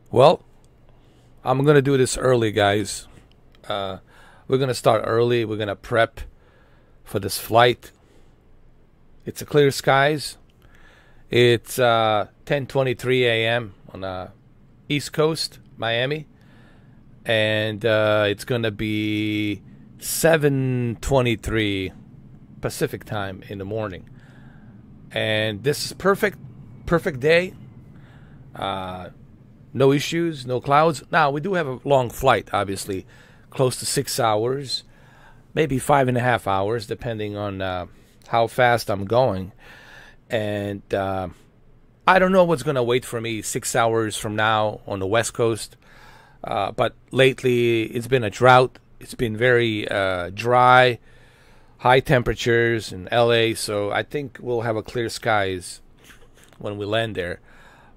Well, I'm going to do this early, guys. We're going to start early. We're going to prep for this flight. It's a clear skies. It's 10:23 a.m. on the East Coast, Miami. And it's going to be 7:23 Pacific time in the morning. And this is perfect day. No issues, no clouds. Now, we do have a long flight, obviously, close to 6 hours, maybe 5.5 hours, depending on how fast I'm going. And I don't know what's going to wait for me 6 hours from now on the West Coast. But lately, it's been a drought. It's been very dry, high temperatures in LA. So I think we'll have a clear skies when we land there.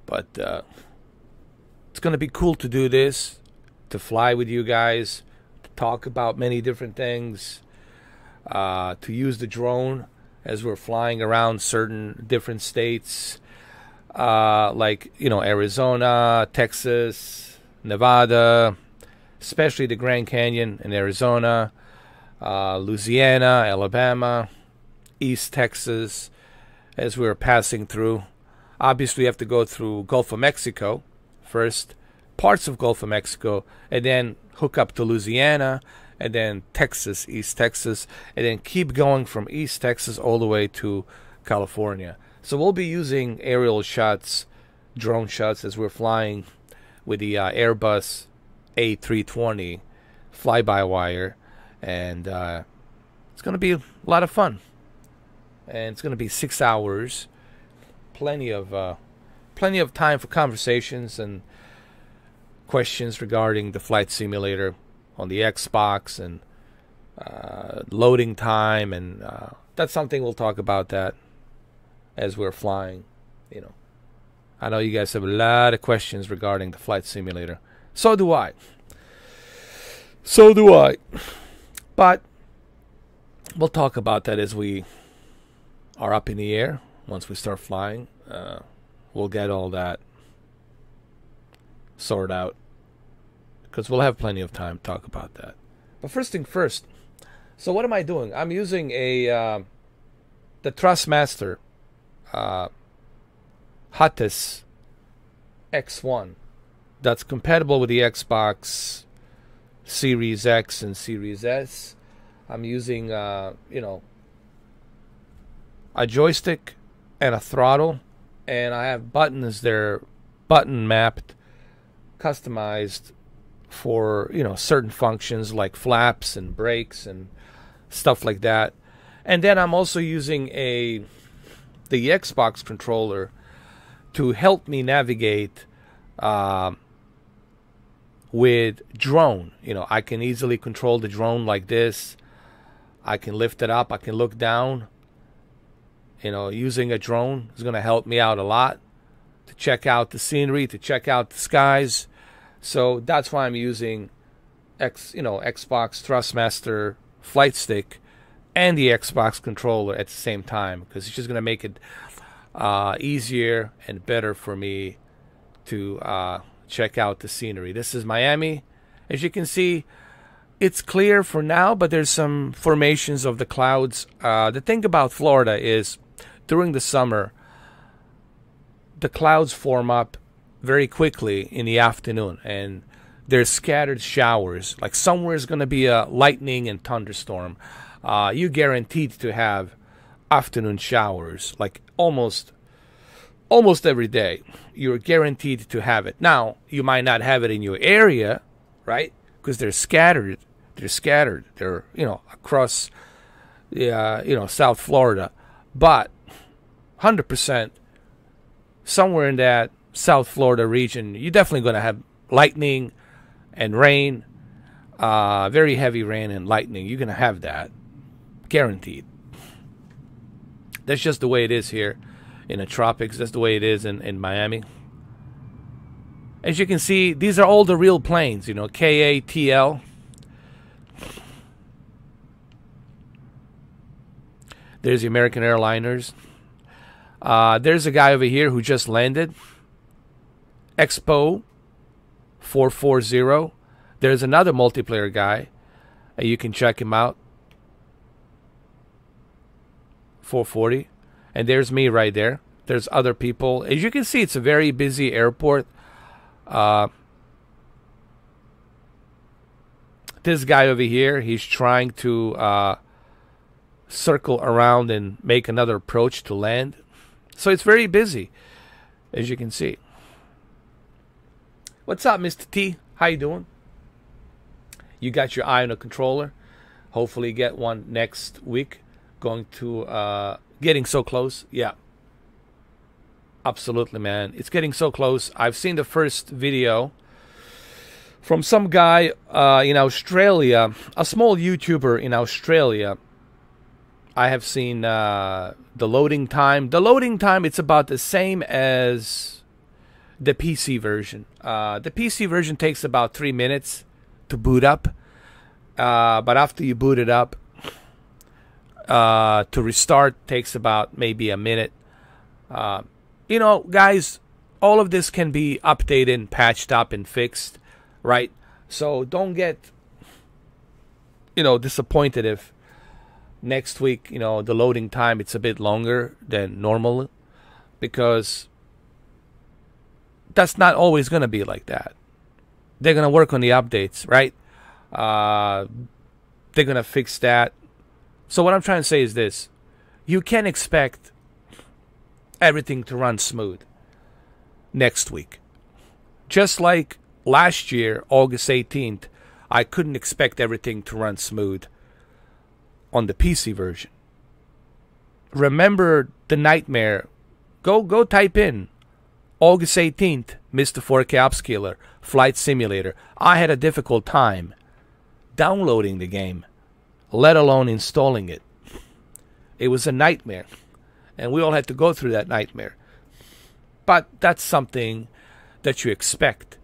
But it's going to be cool to do this, to fly with you guys, to talk about many different things, to use the drone as we're flying around certain different states, like, Arizona, Texas, Nevada, especially the Grand Canyon in Arizona, Louisiana, Alabama, East Texas, as we're passing through. Obviously, we have to go through Gulf of Mexico first, parts of Gulf of Mexico, and then hook up to Louisiana, and then Texas, East Texas, and then keep going from East Texas all the way to California. So we'll be using aerial shots, drone shots, as we're flying with the Airbus A32nx Flybywire, and it's going to be a lot of fun. And it's going to be 6 hours, plenty of time for conversations and questions regarding the flight simulator on the Xbox and loading time, and that's something we'll talk about that as we're flying. I know you guys have a lot of questions regarding the flight simulator. So do I. But we'll talk about that as we are up in the air. Once we start flying, we'll get all that sorted out, because we'll have plenty of time to talk about that. But first thing first, so what am I doing? I'm using the Thrustmaster Hottest X1 that's compatible with the Xbox Series X and Series S. I'm using a joystick and a throttle, and I have buttons. They're button mapped, customized for certain functions like flaps and brakes and stuff like that. And then I'm also using the Xbox controller to help me navigate with drone. I can easily control the drone like this. I can lift it up. I can look down. Using a drone is going to help me out a lot to check out the scenery, to check out the skies. So that's why I'm using Xbox Thrustmaster flight stick and the Xbox controller at the same time, because it's just going to make it easier and better for me to check out the scenery. This is Miami. As you can see, it's clear for now, but there's some formations of the clouds. The thing about Florida is during the summer, the clouds form up very quickly in the afternoon, and there's scattered showers. Like somewhere is going to be a lightning and thunderstorm. You're guaranteed to have afternoon showers, like almost every day. You're guaranteed to have it. Now, you might not have it in your area, right? Because they're scattered. They're across South Florida. But 100% somewhere in that South Florida region, you're definitely going to have lightning and rain, very heavy rain and lightning. You're going to have that, guaranteed. That's just the way it is here in the tropics. That's the way it is in Miami. As you can see, these are all the real planes, KATL. There's the American airliners. There's a guy over here who just landed. Expo 440. There's another multiplayer guy. You can check him out. 440. And there's me right there. There's other people. As you can see, it's a very busy airport. This guy over here, he's trying to circle around and make another approach to land. So it's very busy, as you can see. What's up, Mr. T? How you doing? You got your eye on a controller. Hopefully get one next week. Going to getting so close. Yeah. Absolutely, man. It's getting so close. I've seen the first video from some guy in Australia, a small YouTuber in Australia. I have seen the loading time. The loading time, it's about the same as the PC version. The PC version takes about 3 minutes to boot up. But after you boot it up, to restart takes about maybe a minute. You know, guys, all of this can be updated and patched up and fixed, right? So don't get, disappointed if next week, the loading time, it's a bit longer than normal, because that's not always going to be like that. They're going to work on the updates, right? They're going to fix that. So what I'm trying to say is this. You can expect everything to run smooth next week. Just like last year, August 18th, I couldn't expect everything to run smooth on the PC version. Remember the nightmare. Go type in August 18th, Mr. 4K Upscaler, Flight Simulator. I had a difficult time downloading the game, let alone installing it. It was a nightmare. And we all had to go through that nightmare. But that's something that you expect.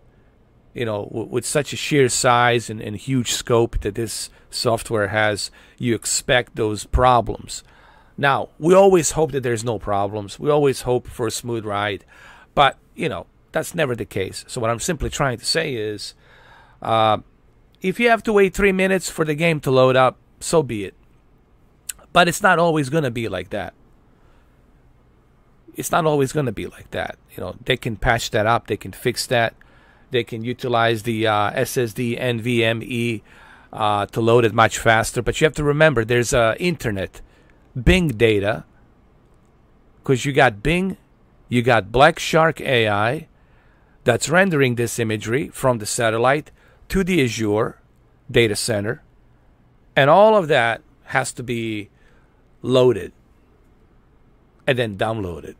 With such a sheer size and huge scope that this software has, you expect those problems. Now, we always hope that there's no problems. We always hope for a smooth ride. But, that's never the case. So what I'm simply trying to say is, if you have to wait 3 minutes for the game to load up, so be it. But it's not always going to be like that. It's not always going to be like that. They can patch that up. They can fix that. They can utilize the SSD NVMe to load it much faster. But you have to remember, there's internet, Bing data. Because you got Bing, you got Black Shark AI that's rendering this imagery from the satellite to the Azure data center. And all of that has to be loaded and then downloaded.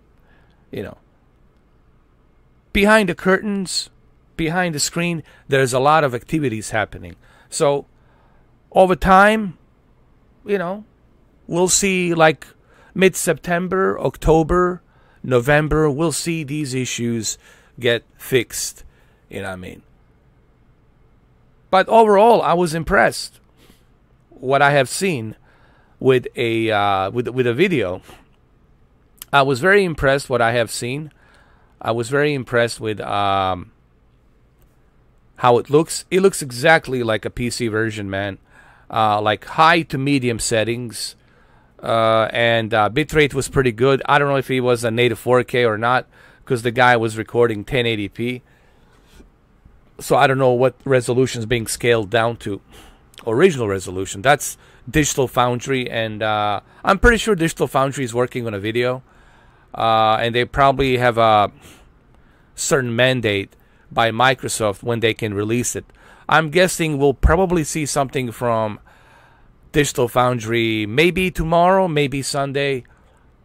Behind the curtains, behind the screen, there's a lot of activities happening. So over time, we'll see, like mid-September, October, November, we'll see these issues get fixed. You know what I mean? But overall, I was impressed what I have seen with a video. I was very impressed what I have seen. I was very impressed with how it looks. It looks exactly like a PC version, man. Like high to medium settings. And bitrate was pretty good. I don't know if he was a native 4K or not, because the guy was recording 1080p. So I don't know what resolution is being scaled down to. Original resolution. That's Digital Foundry, and I'm pretty sure Digital Foundry is working on a video. And they probably have a certain mandate by Microsoft when they can release it. I'm guessing we'll probably see something from Digital Foundry maybe tomorrow, maybe Sunday,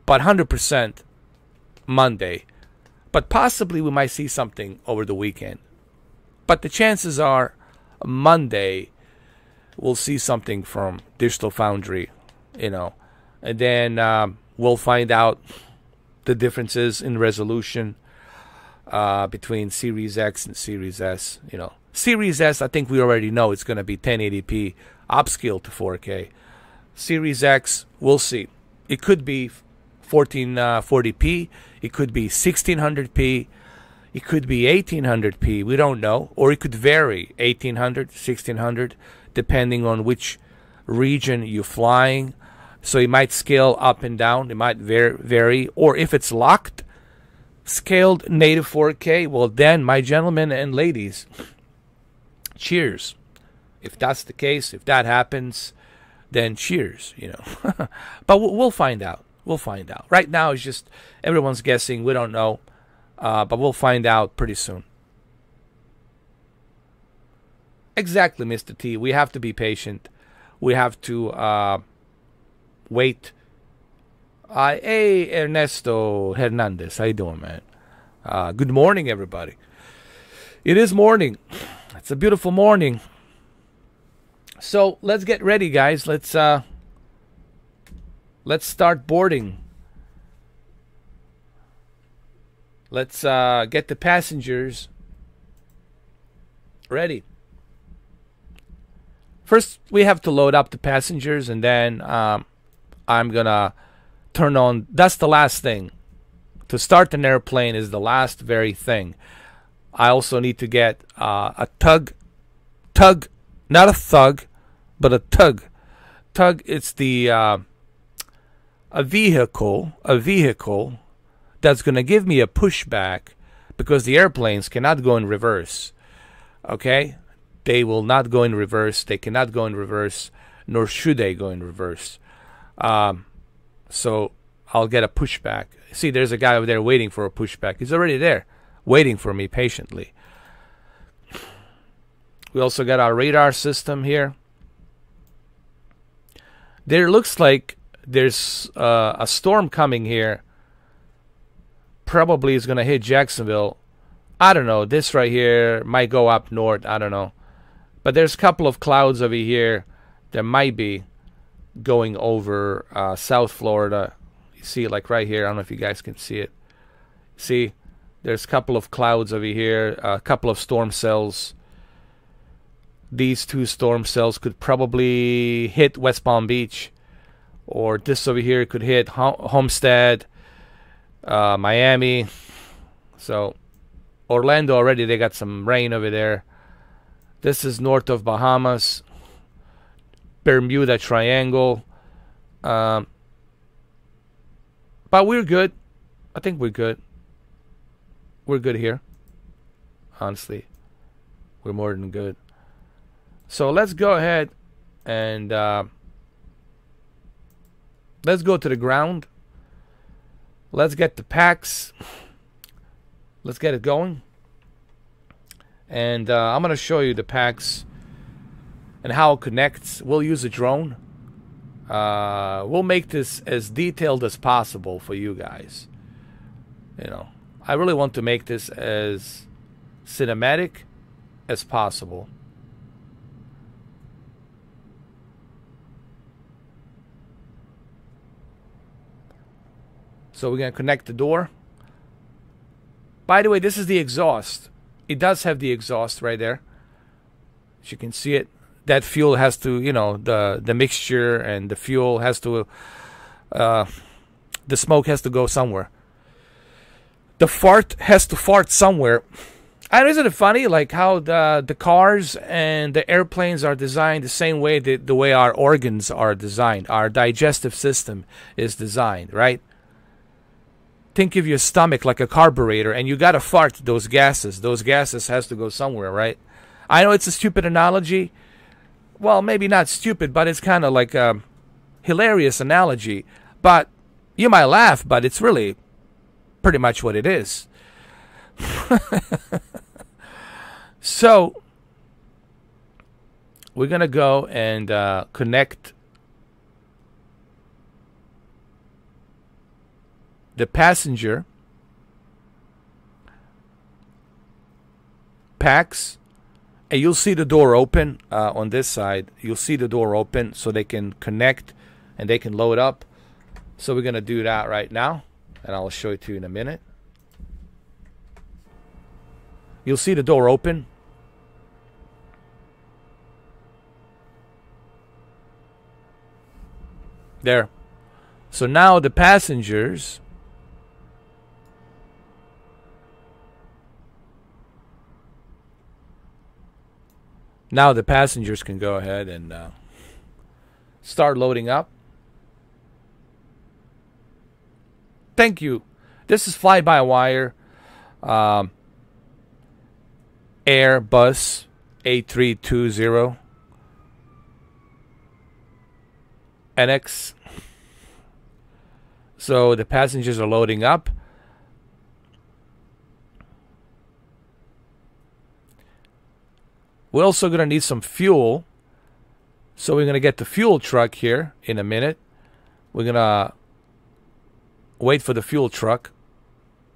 but 100% Monday. But possibly we might see something over the weekend. But the chances are Monday we'll see something from Digital Foundry, and then we'll find out the differences in resolution between Series X and Series S. Series S, I think we already know it's going to be 1080p upscaled to 4K. Series X, we'll see. It could be 1440p. It could be 1600p. It could be 1800p. We don't know. Or it could vary, 1800, 1600, depending on which region you're flying. So it might scale up and down. It might vary. Or if it's locked, scaled native 4K, well then, my gentlemen and ladies, cheers. If that's the case, if that happens, then cheers, you know. But we'll find out. We'll find out. Right now, it's just everyone's guessing. We don't know. But we'll find out pretty soon. Exactly, Mr. T. We have to be patient. We have to wait. Hey, Ernesto Hernandez. How you doing, man? Good morning, everybody. It is morning. It's a beautiful morning. So let's get ready, guys. Let's start boarding. Let's get the passengers ready. First, we have to load up the passengers, and then I'm gonna turn on. That's the last thing. To start an airplane is the last very thing. I also need to get a tug, not a thug, but a tug. Tug. It's the a vehicle that's going to give me a pushback, because the airplanes cannot go in reverse. Okay? They will not go in reverse. They cannot go in reverse, nor should they go in reverse. So I'll get a pushback. See, there's a guy over there waiting for a pushback. He's already there, waiting for me patiently. We also got our radar system here. There looks like there's a storm coming here. Probably is going to hit Jacksonville. I don't know. This right here might go up north. I don't know. But there's a couple of clouds over here that might be going over South Florida. You see it like right here. I don't know if you guys can see it. See, there's a couple of clouds over here. A couple of storm cells. These two storm cells could probably hit West Palm Beach. Or this over here could hit Homestead. Miami. So Orlando already, they got some rain over there. This is north of Bahamas, Bermuda Triangle. But we're good. I think we're good. We're good here. Honestly, we're more than good. So let's go ahead and let's go to the ground. Let's get the packs. Let's get it going. And I'm going to show you the packs and how it connects. We'll use a drone. We'll make this as detailed as possible for you guys. You know, I really want to make this as cinematic as possible. So we're going to connect the door. By the way, this is the exhaust. It does have the exhaust right there. As you can see it. That fuel has to, you know, the mixture and the fuel has to, the smoke has to go somewhere. The fart has to fart somewhere. And isn't it funny, like how the cars and the airplanes are designed the same way, the way our organs are designed. Our digestive system is designed, right? Think of your stomach like a carburetor, and you gotta fart those gases. Those gases has to go somewhere, right? I know it's a stupid analogy. Well, maybe not stupid, but it's kind of like a hilarious analogy. But you might laugh, but it's really pretty much what it is. So we're gonna go and connect the passenger packs, and you'll see the door open on this side. You'll see the door open so they can connect and they can load up. So we're going to do that right now, and I'll show it to you in a minute. You'll see the door open. There. So now the passengers Now the passengers can go ahead and start loading up. Thank you. This is Flybywire, Airbus A32nx. So the passengers are loading up. We're also going to need some fuel. So we're going to get the fuel truck here in a minute. We're going to wait for the fuel truck.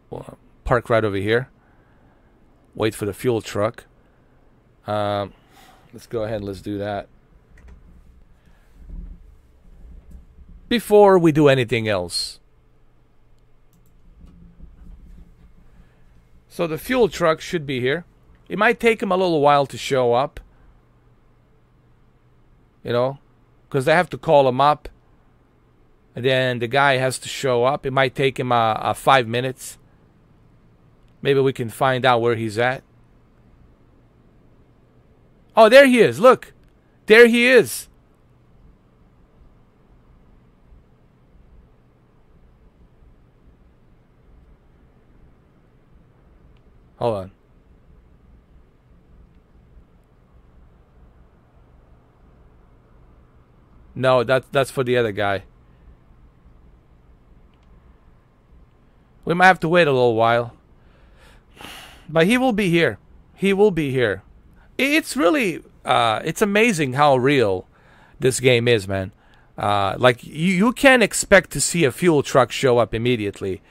We'll park right over here. Wait for the fuel truck. Let's go ahead and let's do that. Before we do anything else. So the fuel truck should be here. It might take him a little while to show up. You know, because they have to call him up. And then the guy has to show up. It might take him 5 minutes. Maybe we can find out where he's at. Oh, there he is. Look. There he is. Hold on. No, that's for the other guy. We might have to wait a little while. But he will be here. He will be here. It's really, it's amazing how real this game is, man. Like, you can't expect to see a fuel truck show up immediately.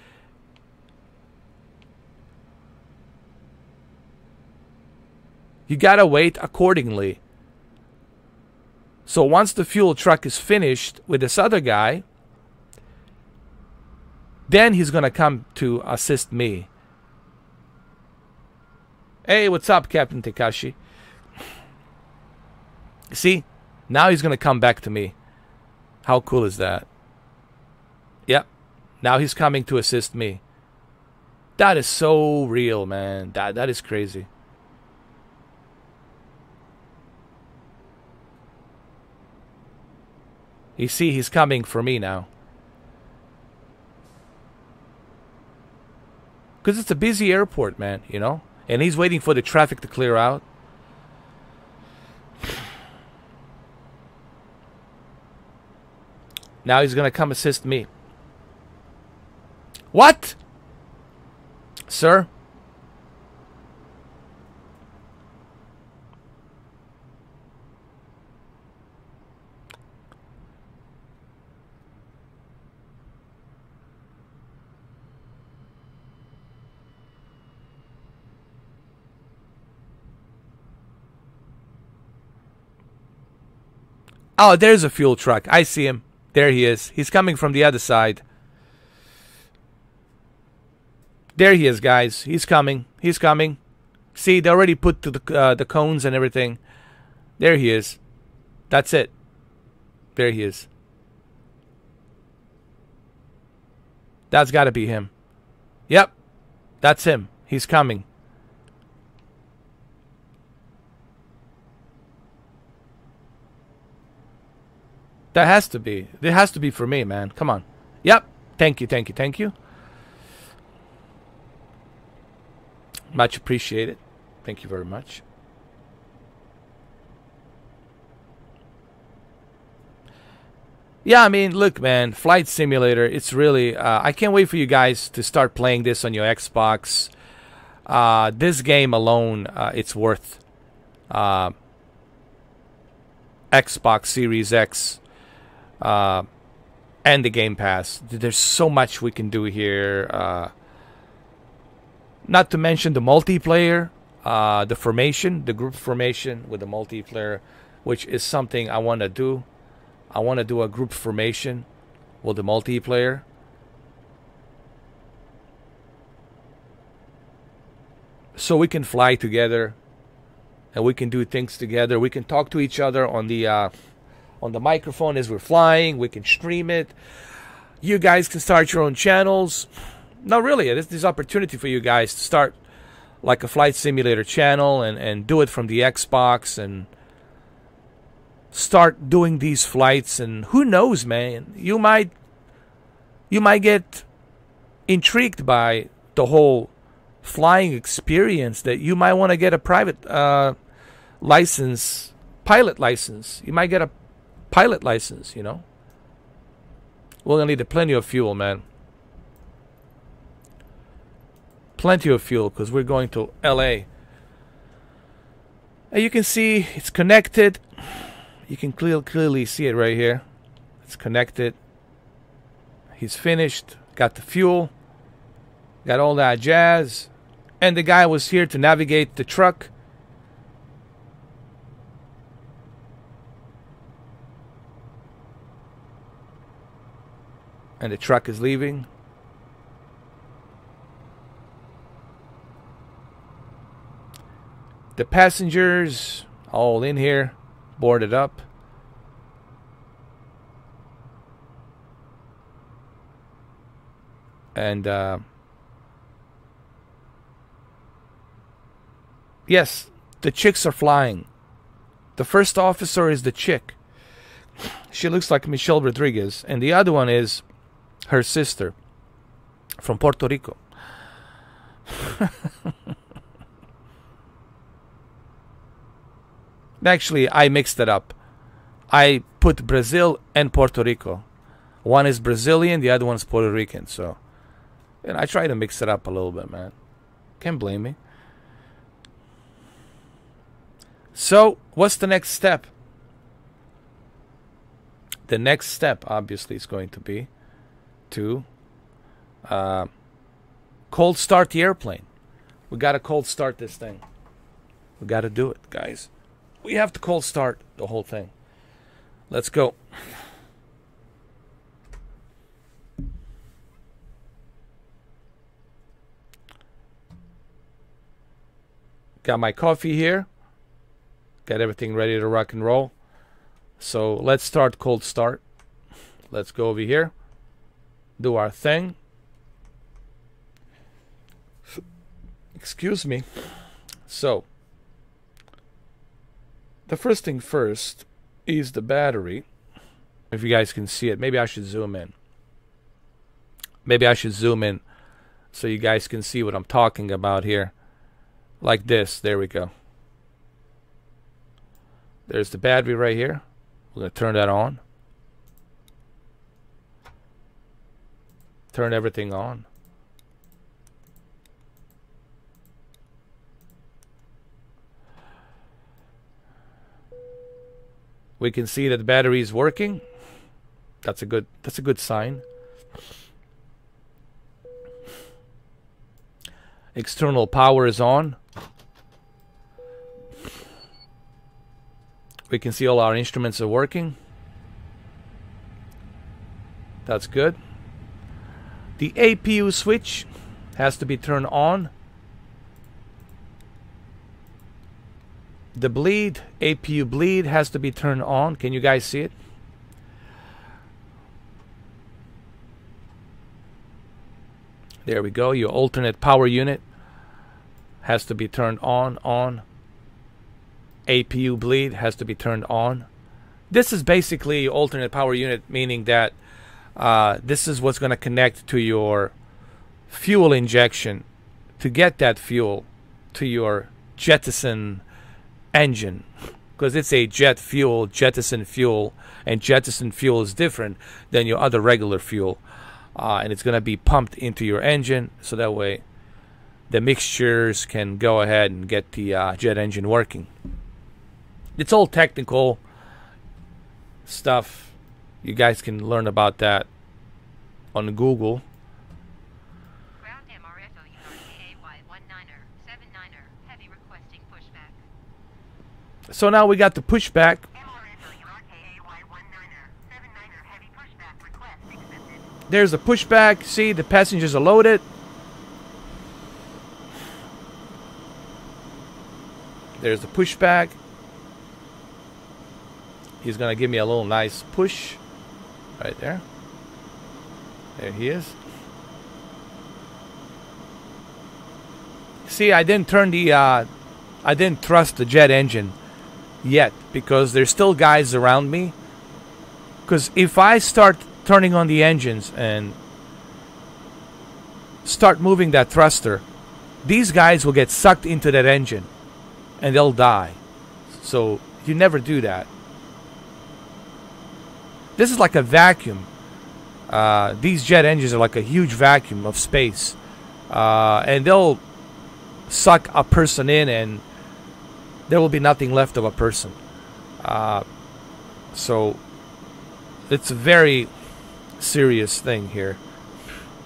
You gotta wait accordingly. So once the fuel truck is finished with this other guy, then he's gonna come to assist me. Hey, what's up, Captain Tekashi? See? Now he's gonna come back to me. How cool is that? Yep. Now he's coming to assist me. That is so real, man. That is crazy. You see, he's coming for me now. Because it's a busy airport, man, you know? And he's waiting for the traffic to clear out. Now he's going to come assist me. What? Sir? Oh, there's a fuel truck. I see him. There he is. He's coming from the other side. There he is, guys. He's coming. He's coming. See, they already put to the cones and everything. There he is. That's it. There he is. That's got to be him. Yep. That's him. He's coming. That has to be. It has to be for me, man. Come on. Yep. Thank you, thank you, thank you. Much appreciated. Thank you very much. Yeah, I mean, look, man. Flight Simulator, it's really... I can't wait for you guys to start playing this on your Xbox. This game alone, it's worth... Xbox Series X. And the Game Pass. There's so much we can do here. Not to mention the multiplayer, the formation, the group formation with the multiplayer, which is something I want to do. I want to do a group formation with the multiplayer. So we can fly together and we can do things together. We can talk to each other on the microphone as we're flying. We can stream it. You guys can start your own channels. No, really, this is opportunity for you guys to start like a flight simulator channel and do it from the Xbox and start doing these flights. And who knows, man, you might get intrigued by the whole flying experience, that you might want to get a private license, pilot license. You might get a pilot license, you know. We're gonna need plenty of fuel, man. Plenty of fuel, because we're going to LA. And you can see it's connected. You can clearly see it right here. It's connected. He's finished. Got the fuel. Got all that jazz. And the guy was here to navigate the truck. And the truck is leaving. The passengers all in here, boarded up. And yes, the chicks are flying. The first officer is the chick. She looks like Michelle Rodriguez. And the other one is her sister from Puerto Rico. Actually, I mixed it up. I put Brazil and Puerto Rico. One is Brazilian, the other one's Puerto Rican. So, and I try to mix it up a little bit, man. Can't blame me. So, what's the next step? The next step, obviously, is going to be to cold start the airplane. We got to cold start this thing. We got to do it, guys. We have to cold start the whole thing. Let's go. Got my coffee here. Got everything ready to rock and roll. So let's start cold start. Let's go over here. Do our thing. Excuse me. So the first thing first is the battery. If you guys can see it, maybe I should zoom in. Maybe I should zoom in so you guys can see what I'm talking about here. Like this. There we go. There's the battery right here. We're going to turn that on. Turn everything on. We can see that the battery is working. That's a good sign. External power is on. We can see all our instruments are working. That's good. The APU switch has to be turned on. The bleed, APU bleed, has to be turned on. Can you guys see it? There we go. Your alternate power unit has to be turned on. APU bleed has to be turned on. This is basically your alternate power unit, meaning that this is what's going to connect to your fuel injection to get that fuel to your jettison engine, because it's a jet fuel, jettison fuel, and jettison fuel is different than your other regular fuel, and it's going to be pumped into your engine, so that way the mixtures can go ahead and get the jet engine working. It's all technical stuff. You guys can learn about that on Google. Ground MRSO KAY19er 79er heavy requesting pushback. So now we got the pushback. There's the pushback. See, the passengers are loaded. There's the pushback. He's going to give me a little nice push. Right there. There he is. See, I didn't turn the I didn't thrust the jet engine yet because there's still guys around me. Because if I start turning on the engines and start moving that thruster, these guys will get sucked into that engine and they'll die. So you never do that. This is like a vacuum. These jet engines are like a huge vacuum of space. And they'll suck a person in and there will be nothing left of a person. So it's a very serious thing here.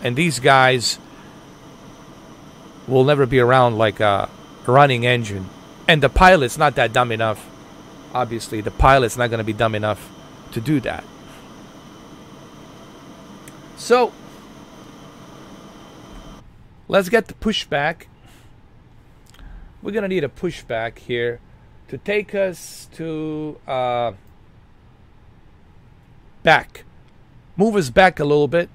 And these guys will never be around like a running engine. And the pilot's not that dumb enough. Obviously, the pilot's not going to be dumb enough to do that. So, let's get the pushback. We're going to need a pushback here to take us to back. Move us back a little bit.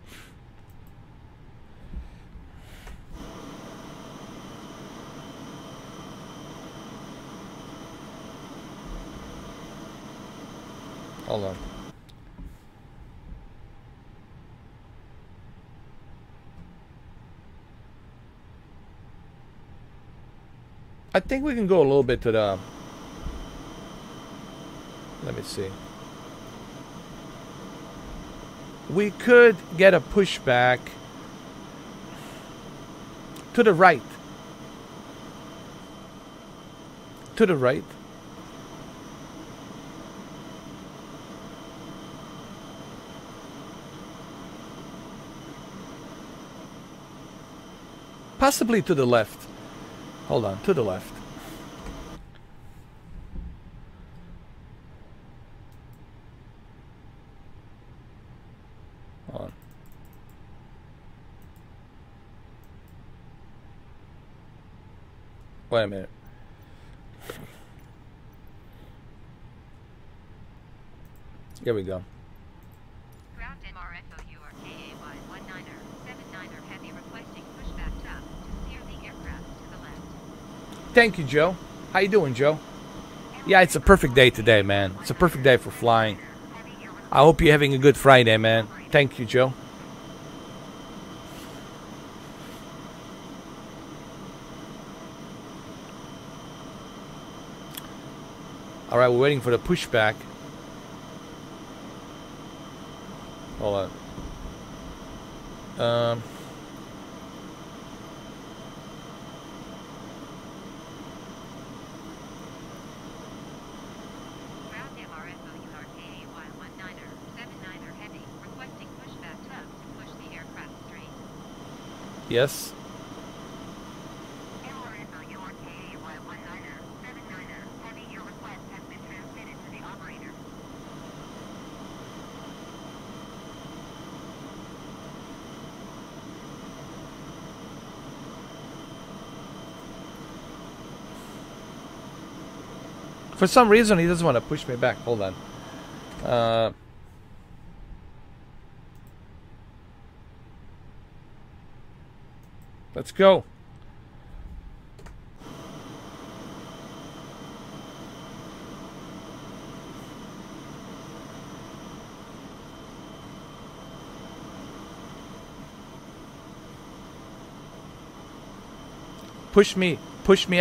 Hold on. I think we can go a little bit to the... Let me see. We could get a pushback to the right. To the right. Possibly to the left. Hold on, to the left. Hold on. Wait a minute. Here we go. Ground MRFOURKAY19er 79er heavy requesting pushback top to steer the aircraft to the left. Thank you, Joe. How you doing, Joe? Yeah, it's a perfect day today, man. It's a perfect day for flying. I hope you're having a good Friday, man. Thank you, Joe. All right, we're waiting for the pushback. Hold on. Ground MRFOURKAY19er 79er heavy requesting pushback top to push the aircraft straight. Yes. MRFOURKAY19er 79er heavy, your request has been transmitted to the operator. For some reason, he doesn't want to push me back. Hold on. Let's go. Push me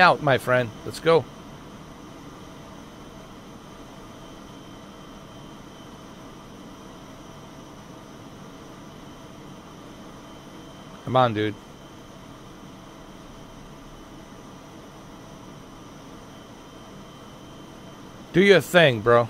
out, my friend. Let's go. Come on, dude. Do your thing, bro.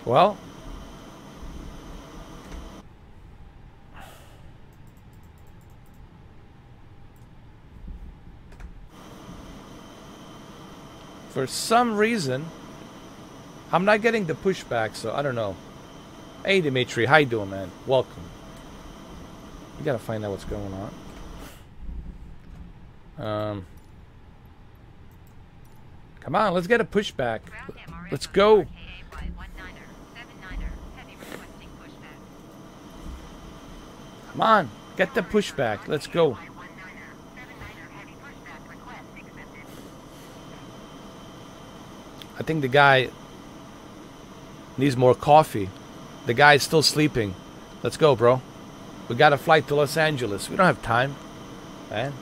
Well, for some reason, I'm not getting the pushback, so I don't know. Hey, Dimitri. How you doing, man? Welcome. We gotta find out what's going on. Come on, let's get a pushback. Let's go. Come on, get the pushback. Let's go. I think the guy needs more coffee. The guy's still sleeping. Let's go, bro. We got a flight to Los Angeles. We don't have time, man,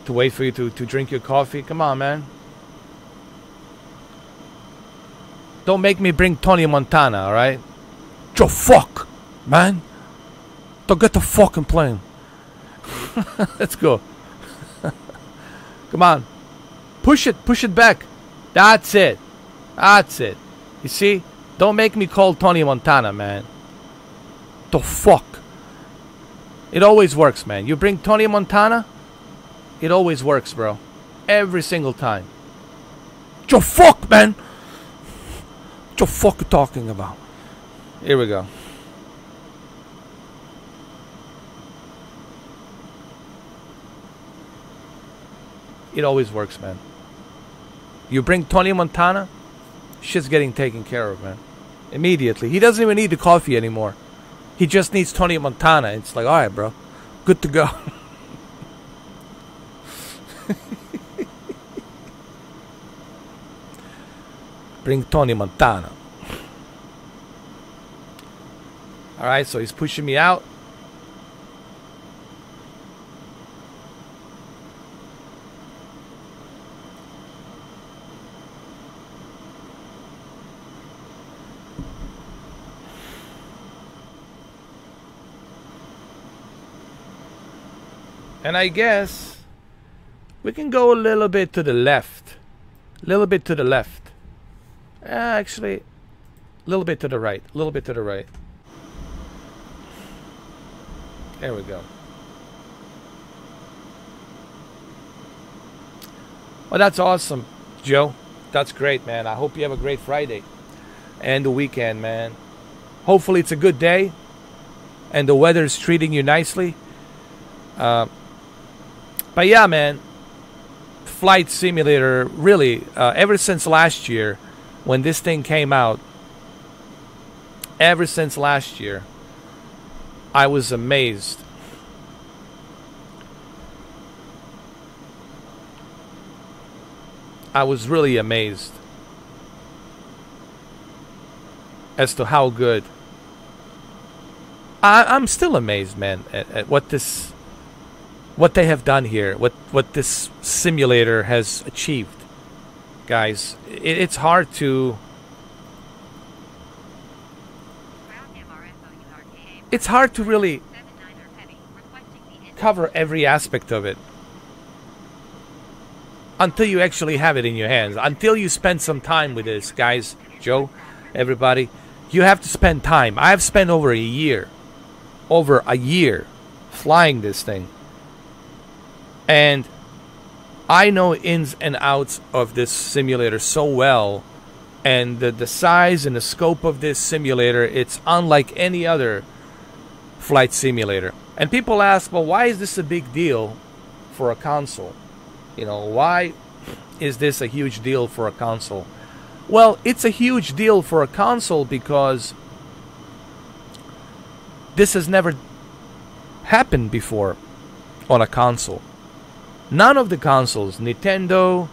to wait for you to drink your coffee. Come on, man. Don't make me bring Tony Montana, all right? Joe, fuck, man. Don't get the fucking plane. Let's go. Come on. Push it back. That's it. That's it. You see? Don't make me call Tony Montana, man. The fuck? It always works, man. You bring Tony Montana, it always works, bro. Every single time. Joe, fuck, man. What the fuck you talking about? Here we go. It always works, man. You bring Tony Montana, shit's getting taken care of, man. Immediately. He doesn't even need the coffee anymore. He just needs Tony Montana. It's like, alright, bro. Good to go. Bring Tony Montana. Alright, so he's pushing me out. And I guess we can go a little bit to the left. A little bit to the left. Actually, a little bit to the right. A little bit to the right. There we go. Well, that's awesome, Joe. That's great, man. I hope you have a great Friday and the weekend, man. Hopefully it's a good day and the weather's treating you nicely. But yeah, man, Flight Simulator, really, ever since last year, when this thing came out, ever since last year, I was amazed. I was really amazed as to how good. I'm still amazed, man, at what they have done here, what this simulator has achieved, guys. It's hard to really cover every aspect of it until you actually have it in your hands, until you spend some time with this, guys. Joe, everybody, you have to spend time. I have spent over a year flying this thing. And I know ins and outs of this simulator so well, and the size and the scope of this simulator, it's unlike any other flight simulator. And people ask, well, why is this a big deal for a console? You know, why is this a huge deal for a console? Well, it's a huge deal for a console because this has never happened before on a console. None of the consoles, Nintendo,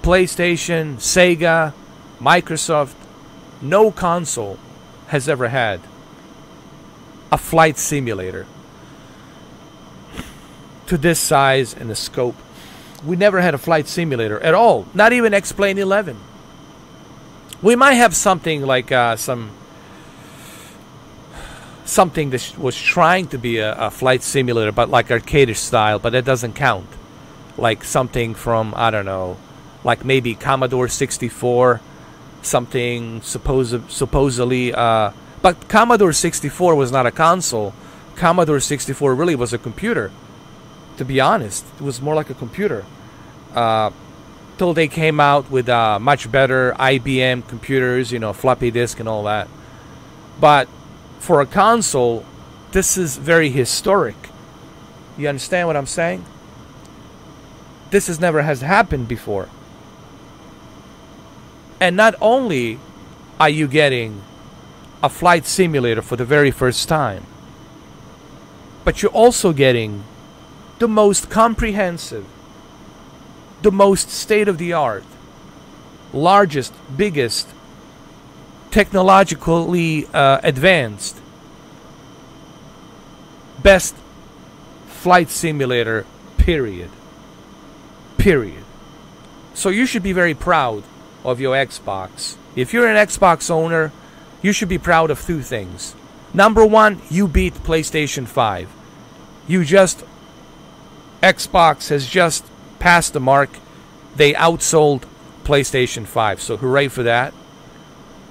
PlayStation, Sega, Microsoft, no console has ever had a flight simulator to this size and the scope. We never had a flight simulator at all, not even X-Plane 11. We might have something like something that was trying to be a flight simulator, but like arcade style, but that doesn't count. Like something from, I don't know, like maybe Commodore 64, something supposedly, but Commodore 64 was not a console. Commodore 64 really was a computer, to be honest. It was more like a computer. Till they came out with much better IBM computers, you know, floppy disk and all that. But for a console, this is very historic. You understand what I'm saying? This has never has happened before. And not only are you getting a flight simulator for the very first time, but you're also getting the most comprehensive, the most state-of-the-art, largest, biggest, technologically advanced, best flight simulator, period. Period. So you should be very proud of your Xbox. If you're an Xbox owner, you should be proud of two things. Number one, you beat PlayStation 5. Xbox has just passed the mark. They outsold PlayStation 5. So hooray for that.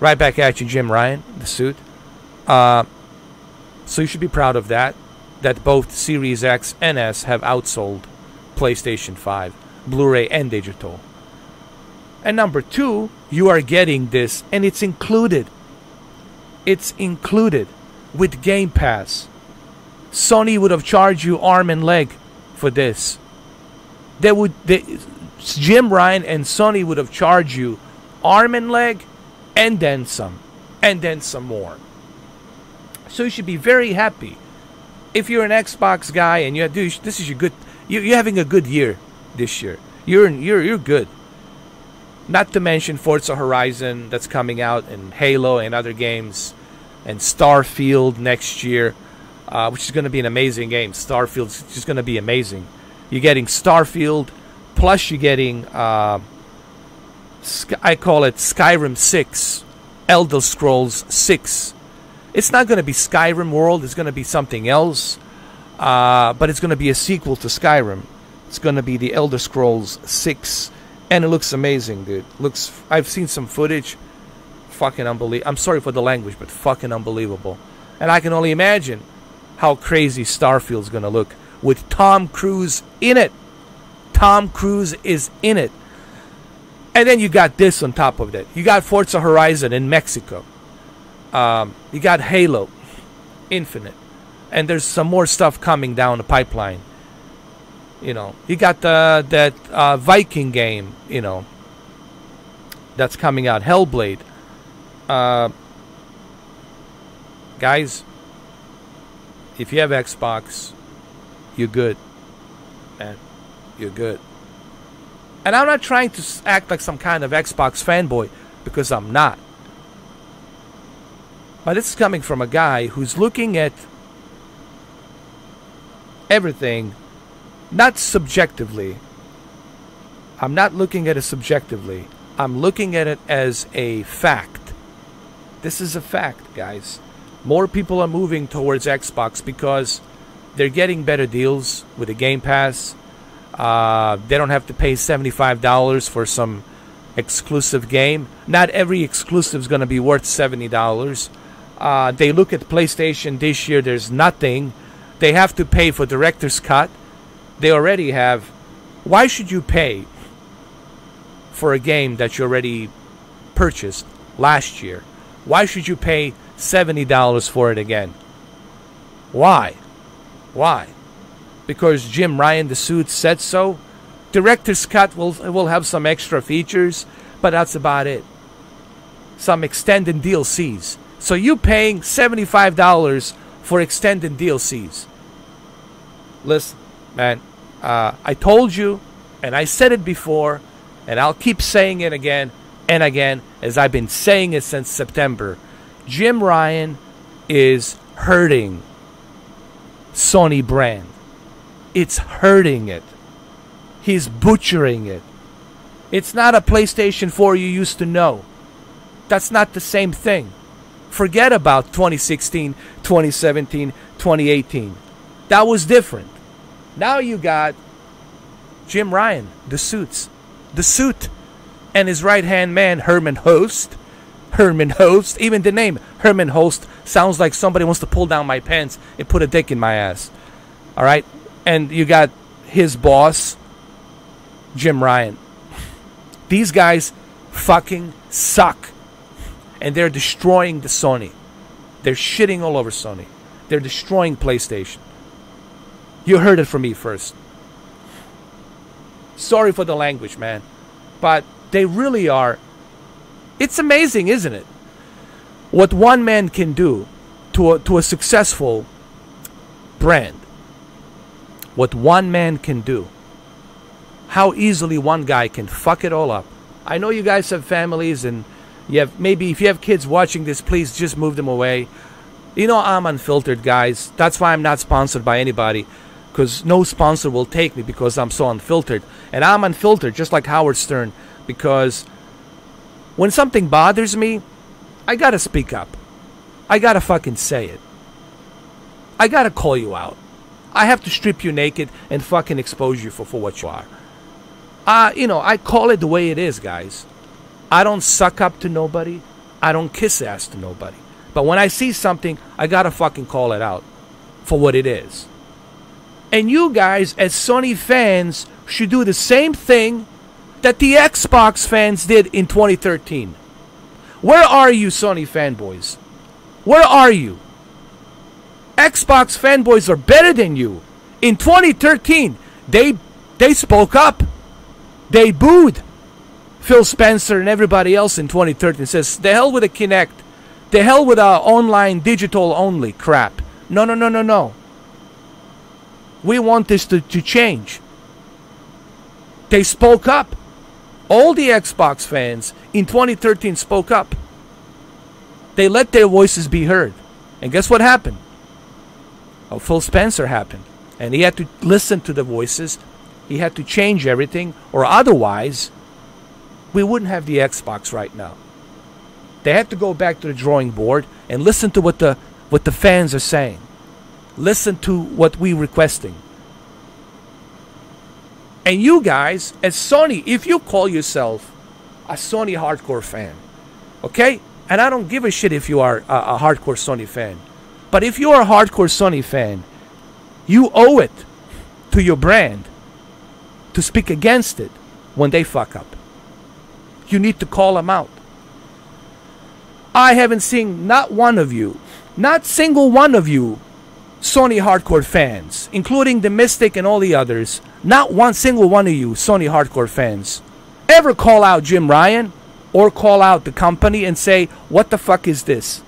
Right back at you, Jim Ryan, the suit. So you should be proud of that. That both Series X and S have outsold PlayStation 5. Blu-ray and digital. And number two, you are getting this, and it's included. It's included with Game Pass. Sony would have charged you arm and leg for this. Jim Ryan and Sony would have charged you arm and leg, and then some more. So you should be very happy if you're an Xbox guy and this is your good. You're having a good year this year. You're good. Not to mention Forza Horizon that's coming out, and Halo and other games, and Starfield next year, which is going to be an amazing game. Starfield's just going to be amazing. You're getting Starfield, plus you're getting I call it Skyrim 6, Elder Scrolls 6. It's not going to be Skyrim World. It's going to be something else, but it's going to be a sequel to Skyrim. It's going to be the Elder Scrolls 6, and it looks amazing, dude. I've seen some footage, fucking unbelievable. I'm sorry for the language, but fucking unbelievable. And I can only imagine how crazy Starfield's going to look with Tom Cruise in it. Tom Cruise is in it. And then you got this on top of that. You got Forza Horizon in Mexico. You got Halo Infinite. And there's some more stuff coming down the pipeline. You know, you got that Viking game, you know, that's coming out, Hellblade. Guys, if you have Xbox, you're good, man. You're good. And I'm not trying to act like some kind of Xbox fanboy, because I'm not. But this is coming from a guy who's looking at everything, not subjectively. I'm not looking at it subjectively. I'm looking at it as a fact. This is a fact, guys. More people are moving towards Xbox because they're getting better deals with the Game Pass. They don't have to pay $75 for some exclusive game. Not every exclusive is going to be worth $70. They look at PlayStation this year, there's nothing. They have to pay for Director's Cut. They already have. Why should you pay for a game that you already purchased last year? Why should you pay $70 for it again? Why? Why? Because Jim Ryan, the suit, said so? Director's Cut will have some extra features, but that's about it. Some extended DLCs. So you paying $75 for extended DLCs. Listen, man, I told you, and I said it before, and I'll keep saying it again and again, as I've been saying it since September. Jim Ryan is hurting Sony brand. It's hurting it. He's butchering it. It's not a PlayStation 4 you used to know. That's not the same thing. Forget about 2016, 2017, 2018. That was different. Now you got Jim Ryan, the suit, and his right-hand man, Herman Host. Herman Host. Even the name, Herman Host, sounds like somebody wants to pull down my pants and put a dick in my ass. All right? And you got his boss, Jim Ryan. These guys fucking suck. And they're destroying the Sony. They're shitting all over Sony. They're destroying PlayStation. You heard it from me first. Sorry for the language, man. But they really are. It's amazing, isn't it? What one man can do to a successful brand. What one man can do. How easily one guy can fuck it all up. I know you guys have families, and you have, maybe if you have kids watching this, please just move them away. You know I'm unfiltered, guys. That's why I'm not sponsored by anybody, because no sponsor will take me because I'm so unfiltered. And I'm unfiltered just like Howard Stern, because when something bothers me, I gotta speak up. I gotta fucking say it. I gotta call you out. I have to strip you naked and fucking expose you for what you are. You know, I call it the way it is, guys. I don't suck up to nobody. I don't kiss ass to nobody. But when I see something, I gotta fucking call it out for what it is. And you guys, as Sony fans, should do the same thing that the Xbox fans did in 2013. Where are you, Sony fanboys? Where are you? Xbox fanboys are better than you. In 2013, they spoke up. They booed Phil Spencer and everybody else in 2013. Says, the hell with a Kinect. The hell with our online digital only crap. No, no, no, no, no. We want this to change. They spoke up. All the Xbox fans in 2013 spoke up. They let their voices be heard. And guess what happened? Oh, Phil Spencer happened. And he had to listen to the voices. He had to change everything. Or otherwise, we wouldn't have the Xbox right now. They had to go back to the drawing board and listen to what the fans are saying. Listen to what we're requesting. And you guys, as Sony, if you call yourself a Sony hardcore fan, okay? And I don't give a shit if you are a hardcore Sony fan. But if you are a hardcore Sony fan, you owe it to your brand to speak against it when they fuck up. You need to call them out. I haven't seen not one of you, not single one of you Sony hardcore fans, including the Mystic and all the others, not one single one of you Sony hardcore fans ever call out Jim Ryan or call out the company and say, what the fuck is this?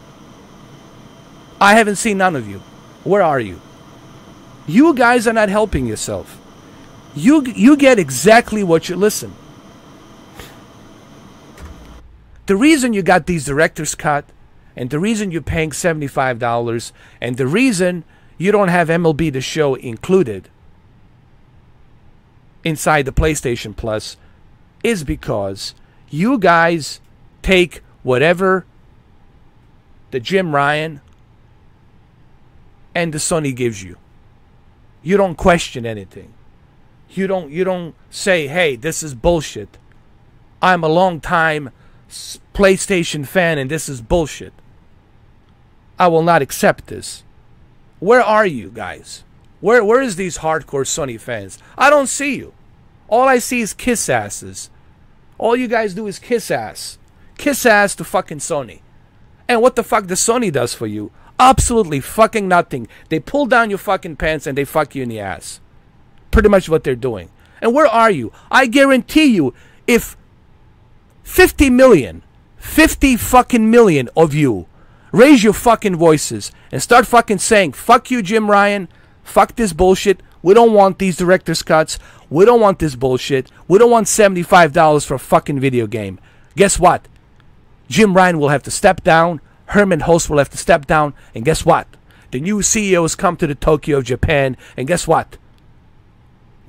I haven't seen none of you. Where are you? You guys are not helping yourself. You get exactly what you listen. The reason you got these director's cut, and the reason you're paying $75, and the reason you don't have MLB The Show included inside the PlayStation Plus is because you guys take whatever the Jim Ryan and the Sony gives you. You don't question anything. You don't say, hey, this is bullshit. I'm a long time PlayStation fan and this is bullshit. I will not accept this. Where are you guys? Where is these hardcore Sony fans? I don't see you. All I see is kiss asses. All you guys do is kiss ass. Kiss ass to fucking Sony. And what the fuck does Sony does for you? Absolutely fucking nothing. They pull down your fucking pants and they fuck you in the ass. Pretty much what they're doing. And where are you? I guarantee you, if 50 fucking million of you raise your fucking voices and start fucking saying, fuck you, Jim Ryan, fuck this bullshit, we don't want these director's cuts, we don't want this bullshit, we don't want $75 for a fucking video game. Guess what? Jim Ryan will have to step down, Herman Host will have to step down, and guess what? The new CEOs come to the Tokyo of Japan, and guess what?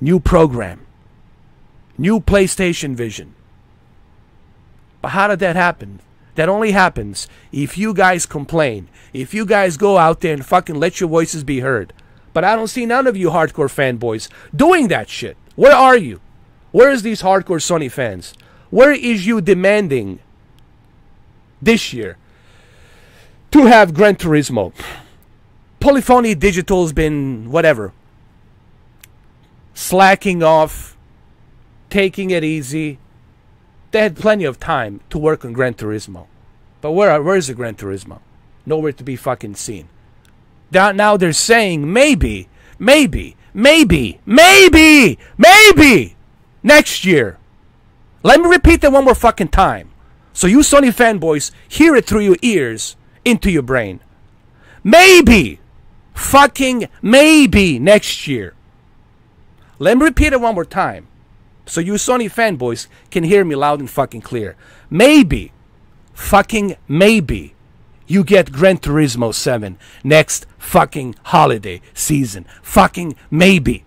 New program. New PlayStation vision. But how did that happen? That only happens if you guys complain. If you guys go out there and fucking let your voices be heard. But I don't see none of you hardcore fanboys doing that shit. Where are you? Where is these hardcore Sony fans? Where is you demanding this year to have Gran Turismo? Polyphony Digital's been whatever. Slacking off. Taking it easy. They had plenty of time to work on Gran Turismo. But where is the Gran Turismo? Nowhere to be fucking seen. Now they're saying maybe next year. Let me repeat that one more fucking time, so you Sony fanboys hear it through your ears into your brain. Maybe, fucking maybe next year. Let me repeat it one more time, so you Sony fanboys can hear me loud and fucking clear. Maybe, fucking maybe, you get Gran Turismo 7 next fucking holiday season. Fucking maybe.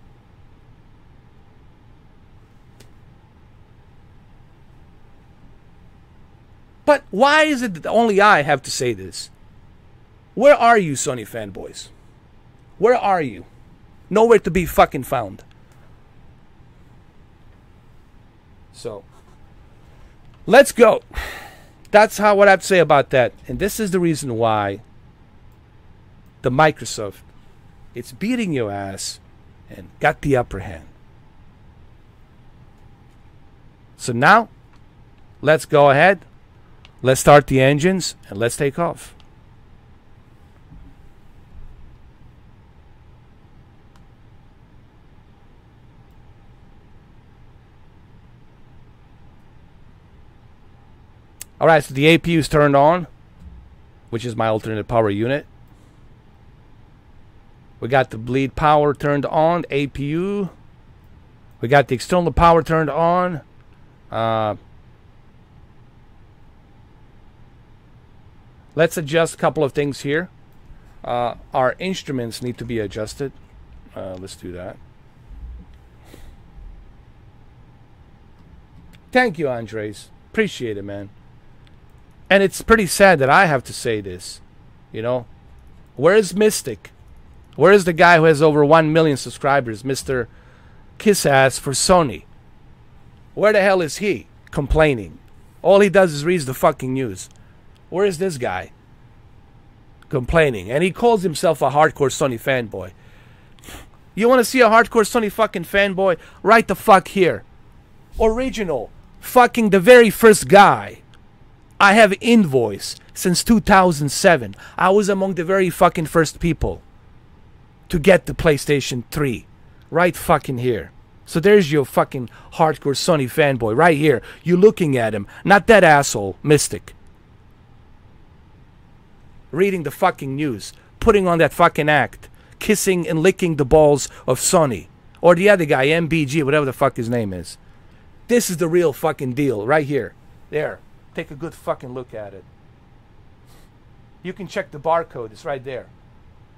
But why is it that only I have to say this? Where are you, Sony fanboys? Where are you? Nowhere to be fucking found. So, let's go. That's what I have to say about that. And this is the reason why the Microsoft, it's beating your ass and got the upper hand. So now, let's go ahead. Let's start the engines and let's take off. Alright, so the APU is turned on, which is my alternate power unit. We got the bleed power turned on, APU. We got the external power turned on. Let's adjust a couple of things here. Our instruments need to be adjusted. Let's do that. Thank you, Andres. Appreciate it, man. And it's pretty sad that I have to say this. You know, where's Mystic? Where is the guy who has over 1 million subscribers, Mr. Kiss Ass for Sony? Where the hell is he complaining? All he does is reads the fucking news. Where is this guy complaining? And he calls himself a hardcore Sony fanboy. You want to see a hardcore Sony fucking fanboy? Right the fuck here. Original. Fucking the very first guy. I have invoice since 2007. I was among the very fucking first people to get the PlayStation 3. Right fucking here. So there's your fucking hardcore Sony fanboy right here. You looking at him. Not that asshole, Mystic. Reading the fucking news. Putting on that fucking act. Kissing and licking the balls of Sony. Or the other guy, MBG, whatever the fuck his name is. This is the real fucking deal. Right here. There. Take a good fucking look at it. You can check the barcode. It's right there.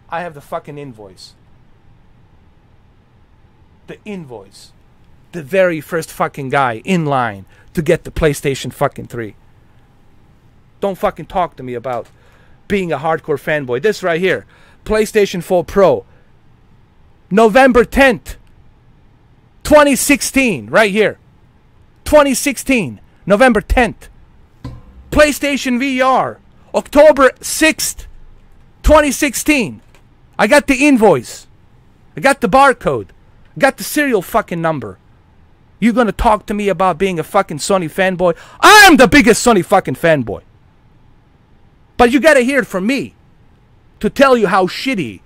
I have the fucking invoice. The invoice. The very first fucking guy in line to get the PlayStation fucking 3. Don't fucking talk to me about being a hardcore fanboy. This right here. PlayStation 4 Pro. November 10th. 2016. Right here. 2016. November 10th. PlayStation VR. October 6th. 2016. I got the invoice. I got the barcode. I got the serial fucking number. You gonna talk to me about being a fucking Sony fanboy? I'm the biggest Sony fucking fanboy. But you gotta hear it from me to tell you how shitty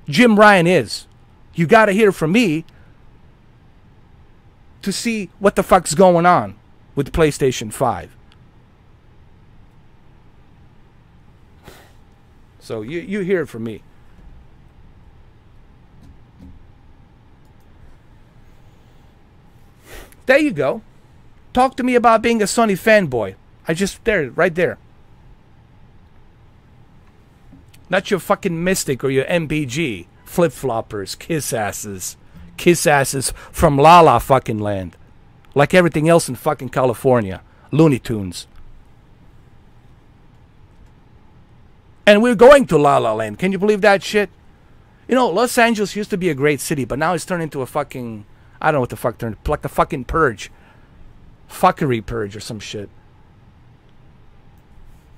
Jim Ryan is. You gotta hear it from me to see what the fuck's going on with PlayStation 5. So you hear it from me. There you go. Talk to me about being a Sony fanboy. Right there. Not your fucking Mystic or your MBG. Flip-floppers, kiss asses. Kiss asses from La La fucking land. Like everything else in fucking California. Looney Tunes. And we're going to La La Land. Can you believe that shit? You know, Los Angeles used to be a great city, but now it's turned into a fucking... I don't know what the fuck turned... Like a fucking purge. Fuckery purge or some shit.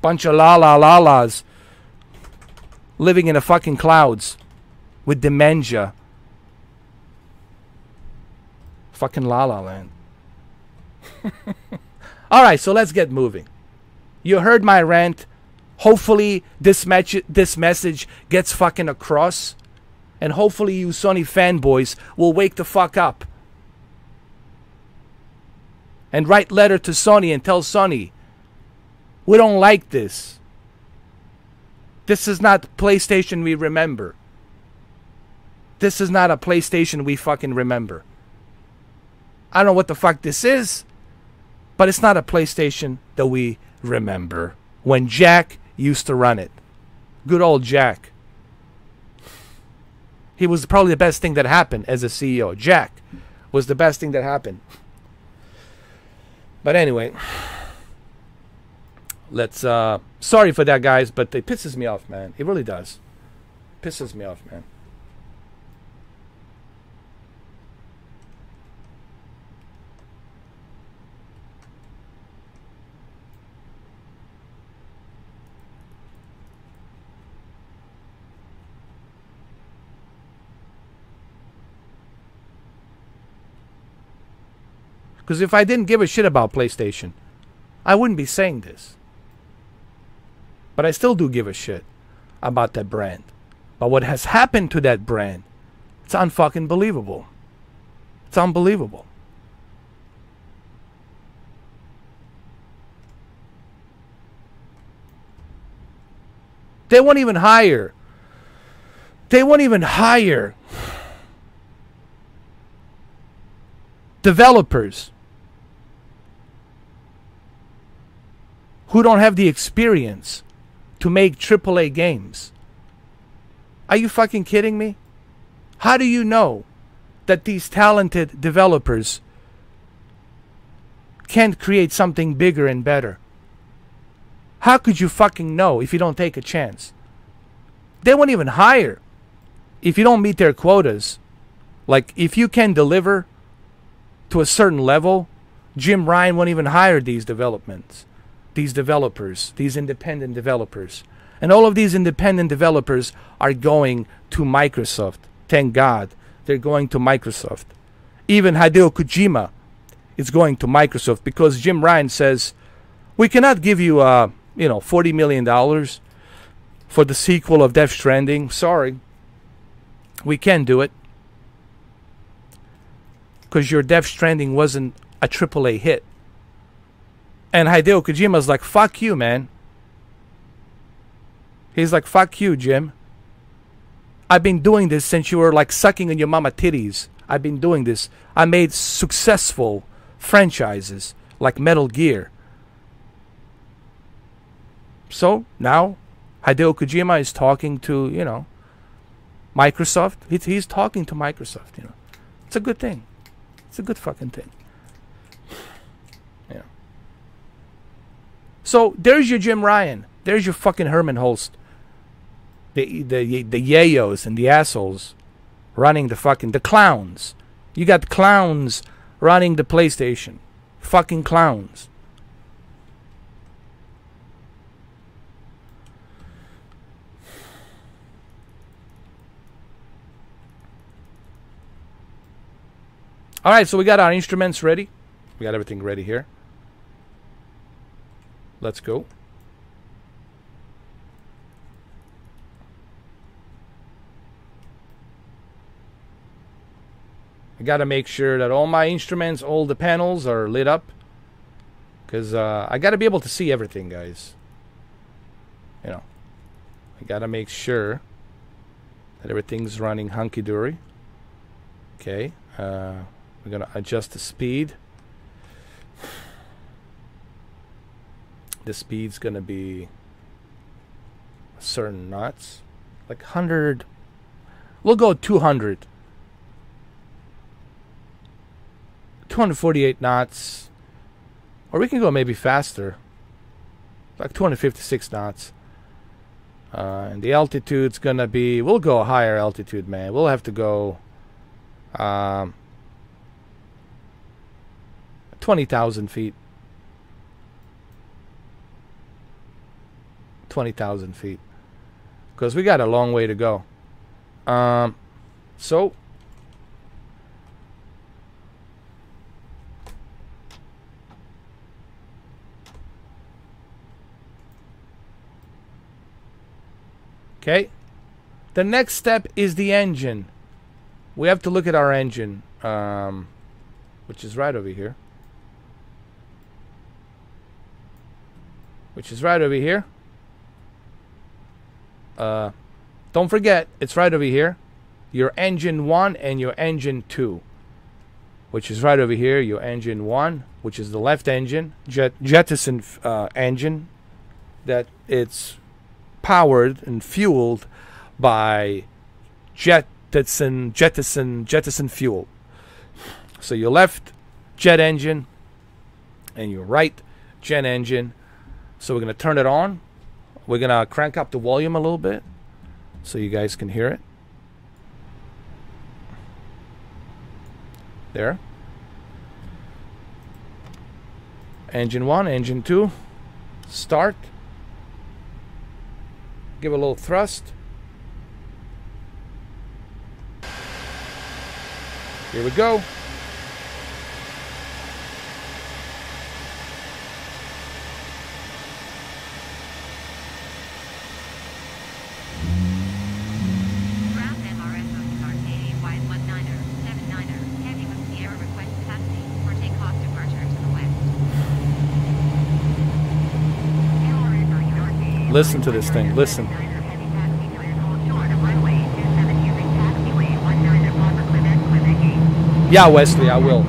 Bunch of la-la-la-las living in the fucking clouds with dementia. Fucking La La Land. Alright, so let's get moving. You heard my rant. Hopefully this message gets fucking across. And hopefully you Sony fanboys will wake the fuck up. And write letter to Sony and tell Sony, we don't like this. This is not the PlayStation we remember. This is not a PlayStation we fucking remember. I don't know what the fuck this is, but it's not a PlayStation that we remember when Jack used to run it. Good old Jack. He was probably the best thing that happened as a CEO. Jack was the best thing that happened. But anyway, let's sorry for that, guys, but it pisses me off, man. It really does. Pisses me off, man. Because if I didn't give a shit about PlayStation, I wouldn't be saying this. But I still do give a shit about that brand. But what has happened to that brand, it's unfucking believable. It's unbelievable. They won't even hire. They won't even hire developers who don't have the experience to make AAA games. Are you fucking kidding me? How do you know that these talented developers can't create something bigger and better? How could you fucking know if you don't take a chance? They won't even hire if you don't meet their quotas. Like, if you can deliver to a certain level, Jim Ryan won't even hire these developers, these independent developers. And all of these independent developers are going to Microsoft. Thank God they're going to Microsoft. Even Hideo Kojima is going to Microsoft because Jim Ryan says, we cannot give you $40 million for the sequel of Death Stranding. Sorry. We can't do it. Because your Death Stranding wasn't a AAA hit. And Hideo Kojima's like, fuck you, man. He's like, fuck you, Jim. I've been doing this since you were like sucking on your mama titties. I've been doing this. I made successful franchises like Metal Gear. So now Hideo Kojima is talking to, Microsoft. He's talking to Microsoft, It's a good thing. It's a good fucking thing. Yeah. So there's your Jim Ryan. There's your fucking Herman Holst. The yayos and the assholes running the clowns. You got clowns running the PlayStation. Fucking clowns. All right, so we got our instruments ready. We got everything ready here. Let's go. I got to make sure that all my instruments, all the panels are lit up. Because I got to be able to see everything, guys. I got to make sure that everything's running hunky-dory. Okay. We're going to adjust the speed. The speed's going to be certain knots. Like 100. We'll go 200. 248 knots. Or we can go maybe faster. Like 256 knots. And the altitude's going to be... We'll go a higher altitude, man. We'll have to go... 20,000 feet. 20,000 feet. Because we got a long way to go. So... Okay? The next step is the engine. We have to look at our engine, which is right over here. Don't forget, it's right over here. Your engine 1 and your engine 2, which is right over here. Your engine 1, which is the left engine, jettison engine, that it's powered and fueled by jettison fuel. So your left jet engine and your right jet engine. So we're going to turn it on. We're going to crank up the volume a little bit so you guys can hear it. There. Engine 1, engine 2. Start. Give a little thrust. Here we go. Listen to this thing. Listen. Yeah, Wesley, I will.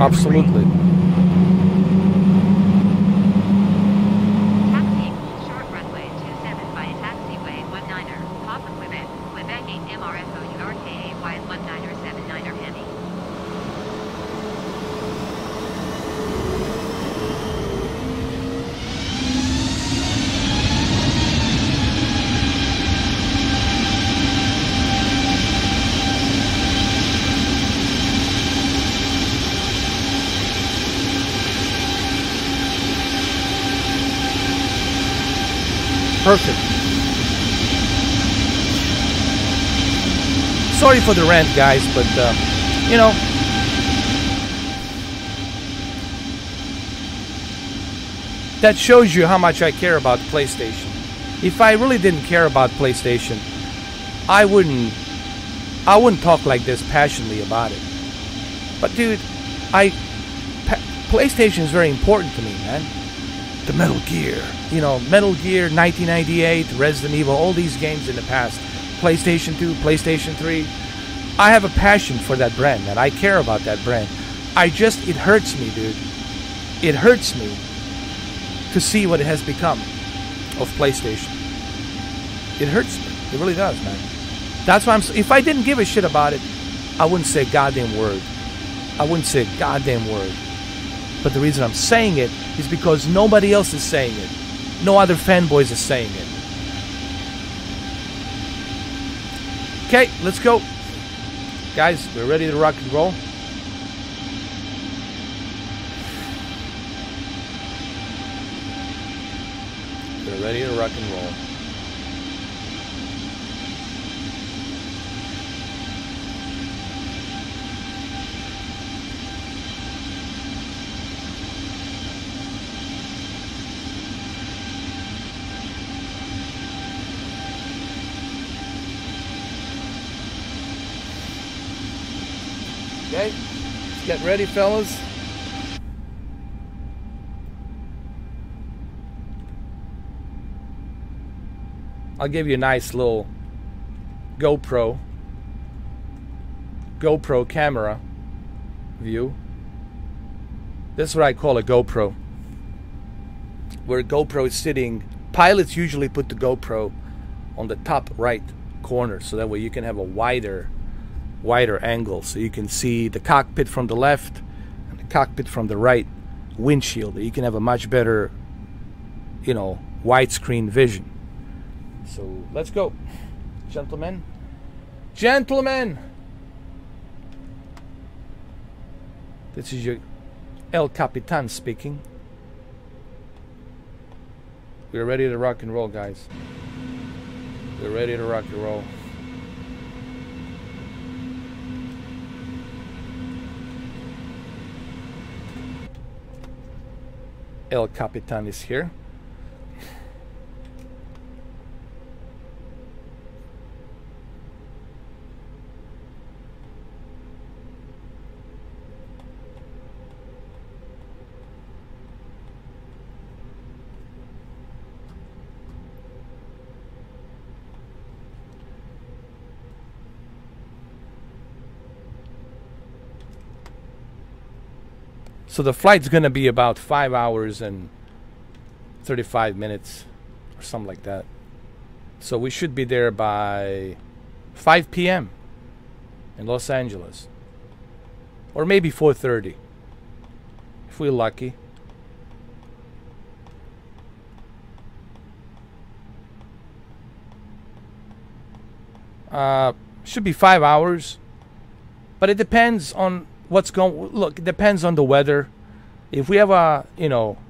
Absolutely. Taxiing short runway 27 by taxiway 19er. Papa Quebec, Quebec 8 MRFO URKA Y1979er Heavy. Perfect. Sorry for the rant, guys, but you know, that shows you how much I care about PlayStation. If I really didn't care about PlayStation, I wouldn't talk like this passionately about it. But dude, PlayStation is very important to me, man. The Metal Gear, you know, Metal Gear 1998, Resident Evil, all these games in the past, PlayStation 2, PlayStation 3. I have a passion for that brand, man. I care about that brand. It hurts me, dude. It hurts me to see what it has become of PlayStation. It hurts me. It really does, man. That's why if I didn't give a shit about it, I wouldn't say a goddamn word. I wouldn't say a goddamn word. But the reason I'm saying it is because nobody else is saying it. No other fanboys are saying it. Okay, let's go. Guys, we're ready to rock and roll. We're ready to rock and roll. Okay, let's get ready, fellas. I'll give you a nice little GoPro camera view. This is what I call a GoPro. Where GoPro is sitting, pilots usually put the GoPro on the top right corner, so that way you can have a wider angle, so you can see the cockpit from the left and the cockpit from the right windshield. You can have a much better, you know, widescreen vision. So let's go, gentlemen. This is your El Capitan speaking. We're ready to rock and roll, guys. We're ready to rock and roll. El Capitan is here. So the flight's going to be about 5 hours and 35 minutes or something like that. So we should be there by 5 p.m. in Los Angeles. Or maybe 4:30 if we're lucky. Should be 5 hours. But it depends on what's going. Look, it depends on the weather. If we have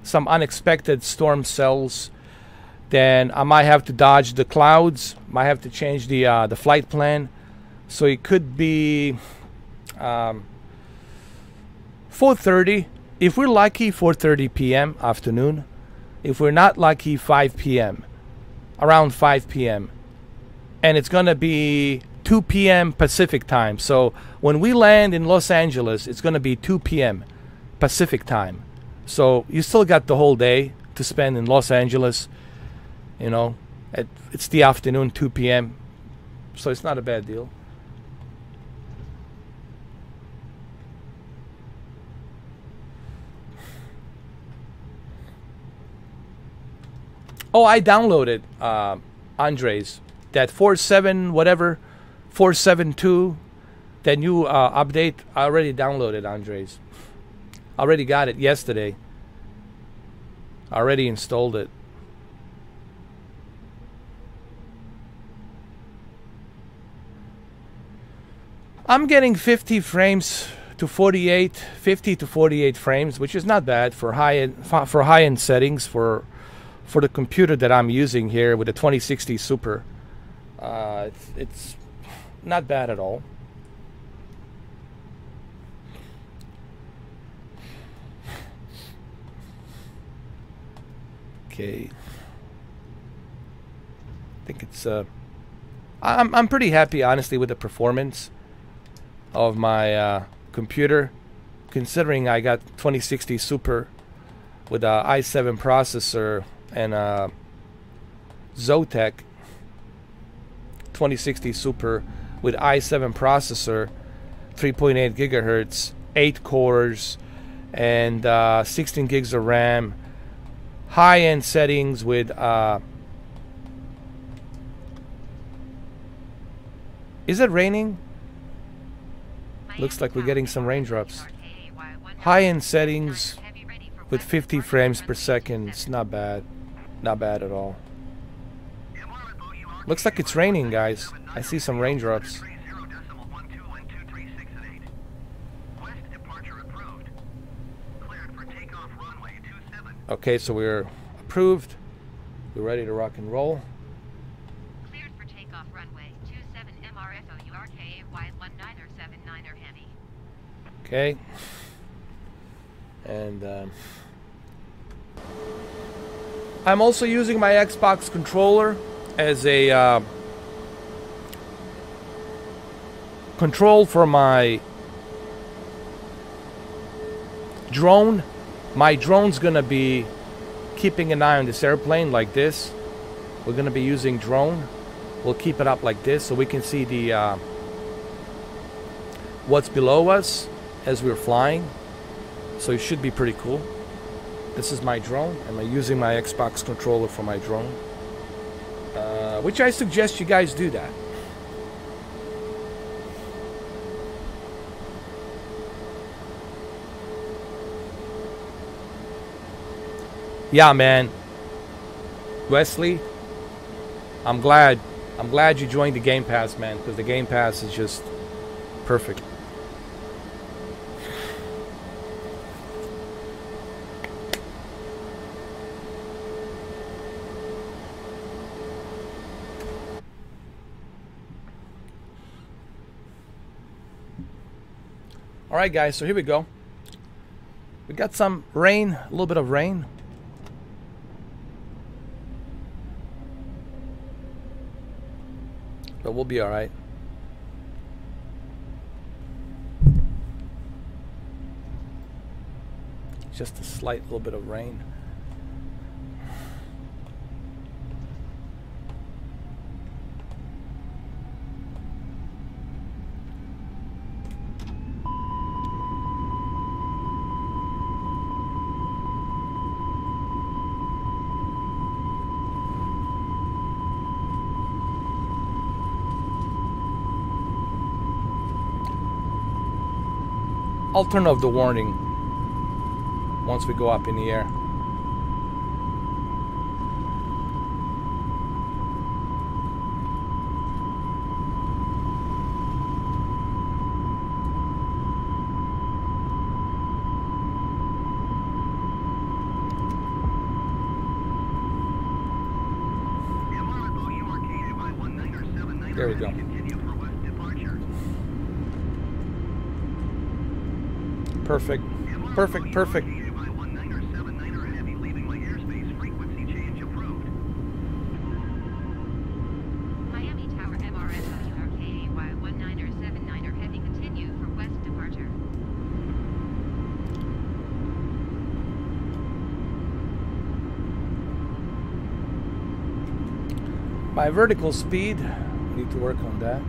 some unexpected storm cells, then I might have to dodge the clouds. Might have to change the flight plan. So it could be 4:30. If we're lucky, 4:30 p.m. afternoon. If we're not lucky, 5 p.m. Around 5 p.m. And it's gonna be 2 p.m. Pacific time. So when we land in Los Angeles, it's gonna be 2 p.m. Pacific time. So you still got the whole day to spend in Los Angeles. It's the afternoon, 2 p.m. So it's not a bad deal. Oh, I downloaded Andres, that 472, that new update. I already downloaded Andres. I already got it yesterday. I already installed it. I'm getting 50 frames to 48, 50 to 48 frames, which is not bad for high-end settings for the computer that I'm using here with the 2060 Super. It's not bad at all. Okay. I think it's I'm pretty happy, honestly, with the performance of my computer, considering I got 2060 Super with a i7 processor and Zotac 2060 Super with i7 processor, 3.8 gigahertz, 8 cores, and 16 gigs of RAM. High-end settings with is it raining? Looks like we're getting some raindrops. High-end settings with 50 frames per second. It's not bad. Not bad at all. Looks like it's raining, guys. I see some raindrops. Okay, so we're approved. We're ready to rock and roll. Cleared for takeoff runway 27 MRFO URKA Y1979er Hemi. Okay. And I'm also using my Xbox controller as a control for my drone. My drone's gonna be keeping an eye on this airplane like this. We're gonna be using drone. We'll keep it up like this so we can see the what's below us as we're flying. So it should be pretty cool. This is my drone, and I'm using my Xbox controller for my drone, which I suggest you guys do that. Yeah, man, Wesley, I'm glad you joined the Game Pass, man, because the Game Pass is just perfect. All right, guys, so here we go. We got some rain, a little bit of rain. But we'll be all right. Just a slight little bit of rain. I'll turn off the warning once we go up in the air. There we go. Perfect. Perfect, perfect. Miami Tower MRS RKAY1979er heavy continue for west departure. My vertical speed, need to work on that.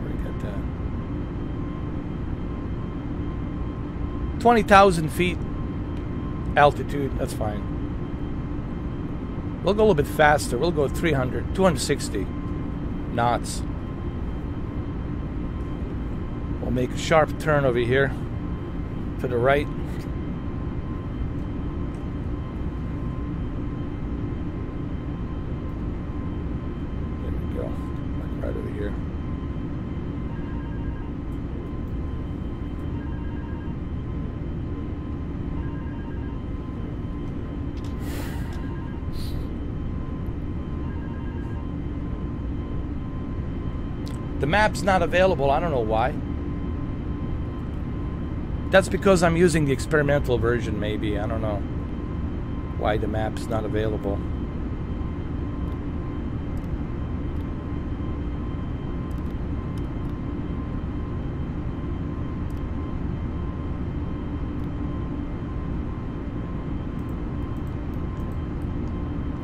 We got that. 20,000 feet altitude, that's fine. We'll go a little bit faster. We'll go 260 knots. We'll make a sharp turn over here to the right. There we go, like right over here. The map's not available. I don't know why. That's because I'm using the experimental version, maybe. I don't know why the map's not available.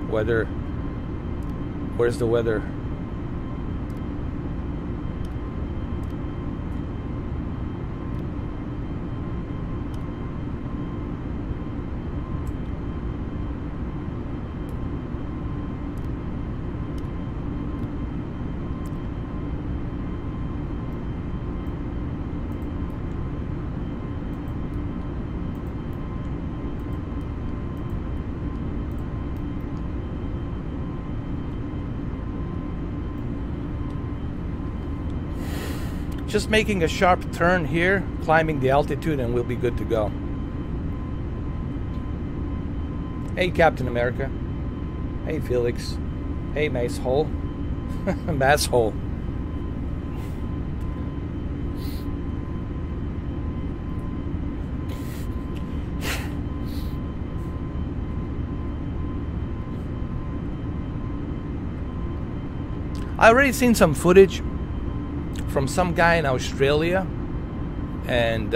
Weather. Where's the weather? Just making a sharp turn here, climbing the altitude, and we'll be good to go. Hey, Captain America. Hey, Felix. Hey, Macehole. Masshole. I already seen some footage from some guy in Australia, and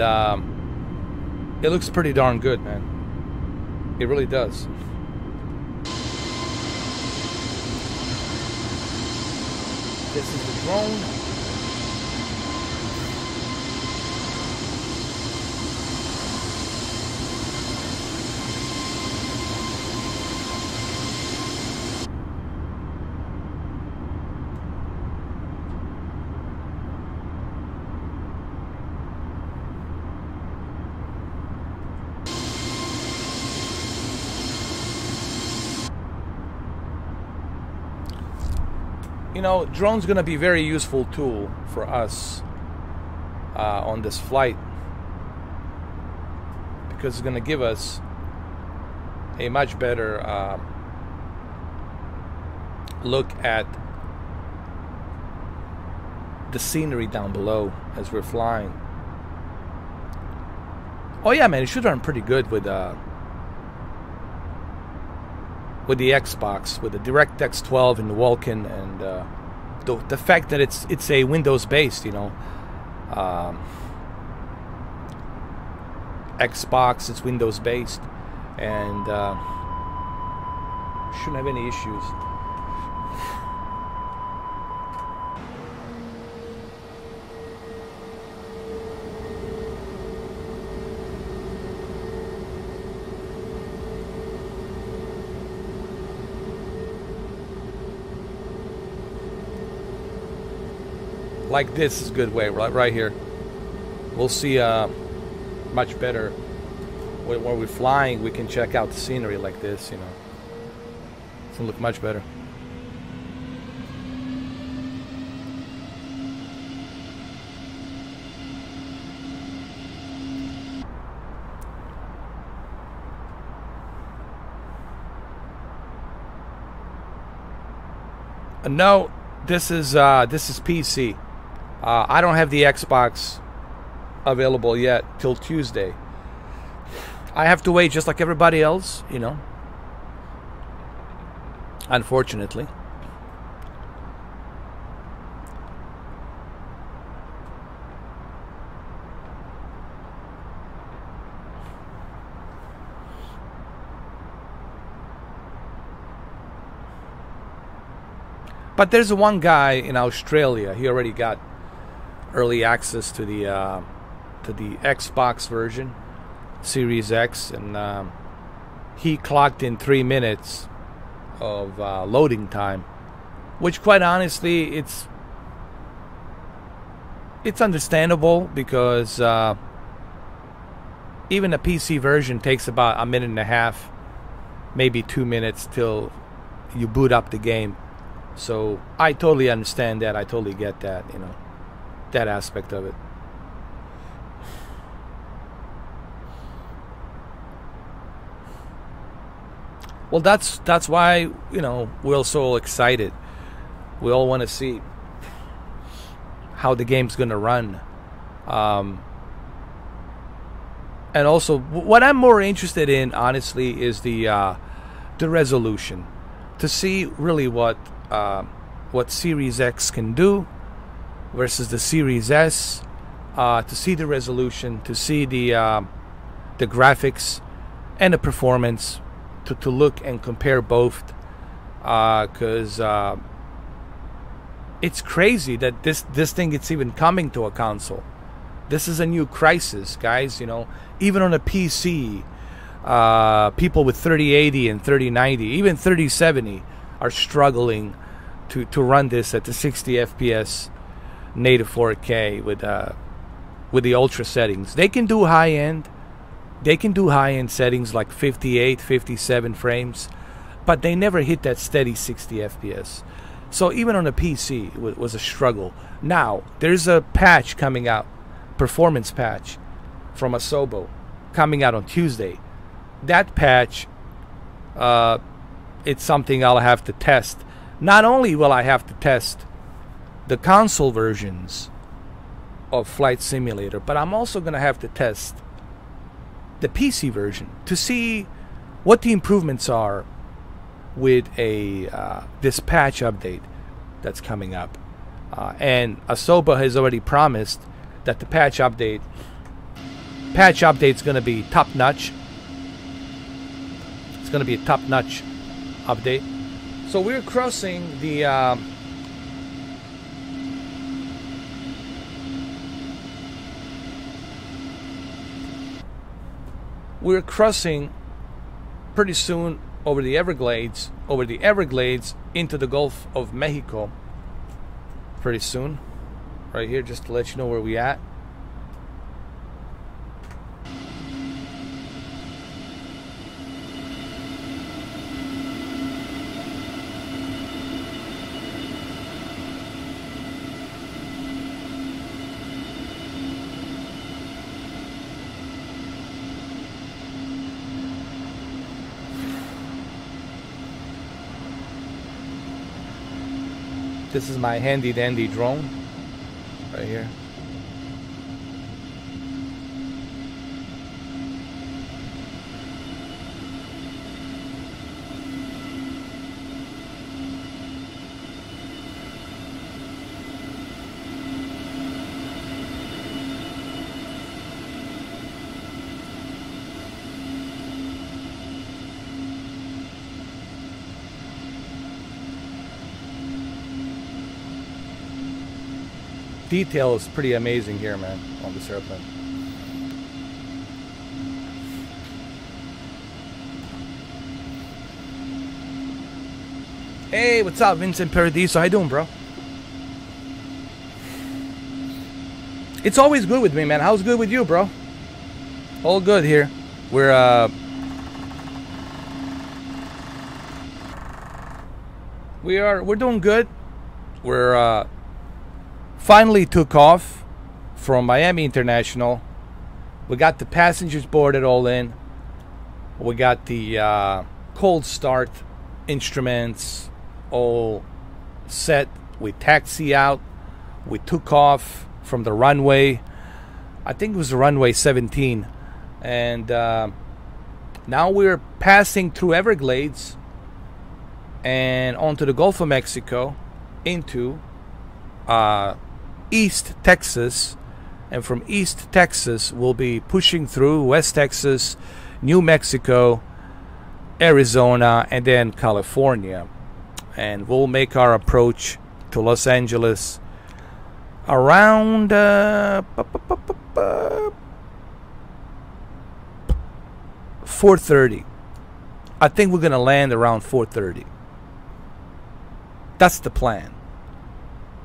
it looks pretty darn good, man. It really does. This is the drone. You know, drone's going to be a very useful tool for us on this flight, because it's going to give us a much better look at the scenery down below as we're flying. Oh yeah, man, it should run pretty good with the Xbox, with the DirectX 12 and the Vulkan, and the fact that it's a Windows based, you know, Xbox, it's Windows based, and shouldn't have any issues. Like this is a good way, right here. we'll see much better. When we're flying, we can check out the scenery like this, you know. It's gonna look much better. No, this is PC. I don't have the Xbox available yet till Tuesday. I have to wait just like everybody else, you know. Unfortunately. But there's one guy in Australia. He already got early access to the Xbox version, Series X, and he clocked in 3 minutes of loading time, which, quite honestly, it's understandable because even a PC version takes about a minute and a half, maybe 2 minutes till you boot up the game. So I totally understand that. I totally get that, you know, that aspect of it. Well, that's why, you know, we're so excited. We all want to see how the game's going to run. And also, what I'm more interested in, honestly, is the resolution. To see really what Series X can do versus the Series S, to see the resolution, to see the graphics and the performance, to look and compare both, because it's crazy that this thing is even coming to a console. This is a new crisis, guys. You know, even on a PC, people with 3080 and 3090, even 3070, are struggling to run this at the 60 FPS native 4K with the ultra settings. They can do high end. They can do high end settings like 58, 57 frames, but they never hit that steady 60 FPS. So even on a PC, it was a struggle. Now there's a patch coming out, performance patch from Asobo, coming out on Tuesday. That patch, it's something I'll have to test. Not only will I have to test the console versions of Flight Simulator, but I'm also going to have to test the PC version to see what the improvements are with this patch update that's coming up. And Asobo has already promised that the patch update's going to be top notch. It's going to be a top notch update. So we're crossing the pretty soon over the Everglades into the Gulf of Mexico. Pretty soon, right here, just to let you know where we at. This is my handy dandy drone right here. Detail is pretty amazing here, man, on this airplane. Hey, what's up, Vincent Paradiso? How you doing, bro? It's always good with me, man. How's good with you, bro? All good here. We're doing good. We're finally took off from Miami International. We got the passengers boarded all in. We got the cold start instruments all set. We taxi out. We took off from the runway. I think it was the runway 17. And now we're passing through Everglades and onto the Gulf of Mexico into East Texas. And from East Texas, we'll be pushing through West Texas, New Mexico, Arizona, and then California. And we'll make our approach to Los Angeles around 4:30. I think we're going to land around 4:30. That's the plan.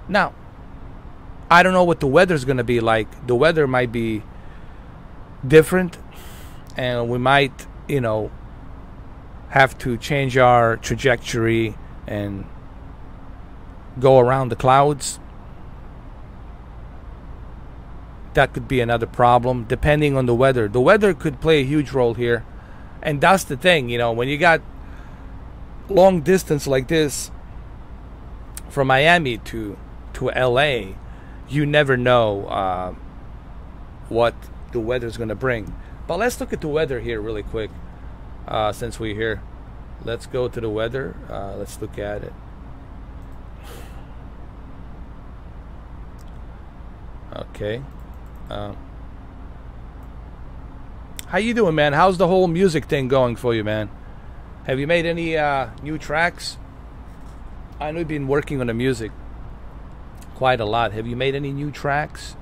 Now, I don't know what the weather's going to be like. The weather might be different, and we might, have to change our trajectory and go around the clouds. That could be another problem, depending on the weather. The weather could play a huge role here. And that's the thing, when you got long distance like this from Miami to LA, you never know what the weather's going to bring. But let's look at the weather here really quick, since we're here. Let's go to the weather. Let's look at it. Okay. How you doing, man? How's the whole music thing going for you, man? Have you made any new tracks? I know you've been working on the music quite a lot. Have you made any new tracks?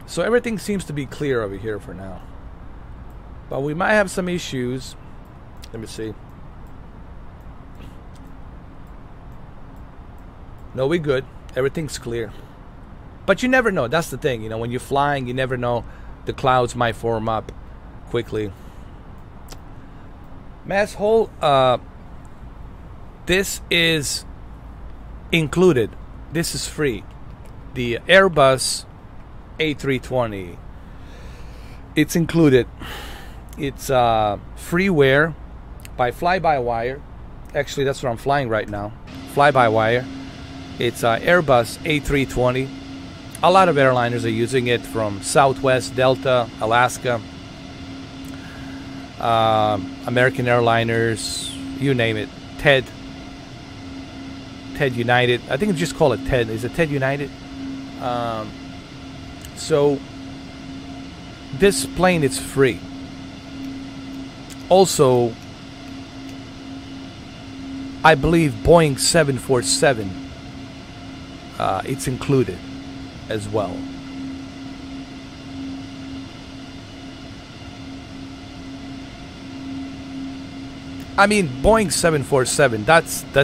So everything seems to be clear over here for now. But we might have some issues. Let me see. No, we're good. Everything's clear. But you never know. That's the thing. When you're flying, you never know. The clouds might form up quickly. Mass Hole, this is included. This is free. The Airbus A320. It's included. It's freeware by Flybywire. Actually, that's what I'm flying right now. Flybywire. It's Airbus A320. A lot of airliners are using it, from Southwest, Delta, Alaska, American Airliners, you name it. TED United. I think it's just call it TED. Is it TED United? So this plane is free. Also, I believe Boeing 747, it's included as well. I mean, Boeing 747, that's the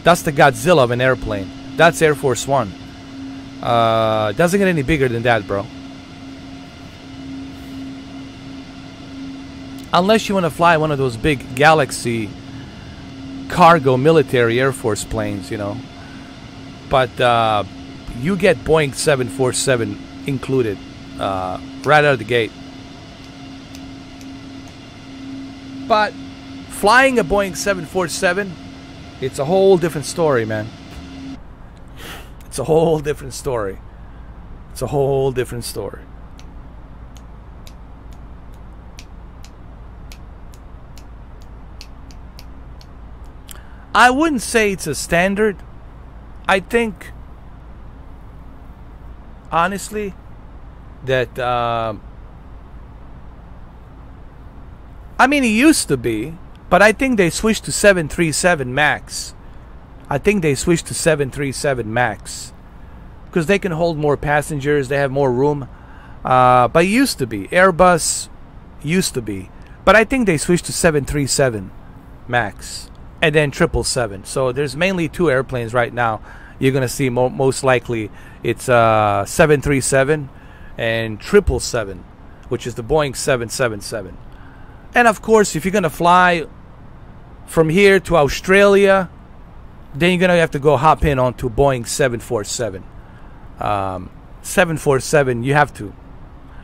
Godzilla of an airplane. That's Air Force One. Doesn't get any bigger than that, bro. Unless you want to fly one of those big Galaxy cargo military Air Force planes, But you get Boeing 747 included right out of the gate. But flying a Boeing 747, it's a whole different story, man. It's a whole different story. It's a whole different story. I wouldn't say it's a standard. I think, honestly, that I mean, it used to be, but I think they switched to 737 MAX I think they switched to 737 MAX because they can hold more passengers. They have more room. But it used to be. Airbus used to be. But I think they switched to 737 MAX and then 777. So there's mainly two airplanes right now. You're going to see most likely it's 737 and 777, which is the Boeing 777. And of course, if you're going to fly from here to Australia, then you're going to have to go hop in onto Boeing 747. 747, you have to.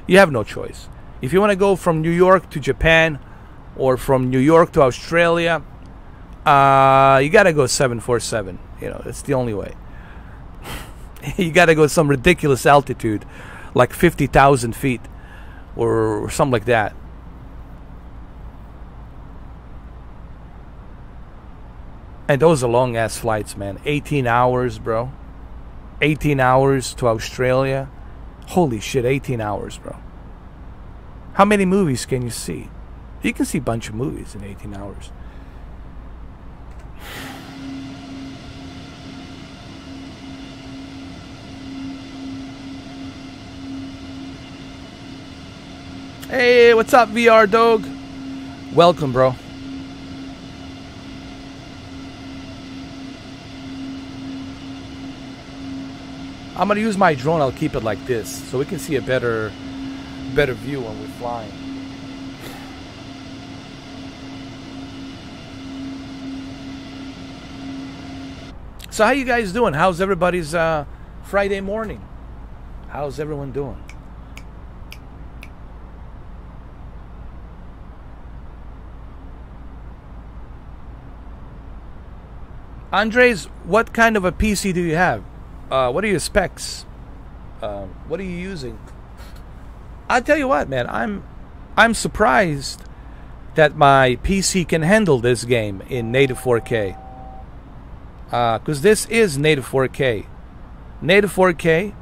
You have no choice. If you want to go from New York to Japan or from New York to Australia, you got to go 747. You know, it's the only way. You got to go some ridiculous altitude, like 50,000 feet or something like that. And those are long ass flights, man. 18 hours, bro. 18 hours to Australia. Holy shit, 18 hours, bro. How many movies can you see? You can see a bunch of movies in 18 hours. Hey, what's up, VR Dog? Welcome, bro. I'm gonna use my drone. I'll keep it like this so we can see a better view when we're flying. So how you guys doing? How's everybody's Friday morning? How's everyone doing? Andres, what kind of a PC do you have? What are your specs? What are you using? I tell you what, man, I'm surprised that my PC can handle this game in native 4K. Because this is native 4K. Native 4K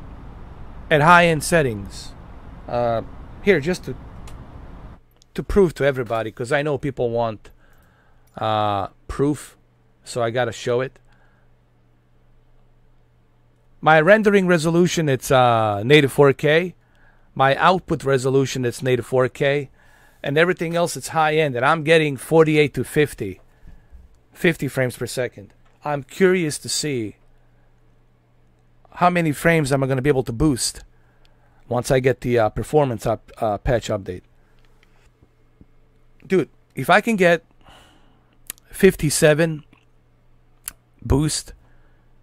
at high-end settings. Here, just to prove to everybody, because I know people want proof, so I gotta show it. My rendering resolution, it's native 4K. My output resolution, it's native 4K. And everything else, it's high-end. And I'm getting 48 to 50 frames per second. I'm curious to see how many frames am I going to be able to boost once I get the performance patch update. Dude, if I can get 57 boost,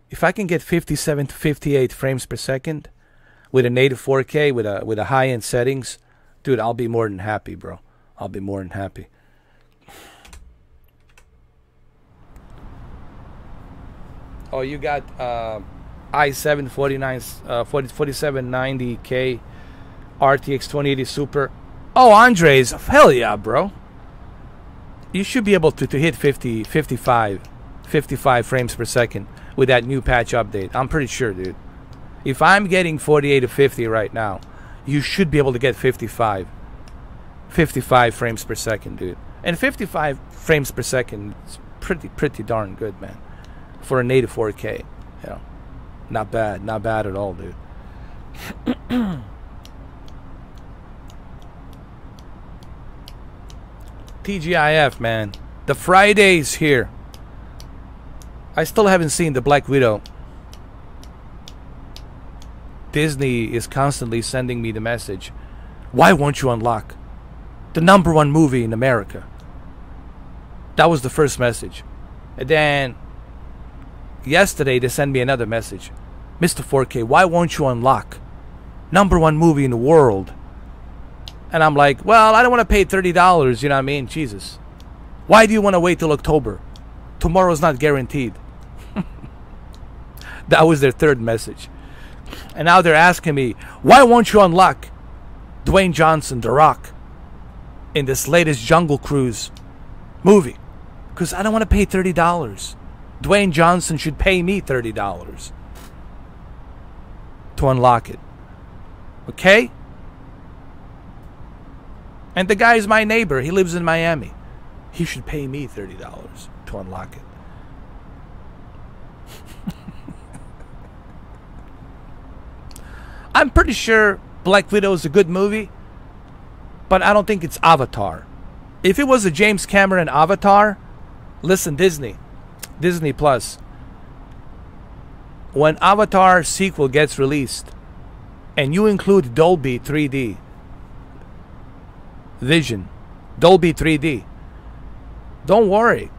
if I can get 57 to 58 frames per second with a native 4K with a high-end settings, dude, I'll be more than happy, bro. I'll be more than happy. Oh, you got i7 4790K RTX 2080 Super. Oh, Andres, hell yeah, bro. You should be able to hit 55 frames per second with that new patch update. I'm pretty sure, dude. If I'm getting 48 to 50 right now, you should be able to get 55 frames per second, dude. And 55 frames per second is pretty darn good, man, for a native 4K. You know, not bad at all, dude. TGIF, man. The Friday's here. I still haven't seen the Black Widow. Disney is constantly sending me the message, why won't you unlock the #1 movie in America? That was the first message. And then yesterday they sent me another message, Mr. 4K, why won't you unlock #1 movie in the world? And I'm like, well, I don't want to pay $30, you know what I mean? Jesus. Why do you want to wait till October? Tomorrow's not guaranteed. That was their third message. And now they're asking me, why won't you unlock Dwayne Johnson, The Rock, in this latest Jungle Cruise movie? Because I don't want to pay $30. Dwayne Johnson should pay me $30 to unlock it. Okay? And the guy's my neighbor. He lives in Miami. He should pay me $30 to unlock it. I'm pretty sure Black Widow is a good movie, but I don't think it's Avatar. If it was a James Cameron Avatar, listen, Disney Plus, when Avatar sequel gets released and you include Dolby 3D Vision, Dolby 3D, don't worry.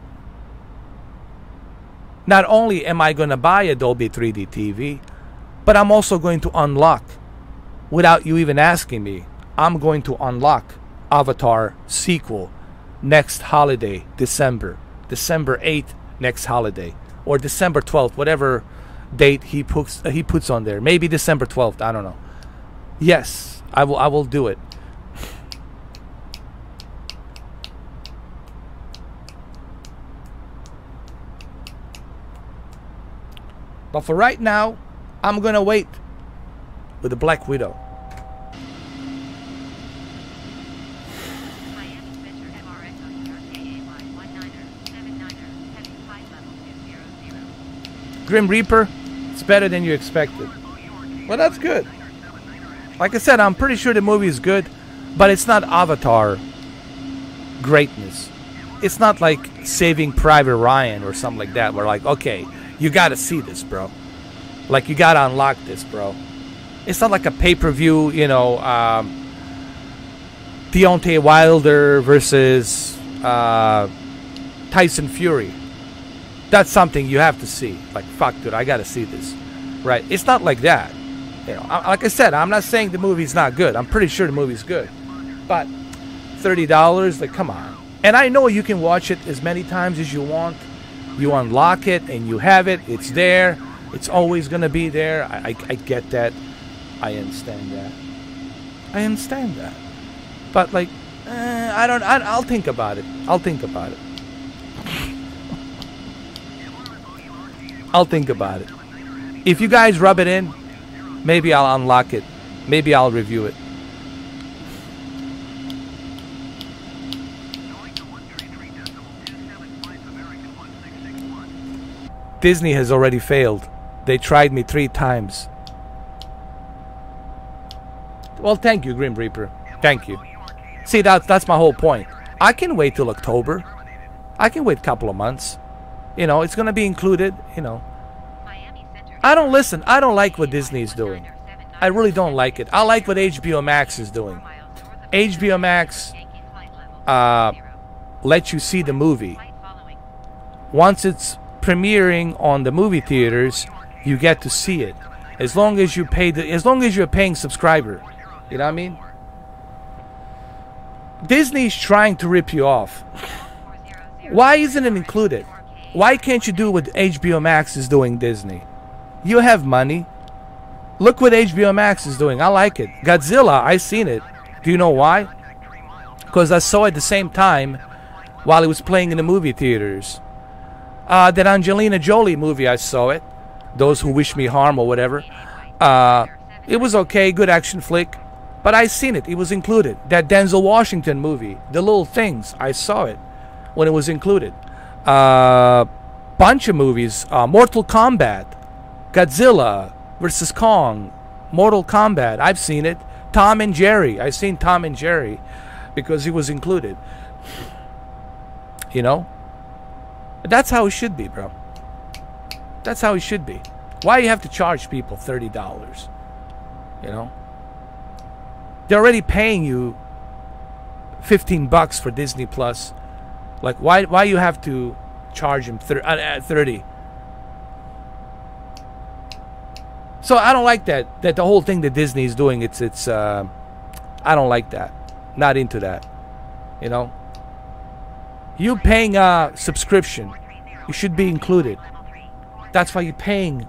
Not only am I going to buy a Dolby 3D TV, but I'm also going to unlock, without you even asking me, I'm going to unlock Avatar sequel next holiday, December 8th next holiday, or December 12th, whatever date he puts on there. Maybe December 12th, I don't know. Yes, I will do it. But for right now, I'm gonna wait with the Black Widow. Grim Reaper, it's better than you expected. Well, that's good. Like I said, I'm pretty sure the movie is good, but it's not Avatar greatness. It's not like Saving Private Ryan or something like that, where like, okay, you gotta see this, bro. Like, you gotta unlock this, bro. It's not like a pay-per-view, you know, Deontay Wilder versus Tyson Fury. That's something you have to see. Like, fuck, dude, I gotta see this. Right? It's not like that. You know, like I said, I'm not saying the movie's not good. I'm pretty sure the movie's good. But $30, like, come on. And I know you can watch it as many times as you want. You unlock it and you have it. It's there. It's always gonna be there. I get that. I understand that. I understand that. But like, I'll think about it. I'll think about it. I'll think about it. If you guys rub it in, maybe I'll unlock it. Maybe I'll review it. Disney has already failed. They tried me 3 times. Well, thank you, Grim Reaper. Thank you. See, that's my whole point. I can wait till October. I can wait a couple of months. You know, it's gonna be included, you know. I don't listen. I don't like what Disney is doing. I really don't like it. I like what HBO Max is doing. HBO Max lets you see the movie. Once it's premiering on the movie theaters, you get to see it. As long as you pay as long as you're a paying subscriber. You know what I mean? Disney's trying to rip you off. Why isn't it included? Why can't you do what HBO Max is doing, Disney? You have money. Look what HBO Max is doing. I like it. Godzilla, I seen it. Do you know why? Because I saw it the same time while it was playing in the movie theaters. That Angelina Jolie movie, I saw it. Those Who Wish Me Harm or whatever. It was okay, good action flick. But I seen it. It was included. That Denzel Washington movie, The Little Things, I saw it when it was included. Bunch of movies. Mortal Kombat. Godzilla versus Kong. Mortal Kombat. I've seen it. Tom and Jerry. I've seen Tom and Jerry because it was included. You know? That's how it should be, bro. That's how it should be. Why you have to charge people $30? You know? They're already paying you $15 for Disney Plus. Like, why you have to charge them 30? So I don't like that. That the whole thing that Disney is doing, it's I don't like that. Not into that. You know? You paying a subscription, you should be included. That's why you're paying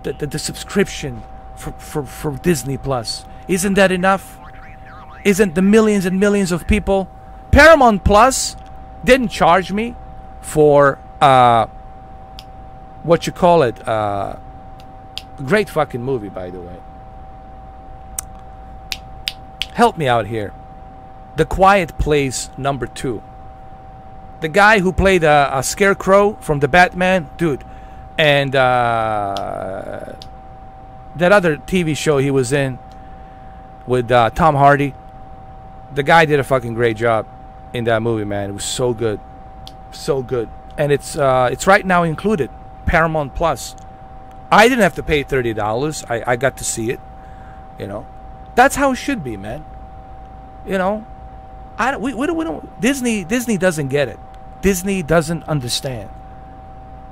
the subscription for Disney Plus. Isn't that enough? Isn't the millions and millions of people? Paramount Plus didn't charge me for what you call it. Great fucking movie, by the way. Help me out here. The Quiet Place #2. The guy who played a Scarecrow from the Batman, dude, and that other TV show he was in with Tom Hardy. The guy did a fucking great job in that movie, man. It was so good, so good. And it's right now included, Paramount Plus. I didn't have to pay $30. I got to see it. You know, that's how it should be, man. You know, we don't. Disney doesn't get it. Disney doesn't understand.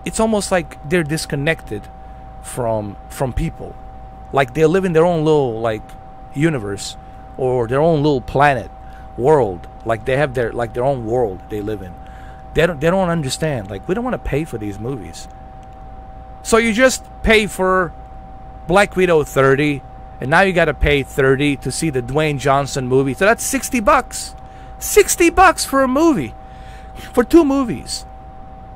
It's almost like they're disconnected from people, like they live in their own little like universe or their own little planet world. Like they have their own world they live in. They don't understand. Like, we don't want to pay for these movies. So you just pay for Black Widow 30, and now you got to pay 30 to see the Dwayne Johnson movie. So that's $60. $60 for a movie. For 2 movies.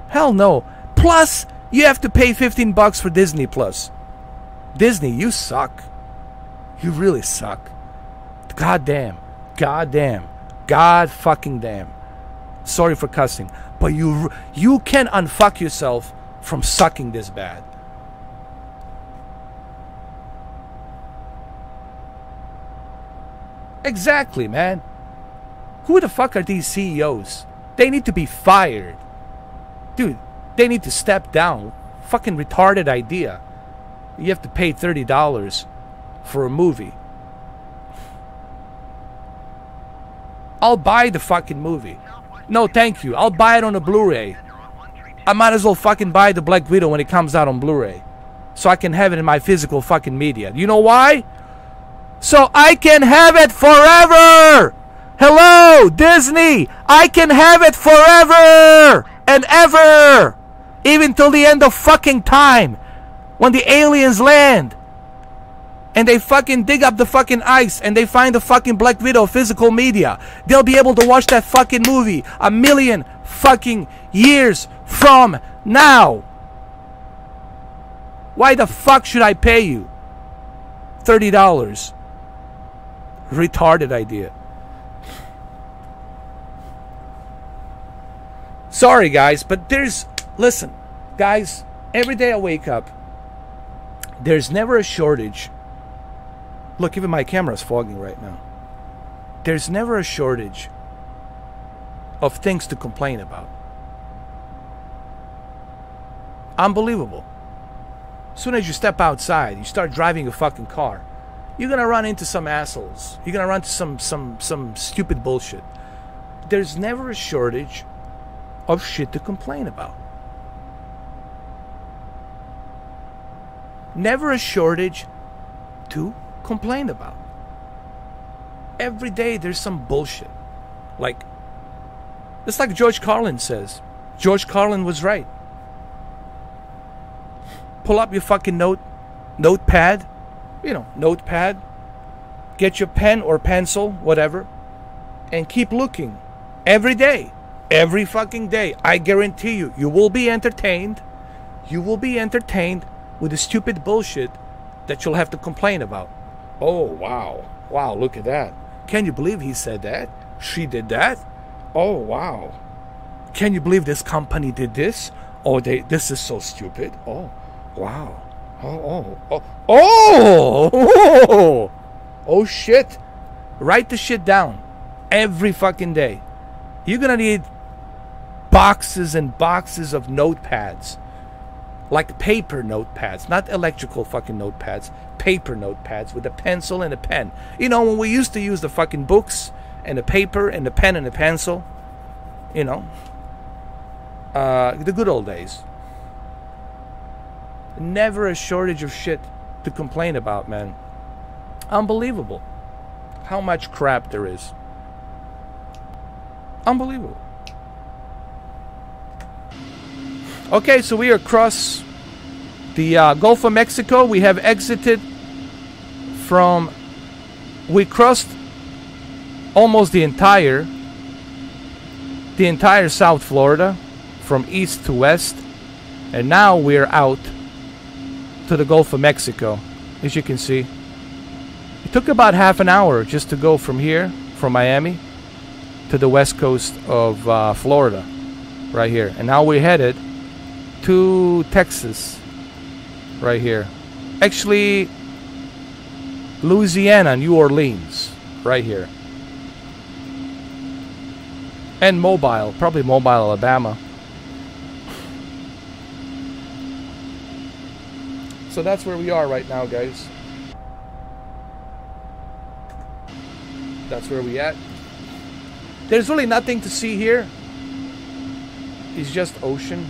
Hell no. Plus, you have to pay $15 for Disney Plus. Disney, you suck. You really suck. God damn. God damn. God fucking damn. Sorry for cussing. But you can unfuck yourself from sucking this bad. Exactly, man. Who the fuck are these CEOs? They need to be fired. Dude, they need to step down. Fucking retarded idea. You have to pay $30 for a movie. I'll buy the fucking movie. No, thank you. I'll buy it on a Blu-ray. I might as well fucking buy the Black Widow when it comes out on Blu-ray. So I can have it in my physical fucking media. You know why? So I can have it forever! Hello, Disney! I can have it forever! And ever! Even till the end of fucking time. When the aliens land. And they fucking dig up the fucking ice and they find the fucking Black Widow physical media. They'll be able to watch that fucking movie 1,000,000 fucking years from now. Why the fuck should I pay you $30? Retarded idea. Sorry guys, but listen, guys, every day I wake up, there's never a shortage. Look, even my camera's fogging right now. There's never a shortage of things to complain about. Unbelievable. As soon as you step outside, you start driving a fucking car, you're gonna run into some assholes. You're gonna run into some stupid bullshit. There's never a shortage of shit to complain about. Never a shortage to complain about. Every day there's some bullshit. Like, it's like George Carlin says. George Carlin was right. Pull up your fucking notepad. You know, notepad. Get your pen or pencil, whatever, and keep looking. Every day. Every fucking day. I guarantee you, you will be entertained. You will be entertained with the stupid bullshit that you'll have to complain about. Oh, wow. Wow, look at that. Can you believe he said that? She did that? Oh, wow. Can you believe this company did this? Oh, this is so stupid. Oh, wow. Oh, shit. Write the shit down. Every fucking day. You're gonna need boxes and boxes of notepads. Like paper notepads, not electrical fucking notepads. Paper notepads with a pencil and a pen. You know, when we used to use the fucking books and the paper and the pen and the pencil. You know. The good old days. Never a shortage of shit to complain about, man. Unbelievable. How much crap there is. Unbelievable. Okay, so we are across the Gulf of Mexico. We have exited from... We crossed almost the entire South Florida from east to west. And now we're out to the Gulf of Mexico, as you can see. It took about half an hour just to go from here, from Miami, to the west coast of Florida, right here. And now we're headed to Texas, right here. Actually, Louisiana, New Orleans, right here. And Mobile, probably Mobile, Alabama. So that's where we are right now, guys. That's where we at. There's really nothing to see here. It's just ocean.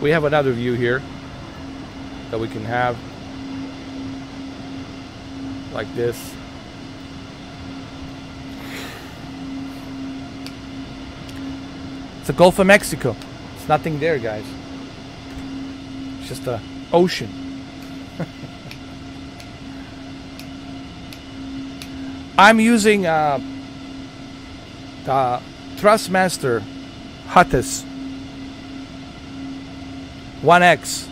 We have another view here that we can have like this. It's the Gulf of Mexico. It's nothing there, guys. It's just the ocean. I'm using the Thrustmaster Huttis 1X.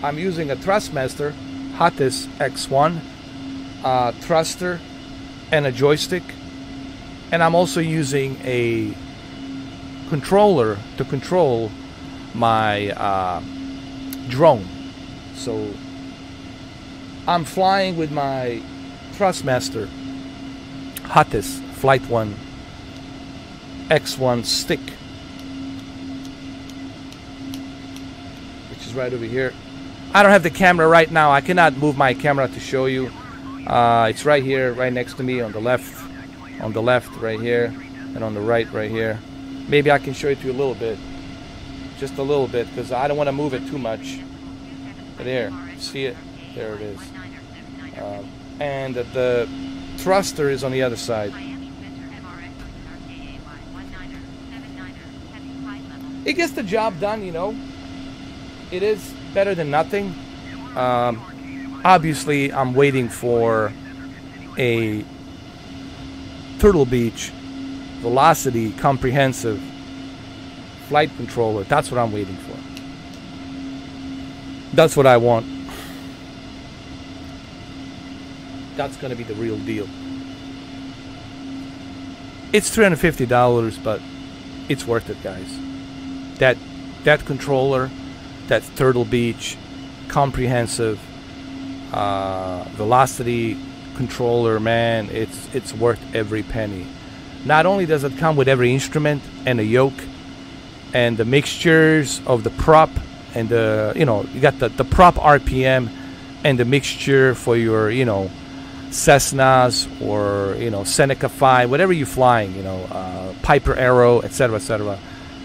I'm using a Thrustmaster Huttis X1 thruster and a joystick, and I'm also using a controller to control my drone. So I'm flying with my Thrustmaster Huttis Flight 1 X1 stick, right over here. I don't have the camera right now. I cannot move my camera to show you. It's right here, right next to me on the left right here, and on the right here. Maybe I can show it to you a little bit, just a little bit, because I don't want to move it too much. There, see it? There it is. And the thruster is on the other side. It gets the job done, you know. It is better than nothing. Obviously, I'm waiting for a Turtle Beach Velocity Comprehensive Flight Controller. That's what I'm waiting for. That's what I want. That's going to be the real deal. It's $350, but it's worth it, guys. That controller, that Turtle Beach Comprehensive Velocity Controller, man, it's worth every penny. Not only does it come with every instrument and a yoke and the mixtures of the prop and the, you know, you got the prop RPM and the mixture for your, you know, Cessnas or, you know, Seneca 5, whatever you're flying, you know, Piper Arrow, etc., etc.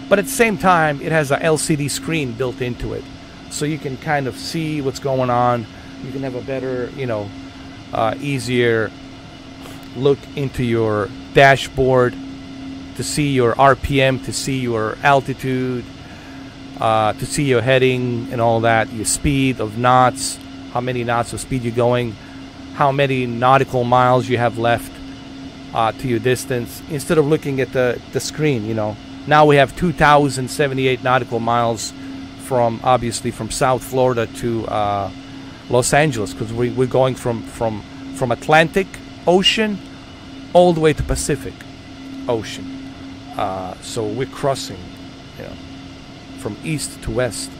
But at the same time, it has a LCD screen built into it, so you can kind of see what's going on. You can have a better, you know, easier look into your dashboard to see your RPM, to see your altitude, to see your heading and all that, your speed of knots, how many knots of speed you're going, how many nautical miles you have left to your distance, instead of looking at the screen, you know. Now we have 2,078 nautical miles from, obviously, from South Florida to Los Angeles, because we're going from Atlantic Ocean all the way to Pacific Ocean. So we're crossing, you know, from east to west.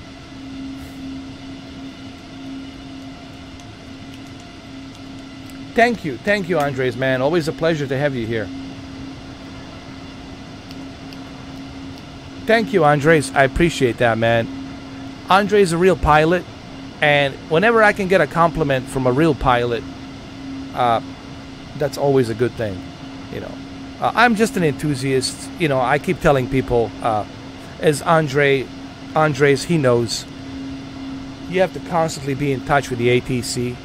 Thank you, Andres, man. Always a pleasure to have you here. Thank you, Andres. I appreciate that, man. Andres is a real pilot, and whenever I can get a compliment from a real pilot, that's always a good thing, you know. I'm just an enthusiast, you know. I keep telling people, as Andres, he knows, you have to constantly be in touch with the ATC.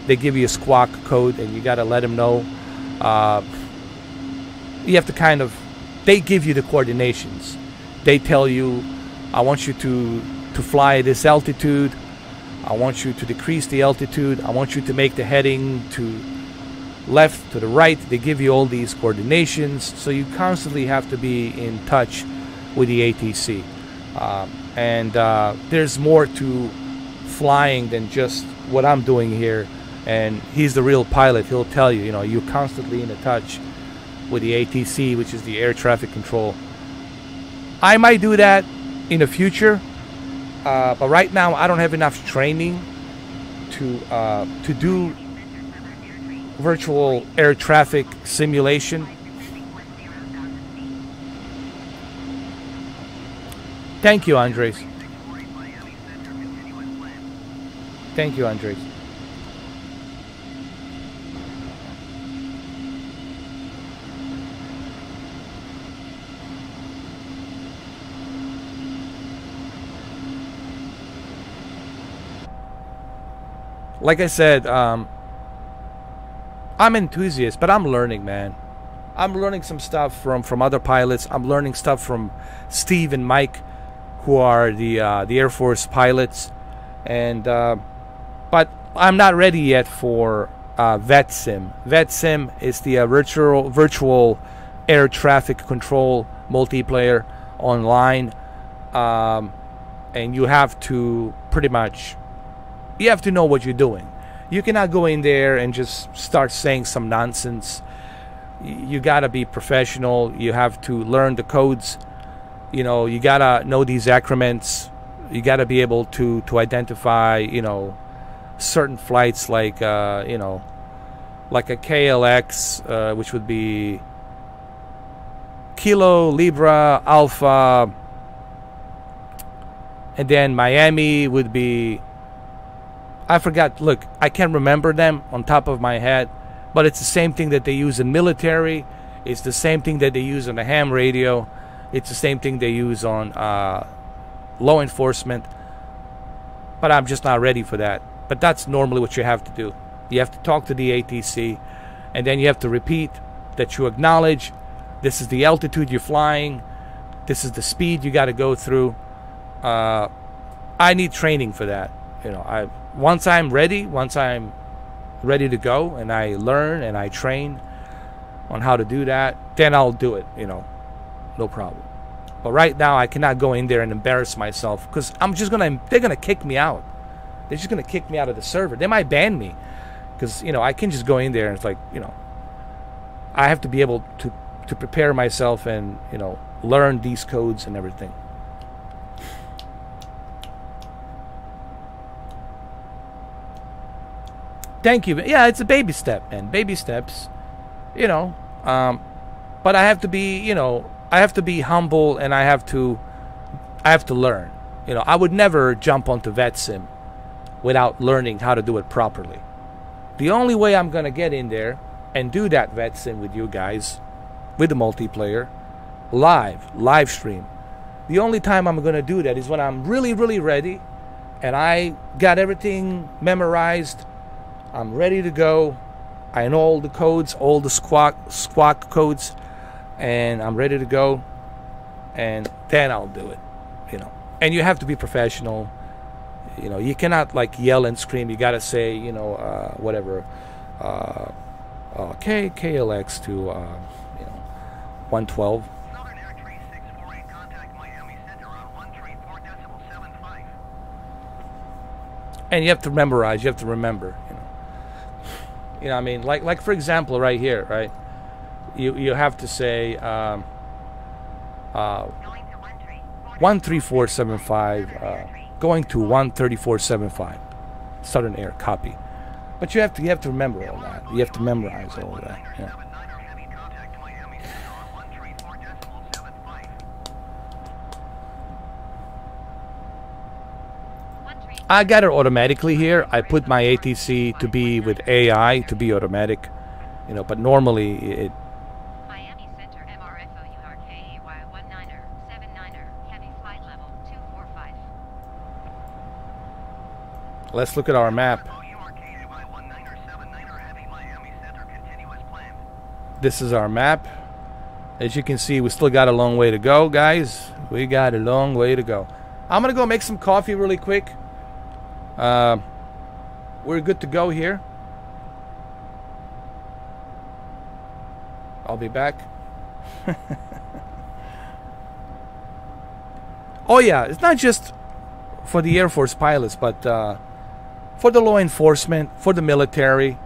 They give you a squawk code, and you got to let them know. You have to kind of, they give you the coordinations. They tell you, I want you to fly at this altitude. I want you to decrease the altitude. I want you to make the heading to left, to the right. They give you all these coordinations, so you constantly have to be in touch with the ATC. And there's more to flying than just what I'm doing here. And he's the real pilot. He'll tell you, you're constantly in touch with the ATC, which is the air traffic control. I might do that in the future, but right now I don't have enough training to do virtual air traffic simulation. Thank you, Andres. Thank you, Andres. Like I said, I'm an enthusiast, but I'm learning, man. I'm learning some stuff from other pilots. I'm learning stuff from Steve and Mike, who are the Air Force pilots, and but I'm not ready yet for VetSim. VetSim is the virtual air traffic control multiplayer online, and you have to pretty much. You have to know what you're doing. You cannot go in there and just start saying some nonsense. You gotta be professional. You have to learn the codes. You gotta know these acronyms. You gotta be able to identify, certain flights like, like a KLX, which would be Kilo, Libra, Alpha, and then Miami would be. I forgot. Look, I can't remember them on top of my head, but it's the same thing that they use in military. It's the same thing that they use on a ham radio. It's the same thing they use on law enforcement. But I'm just not ready for that. But that's normally what you have to do. You have to talk to the ATC, and then you have to repeat that you acknowledge this is the altitude you're flying. This is the speed you got to go through. I need training for that. Once I'm ready to go, and I learn and I train on how to do that, then I'll do it, no problem. But right now I cannot go in there and embarrass myself, because they're gonna kick me out. They're just gonna kick me out of the server. They might ban me, because I can just go in there and it's like, I have to be able to prepare myself and learn these codes and everything. Thank you. Yeah, it's a baby step, man. Baby steps, but I have to be, I have to be humble, and I have to learn. I would never jump onto VetSim without learning how to do it properly. The only way I'm gonna get in there and do that VetSim with you guys, with the multiplayer, live stream. The only time I'm gonna do that is when I'm really, really ready, and I got everything memorized. I'm ready to go. I know all the codes, all the squawk codes, and I'm ready to go. And then I'll do it, And you have to be professional. You cannot yell and scream. You gotta say, whatever, KLX to 112. And you have to memorize. You have to remember. What I mean? Like for example, right here, right? You have to say 13475, going to 13475, Southern Air, copy. But you have to remember all that. You have to memorize all of that. Yeah. I got it automatically here. I put my ATC to be with AI to be automatic, but normally it. Miami Center MRFOURKEY 19er 79er heavy flight level 245. Let's look at our map. This is our map. As you can see, we still got a long way to go, guys. We got a long way to go. I'm gonna go make some coffee really quick. We're good to go here. I'll be back. Oh yeah, it's not just for the Air Force pilots, but for the law enforcement, for the military.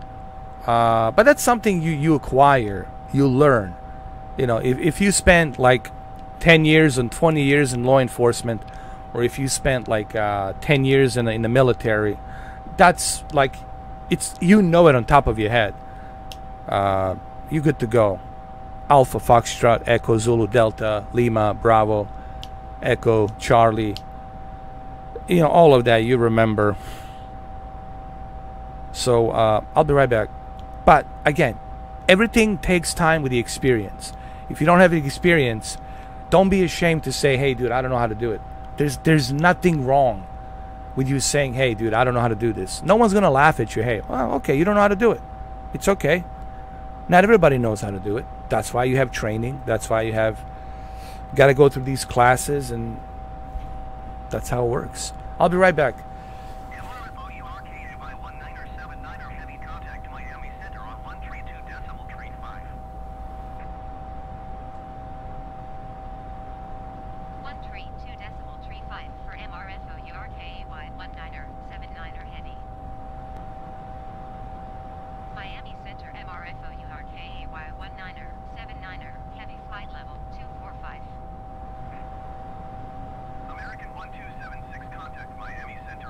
But that's something you acquire, you learn. You know, if you spend like 10 years and 20 years in law enforcement, or if you spent like 10 years in the military, that's like, it's, you know it on top of your head. You're good to go. Alpha, Foxtrot, Echo, Zulu, Delta, Lima, Bravo, Echo, Charlie. You know, all of that you remember. So I'll be right back. But again, everything takes time with the experience. If you don't have the experience, don't be ashamed to say, hey dude, I don't know how to do it. There's nothing wrong with you saying, hey dude, I don't know how to do this. No one's gonna laugh at you. Hey, well, okay, you don't know how to do it. It's okay. Not everybody knows how to do it. That's why you have training. That's why you have got to go through these classes, and that's how it works. I'll be right back. American 1276, contact Miami Center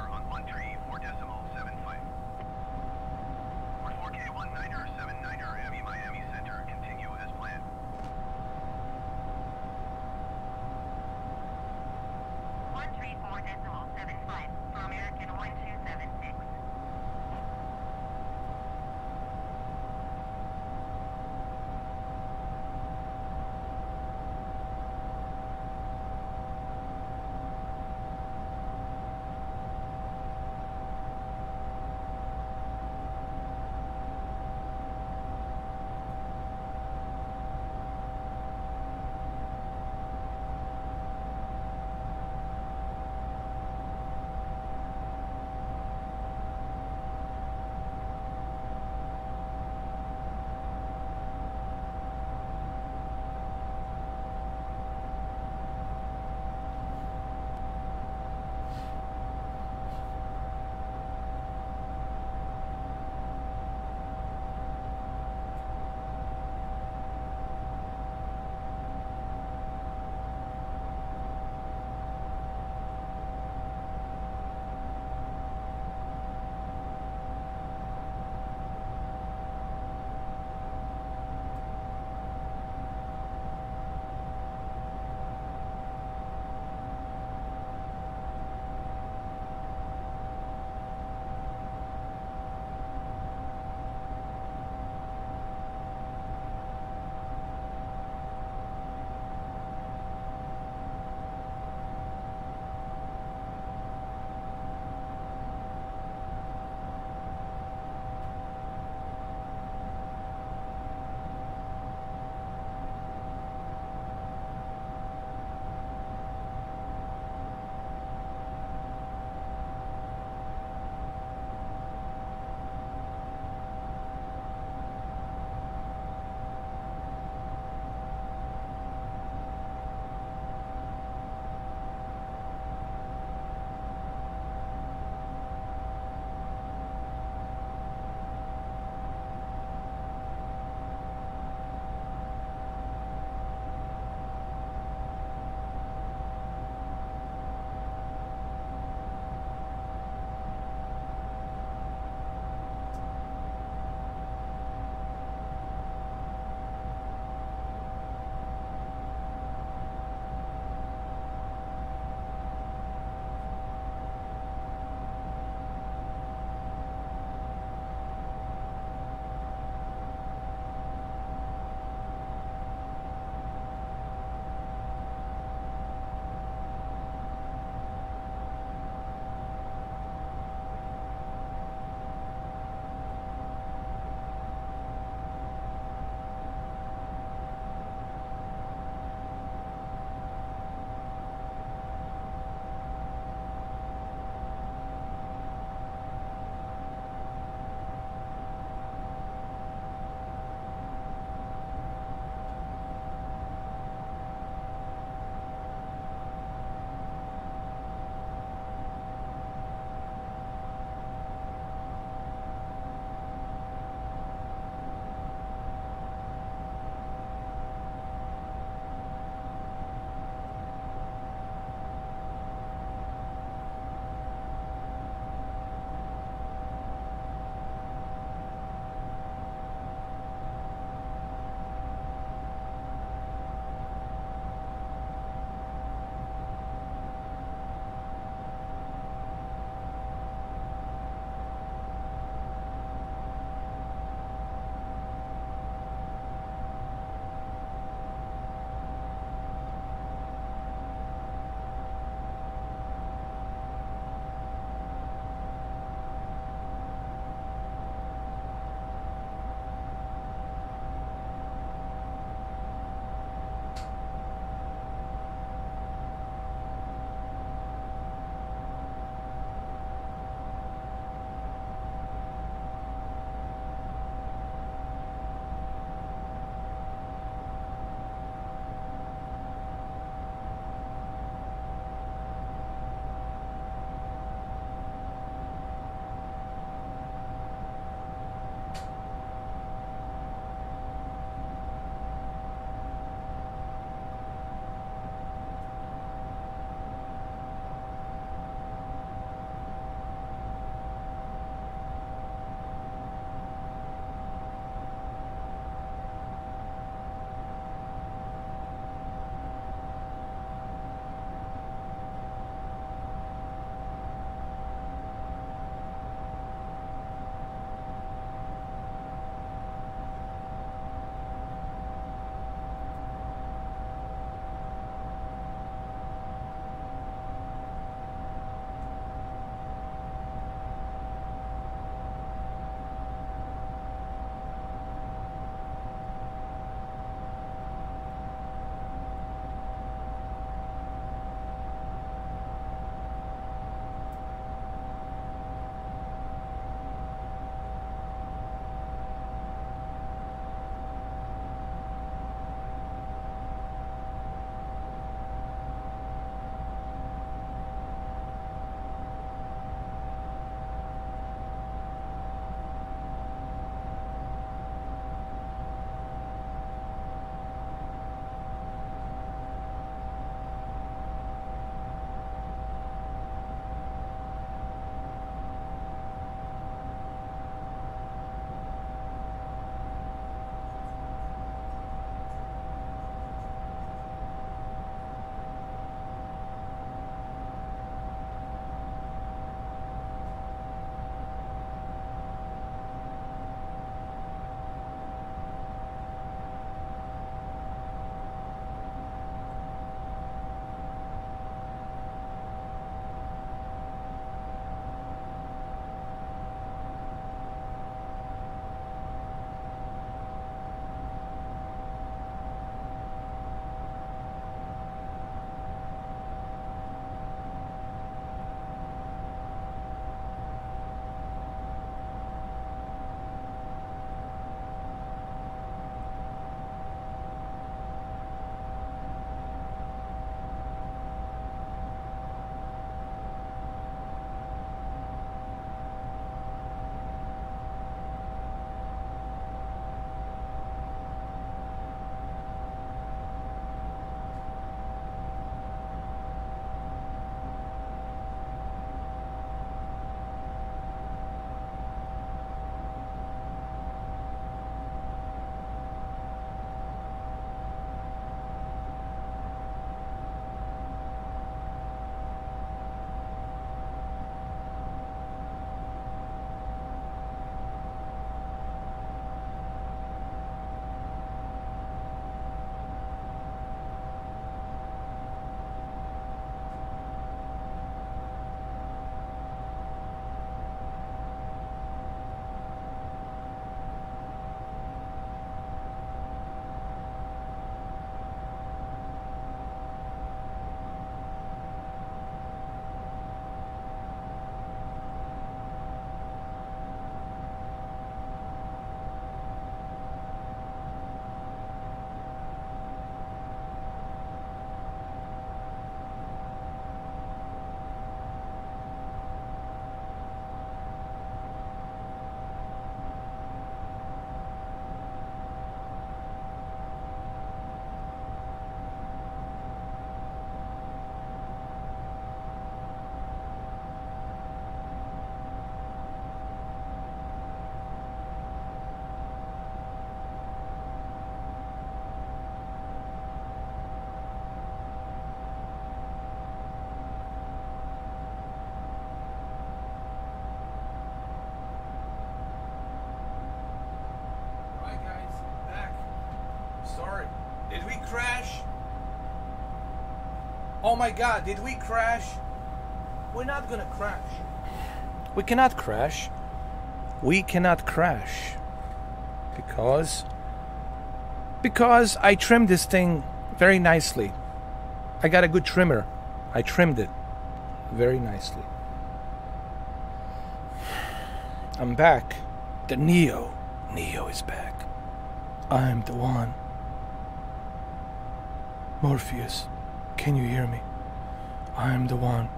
Oh my God, did we crash? We're not gonna crash. We cannot crash. We cannot crash. Because I trimmed this thing very nicely. I got a good trimmer. I trimmed it very nicely. I'm back. The Neo is back. I'm the one. Morpheus, can you hear me? I'm the one.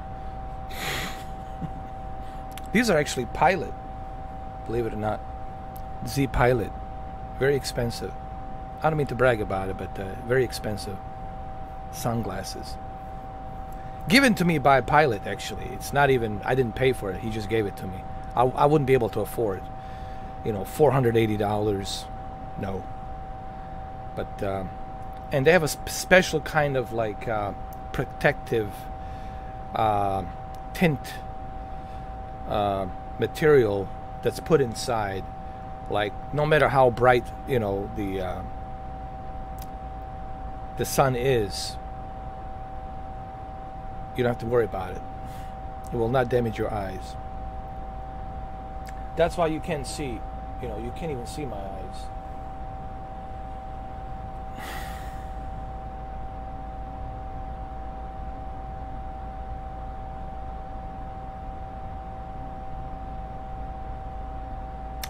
These are actually Pilot, believe it or not. Z Pilot. Very expensive. I don't mean to brag about it, but very expensive sunglasses. Given to me by Pilot, actually. It's not even, I didn't pay for it. He just gave it to me. I wouldn't be able to afford, $480. No. But, and they have a special kind of like protective tint material that's put inside. Like, no matter how bright, the sun is, you don't have to worry about it. It will not damage your eyes. That's why you can't see, you can't even see my eyes.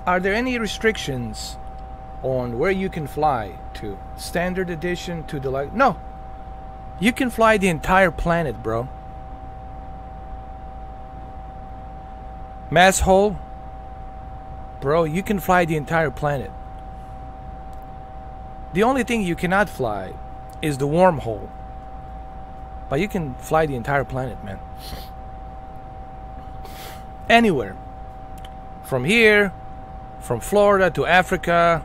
Are there any restrictions on where you can fly to? Standard edition to the No. You can fly the entire planet, bro. Mass hole? Bro, you can fly the entire planet. The only thing you cannot fly is the wormhole. But you can fly the entire planet, man. Anywhere. From here, from Florida to Africa,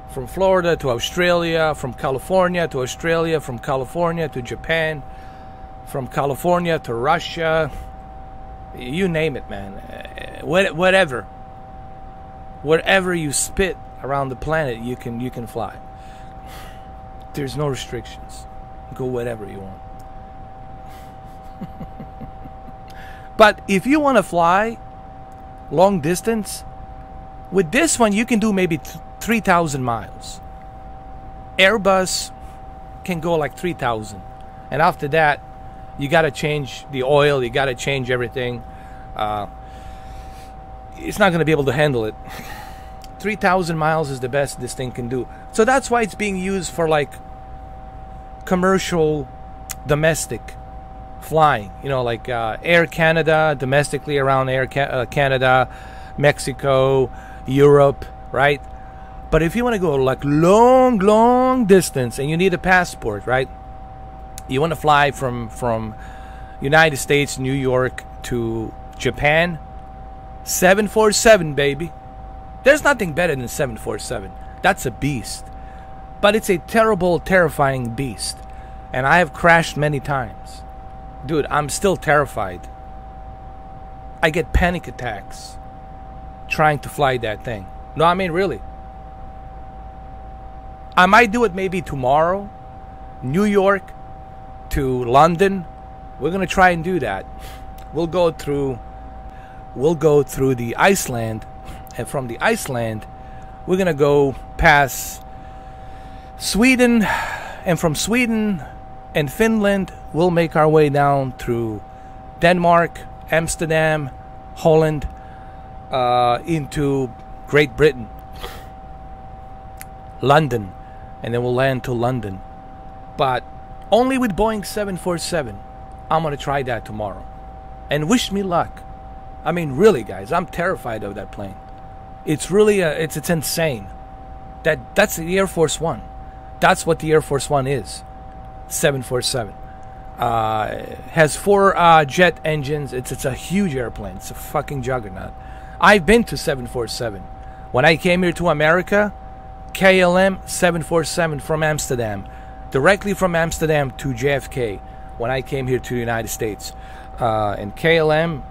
from Florida to Australia, from California to Australia, from California to Japan, from California to Russia, you name it, man. Whatever. Wherever you spit around the planet, you can fly. There's no restrictions. Go wherever you want. But if you want to fly long distance, with this one you can do maybe 3,000 miles. Airbus can go like 3,000, and after that you got to change the oil, you got to change everything. It's not going to be able to handle it. 3,000 miles is the best this thing can do. So that's why it's being used for like commercial, domestic flying. Like Air Canada, domestically around Air Canada, Mexico, Europe, right? But if you want to go like long distance and you need a passport, right? You want to fly from United States, New York to Japan, 747, baby. There's nothing better than 747. That's a beast. But it's a terrible, terrifying beast. And I have crashed many times. Dude, I'm still terrified. I get panic attacks trying to fly that thing. No, I mean really. I might do it maybe tomorrow. New York to London. We're gonna try and do that. We'll go through the Iceland, and from the Iceland we're gonna go past Sweden, and from Sweden and Finland we'll make our way down through Denmark, Amsterdam, Holland, into Great Britain, London, and then we'll land to London. But only with Boeing 747. I'm gonna try that tomorrow, and wish me luck. I mean, really, guys, I'm terrified of that plane. It's really it's insane. That's the Air Force One. That's what the Air Force One is. 747 has 4 jet engines. It's a huge airplane. It's a fucking juggernaut. I've been to 747. When I came here to America, KLM 747 from Amsterdam, directly from Amsterdam to JFK. When I came here to the United States, and KLM,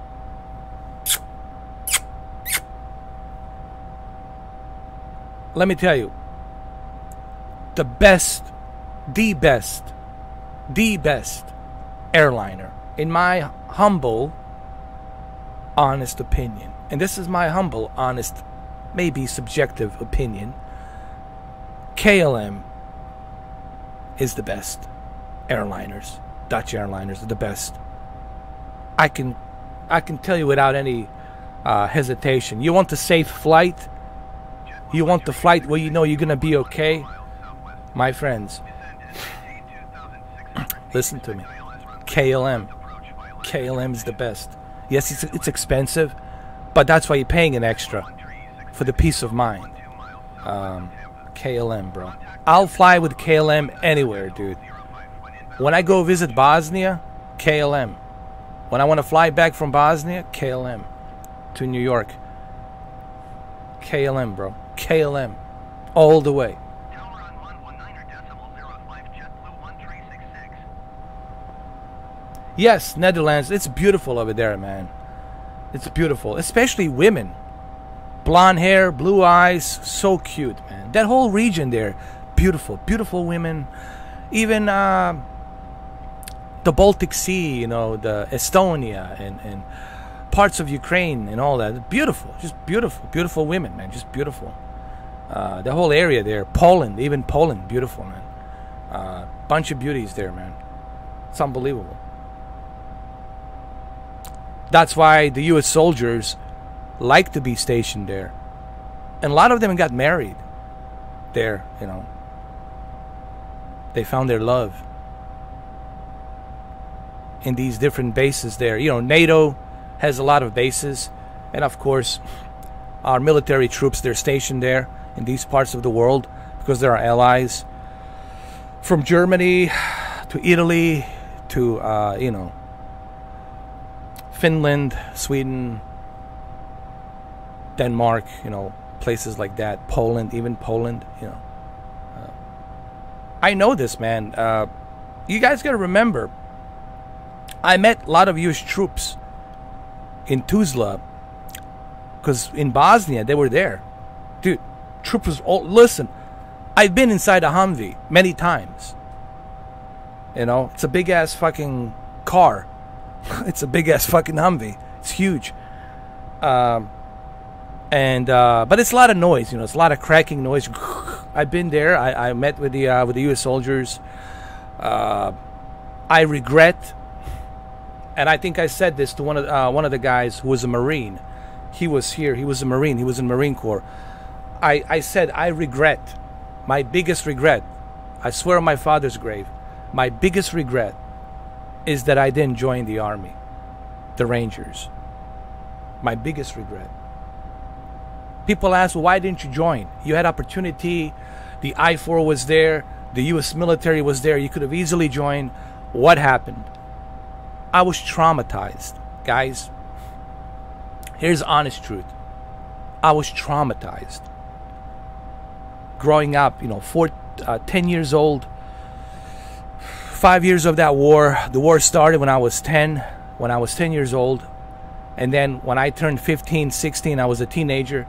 let me tell you, the best airliner, in my humble, honest opinion. And this is my humble, honest, maybe subjective opinion. KLM is the best airliners. Dutch airliners are the best. I can tell you without any hesitation. You want the safe flight? You want the flight where you know you're gonna be okay? My friends, listen to me. KLM. KLM is the best. Yes, it's expensive, but that's why you're paying an extra for the peace of mind. KLM, bro. I'll fly with KLM anywhere, dude. When I go visit Bosnia, KLM. When I want to fly back from Bosnia, KLM to New York. KLM, bro. KLM. All the way. Yes, Netherlands. It's beautiful over there, man. It's beautiful. Especially women. Blonde hair, blue eyes. So cute, man. That whole region there. Beautiful. Beautiful women. Even the Baltic Sea, you know, the Estonia and parts of Ukraine and all that. Beautiful. Just beautiful. Beautiful women, man. Just beautiful. The whole area there. Poland. Even Poland. Beautiful, man. Bunch of beauties there, man. It's unbelievable. That's why the U.S. soldiers like to be stationed there. And a lot of them got married there, you know. They found their love in these different bases there. You know, NATO has a lot of bases. And, of course, our military troops, they're stationed there in these parts of the world because they're our allies. From Germany to Italy to, you know, Finland, Sweden, Denmark, you know, places like that. Poland, even Poland, you know. I know this, man. You guys got to remember, I met a lot of U.S. troops in Tuzla because in Bosnia, they were there. Dude, troopers, listen, I've been inside a Humvee many times. You know, it's a big-ass fucking car. It's a big-ass fucking Humvee. It's huge. But it's a lot of noise, you know. It's a lot of cracking noise. I've been there. I met with the U.S. soldiers. I regret, and I think I said this to one of the guys who was a Marine. He was here. He was a Marine. He was in Marine Corps. I said I regret. My biggest regret. I swear on my father's grave. My biggest regret is that I didn't join the Army, the Rangers. My biggest regret. People ask, well, why didn't you join? You had opportunity. The I-4 was there. The U.S. military was there. You could have easily joined. What happened? I was traumatized. Guys, here's honest truth. I was traumatized. Growing up, you know, 10 years old, 5 years of that war. The war started when I was 10 years old. And then when I turned 15, 16, I was a teenager.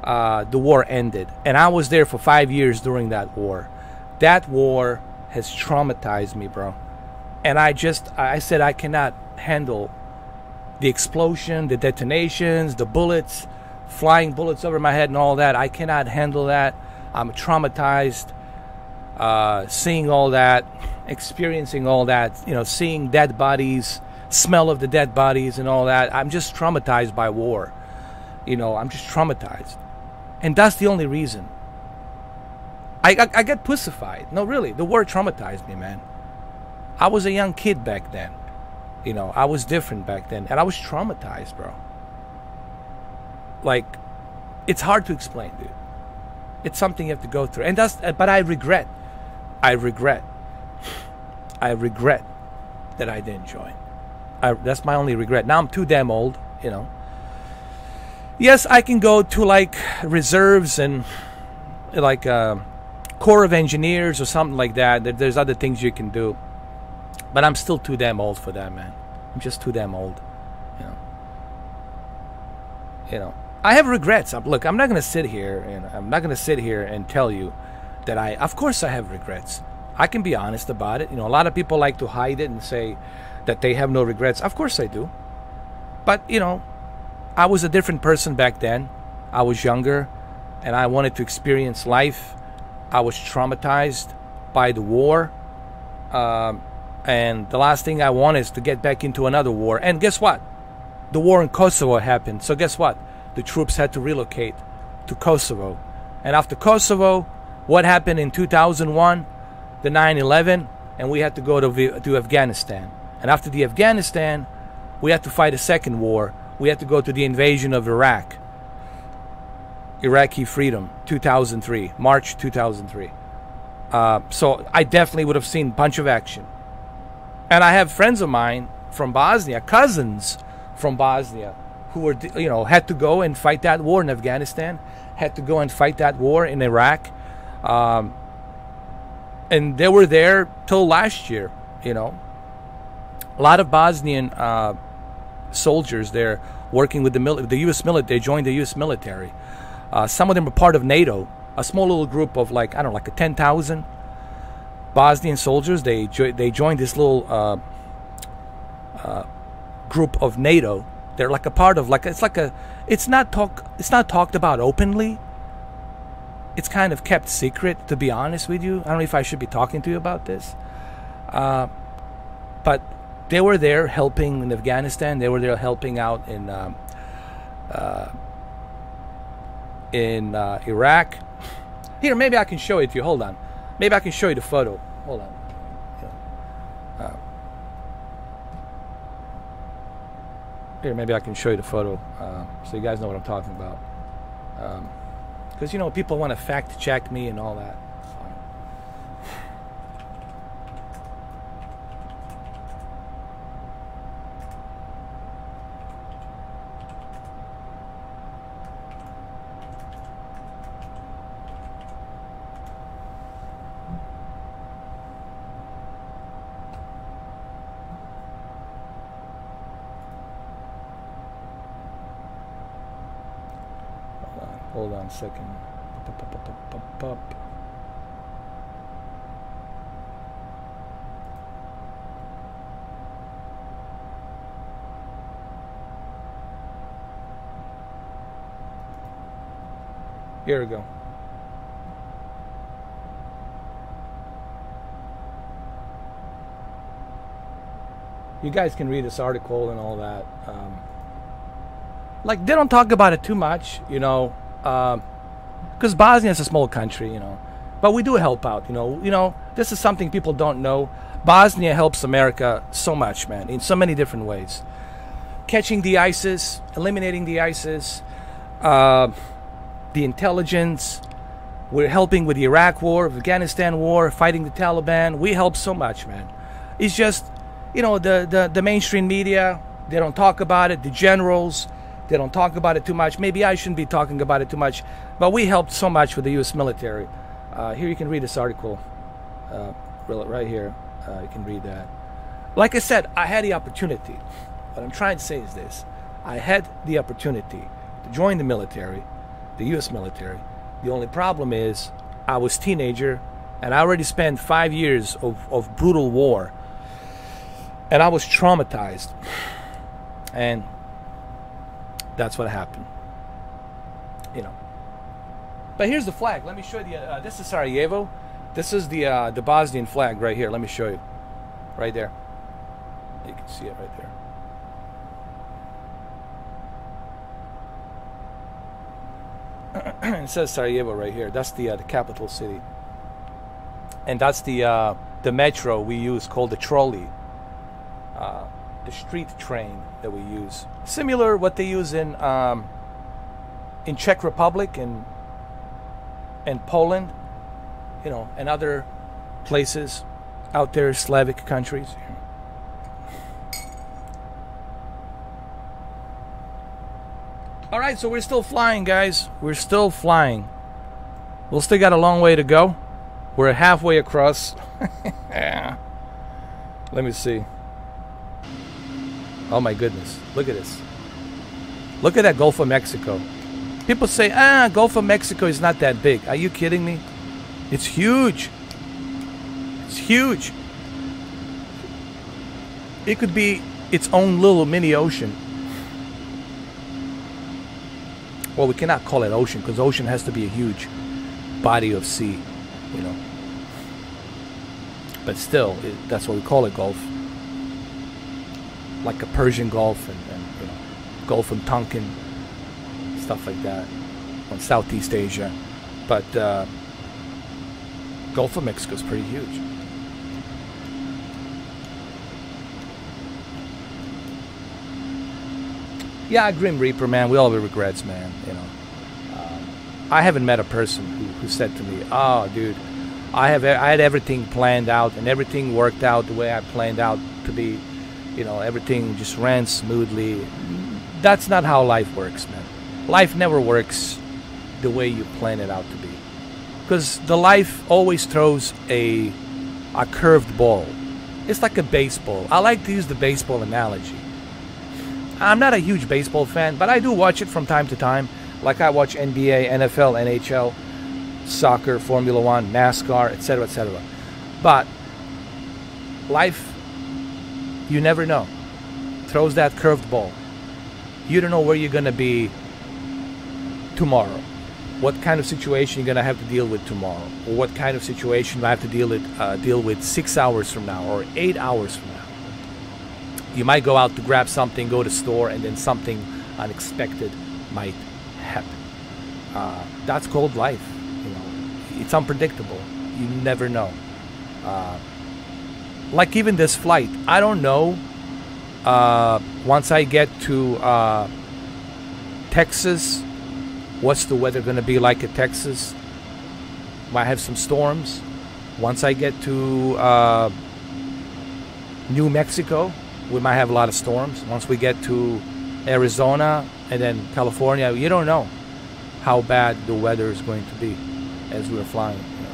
The war ended. And I was there for 5 years during that war. That war has traumatized me, bro. And I said I cannot handle the explosion, the detonations, the bullets, flying bullets over my head and all that. I cannot handle that. I'm traumatized. Seeing all that, experiencing all that, you know, seeing dead bodies, smell of the dead bodies and all that. I'm just traumatized by war. You know, I'm just traumatized. And that's the only reason. I get pussified. No, really, the war traumatized me, man. I was a young kid back then. You know, I was different back then. And I was traumatized, bro. Like, it's hard to explain, dude. It's something you have to go through. And but I regret that I didn't join. That's my only regret. Now I'm too damn old, you know. Yes, I can go to like reserves and like Corps of Engineers or something like that. There's other things you can do. But I'm still too damn old for that, man. I'm just too damn old, you know. You know, I have regrets. Look, I'm not gonna sit here and tell you that of course I have regrets. I can be honest about it. You know, a lot of people like to hide it and say that they have no regrets. Of course I do. But, you know, I was a different person back then. I was younger, and I wanted to experience life. I was traumatized by the war. And the last thing I want is to get back into another war. And guess what? The war in Kosovo happened. So guess what? The troops had to relocate to Kosovo. And after Kosovo, what happened in 2001? The 9/11, and we had to go to Afghanistan. And after the Afghanistan, we had to fight a second war. We had to go to the invasion of Iraq. Iraqi freedom, 2003, March 2003. So I definitely would have seen a bunch of action. And I have friends of mine from Bosnia, cousins from Bosnia, who were, you know, had to go and fight that war in Afghanistan, had to go and fight that war in Iraq. And they were there till last year, you know. A lot of Bosnian soldiers there working with the U.S. military. They joined the U.S. military. Some of them are part of NATO, a small little group of like, I don't know, like 10,000 Bosnian soldiers. They joined this little group of NATO. They're like a part of it's not talked about openly. It's kind of kept secret, to be honest with you. I don't know if I should be talking to you about this. But they were there helping in Afghanistan. They were there helping out in Iraq. Here, maybe I can show it to you. Hold on. Maybe I can show you the photo. Hold on. Here, maybe I can show you the photo so you guys know what I'm talking about. Because, you know, people want to fact check me and all that. Hold on a second. Here we go. You guys can read this article and all that. Like, they don't talk about it too much, you know. Because Bosnia is a small country, you know, but we do help out, you know. This is something people don't know. Bosnia helps America so much, man, in so many different ways. Catching the ISIS, eliminating the ISIS, the intelligence. We're helping with the Iraq war, Afghanistan war, fighting the Taliban. We help so much, man. It's just, you know, the mainstream media, they don't talk about it. The generals, they don't talk about it too much. Maybe I shouldn't be talking about it too much, but we helped so much with the U.S. military. Here you can read this article right here. You can read that. Like I said, I had the opportunity. What I'm trying to say is this. I had the opportunity to join the military, the U.S. military. The only problem is I was a teenager, and I already spent 5 years of brutal war, and I was traumatized. And that's what happened, you know. But here's the flag. Let me show you. This is Sarajevo. This is the Bosnian flag right here. Let me show you. Right there. You can see it right there. It says Sarajevo right here. That's the capital city, and that's the metro we use, called the trolley. The street train that we use, similar what they use in Czech Republic and Poland, you know, and other places out there, Slavic countries. All right, so we're still flying, guys. We're still flying. We'll still got a long way to go. We're halfway across. Let me see. Oh my goodness, look at this. Look at that Gulf of Mexico. People say, Gulf of Mexico is not that big. Are you kidding me? It's huge. It's huge. It could be its own little mini ocean. Well, we cannot call it ocean because ocean has to be a huge body of sea, you know. But still, that's what we call it, Gulf. Like a Persian Gulf and you know, Gulf from Tonkin, stuff like that, on Southeast Asia. But Gulf of Mexico is pretty huge. Yeah, Grim Reaper, man. We all have regrets, man. You know, I haven't met a person who said to me, "Oh, dude, I had everything planned out and everything worked out the way I planned out to be. You know, everything just ran smoothly." That's not how life works, man. Life never works the way you plan it out to be, because the life always throws a curved ball. It's like a baseball. I like to use the baseball analogy. I'm not a huge baseball fan, but I do watch it from time to time. Like I watch NBA, NFL, NHL, soccer, Formula One, NASCAR, etc., etc. But life, you never know. Throws that curved ball. You don't know where you're going to be tomorrow. What kind of situation you're going to have to deal with tomorrow. Or what kind of situation you have to deal with 6 hours from now or 8 hours from now. You might go out to grab something, go to the store, and then something unexpected might happen. That's called life. You know, it's unpredictable. You never know. Like even this flight, I don't know. Once I get to Texas, what's the weather going to be like in Texas? Might have some storms. Once I get to New Mexico, we might have a lot of storms. Once we get to Arizona and then California, you don't know how bad the weather is going to be as we're flying. You know.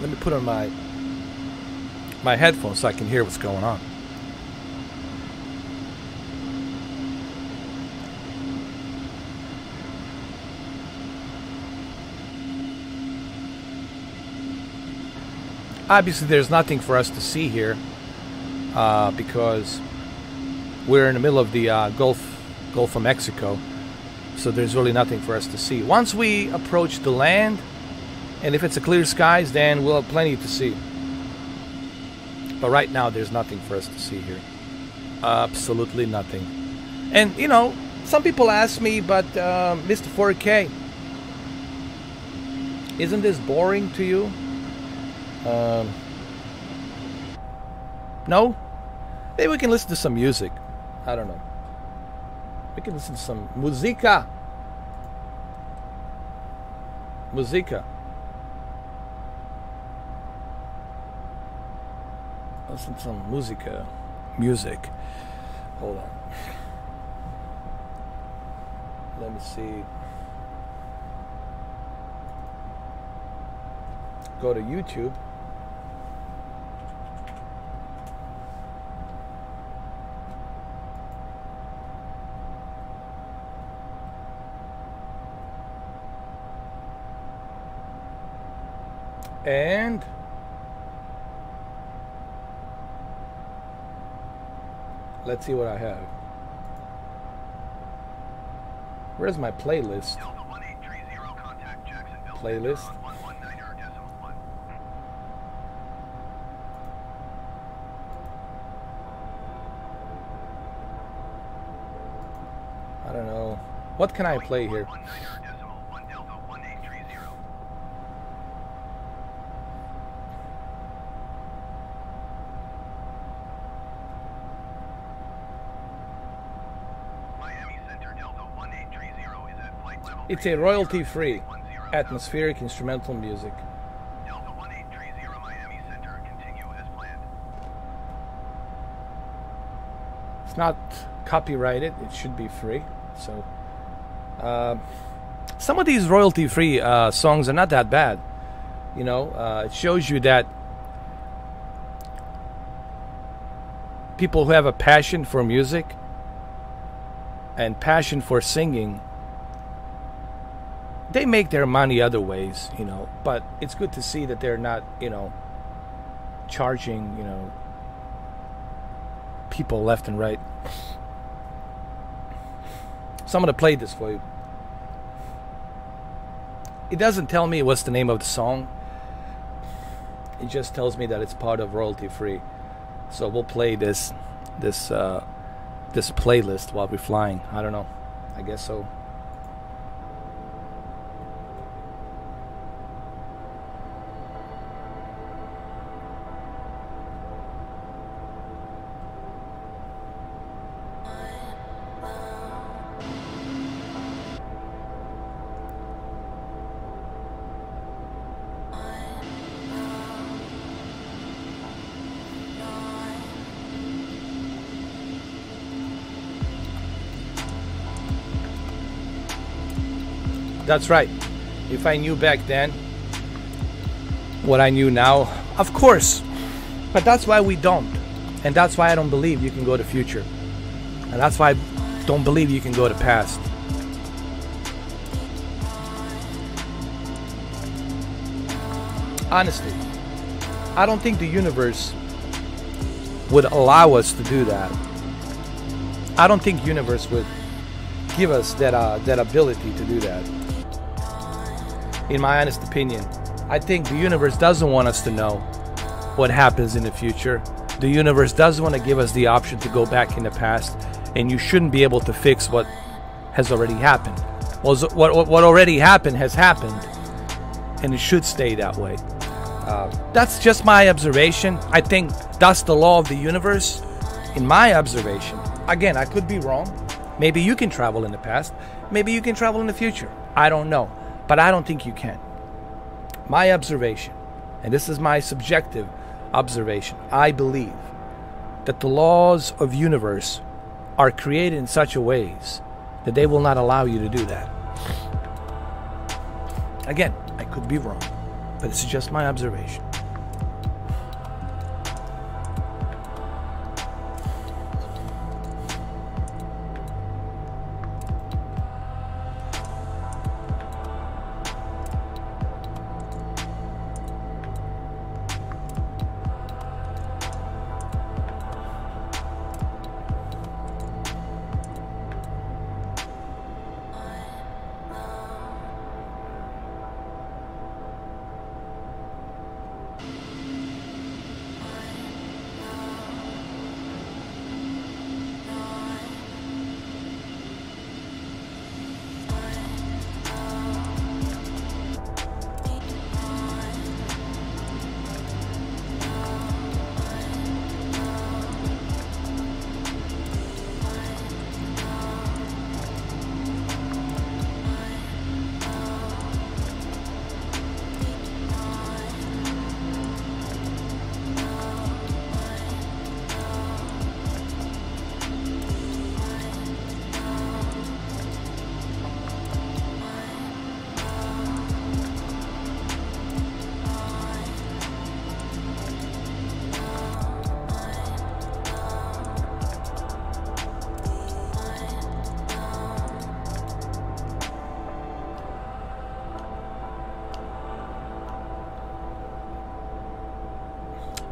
Let me put on my headphones so I can hear what's going on. Obviously, there's nothing for us to see here because we're in the middle of the Gulf of Mexico, so there's really nothing for us to see. Once we approach the land, and if it's a clear skies, then we'll have plenty to see. But right now, there's nothing for us to see here. Absolutely nothing. And, you know, some people ask me, but Mr. 4K, isn't this boring to you? No? Maybe we can listen to some music. I don't know. We can listen to some musica. Musica. Listen to some music. Hold on. Let me see. Go to YouTube. And let's see what I have. Where's my playlist? Playlist. I don't know. What can I play here? It's a royalty-free atmospheric instrumental music. Delta 1830 Miami Center, continue as planned. It's not copyrighted. It should be free. So, some of these royalty-free songs are not that bad. You know, it shows you that people who have a passion for music and passion for singing, they make their money other ways, you know. But it's good to see that they're not, you know, charging, you know, people left and right. So I'm going to play this for you. It doesn't tell me what's the name of the song. It just tells me that it's part of royalty free. So we'll play this playlist while we're flying. I don't know. I guess so. That's right. If I knew back then what I knew now, of course. But that's why we don't. And that's why I don't believe you can go to future. And that's why I don't believe you can go to past. Honestly, I don't think the universe would allow us to do that. I don't think universe would give us that ability to do that. In my honest opinion, I think the universe doesn't want us to know what happens in the future. The universe doesn't want to give us the option to go back in the past, and you shouldn't be able to fix what has already happened. What already happened has happened, and it should stay that way. That's just my observation. I think that's the law of the universe, in my observation. Again, I could be wrong. Maybe you can travel in the past. Maybe you can travel in the future. I don't know. But I don't think you can. My observation, and this is my subjective observation, I believe that the laws of universe are created in such a ways that they will not allow you to do that. Again, I could be wrong, but this is just my observation.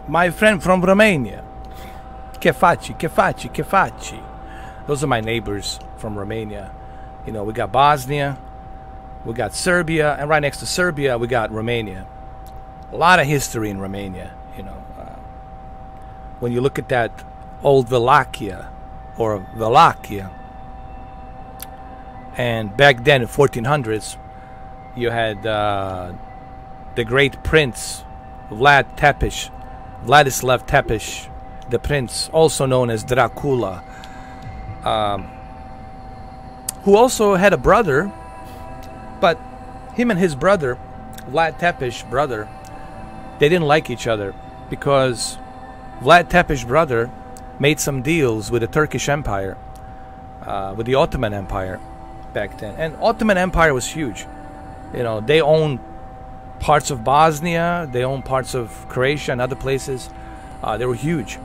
My friend from Romania. Che facci, che facci, che facci. Those are my neighbors from Romania. You know, we got Bosnia, we got Serbia, and right next to Serbia, we got Romania. A lot of history in Romania, you know. When you look at that old Wallachia, or Wallachia, and back then in 1400s, you had the great prince, Vladislav Tepes, the prince, also known as Dracula, who also had a brother, but him and his brother, Vlad Tepes' brother, they didn't like each other because Vlad Tepes' brother made some deals with the Turkish Empire, with the Ottoman Empire back then. And Ottoman Empire was huge. You know, they owned parts of Bosnia. They own parts of Croatia and other places. They were huge.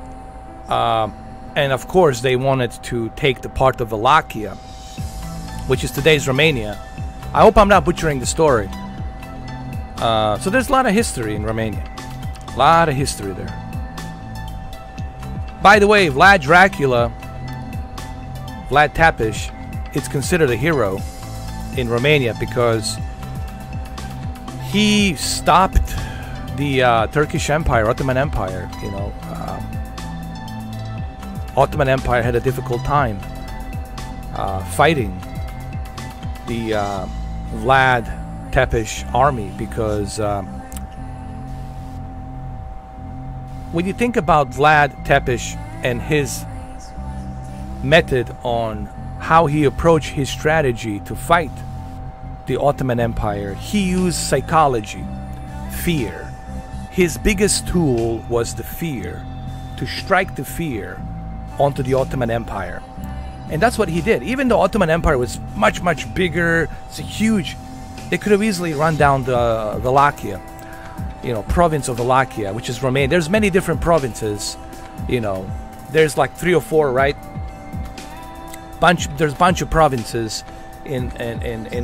And of course, they wanted to take the part of Wallachia, which is today's Romania. I hope I'm not butchering the story. So there's a lot of history in Romania. A lot of history there. By the way, Vlad Dracula, Vlad Tepes, is considered a hero in Romania because he stopped the Turkish Empire, Ottoman Empire. You know, Ottoman Empire had a difficult time fighting the Vlad Tepes army because when you think about Vlad Tepes and his method on how he approached his strategy to fight the Ottoman Empire, he used psychology, fear. His biggest tool was the fear, to strike the fear onto the Ottoman Empire. And that's what he did. Even though Ottoman Empire was much, much bigger, it's a huge, they could have easily run down the Wallachia, you know, province of Wallachia, which is Romania. There's many different provinces, you know. There's like 3 or 4, right? There's a bunch of provinces in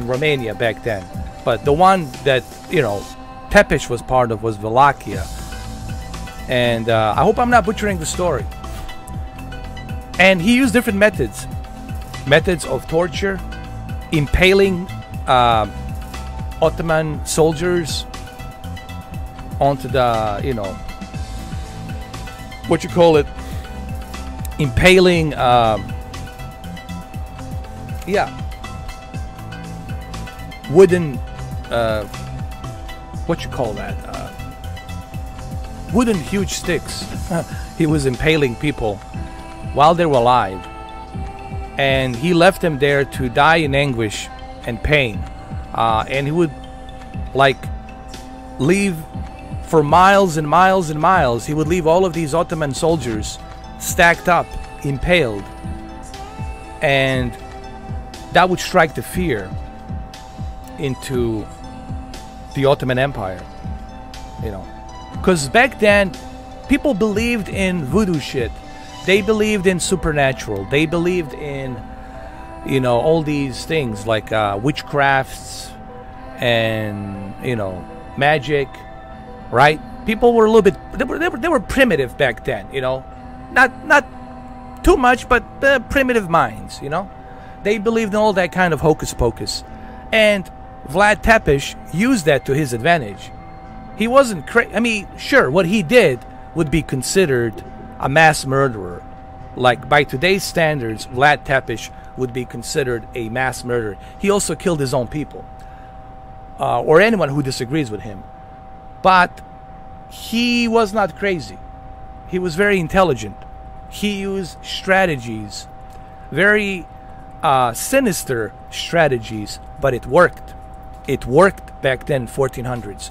Romania back then. But the one that, you know, Tepes was part of was Wallachia. And I hope I'm not butchering the story. And he used different methods. Methods of torture, impaling Ottoman soldiers onto the, you know, what you call it, impaling, wooden, what you call that, wooden huge sticks. He was impaling people while they were alive, and he left them there to die in anguish and pain, and he would like leave for miles and miles and miles. He would leave all of these Ottoman soldiers stacked up, impaled, and that would strike the fear into the Ottoman Empire, you know, because back then people believed in voodoo shit. They believed in supernatural. They believed in, you know, all these things like witchcrafts and, you know, magic, right? People were a little bit, they were primitive back then, you know, not too much, but primitive minds, you know. They believed in all that kind of hocus pocus, and Vlad Tepes used that to his advantage. He wasn't crazy. I mean, sure, what he did would be considered a mass murderer. Like, by today's standards, Vlad Tepes would be considered a mass murderer. He also killed his own people, or anyone who disagrees with him. But he was not crazy. He was very intelligent. He used strategies, very sinister strategies, but it worked. It worked back then, 1400s,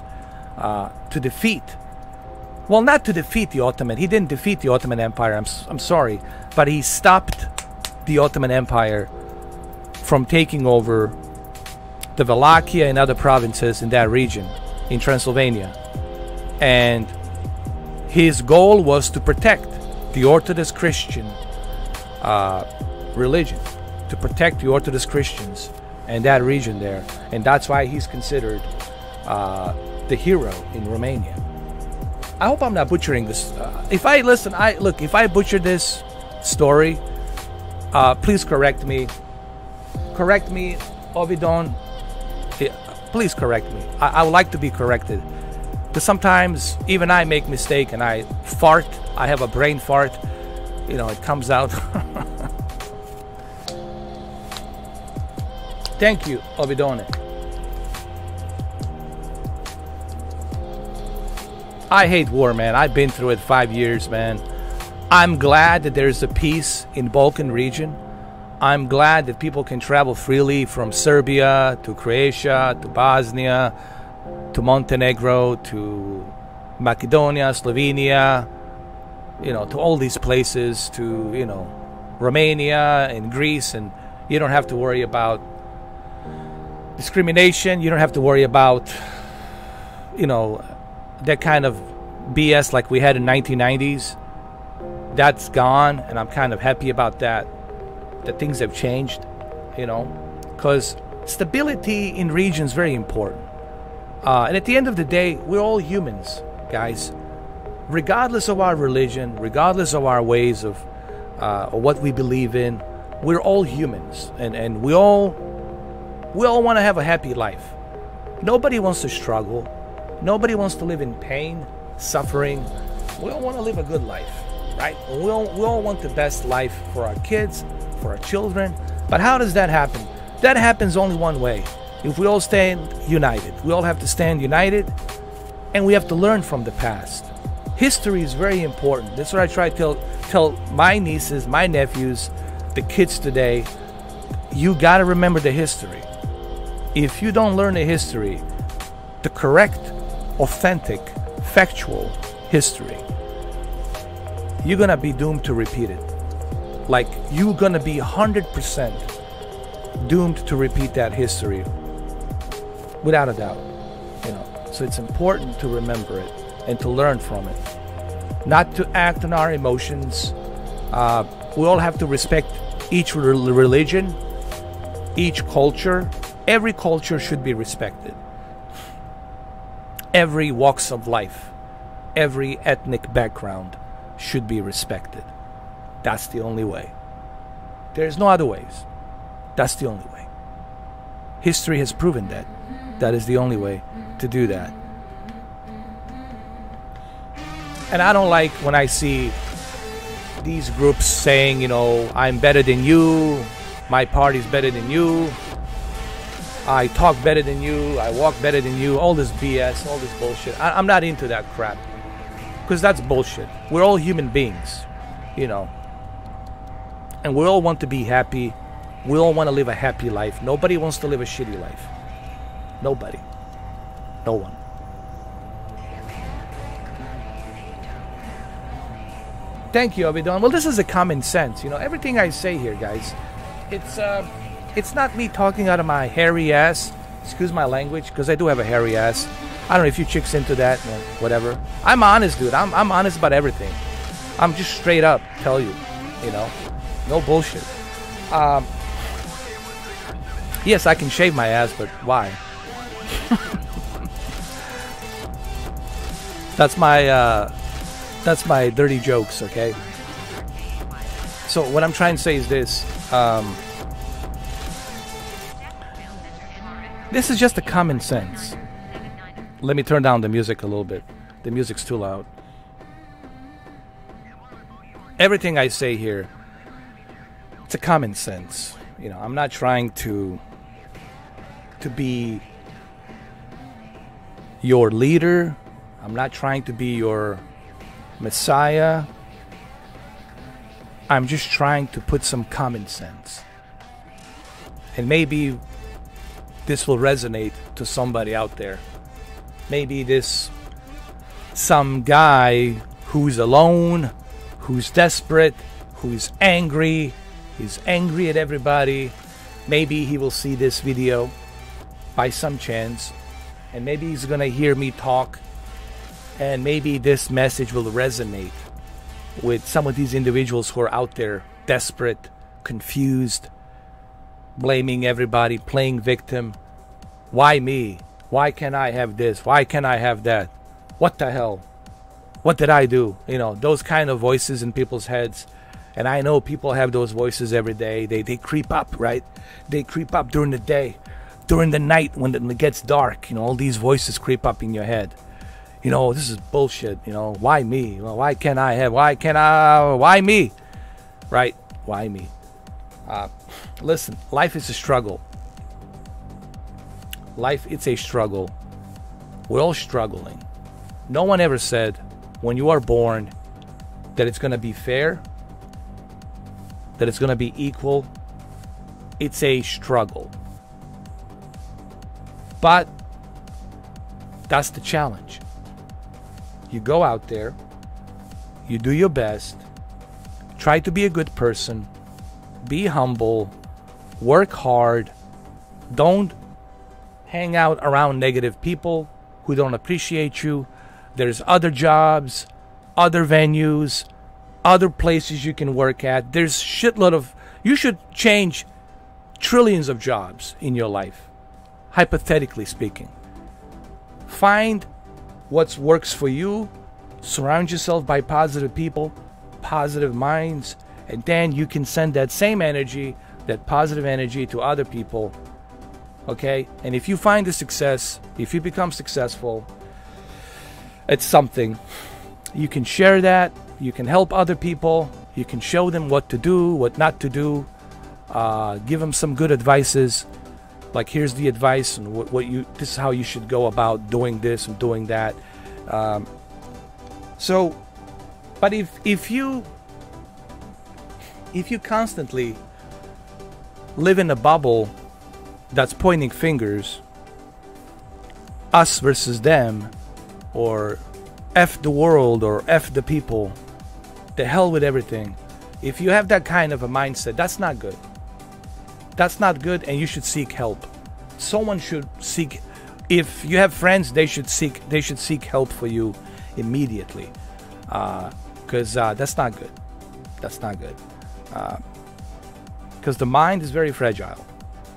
to defeat. Well, not to defeat the Ottoman. He didn't defeat the Ottoman Empire. I'm sorry, but he stopped the Ottoman Empire from taking over the Wallachia and other provinces in that region, in Transylvania. And his goal was to protect the Orthodox Christian religion, to protect the Orthodox Christians in that region there. And that's why he's considered the hero in Romania. I hope I'm not butchering this. If I butcher this story, please correct me. Correct me, Ovidon. Please correct me. I would like to be corrected. Because sometimes even I make mistake and I fart. I have a brain fart. You know, it comes out. Thank you, Ovidone. I hate war, man. I've been through it 5 years, man. I'm glad that there's a peace in Balkan region. I'm glad that people can travel freely from Serbia to Croatia to Bosnia to Montenegro to Macedonia, Slovenia, you know, to all these places, to, you know, Romania and Greece, and you don't have to worry about discrimination. You don't have to worry about, you know, that kind of BS like we had in 1990s, that's gone, and I'm kind of happy about that. That things have changed, you know, because stability in region is very important. And at the end of the day, we're all humans, guys. Regardless of our religion, regardless of our ways of what we believe in, we're all humans, and we all want to have a happy life. Nobody wants to struggle. Nobody wants to live in pain, suffering. We all want to live a good life, right? We all want the best life for our kids, for our children. But how does that happen? That happens only one way. If we all stand united. We all have to stand united, and we have to learn from the past. History is very important. That's what I try to tell my nieces, my nephews, the kids today. You got to remember the history. If you don't learn the history, the correct, authentic, factual history, you're going to be doomed to repeat it. Like, you're going to be 100% doomed to repeat that history without a doubt, you know. So it's important to remember it and to learn from it, not to act on our emotions. We all have to respect each religion, each culture. Every culture should be respected. Every walks of life, every ethnic background should be respected. That's the only way. There's no other ways. That's the only way. History has proven that. That is the only way to do that. And I don't like when I see these groups saying, you know, I'm better than you, my party's better than you, I talk better than you, I walk better than you, all this BS, all this bullshit. I'm not into that crap, because that's bullshit. We're all human beings, you know, and we all want to be happy. We all want to live a happy life. Nobody wants to live a shitty life. Nobody. No one. Thank you, Abidon. Well, this is a common sense. You know, everything I say here, guys, it's not me talking out of my hairy ass. Excuse my language, because I do have a hairy ass. I don't know if you chicks into that, you know, whatever. I'm honest, dude. I'm honest about everything. I'm just straight up tell you, you know, no bullshit. Yes, I can shave my ass, but why? That's my dirty jokes, okay? So what I'm trying to say is this. This is just a common sense. Let me turn down the music a little bit. The music's too loud. Everything I say here, it's a common sense. You know, I'm not trying to be your leader. I'm not trying to be your messiah. I'm just trying to put some common sense. And maybe this will resonate to somebody out there. Maybe some guy who's alone, who's desperate, who's angry, he's angry at everybody. Maybe he will see this video by some chance, and maybe he's gonna hear me talk, and maybe this message will resonate with some of these individuals who are out there desperate, confused, blaming everybody, playing victim. Why me? Why can't I have this? Why can't I have that? What the hell? What did I do? You know, those kind of voices in people's heads. And I know people have those voices every day. They creep up, right? They creep up during the day. During the night when it gets dark, you know, all these voices creep up in your head. You know, this is bullshit. You know, why me? Well, why can't I have? Why me? Right? Why me? Listen, life is a struggle. Life, it's a struggle. We're all struggling. No one ever said when you are born that it's going to be fair, that it's going to be equal. It's a struggle. But that's the challenge. You go out there, you do your best, try to be a good person, be humble, work hard, don't hang out around negative people who don't appreciate you. There's other jobs, other venues, other places you can work at. There's shitload of... You should change trillions of jobs in your life, hypothetically speaking. Find what works for you. Surround yourself by positive people, positive minds, and then you can send that same energy, that positive energy, to other people. Okay? And if you find the success, if you become successful at something, you can share that, you can help other people, you can show them what to do, what not to do, give them some good advices, like here's the advice, and this is how you should go about doing this and doing that. But if you constantly live in a bubble that's pointing fingers, us versus them, or F the world, or F the people, the hell with everything. If you have that kind of a mindset, that's not good. That's not good, and you should seek help. Someone should seek... If you have friends, they should seek help for you immediately. Because that's not good. That's not good. Because the mind is very fragile.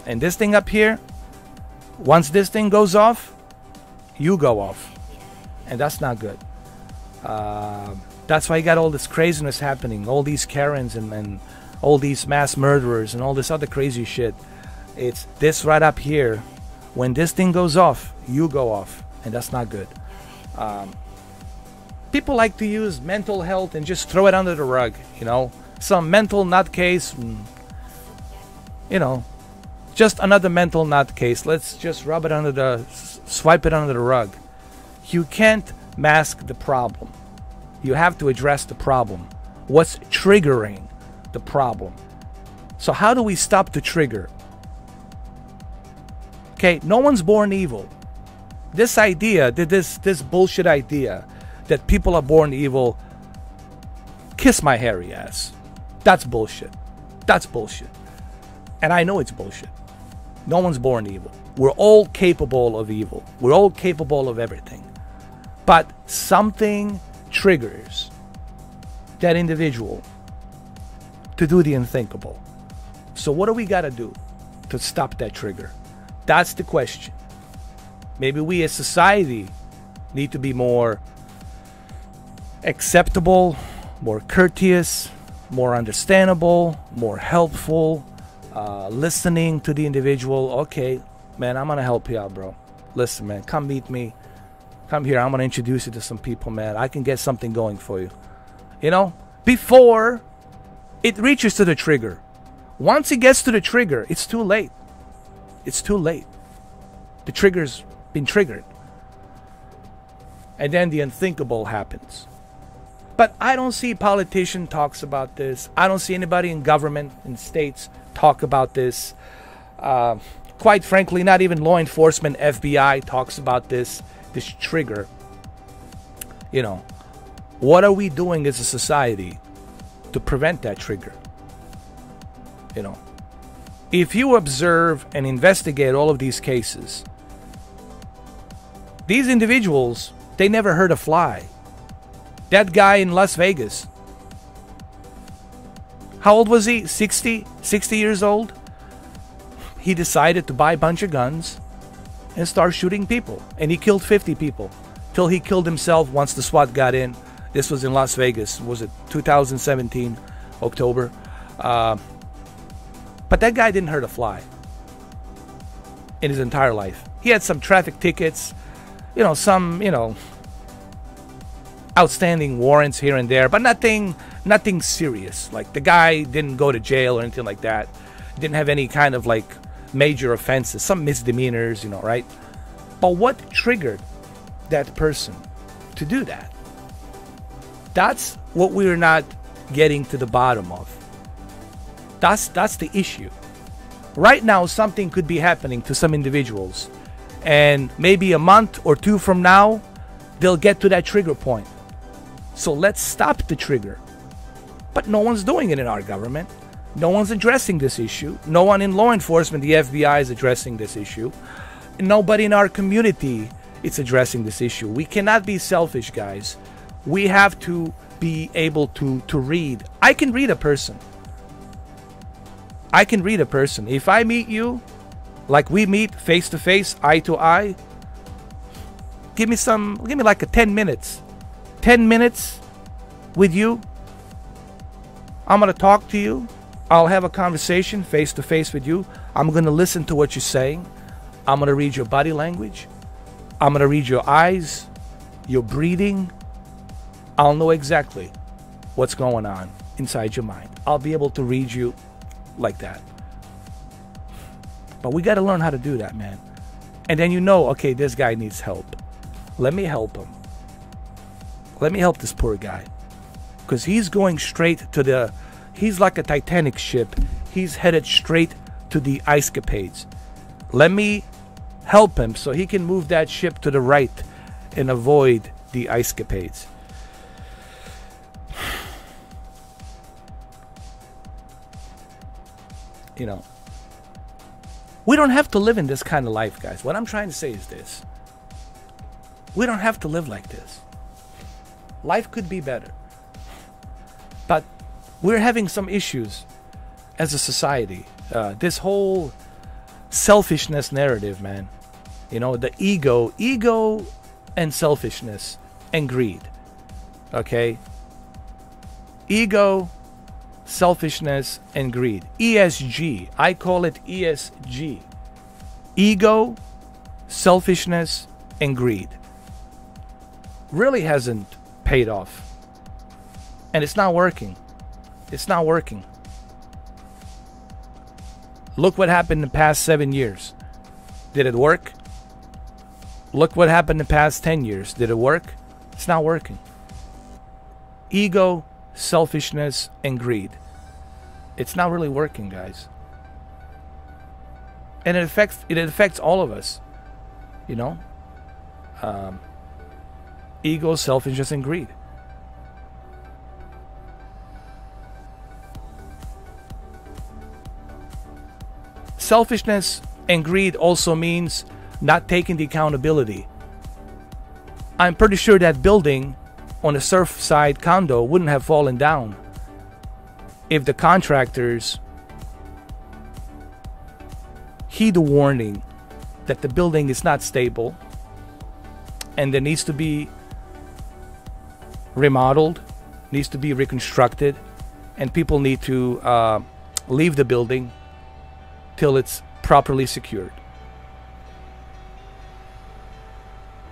And this thing up here, once this thing goes off, you go off. And that's not good. That's why you got all this craziness happening. All these Karens and all these mass murderers and all this other crazy shit. It's this right up here. When this thing goes off, you go off. And that's not good. People like to use mental health and just throw it under the rug, you know. Some mental nutcase, you know, just another mental nutcase. Let's just rub it under the, swipe it under the rug. You can't mask the problem. You have to address the problem. What's triggering the problem? So how do we stop the trigger? Okay, no one's born evil. This idea, this bullshit idea that people are born evil, kiss my hairy ass. That's bullshit. That's bullshit. And I know it's bullshit. No one's born evil. We're all capable of evil. We're all capable of everything. But something triggers that individual to do the unthinkable. So what do we got to do to stop that trigger? That's the question. Maybe we as society need to be more acceptable, more courteous, more understandable, more helpful, listening to the individual. Okay, man, I'm gonna help you out, bro. Listen, man, come meet me. Come here, I'm gonna introduce you to some people, man. I can get something going for you. You know, before it reaches to the trigger. Once it gets to the trigger, it's too late. It's too late. The trigger's been triggered. And then the unthinkable happens. But I don't see politician talks about this. I don't see anybody in government, in states, talk about this. Quite frankly, not even law enforcement, FBI talks about this trigger. You know, what are we doing as a society to prevent that trigger? You know, if you observe and investigate all of these cases, these individuals, they never hurt a fly. That guy in Las Vegas, how old was he? 60 years old? He decided to buy a bunch of guns and start shooting people. And he killed 50 people. Till he killed himself once the SWAT got in. This was in Las Vegas. Was it 2017, October? But that guy didn't hurt a fly in his entire life. He had some traffic tickets, you know, some, you know, outstanding warrants here and there, but nothing serious. Like, the guy didn't go to jail or anything like that. Didn't have any kind of like major offenses, some misdemeanors, you know, right? But what triggered that person to do that? That's what we're not getting to the bottom of. That's the issue. Right now, something could be happening to some individuals, and maybe a month or two from now, they'll get to that trigger point. So let's stop the trigger. But no one's doing it in our government. No one's addressing this issue. No one in law enforcement, the FBI, is addressing this issue. Nobody in our community it's addressing this issue. We cannot be selfish, guys. We have to be able to read. I can read a person. I can read a person. If I meet you, like we meet face to face, eye to eye, give me like a 10 minutes. 10 minutes with you. I'm going to talk to you. I'll have a conversation face to face with you. I'm going to listen to what you're saying. I'm going to read your body language. I'm going to read your eyes, your breathing. I'll know exactly what's going on inside your mind. I'll be able to read you like that. But we got to learn how to do that, man. And then you know, okay, this guy needs help. Let me help him. Let me help this poor guy. Because he's going straight to the... He's like a Titanic ship. He's headed straight to the ice capades. Let me help him so he can move that ship to the right and avoid the ice capades. You know, we don't have to live in this kind of life, guys. What I'm trying to say is this. We don't have to live like this. Life could be better. But we're having some issues as a society. This whole selfishness narrative, man. You know, the ego and selfishness and greed. Okay? Ego, selfishness, and greed. ESG. I call it ESG. Ego, selfishness, and greed. Really hasn't paid off. And it's not working. It's not working. Look what happened in the past 7 years. Did it work? Look what happened in the past 10 years. Did it work? It's not working. Ego, selfishness, and greed. It's not really working, guys. And it affects all of us. You know? Ego, selfishness, and greed. Selfishness and greed also means not taking the accountability. I'm pretty sure that building on a Surfside condo wouldn't have fallen down if the contractors heed the warning that the building is not stable and there needs to be remodeled, needs to be reconstructed, and people need to leave the building till it's properly secured.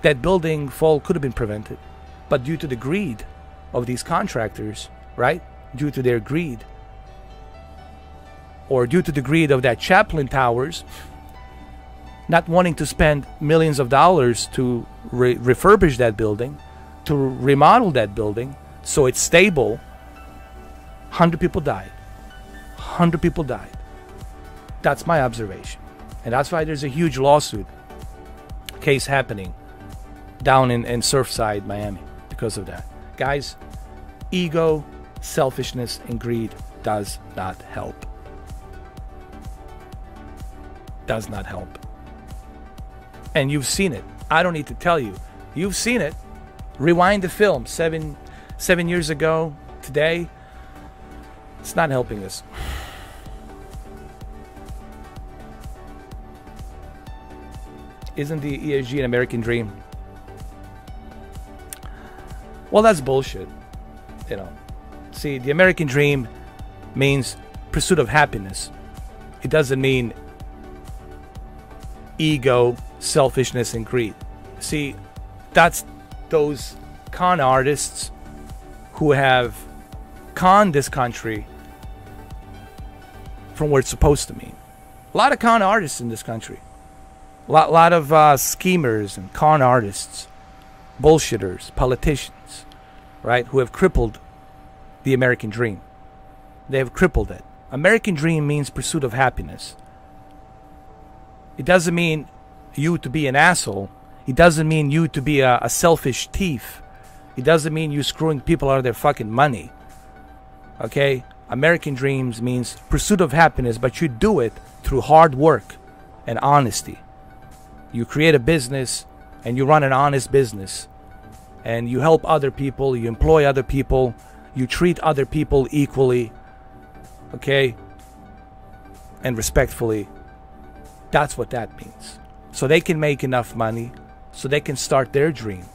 That building fall could have been prevented, but due to the greed of these contractors, right? Due to their greed, or due to the greed of that Chaplin Towers, not wanting to spend millions of dollars to refurbish that building, to remodel that building so it's stable, 100 people died. 100 people died. That's my observation. And that's why there's a huge lawsuit case happening down in Surfside, Miami, because of that. Guys, ego, selfishness, and greed does not help. Does not help. And you've seen it. I don't need to tell you. You've seen it. Rewind the film 7 years ago, today. It's not helping us. Isn't the ESG an American dream? Well, that's bullshit. You know. See, the American dream means pursuit of happiness. It doesn't mean ego, selfishness, and greed. See, that's those con artists who have conned this country from what it's supposed to mean. A lot of con artists in this country. A lot of schemers and con artists, bullshitters, politicians, right, who have crippled the American dream. They have crippled it. American dream means pursuit of happiness. It doesn't mean you to be an asshole. It doesn't mean you to be a selfish thief. It doesn't mean you screwing people out of their fucking money. Okay? American dreams means pursuit of happiness, but you do it through hard work and honesty. You create a business and you run an honest business, and you help other people, you employ other people, you treat other people equally, okay, and respectfully, that's what that means. So they can make enough money so they can start their dream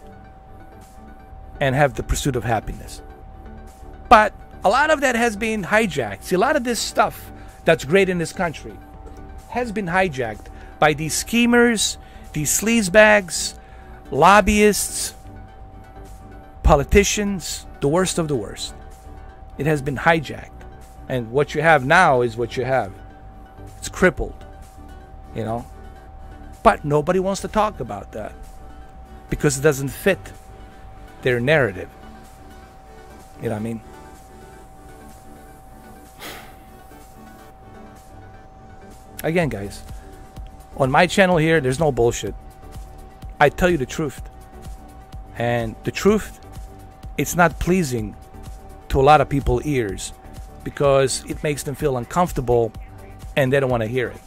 and have the pursuit of happiness. But a lot of that has been hijacked. See, a lot of this stuff that's great in this country has been hijacked by these schemers, these sleazebags, lobbyists, politicians, the worst of the worst. It has been hijacked. And what you have now is what you have. It's crippled, you know. But nobody wants to talk about that because it doesn't fit their narrative. You know what I mean? Again, guys, on my channel here, there's no bullshit. I tell you the truth. And the truth, it's not pleasing to a lot of people's ears because it makes them feel uncomfortable and they don't want to hear it.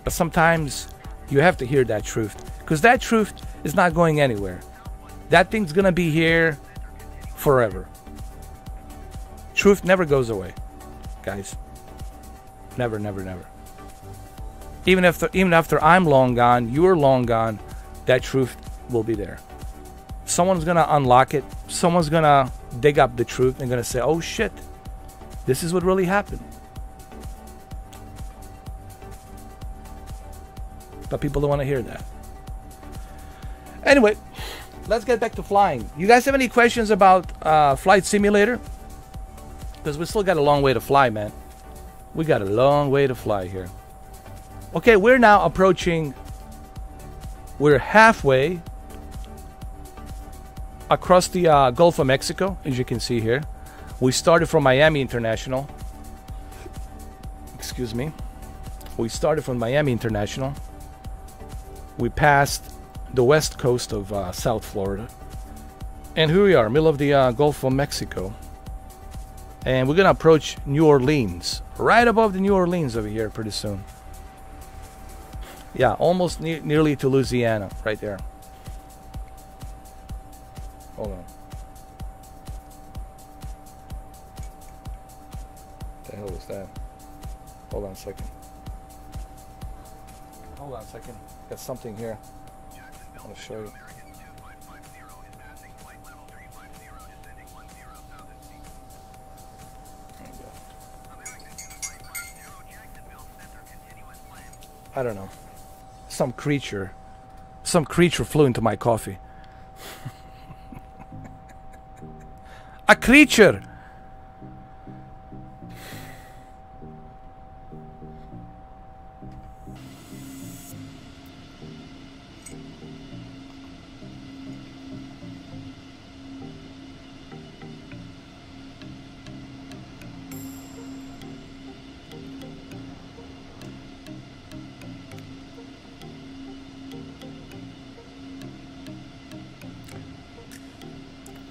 But sometimes you have to hear that truth because that truth is not going anywhere. That thing's going to be here forever. Truth never goes away, guys. Never, never, never. Even after I'm long gone, you're long gone, that truth will be there. Someone's going to unlock it. Someone's going to dig up the truth and going to say, oh shit, this is what really happened. But people don't want to hear that. Anyway, let's get back to flying. You guys have any questions about Flight Simulator? Because we still got a long way to fly, man. We got a long way to fly here. Okay, we're now approaching, we're halfway across the Gulf of Mexico, as you can see here. We started from Miami International. Excuse me. We started from Miami International. We passed the west coast of South Florida. And here we are, middle of the Gulf of Mexico. And we're going to approach New Orleans, right above the New Orleans over here pretty soon. Yeah, almost nearly to Louisiana, right there. Hold on. What the hell was that? Hold on a second. Hold on a second. Got something here. I want to show you. I don't know. Some creature flew into my coffee. A creature!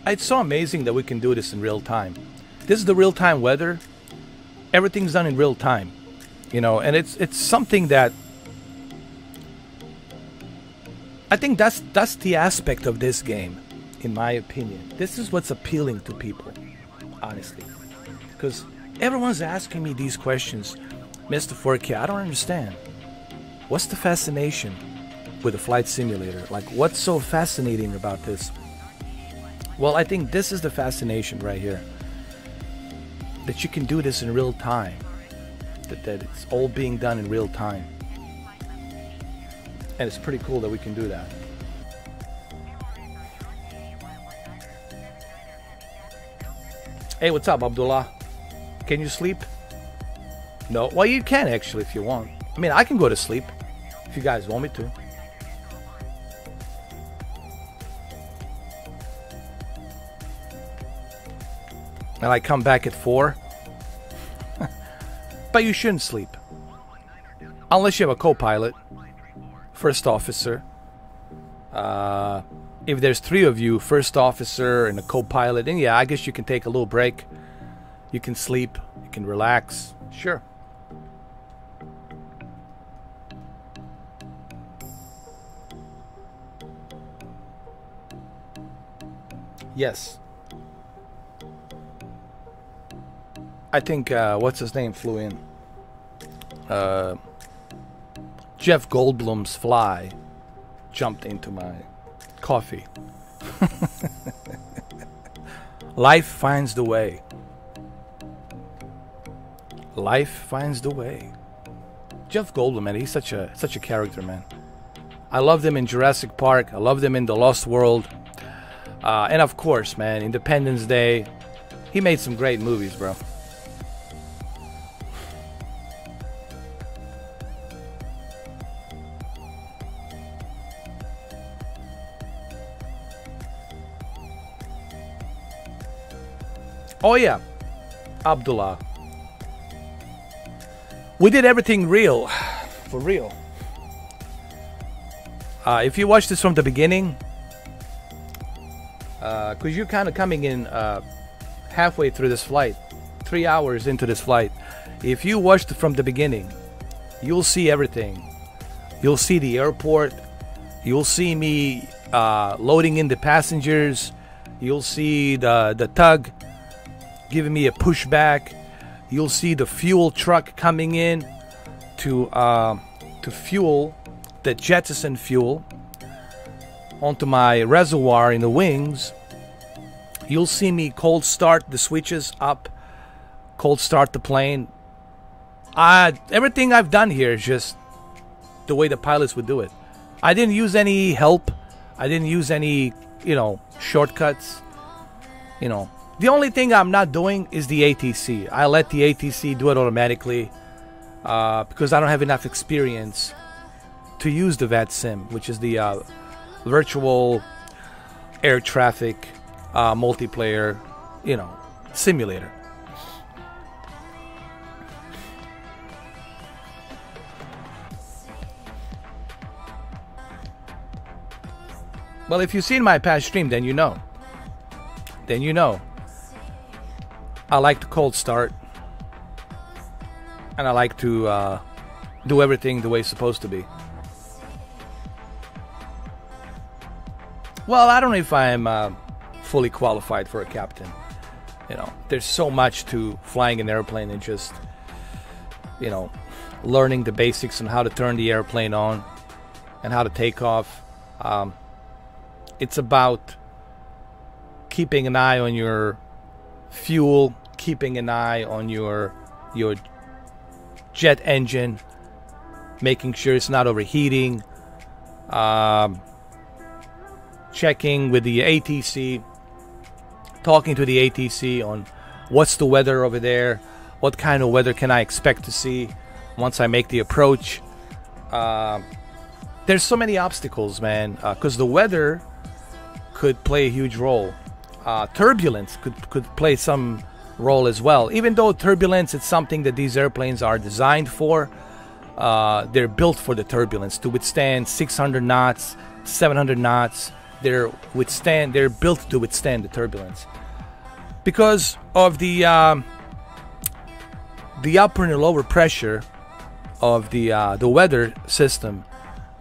It's so amazing that we can do this in real time. This is the real-time weather. Everything's done in real time, you know, and it's something that I think that's the aspect of this game, in my opinion. This is what's appealing to people, honestly, because everyone's asking me these questions. Mr. 4K, I don't understand. What's the fascination with a flight simulator? Like, what's so fascinating about this? Well, I think this is the fascination right here. That you can do this in real time. That it's all being done in real time. And it's pretty cool that we can do that. Hey, what's up, Abdullah? Can you sleep? No? Well, you can actually if you want. I mean, I can go to sleep if you guys want me to. And I come back at 4. But you shouldn't sleep. Unless you have a co-pilot, first officer. If there's 3 of you, first officer and a co-pilot, then yeah, I guess you can take a little break. You can sleep, you can relax. Sure. Yes. I think, what's his name flew in? Jeff Goldblum's fly jumped into my coffee. Life finds the way. Life finds the way. Jeff Goldblum, man, he's such a character, man. I loved him in Jurassic Park. I loved him in The Lost World. And of course, man, Independence Day. He made some great movies, bro. Oh yeah, Abdullah. We did everything real, for real. If you watch this from the beginning, because you're kind of coming in halfway through this flight, 3 hours into this flight. If you watched it from the beginning, you'll see everything. You'll see the airport. You'll see me loading in the passengers. You'll see the tug giving me a pushback. You'll see the fuel truck coming in to fuel the jettison fuel onto my reservoir in the wings. You'll see me cold start the switches up, cold start the plane. Everything I've done here is just the way the pilots would do it. I didn't use any help. I didn't use any, shortcuts. The only thing I'm not doing is the ATC. I let the ATC do it automatically because I don't have enough experience to use the VATSIM, which is the virtual air traffic multiplayer, simulator. Well, if you've seen my past stream, then you know. I like to cold start, and I like to do everything the way it's supposed to be. Well, I don't know if I'm fully qualified for a captain. There's so much to flying an airplane and just, learning the basics on how to turn the airplane on and how to take off. It's about keeping an eye on your fuel, keeping an eye on your jet engine, making sure it's not overheating, checking with the ATC, talking to the ATC on what's the weather over there, what kind of weather can I expect to see once I make the approach. There's so many obstacles, man, because the weather could play a huge role. Turbulence could play some role as well. Even though turbulence is something that these airplanes are designed for, they're built for the turbulence to withstand 600 knots, 700 knots. They're built to withstand the turbulence because of the upper and lower pressure of the weather system.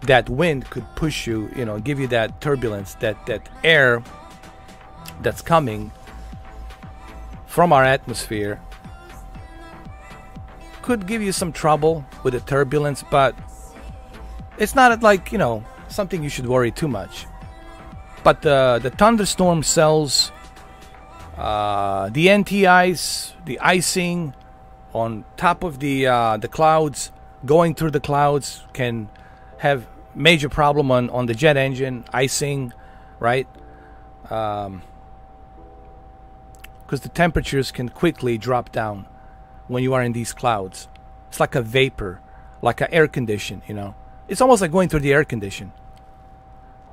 That wind could push you, give you that turbulence, that air that's coming from our atmosphere could give you some trouble with the turbulence, but it's not like, something you should worry too much. But the thunderstorm cells, the anti-ice, the icing on top of the clouds, going through the clouds can have major problem on the jet engine, icing, right? Because the temperatures can quickly drop down when you are in these clouds. It's like a vapor, like an air condition, It's almost like going through the air condition.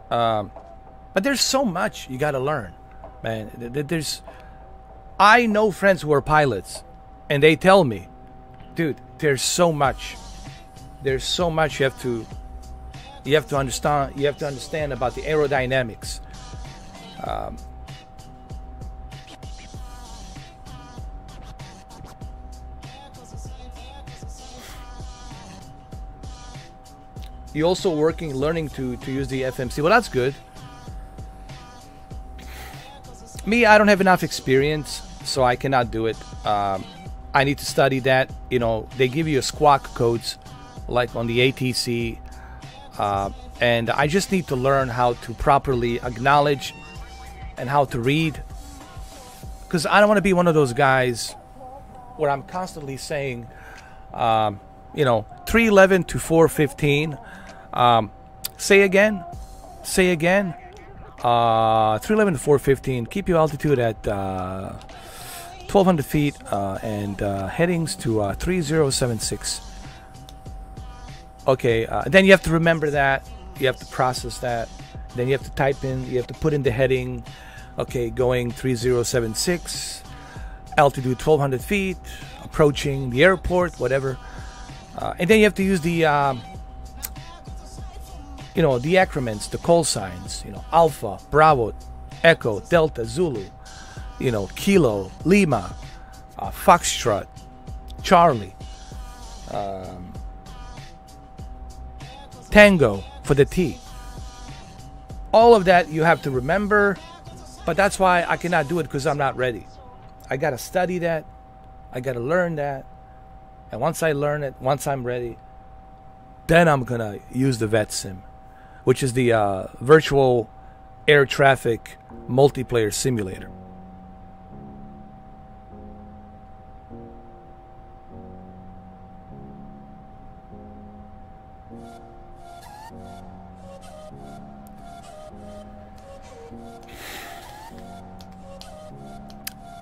But there's so much you got to learn, man. I know friends who are pilots, and they tell me, dude, there's so much. There's so much you have to understand. You have to understand about the aerodynamics. You're also learning to use the FMC. Well, that's good. Me, I don't have enough experience, so I cannot do it. I need to study that. You know, they give you a squawk codes, like on the ATC, and I just need to learn how to properly acknowledge and how to read. Because I don't want to be one of those guys where I'm constantly saying, you know, 311 to 415. Say again. Say again. 311 to 415. Keep your altitude at 1,200 feet and headings to 3076. Okay, then you have to remember that. You have to process that. Then you have to type in, you have to put in the heading. Okay, going 3076, altitude 1,200 feet, approaching the airport, whatever. And then you have to use the you know, the acronyms, the call signs, you know, Alpha, Bravo, Echo, Delta, Zulu, you know, Kilo, Lima, Foxtrot, Charlie, Tango for the T. All of that you have to remember, but that's why I cannot do it, because I'm not ready. I got to study that. I got to learn that. And once I learn it, once I'm ready, then I'm going to use the VetSim, which is the virtual air traffic multiplayer simulator.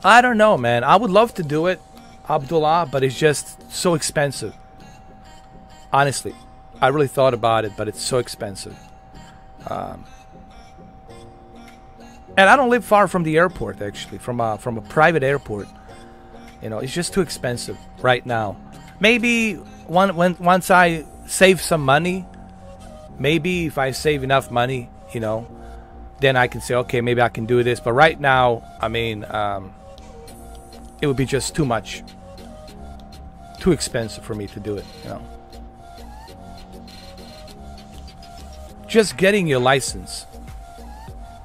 I don't know, man. I would love to do it, Abdullah, but it's just so expensive. Honestly, I really thought about it, but it's so expensive. And I don't live far from the airport, actually, from a private airport. You know, it's just too expensive right now. Maybe once I save some money, maybe if I save enough money, you know, then I can say, okay, maybe I can do this. But right now, I mean, it would be just too much, too expensive for me to do it, you know. Just getting your license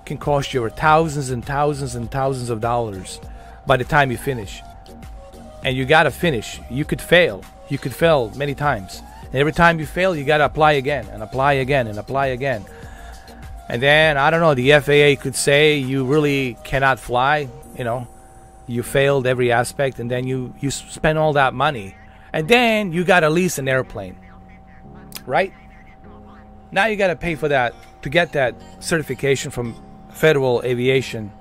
can cost you over thousands and thousands and thousands of dollars by the time you finish. And you gotta finish. You could fail. You could fail many times. And every time you fail, you gotta apply again and apply again and apply again. And then, I don't know, the FAA could say you really cannot fly, you know. You failed every aspect, and then you spend all that money. And then you gotta lease an airplane. Right? Now you gotta pay for that to get that certification from Federal Aviation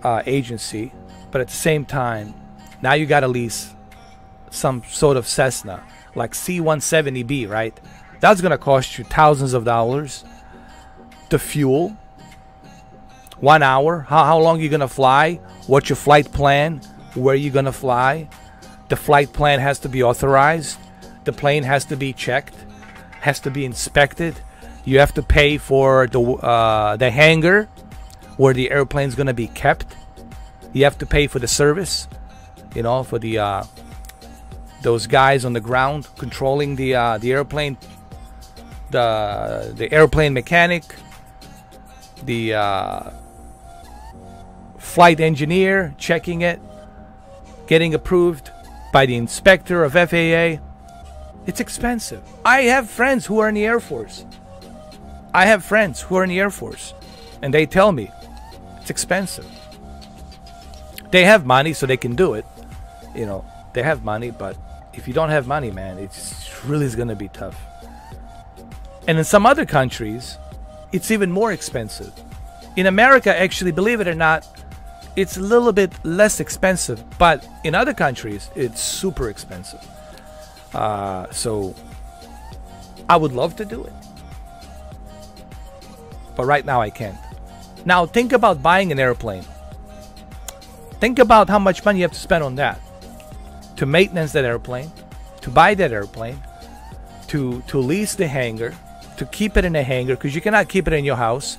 Agency. But at the same time, now you gotta lease some sort of Cessna, like C-170B, right? That's gonna cost you thousands of dollars. The fuel, 1 hour, how long you gonna fly, what's your flight plan, where you gonna fly. The flight plan has to be authorized. The plane has to be checked, has to be inspected. You have to pay for the hangar where the airplane's gonna be kept. You have to pay for the service, you know, for the those guys on the ground controlling the airplane, the airplane mechanic, the flight engineer checking it, getting approved by the inspector of FAA. It's expensive. I have friends who are in the Air Force. I have friends who are in the Air Force, and they tell me it's expensive. They have money, so they can do it. You know, they have money, but if you don't have money, man, it's really is going to be tough. And in some other countries, it's even more expensive. In America, actually, believe it or not, it's a little bit less expensive, but in other countries, it's super expensive. So I would love to do it, but right now I can't. Now think about buying an airplane. Think about how much money you have to spend on that, to maintenance that airplane, to buy that airplane, to lease the hangar, to keep it in a hangar, because you cannot keep it in your house.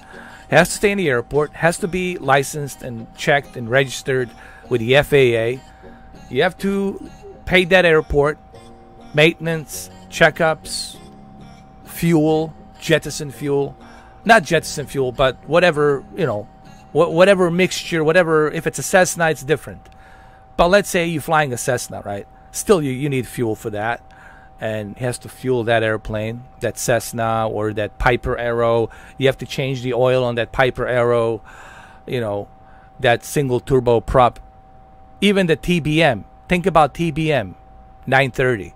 It has to stay in the airport, has to be licensed and checked and registered with the FAA. You have to pay that airport, maintenance, checkups, fuel, jettison fuel. Not jettison fuel, but whatever, you know, whatever mixture, whatever. If it's a Cessna, it's different. But let's say you're flying a Cessna, right? Still, you need fuel for that. And it has to fuel that airplane, that Cessna or that Piper Arrow. You have to change the oil on that Piper Arrow, you know, that single turbo prop. Even the TBM. Think about TBM 930.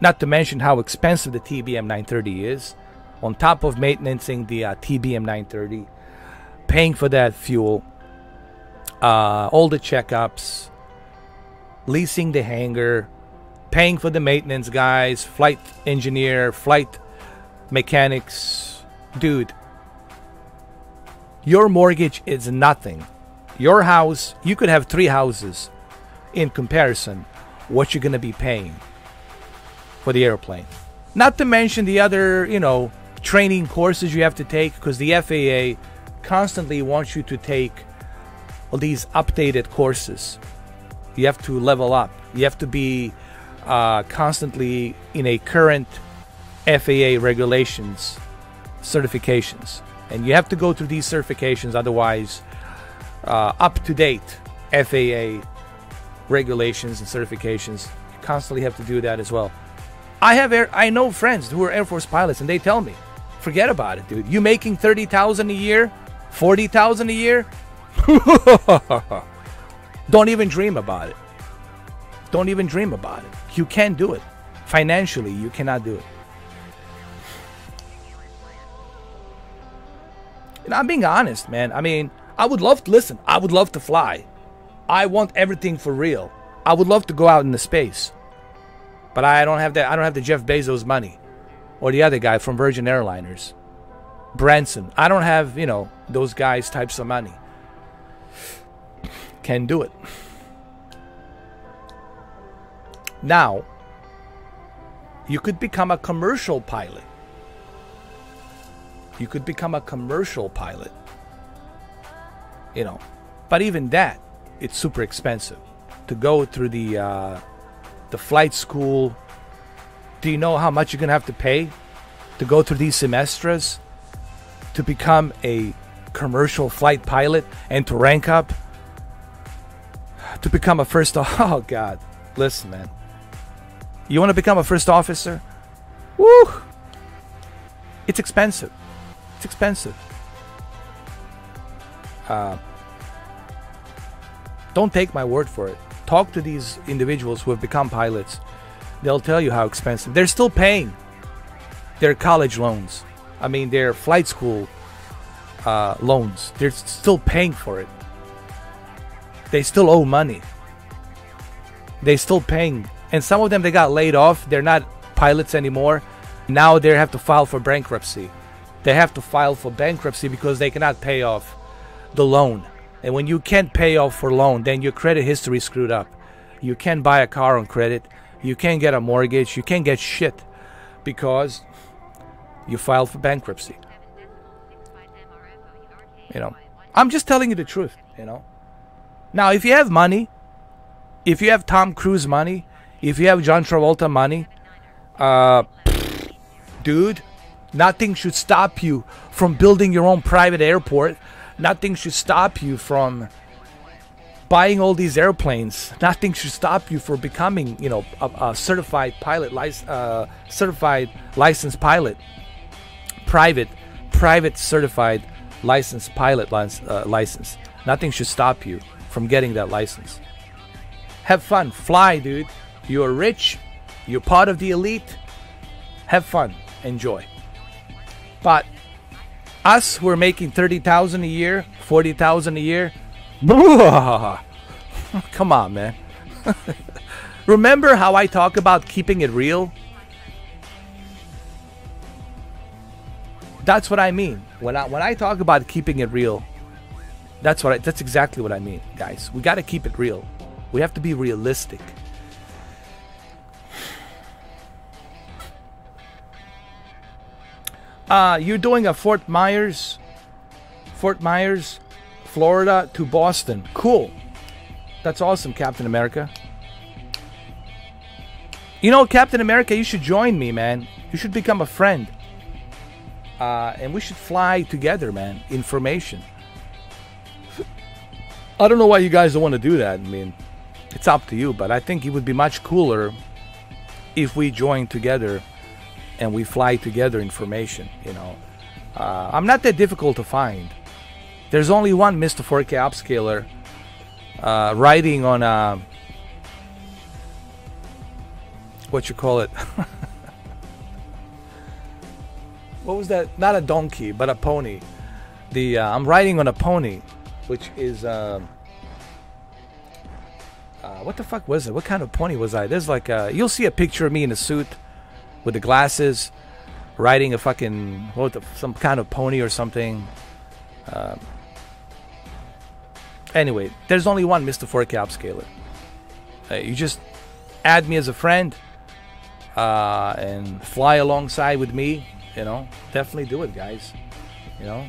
Not to mention how expensive the TBM 930 is. On top of maintaining the TBM 930, paying for that fuel, all the checkups, leasing the hangar, paying for the maintenance guys, flight engineer, flight mechanics. Dude, your mortgage is nothing. Your house, you could have 3 houses in comparison what you're going to be paying for the airplane. Not to mention the other, you know, training courses you have to take, because the FAA constantly wants you to take all these updated courses. You have to level up. You have to be constantly in a current FAA regulations, certifications. And you have to go through these certifications, otherwise up-to-date FAA regulations and certifications. You constantly have to do that as well. I know friends who are Air Force pilots, and they tell me, forget about it, dude. You making $30,000 a year, $40,000 a year? Don't even dream about it. Don't even dream about it. You can't do it. Financially, you cannot do it. And I'm being honest, man. I mean, I would love to listen. I would love to fly. I want everything for real. I would love to go out into space. But I don't have that. I don't have the Jeff Bezos money, or the other guy from Virgin Airliners, Branson. I don't have, you know, those guys types of money. Can do it. Now, you could become a commercial pilot. You could become a commercial pilot. You know, but even that, it's super expensive to go through the flight school. Do you know how much you're gonna have to pay to go through these semesters to become a commercial flight pilot and to rank up to become a first? Oh God, listen, man. You want to become a first officer? Woo! It's expensive. It's expensive. Don't take my word for it. Talk to these individuals who have become pilots. They'll tell you how expensive. They're still paying their college loans. I mean, their flight school loans. They're still paying for it. They still owe money. They're still paying. And some of them, they got laid off. They're not pilots anymore. Now they have to file for bankruptcy. They have to file for bankruptcy because they cannot pay off the loan. And when you can't pay off for loan, then your credit history is screwed up. You can't buy a car on credit. You can't get a mortgage. You can't get shit because you filed for bankruptcy. You know, I'm just telling you the truth, you know. Now, if you have money, if you have Tom Cruise money, if you have John Travolta money, dude, nothing should stop you from building your own private airport. Nothing should stop you from buying all these airplanes. Nothing should stop you from becoming, you know, a certified pilot, certified licensed pilot, private certified licensed pilot license. Nothing should stop you from getting that license. Have fun, fly, dude. You're rich. You're part of the elite. Have fun, enjoy. But us, we're making $30,000 a year, $40,000 a year. Come on, man. Remember how I talk about keeping it real? That's what I mean. When I talk about keeping it real, that's exactly what I mean, guys. We got to keep it real. We have to be realistic. You're doing a Fort Myers, Florida to Boston. Cool. That's awesome, Captain America. You know, Captain America, you should join me, man. You should become a friend. And we should fly together, man. Information. I don't know why you guys don't want to do that. I mean, it's up to you, but I think it would be much cooler if we join together and we fly together information, you know. I'm not that difficult to find. There's only one Mr. 4K upscaler riding on a, what you call it? What was that? Not a donkey, but a pony. I'm riding on a pony, which is what the fuck was it? What kind of pony was I? There's like you'll see a picture of me in a suit with the glasses, riding a fucking some kind of pony or something. Anyway, there's only one Mr. 4K upscaler. You just add me as a friend and fly alongside with me. You know, definitely do it, guys. You know.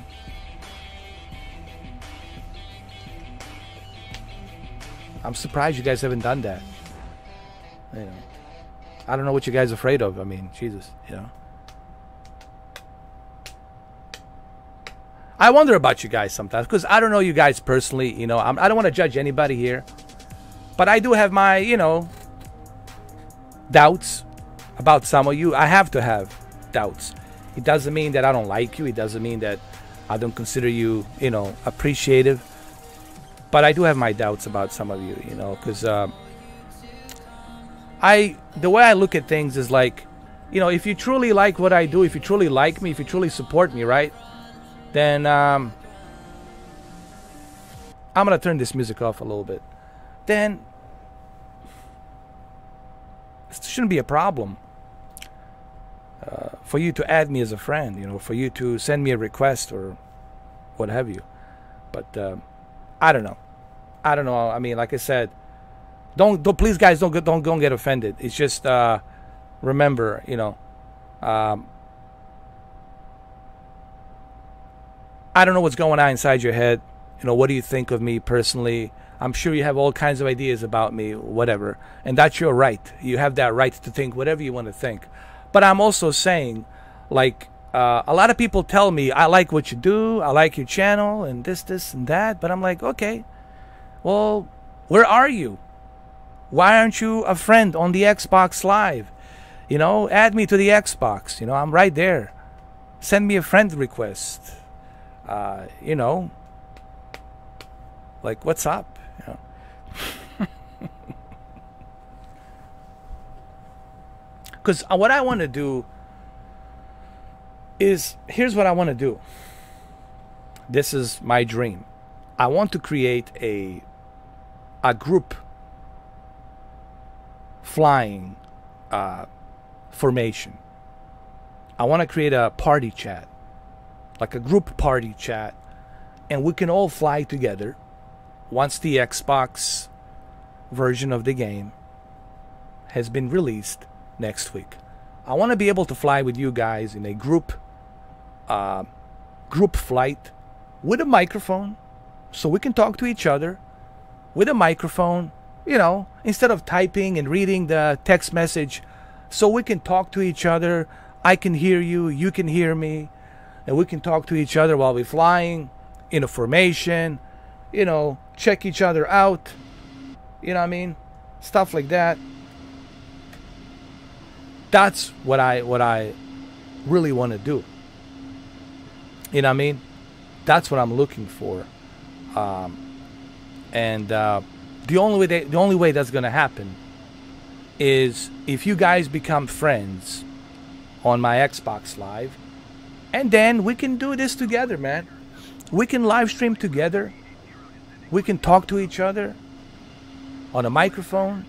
I'm surprised you guys haven't done that. You know, I don't know what you guys are afraid of. I mean, Jesus, you know. I wonder about you guys sometimes because I don't know you guys personally. You know, I don't want to judge anybody here, but I do have my, you know, doubts about some of you. I have to have doubts. It doesn't mean that I don't like you. It doesn't mean that I don't consider you, you know, appreciative. But I do have my doubts about some of you, you know, because the way I look at things is like, you know, if you truly like what I do, if you truly like me, if you truly support me, right, then I'm gonna turn this music off a little bit. Then it shouldn't be a problem for you to add me as a friend, you know, for you to send me a request or what have you. But I don't know. I don't know. I mean, like I said, don't please, guys, don't get offended. It's just remember, you know, I don't know what's going on inside your head. You know, what do you think of me personally? I'm sure you have all kinds of ideas about me, whatever, and that's your right. You have that right to think whatever you want to think. But I'm also saying, like, a lot of people tell me, I like what you do, I like your channel, and this, and that. But I'm like, okay, well, where are you? Why aren't you a friend on the Xbox Live? You know, add me to the Xbox. You know, I'm right there. Send me a friend request. You know, like, what's up? You know. Because what I want to do is, here's what I want to do. This is my dream. I want to create a group flying formation. I want to create a party chat, like a group party chat, and we can all fly together once the Xbox version of the game has been released next week. I want to be able to fly with you guys in a group flight with a microphone, so we can talk to each other with a microphone, you know, instead of typing and reading the text message, so we can talk to each other. I can hear you, you can hear me, and we can talk to each other while we're flying in a formation, you know, check each other out, you know what I mean? Stuff like that. That's what I really want to do. You know what I mean? That's what I'm looking for. The only way that's gonna happen is if you guys become friends on my Xbox Live, and then we can do this together, man. We can live stream together. We can talk to each other on a microphone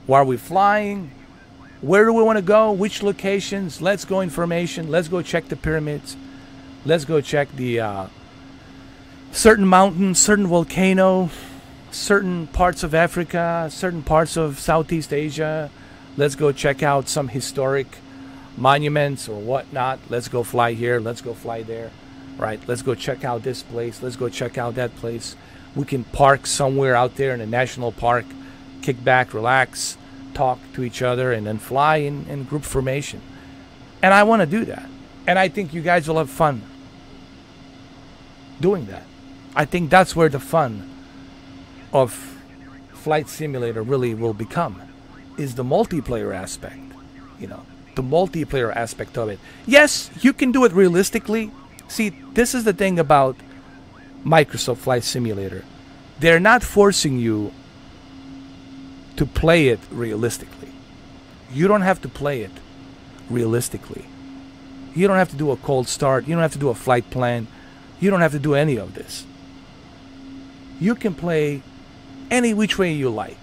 while we're flying. Where do we want to go? Which locations? Let's go information. Let's go check the pyramids. Let's go check the certain mountains, certain volcano, certain parts of Africa, certain parts of Southeast Asia. Let's go check out some historic monuments or whatnot. Let's go fly here. Let's go fly there. Right? Let's go check out this place. Let's go check out that place. We can park somewhere out there in a national park, kick back, relax, talk to each other, and then fly in group formation. And I want to do that. And I think you guys will have fun doing that. I think that's where the fun of Flight Simulator really will become is the multiplayer aspect. You know, the multiplayer aspect of it. Yes, you can do it realistically. See, this is the thing about Microsoft Flight Simulator. They're not forcing you to play it realistically. You don't have to play it realistically. You don't have to do a cold start. You don't have to do a flight plan. You don't have to do any of this. You can play any which way you like.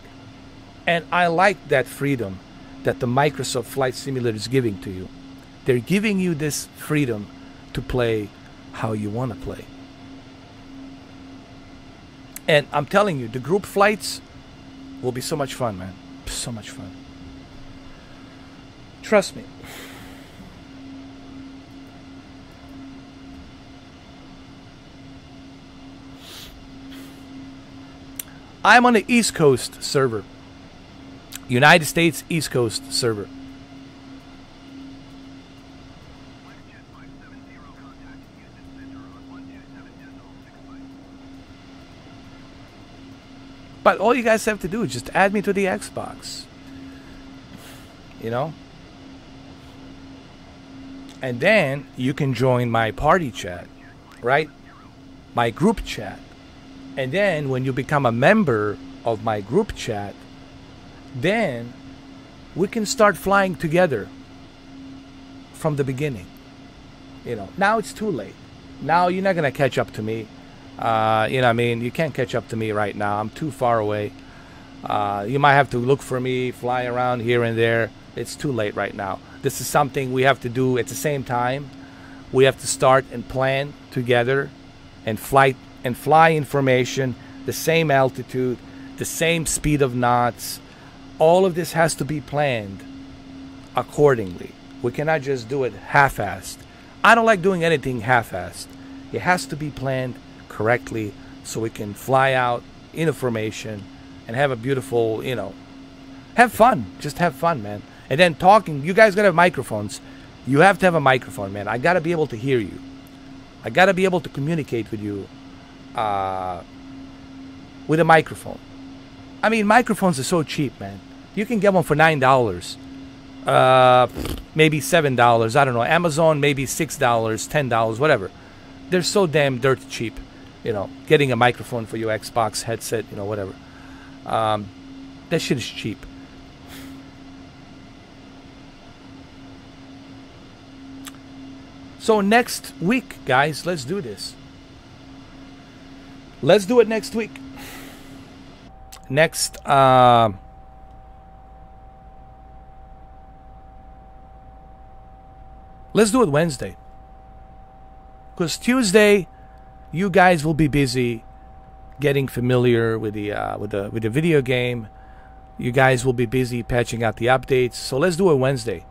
And I like that freedom that the Microsoft Flight Simulator is giving to you. They're giving you this freedom to play how you want to play. And I'm telling you, the group flights will be so much fun, man. So much fun. Trust me. I'm on the East Coast server. United States East Coast server. But all you guys have to do is just add me to the Xbox. You know? And then you can join my party chat, right? My group chat. And then when you become a member of my group chat, then we can start flying together from the beginning. You know, now it's too late. Now you're not going to catch up to me. You know what I mean? You can't catch up to me right now. I'm too far away. You might have to look for me, fly around here and there. It's too late right now. This is something we have to do at the same time. We have to start and plan together and fly information, the same altitude, the same speed of knots. All of this has to be planned accordingly. We cannot just do it half-assed. I don't like doing anything half-assed. It has to be planned correctly so we can fly out in information and have a beautiful, you know, have fun. Just have fun, man. And then talking, you guys gotta have microphones. You have to have a microphone, man. I gotta be able to hear you. I gotta be able to communicate with you with a microphone. I mean, microphones are so cheap, man. You can get one for $9, maybe $7. I don't know. Amazon, maybe $6, $10, whatever. They're so damn dirt cheap. You know, getting a microphone for your Xbox headset, you know, whatever. That shit is cheap. So next week, guys, let's do this. Let's do it next week. Next, let's do it Wednesday. Because Tuesday, you guys will be busy getting familiar with the video game. You guys will be busy patching out the updates. So let's do it Wednesday.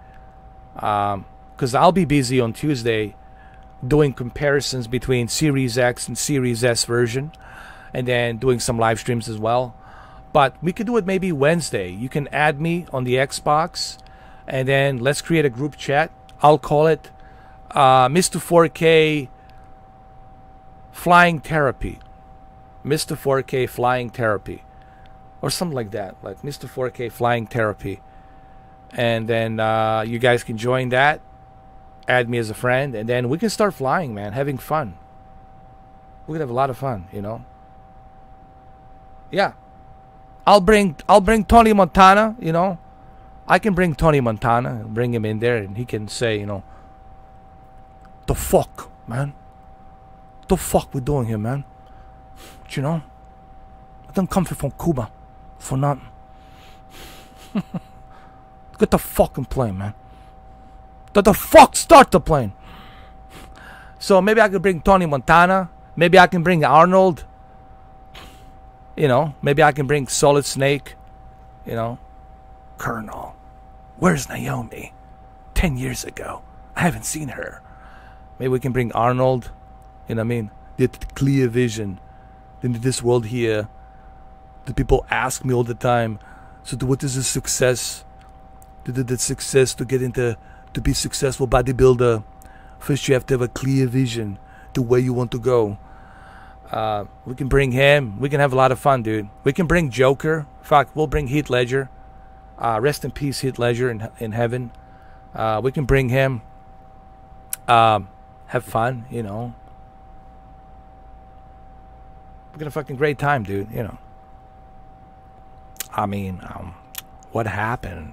Because I'll be busy on Tuesday doing comparisons between Series X and Series S version, and then doing some live streams as well. But we could do it maybe Wednesday. You can add me on the Xbox, and then let's create a group chat. I'll call it Mr. 4K Flying Therapy. Mr. 4K Flying Therapy. Or something like that. Like Mr. 4K Flying Therapy. And then you guys can join that. Add me as a friend. And then we can start flying, man. Having fun. We're going to have a lot of fun, you know. Yeah. I'll bring Tony Montana, you know. I can bring Tony Montana. Bring him in there and he can say, you know, the fuck, man? The fuck we doing here, man? You know? I done come from Cuba for nothing. Get the fucking plane, man. The fuck start the plane. So maybe I could bring Tony Montana. Maybe I can bring Arnold. You know, maybe I can bring Solid Snake. You know, Colonel, where's Naomi? 10 years ago. I haven't seen her. Maybe we can bring Arnold. You know what I mean? The clear vision into this world here. The people ask me all the time, so what is a success? The success to get into, to be successful bodybuilder. First you have to have a clear vision to where you want to go. We can bring him. We can have a lot of fun, dude. We can bring Joker. Fuck, we'll bring Heath Ledger. Rest in peace, Heath Ledger in heaven. We can bring him. Have fun, you know. We're gonna fucking great time, dude. You know. I mean, what happened?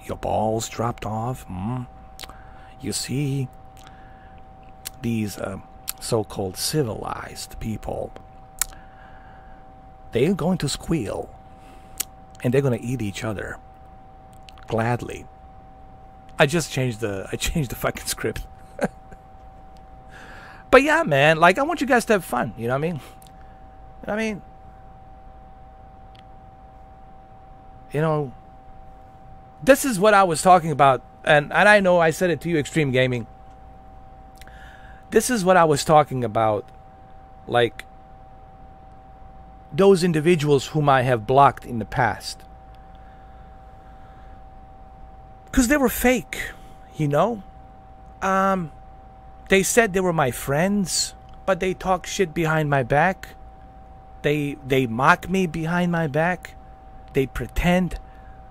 Your balls dropped off. You see, these so-called civilized people, they're going to squeal, and they're going to eat each other gladly. I changed the fucking script. But yeah, man, like, I want you guys to have fun. You know what I mean? You know what I mean? You know, this is what I was talking about, and I know I said it to you, Extreme Gaming. This is what I was talking about, like, those individuals whom I have blocked in the past. Because they were fake, you know? They said they were my friends, but they talk shit behind my back. They mock me behind my back. They pretend.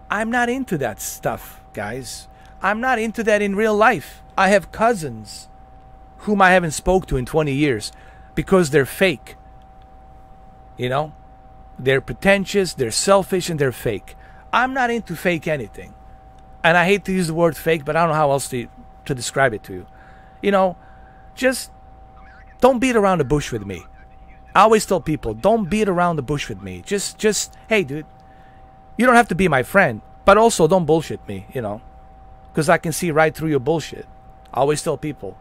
I'm not into that stuff, guys. I'm not into that in real life. I have cousins whom I haven't spoke to in 20 years because they're fake. You know? They're pretentious, they're selfish, and they're fake. I'm not into fake anything. And I hate to use the word fake, but I don't know how else to describe it to you. You know, just don't beat around the bush with me. I always tell people, don't beat around the bush with me. Just, hey, dude, you don't have to be my friend, but also don't bullshit me, you know, because I can see right through your bullshit. I always tell people,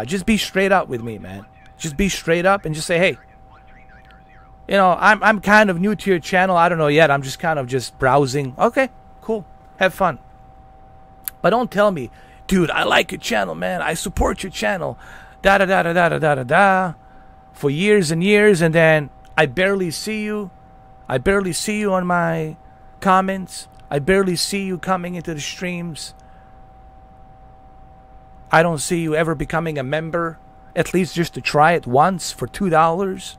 just be straight up with me, man. Just be straight up and just say, hey, you know, I'm kind of new to your channel. I don't know yet. I'm just kind of just browsing. Okay, cool. Have fun. But don't tell me, dude, I like your channel, man. I support your channel. Da-da-da-da-da-da-da-da. For years and years, and then I barely see you. I barely see you on my comments. I barely see you coming into the streams. I don't see you ever becoming a member, at least just to try it once for $2.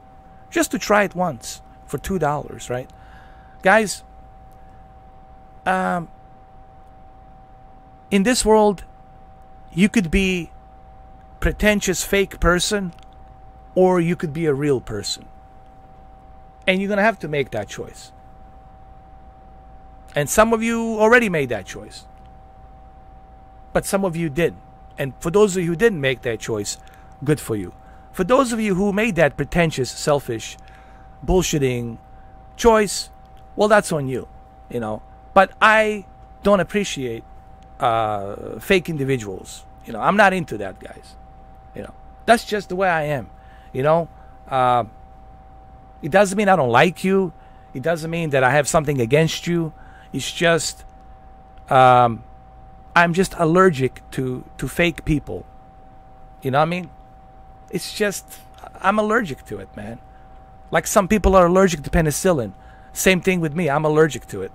Just to try it once for $2, right? Guys, in this world, you could be pretentious fake person, or you could be a real person. And you're going to have to make that choice. And some of you already made that choice. But some of you didn't. And for those of you who didn't make that choice, good for you. For those of you who made that pretentious, selfish, bullshitting choice, well, that's on you, you know. But I don't appreciate fake individuals. You know, I'm not into that, guys. You know, that's just the way I am. You know, it doesn't mean I don't like you. It doesn't mean that I have something against you. It's just, I'm just allergic to fake people. You know what I mean? It's just, I'm allergic to it, man. Like some people are allergic to penicillin. Same thing with me. I'm allergic to it.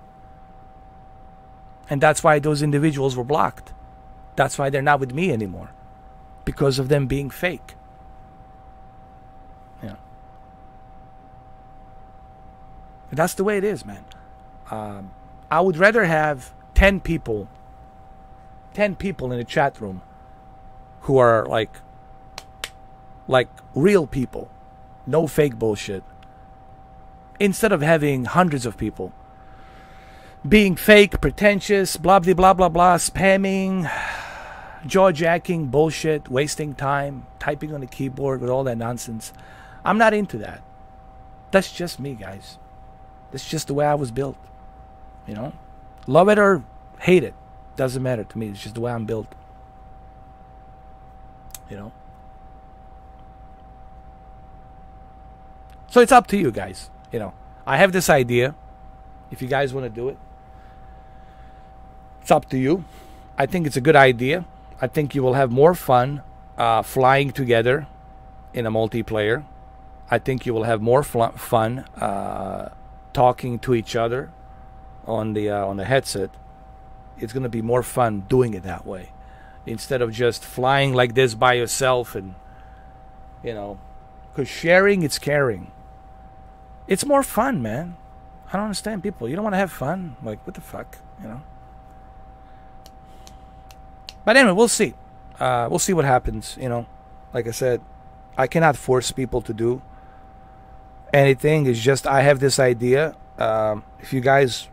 And that's why those individuals were blocked. That's why they're not with me anymore. Because of them being fake. Yeah. And that's the way it is, man. I would rather have 10 people in the chat room who are like real people, no fake bullshit, instead of having hundreds of people being fake, pretentious, blah blah blah blah blah, spamming, jaw-jacking bullshit, wasting time, typing on the keyboard with all that nonsense. I'm not into that. That's just me, guys. That's just the way I was built. You know, love it or hate it, doesn't matter to me. It's just the way I'm built. You know. So it's up to you guys. You know, I have this idea. If you guys want to do it, it's up to you. I think it's a good idea. I think you will have more fun flying together in a multiplayer. I think you will have more fun talking to each other on the headset. It's going to be more fun doing it that way, instead of just flying like this by yourself and, you know, Because sharing, it's caring. It's more fun, man. I don't understand people. You don't want to have fun? Like, what the fuck, you know? But anyway, we'll see. We'll see what happens, you know. Like I said, I cannot force people to do anything. It's just I have this idea. If you guys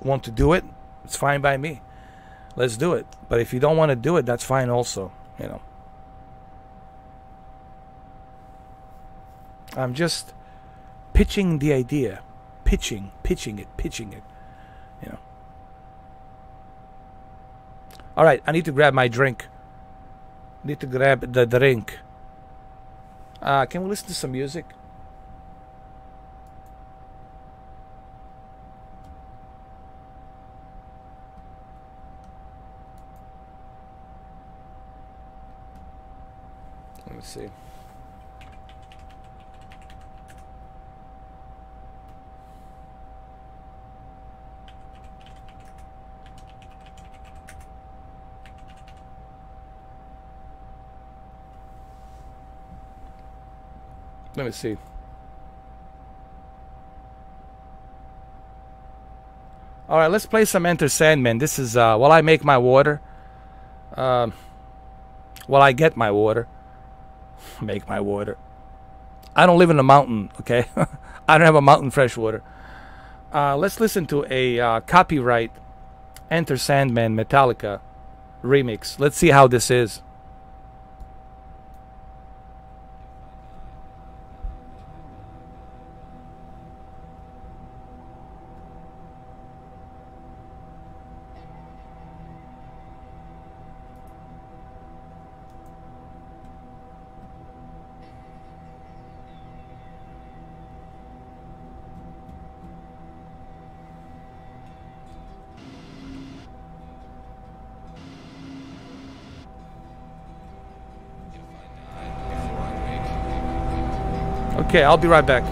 want to do it, it's fine by me. Let's do it. But if you don't want to do it, that's fine also, you know. I'm just pitching the idea. Pitching it, you know. All right, I need to grab my drink. Need to grab the drink. Can we listen to some music? Let me see. Let me see. All right, let's play some Enter Sandman. This is while I make my water. While I get my water. Make my water. I don't live in a mountain, okay? I don't have a mountain fresh water. Let's listen to a copyright Enter Sandman Metallica remix. Let's see how this is. Okay, I'll be right back.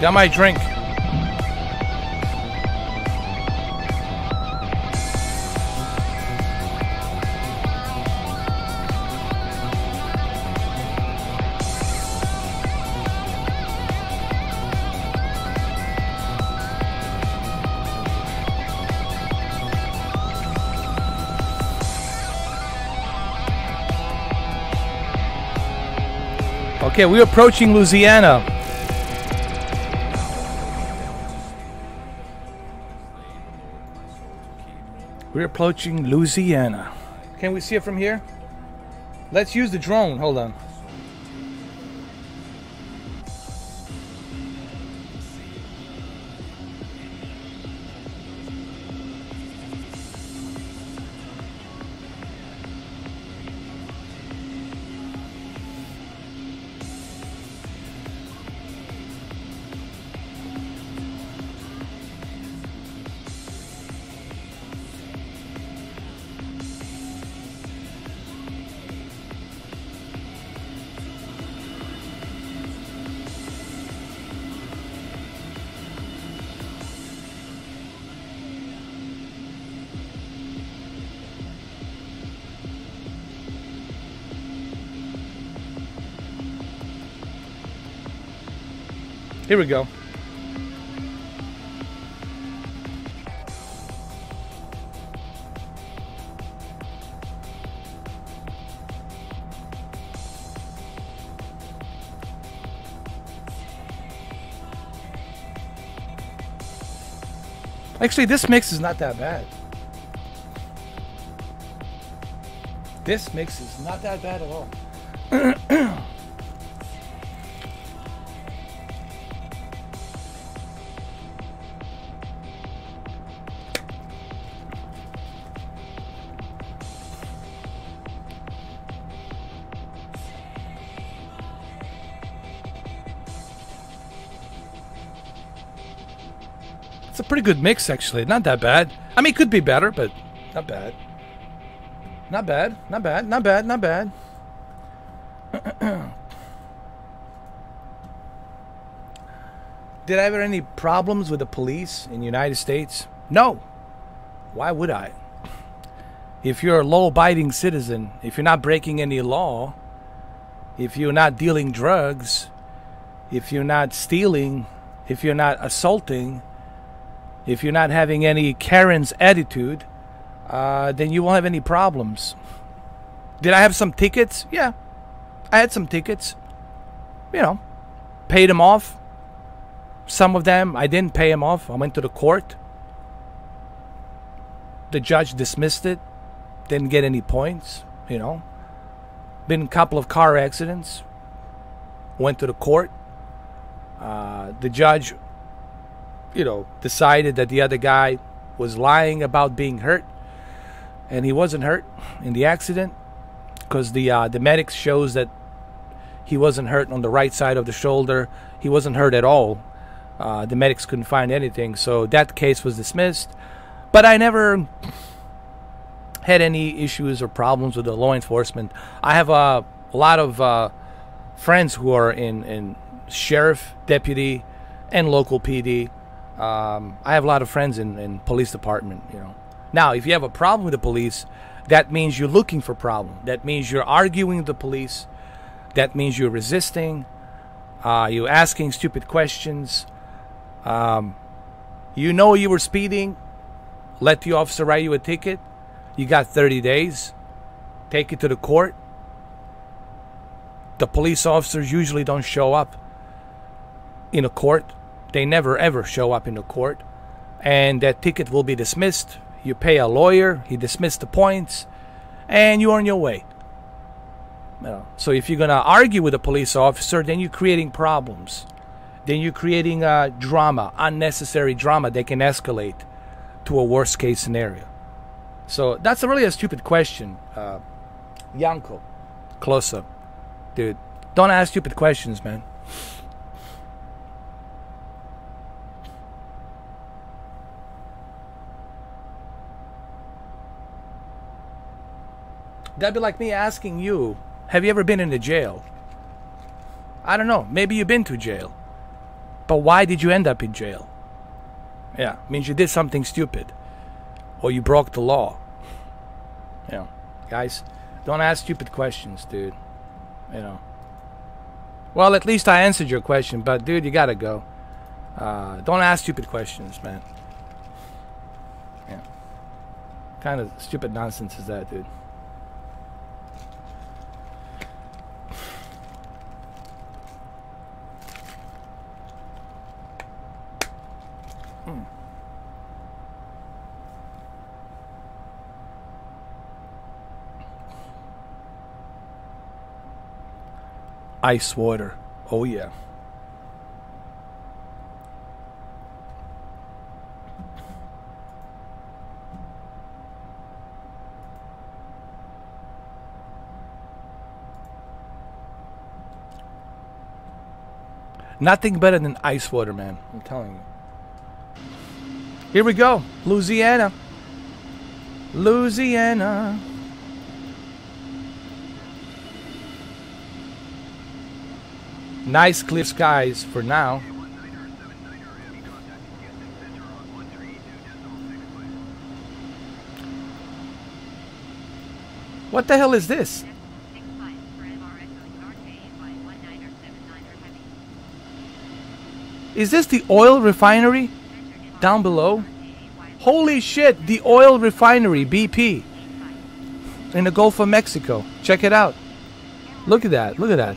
Got my drink. Okay, we're approaching Louisiana. We're approaching Louisiana. Can we see it from here? Let's use the drone. Hold on. Here we go. Actually, this mix is not that bad. This mix is not that bad at all. It's a pretty good mix, actually. Not that bad. I mean, it could be better, but not bad. Not bad. Not bad. Not bad. Not bad. Did I have any problems with the police in the United States? No. Why would I? If you're a law-abiding citizen, if you're not breaking any law, if you're not dealing drugs, if you're not stealing, if you're not assaulting, if you're not having any Karen's attitude, then you won't have any problems. Did I have some tickets? Yeah, I had some tickets. You know, paid them off. Some of them I didn't pay them off. I went to the court. The judge dismissed it. Didn't get any points. You know, been a couple of car accidents. Went to the court. The judge, you know, decided that the other guy was lying about being hurt, and he wasn't hurt in the accident because the medics shows that he wasn't hurt on the right side of the shoulder. He wasn't hurt at all. The medics couldn't find anything, so that case was dismissed. But I never had any issues or problems with the law enforcement. I have a lot of friends who are in sheriff, deputy, and local PD. I have a lot of friends in police department, you know. Now, if you have a problem with the police, that means you're looking for problem. That means you're arguing with the police. That means you're resisting. You're asking stupid questions. You know you were speeding. Let the officer write you a ticket. You got 30 days. Take it to the court. The police officers usually don't show up in a court. They never ever show up in the court, and that ticket will be dismissed. You pay a lawyer, he dismissed the points, and you're on your way. You know, so if you're gonna argue with a police officer, then you're creating problems. Then you're creating drama, unnecessary drama that can escalate to a worst case scenario. So that's really a stupid question, Yanko. Close up, dude. Don't ask stupid questions, man. That'd be like me asking you, have you ever been in the jail? I don't know. Maybe you've been to jail. But why did you end up in jail? Yeah, means you did something stupid. Or you broke the law. You know, guys, don't ask stupid questions, dude. You know. Well, at least I answered your question, but dude, you gotta go. Don't ask stupid questions, man. Yeah. Kind of stupid nonsense is that, dude? Ice water. Oh yeah. Nothing better than ice water, man. I'm telling you. Here we go. Louisiana. Louisiana. Nice clear skies for now. What the hell is this? Is this the oil refinery down below? Holy shit, the oil refinery, BP, in the Gulf of Mexico. Check it out. Look at that, look at that.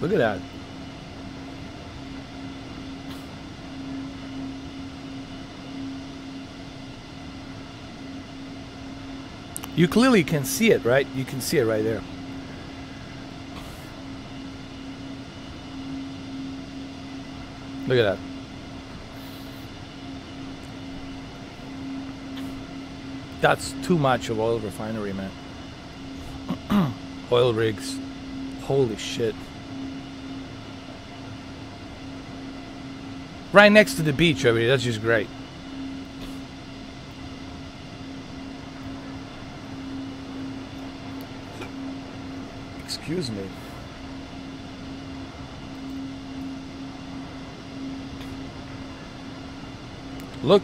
Look at that. You clearly can see it, right? You can see it right there. Look at that. That's too much of oil refinery, man. Oil rigs. Holy shit. Right next to the beach over here. That's just great. Excuse me. Look.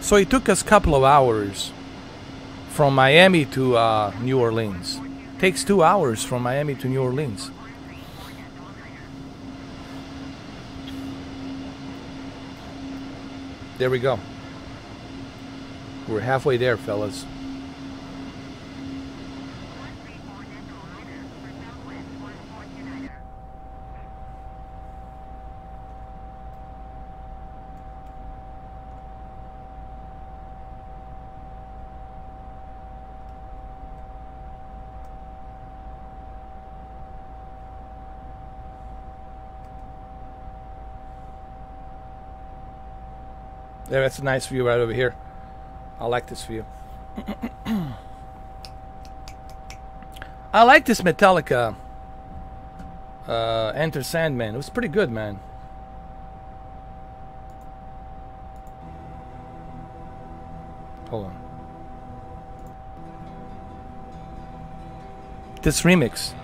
So it took us a couple of hours from Miami to New Orleans. Takes 2 hours from Miami to New Orleans. There we go. We're halfway there, fellas. Yeah, that's a nice view right over here. I like this view. I like this Metallica Enter Sandman. It was pretty good, man. Hold on. This remix.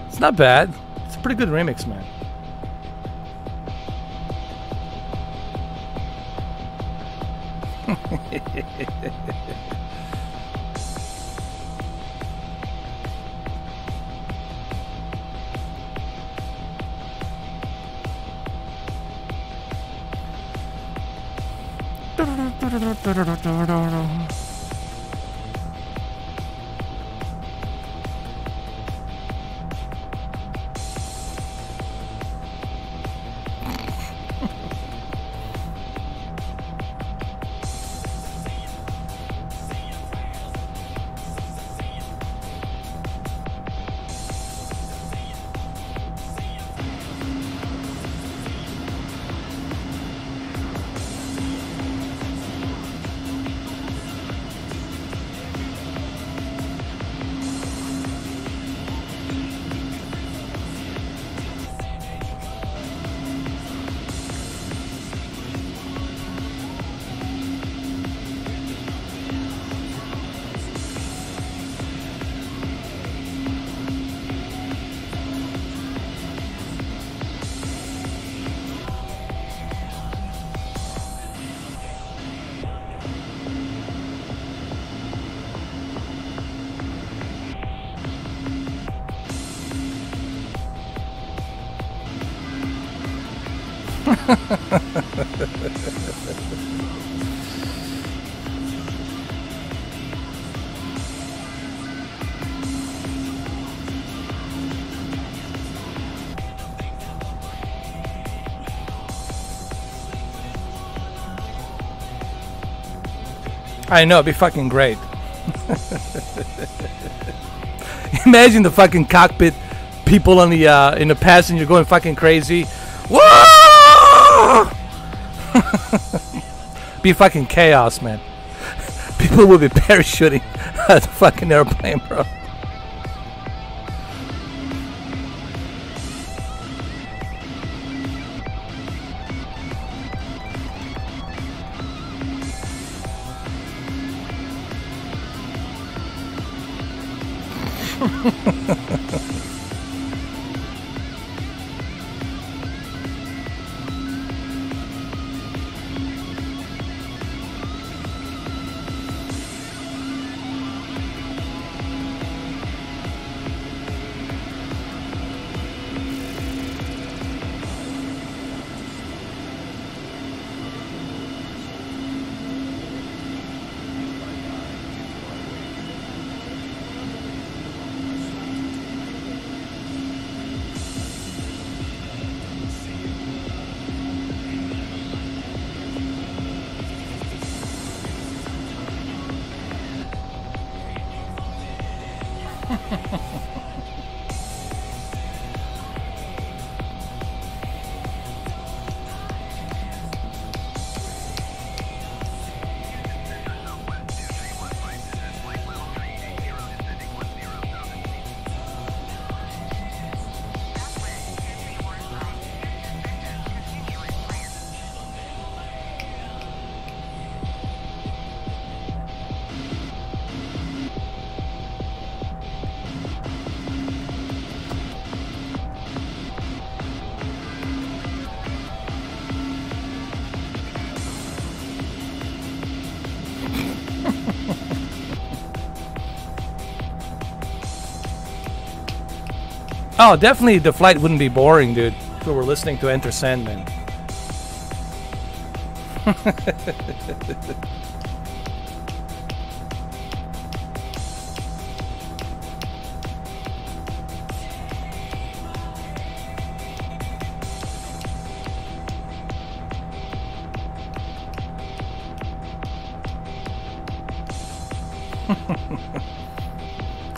It's not bad. It's a pretty good remix, man. I know, it'd be fucking great. Imagine the fucking cockpit people on the in the passenger going fucking crazy. Whoa! Be fucking chaos, man. People will be parachuting at the fucking airplane, bro. Oh, definitely the flight wouldn't be boring, dude, if we were listening to Enter Sandman.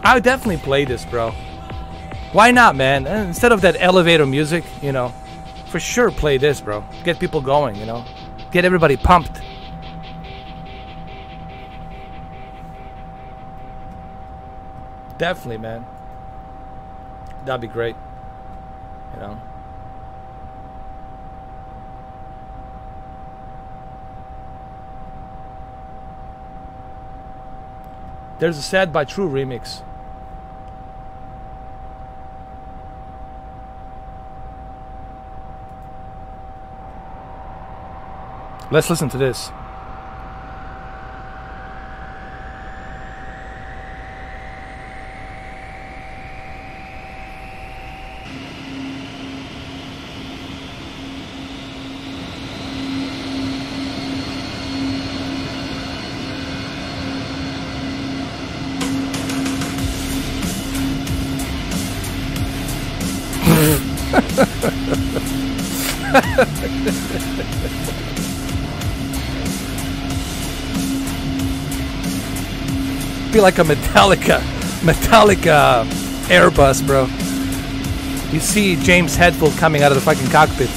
I would definitely play this, bro. Why not, man? Instead of that elevator music, you know, for sure play this, bro. Get people going, you know. Get everybody pumped. Definitely, man. That'd be great. You know. There's a Sad by True remix. Let's listen to this. Be like a Metallica Airbus, bro. You see James Hetfield coming out of the fucking cockpit.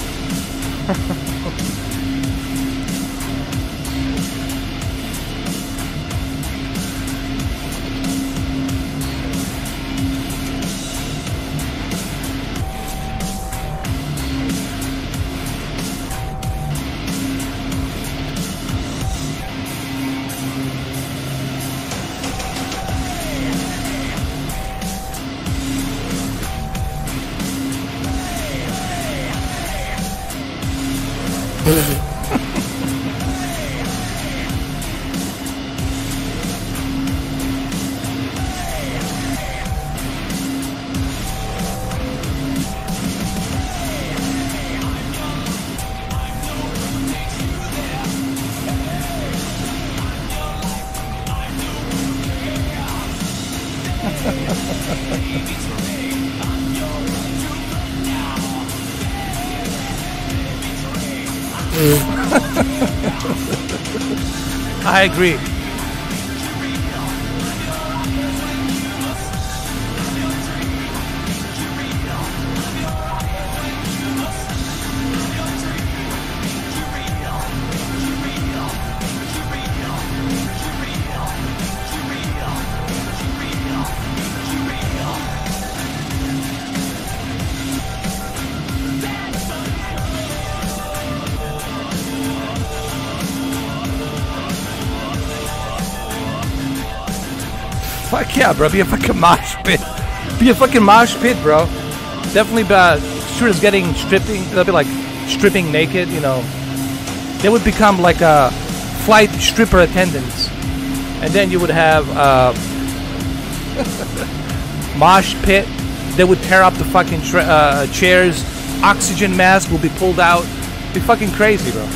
I agree. Fuck yeah, bro. Be a fucking mosh pit. Be a fucking mosh pit, bro. Definitely shooters getting stripping. They'll be like stripping naked, you know. They would become like a flight stripper attendants. And then you would have mosh pit. They would tear up the fucking chairs. Oxygen mask will be pulled out. Be fucking crazy, bro.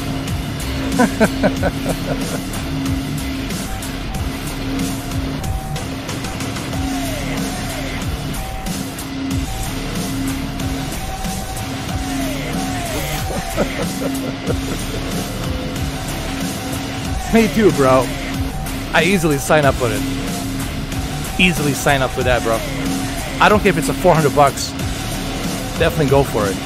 Me too, bro. I easily sign up for it. Easily sign up for that, bro. I don't care if it's a $400. Definitely go for it.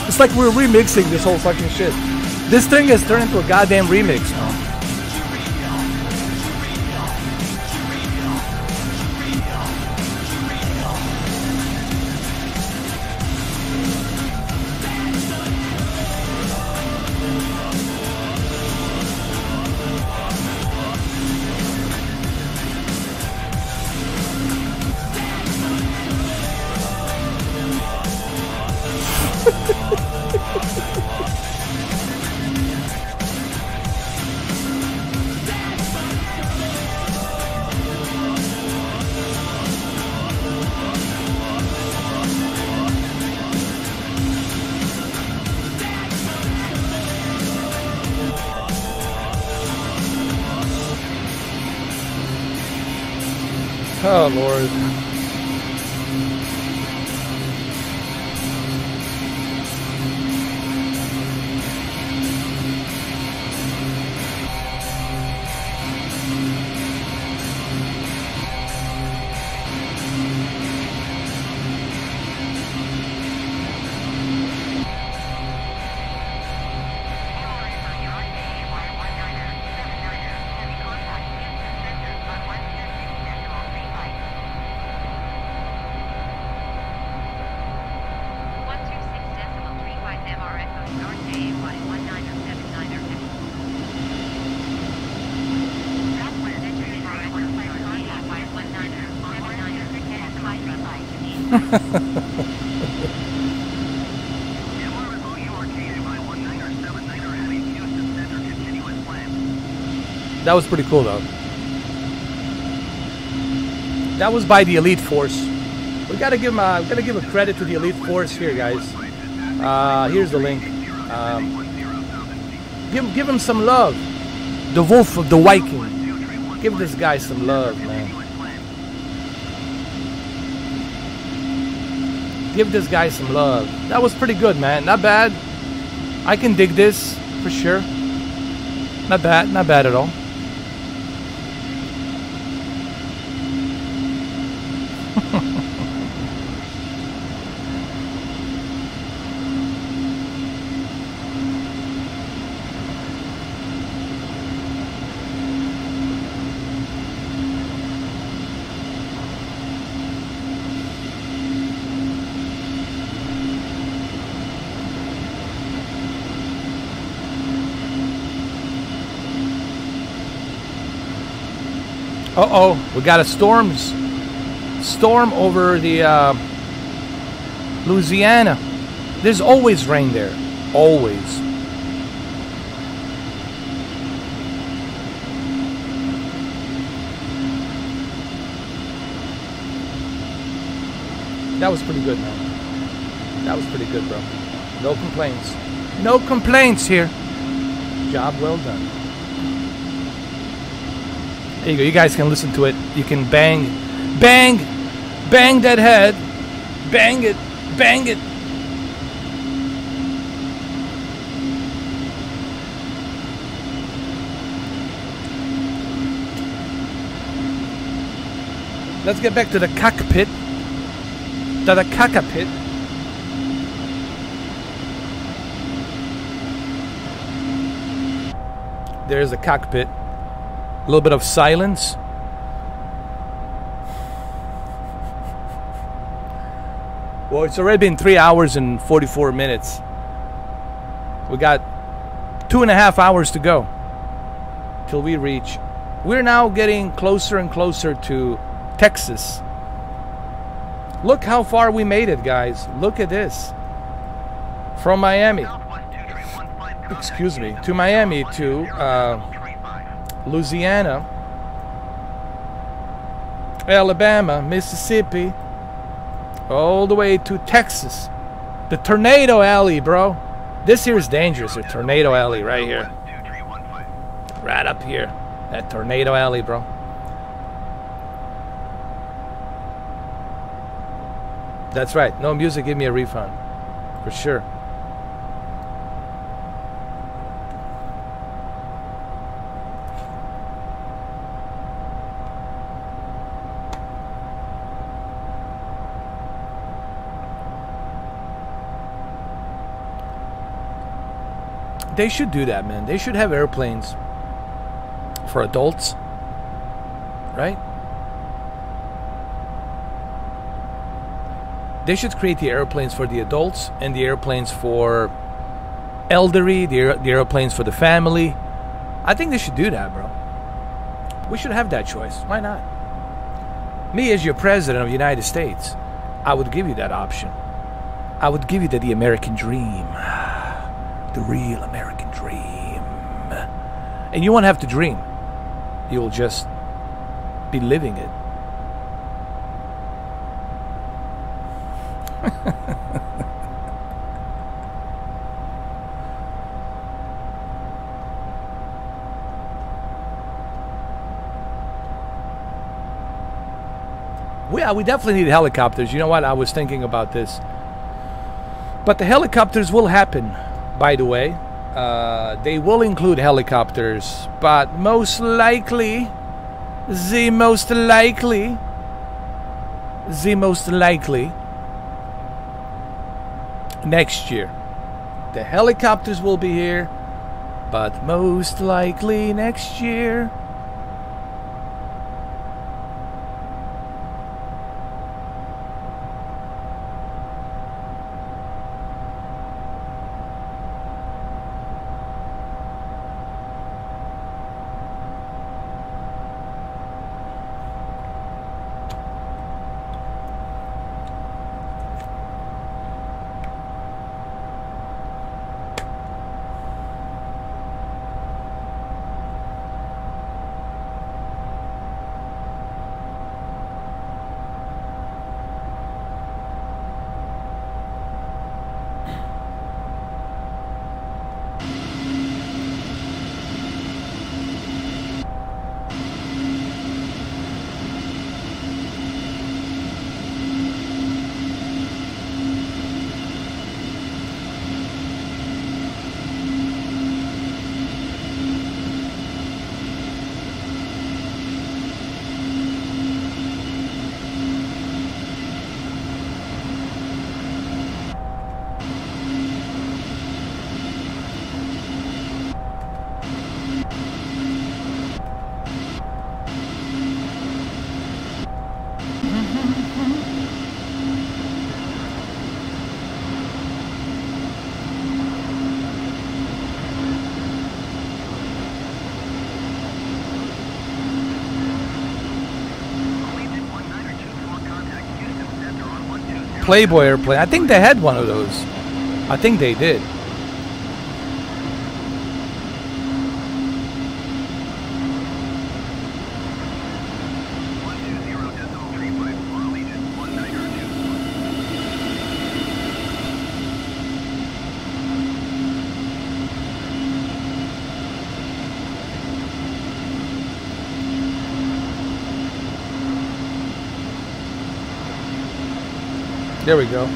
It's like we're remixing this whole fucking shit. This thing has turned into a goddamn remix now. Oh, Lord. That was pretty cool, though. That was by the Elite Force. We gotta give a credit to the Elite Force here, guys. Here's the link. Give him some love. The Wolf of the Viking. Give this guy some love, man. Give this guy some love. That was pretty good, man. Not bad. I can dig this for sure. Not bad at all. Uh-oh, we got a storms. storm over the Louisiana. There's always rain there. Always. That was pretty good, man. That was pretty good, bro. No complaints. No complaints here. Job well done. There you go. You guys can listen to it. You can bang that head. Bang it. Bang it. Let's get back to the cockpit. To the cockpit. There's the cockpit. A little bit of silence. Well, it's already been 3 hours and 44 minutes. We got 2.5 hours to go till we reach. We're now getting closer and closer to Texas. Look how far we made it, guys. Look at this. From Miami. Excuse me. To Miami to Louisiana, Alabama, Mississippi, all the way to Texas. The Tornado Alley, bro. This here is dangerous. The Tornado Alley right here. Right up here. That Tornado Alley, bro. That's right. No music, give me a refund. For sure. They should do that, man. They should have airplanes for adults, right? They should create the airplanes for the adults and the airplanes for elderly, the airplanes for the family. I think they should do that, bro. We should have that choice. Why not? Me, as your president of the United States, I would give you that option. I would give you the American dream. The real American dream. And you won't have to dream. You will just be living it. We definitely need helicopters. You know what? I was thinking about this. But the helicopters will happen, by the way. They will include helicopters, but most likely, the most likely, next year. The helicopters will be here, but most likely next year. Playboy airplane. I think they had one of those. I think they did. There we go.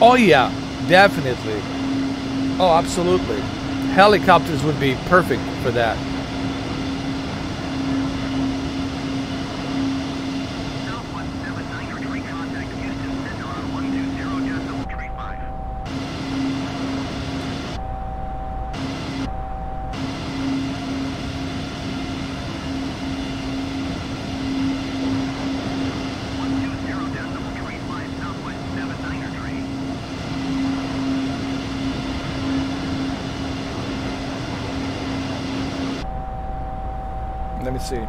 Oh yeah, definitely. Oh, absolutely. Helicopters would be perfect for that. Let me see.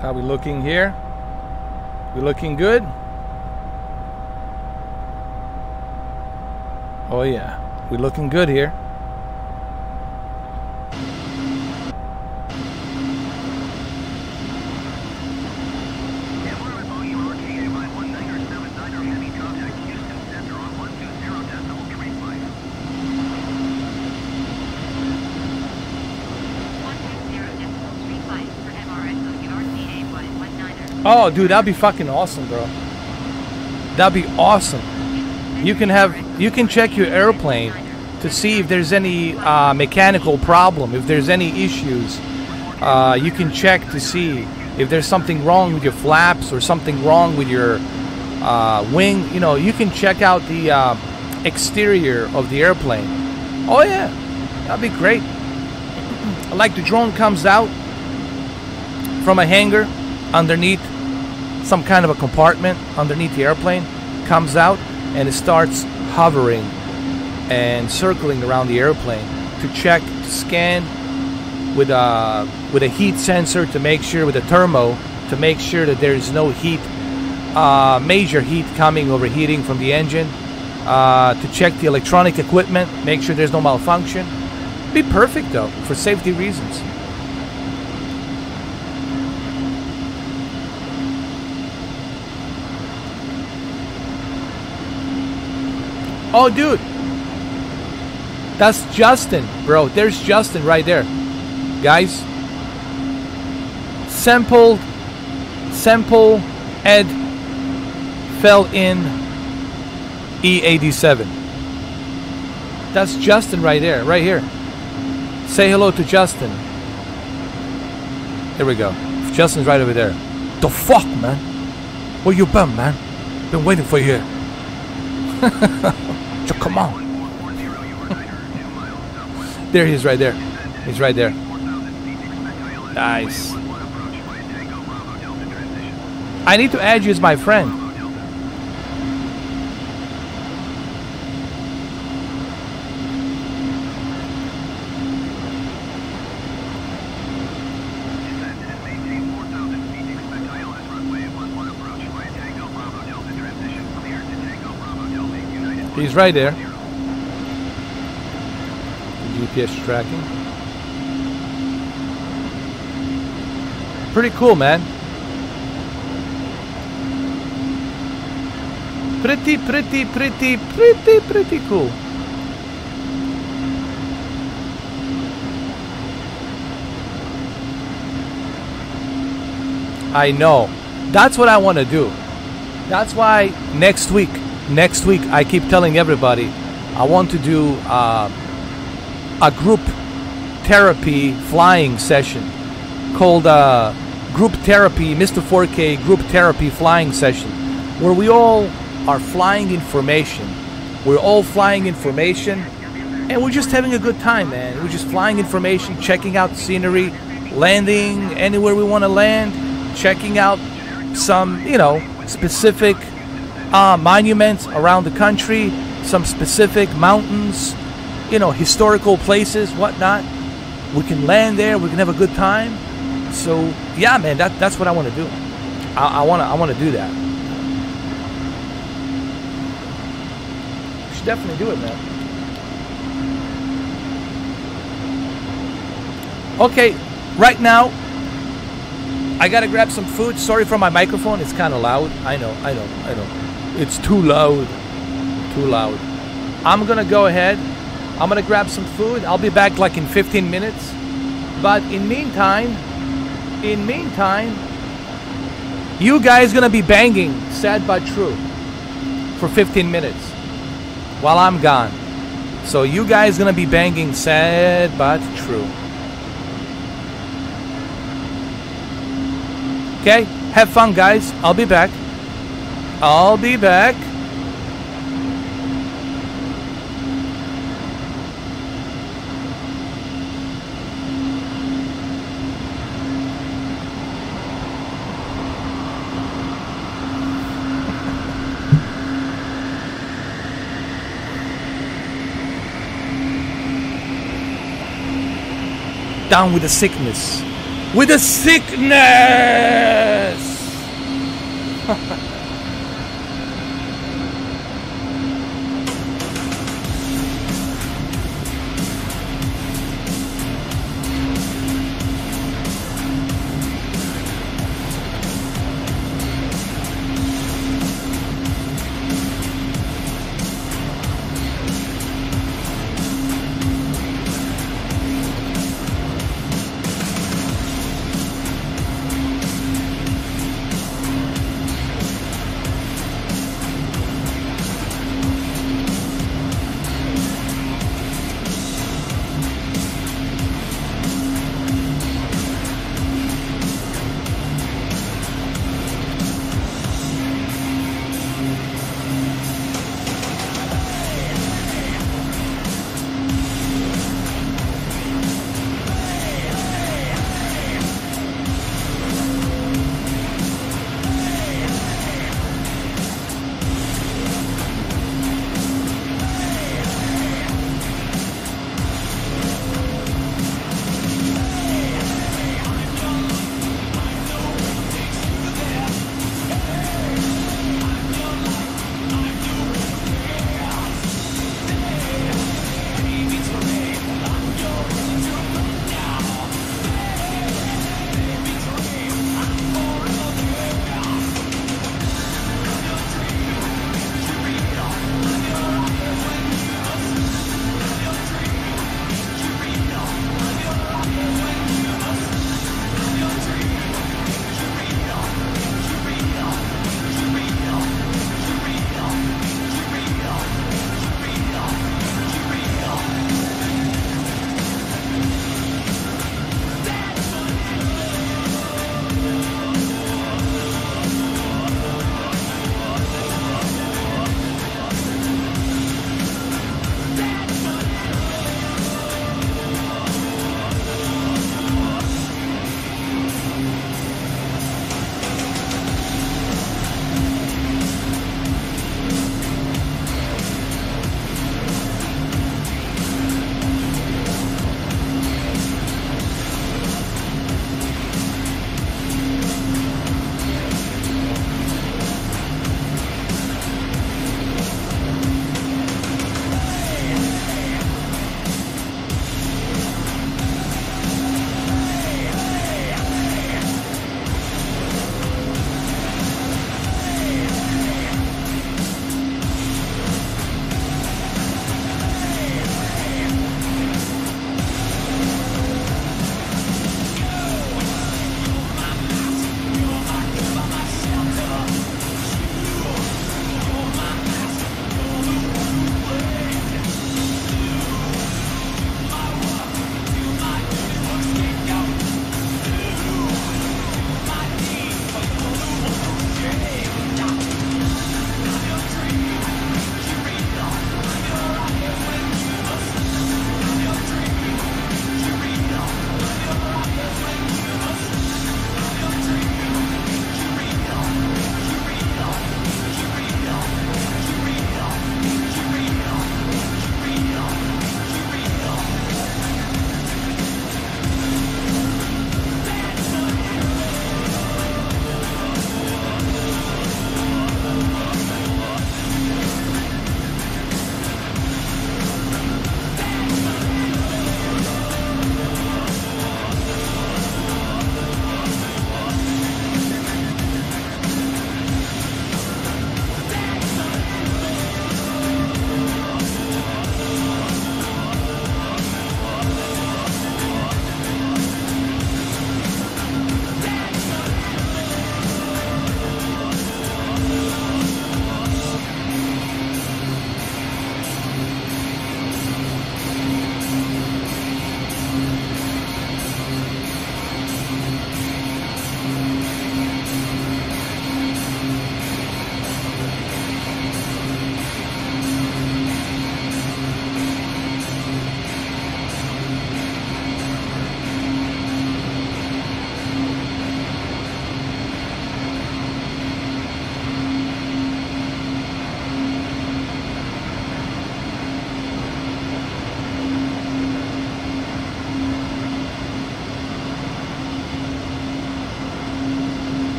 How we looking here? We looking good? Oh yeah, we looking good here. Oh, dude, that'd be fucking awesome, bro. That'd be awesome. You can check your airplane to see if there's any mechanical problem, if there's any issues. You can check to see if there's something wrong with your flaps or something wrong with your wing. You know, you can check out the exterior of the airplane. Oh yeah, that'd be great. Like the drone comes out from a hangar underneath some kind of a compartment underneath the airplane, comes out and it starts hovering and circling around the airplane to check, to scan with a heat sensor to make sure, with a thermo, to make sure that there is no heat, major heat coming, overheating from the engine, to check the electronic equipment, make sure there's no malfunction. Be perfect though, for safety reasons. Oh, dude, that's Justin, bro. There's Justin right there, guys. Sample Ed fell in E87. That's Justin right there, right here. Say hello to Justin. There we go. Justin's right over there. The fuck, man? Where you been, man? Been waiting for you here. So come on. There he is, right there. He's right there. Nice. I need to add you as my friend. He's right there. GPS tracking. Pretty cool, man. Pretty cool. I know. That's what I want to do. That's why next week I keep telling everybody I want to do a group therapy flying session called group therapy, Mr. 4K group therapy flying session, where we all are flying information. We're all flying information and we're just having a good time, man. We're just flying information, checking out scenery, landing anywhere we want to land, checking out some, you know, specific monuments around the country, some specific mountains, you know, historical places, whatnot. We can land there. We can have a good time. So yeah, man, that's what I want to do. I want to do that. We should definitely do it, man. Okay, right now I gotta grab some food. Sorry for my microphone. It's kind of loud. I know. It's too loud. Too loud. I'm gonna go ahead. I'm gonna grab some food. I'll be back like in 15 minutes. But in meantime, you guys gonna be banging Sad But True for 15 minutes while I'm gone. So you guys gonna be banging Sad But True. Okay, have fun, guys. I'll be back. I'll be back. Down with the sickness. With the sickness!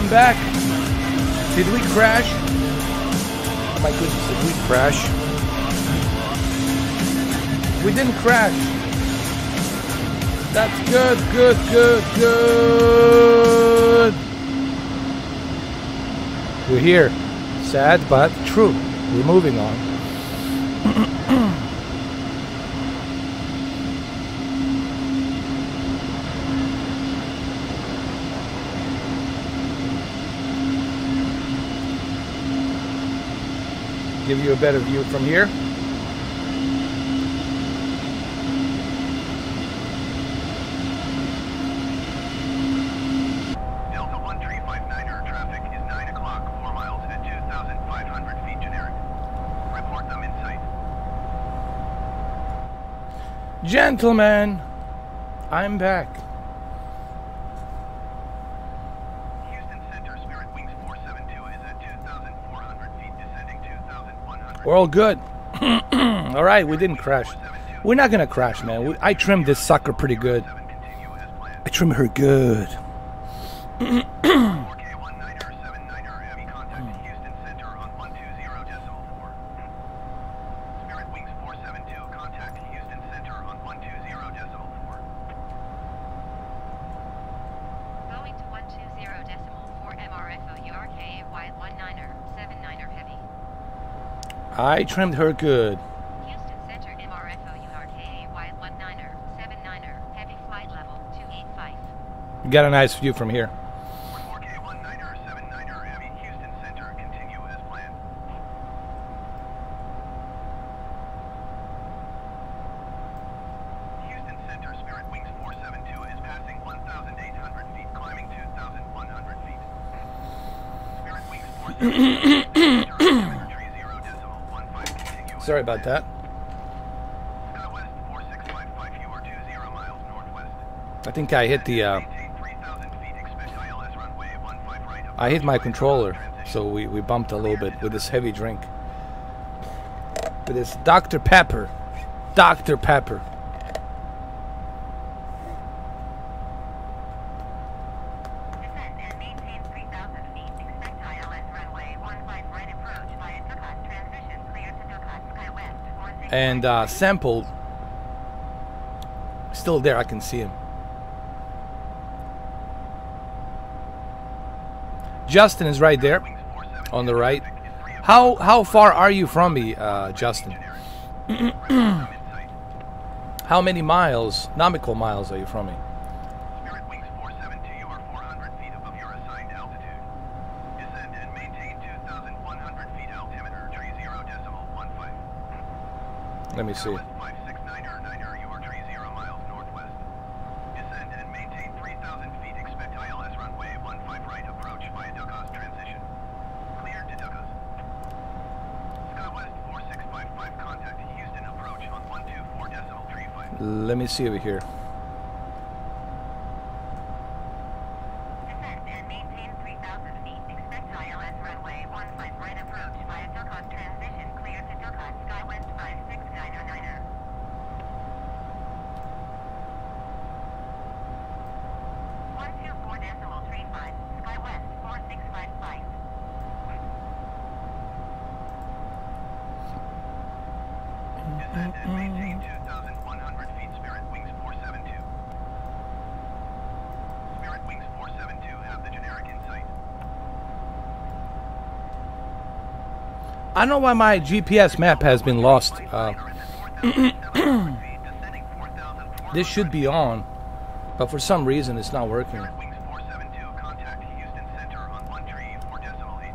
I'm back. Did we crash? Oh my goodness, did we crash? We didn't crash. That's good, good, good, good. We're here. Sad, but true. We're moving on. Give you a better view from here. Delta 1359er traffic is 9 o'clock, 4 miles at 2,500 feet generic. Report them in sight. Gentlemen, I'm back. Houston Center, Spirit Wings 472 is at 2,400 feet, descending 2,100. We're all good. All right, we didn't crash. We're not gonna crash, man. I trimmed this sucker pretty good. Continue as planned. I trimmed her good. 4K19er79er heavy contact at Houston Center on 120.4. Spirit Wings 472 contact Houston Center on 120.4. Going to 120.4 MRFO URK wide 19er 79er heavy. I trimmed her good. Houston Center MRFO URK wide 19er 79er heavy flight level 285. You got a nice view from here. 4K19er79er heavy Houston Center continue as planned. Houston Center Spirit Wings 472 is passing 1,800 feet, climbing 2,100 feet. Spirit Wings 472 Sorry about that. SkyWest 4655, you are 20 miles northwest. I think I hit the Maintain 3,000 feet, expect ILS runway 15 right. I hit my controller, so we bumped a little bit with this heavy drink. With this Dr. Pepper. Dr. Pepper. Descend and maintain 3,000 feet. Expect ILS runway 15 right approach via Ducat transition clear to Ducat SkyWest 46. And sampled. Still there, I can see him. Justin is right there, on the right. How far are you from me, Justin? How many miles, nautical miles, are you from me? Spirit Wings 472, you are 400 feet above your assigned altitude. Descend and maintain 2,100 feet altimeter, 30.15. Let me see. SkyWest 569er, you are 30 miles northwest. Descend and maintain 3,000 feet, expect ILS runway 15 right approach via Dugas transition. Cleared to Dugas. SkyWest 4655, contact Houston approach on 124.35. Let me see over here. Descend and maintain 3,000 feet. Expect ILS runway 15 right approach via Ducat transition clear to Ducat SkyWest 569er. 124.35 SkyWest 4655. Descend and maintain 2,100 feet, Spirit Wings 472. Spirit Wings 472 have the generic in sight. I don't know why my GPS map has been lost. This should be on, but for some reason it's not working. Spirit Wings 472, contact Houston Center on 134.8.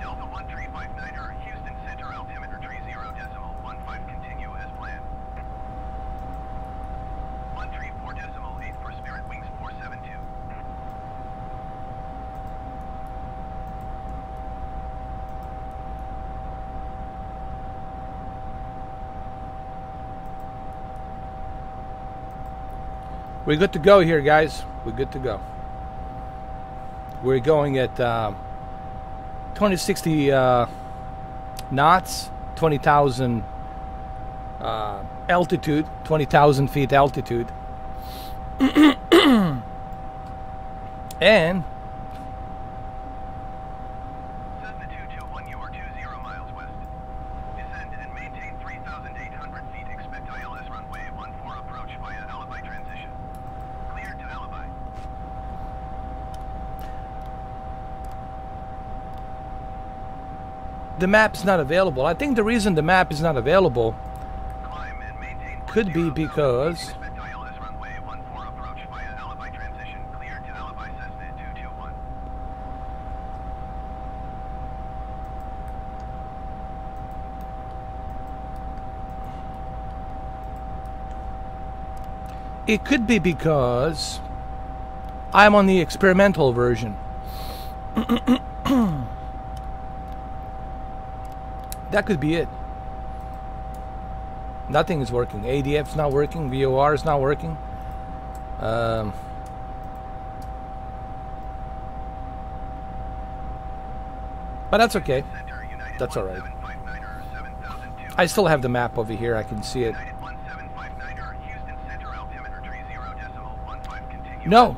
Delta 1359er, Houston Center altimeter 30.15, continue as planned. 134.8 for Spirit Wings 472. We're good to go here, guys. We're good to go. We're going at 2060 knots, 20,000 altitude, 20,000 feet altitude. And the map's not available. I think the reason the map is not available Climb and maintain could be because expect ILS runway 14 approach via alibi transition. Cleared to alibi Cessna 221. it could be because I'm on the experimental version. That could be it. Nothing is working. ADF's not working. VOR is not working. But that's okay. Center, United That's all right. 1759er, 7002. I still have the map over here. I can see it. United 1759er, Houston Center altimeter 30.15 continue. No,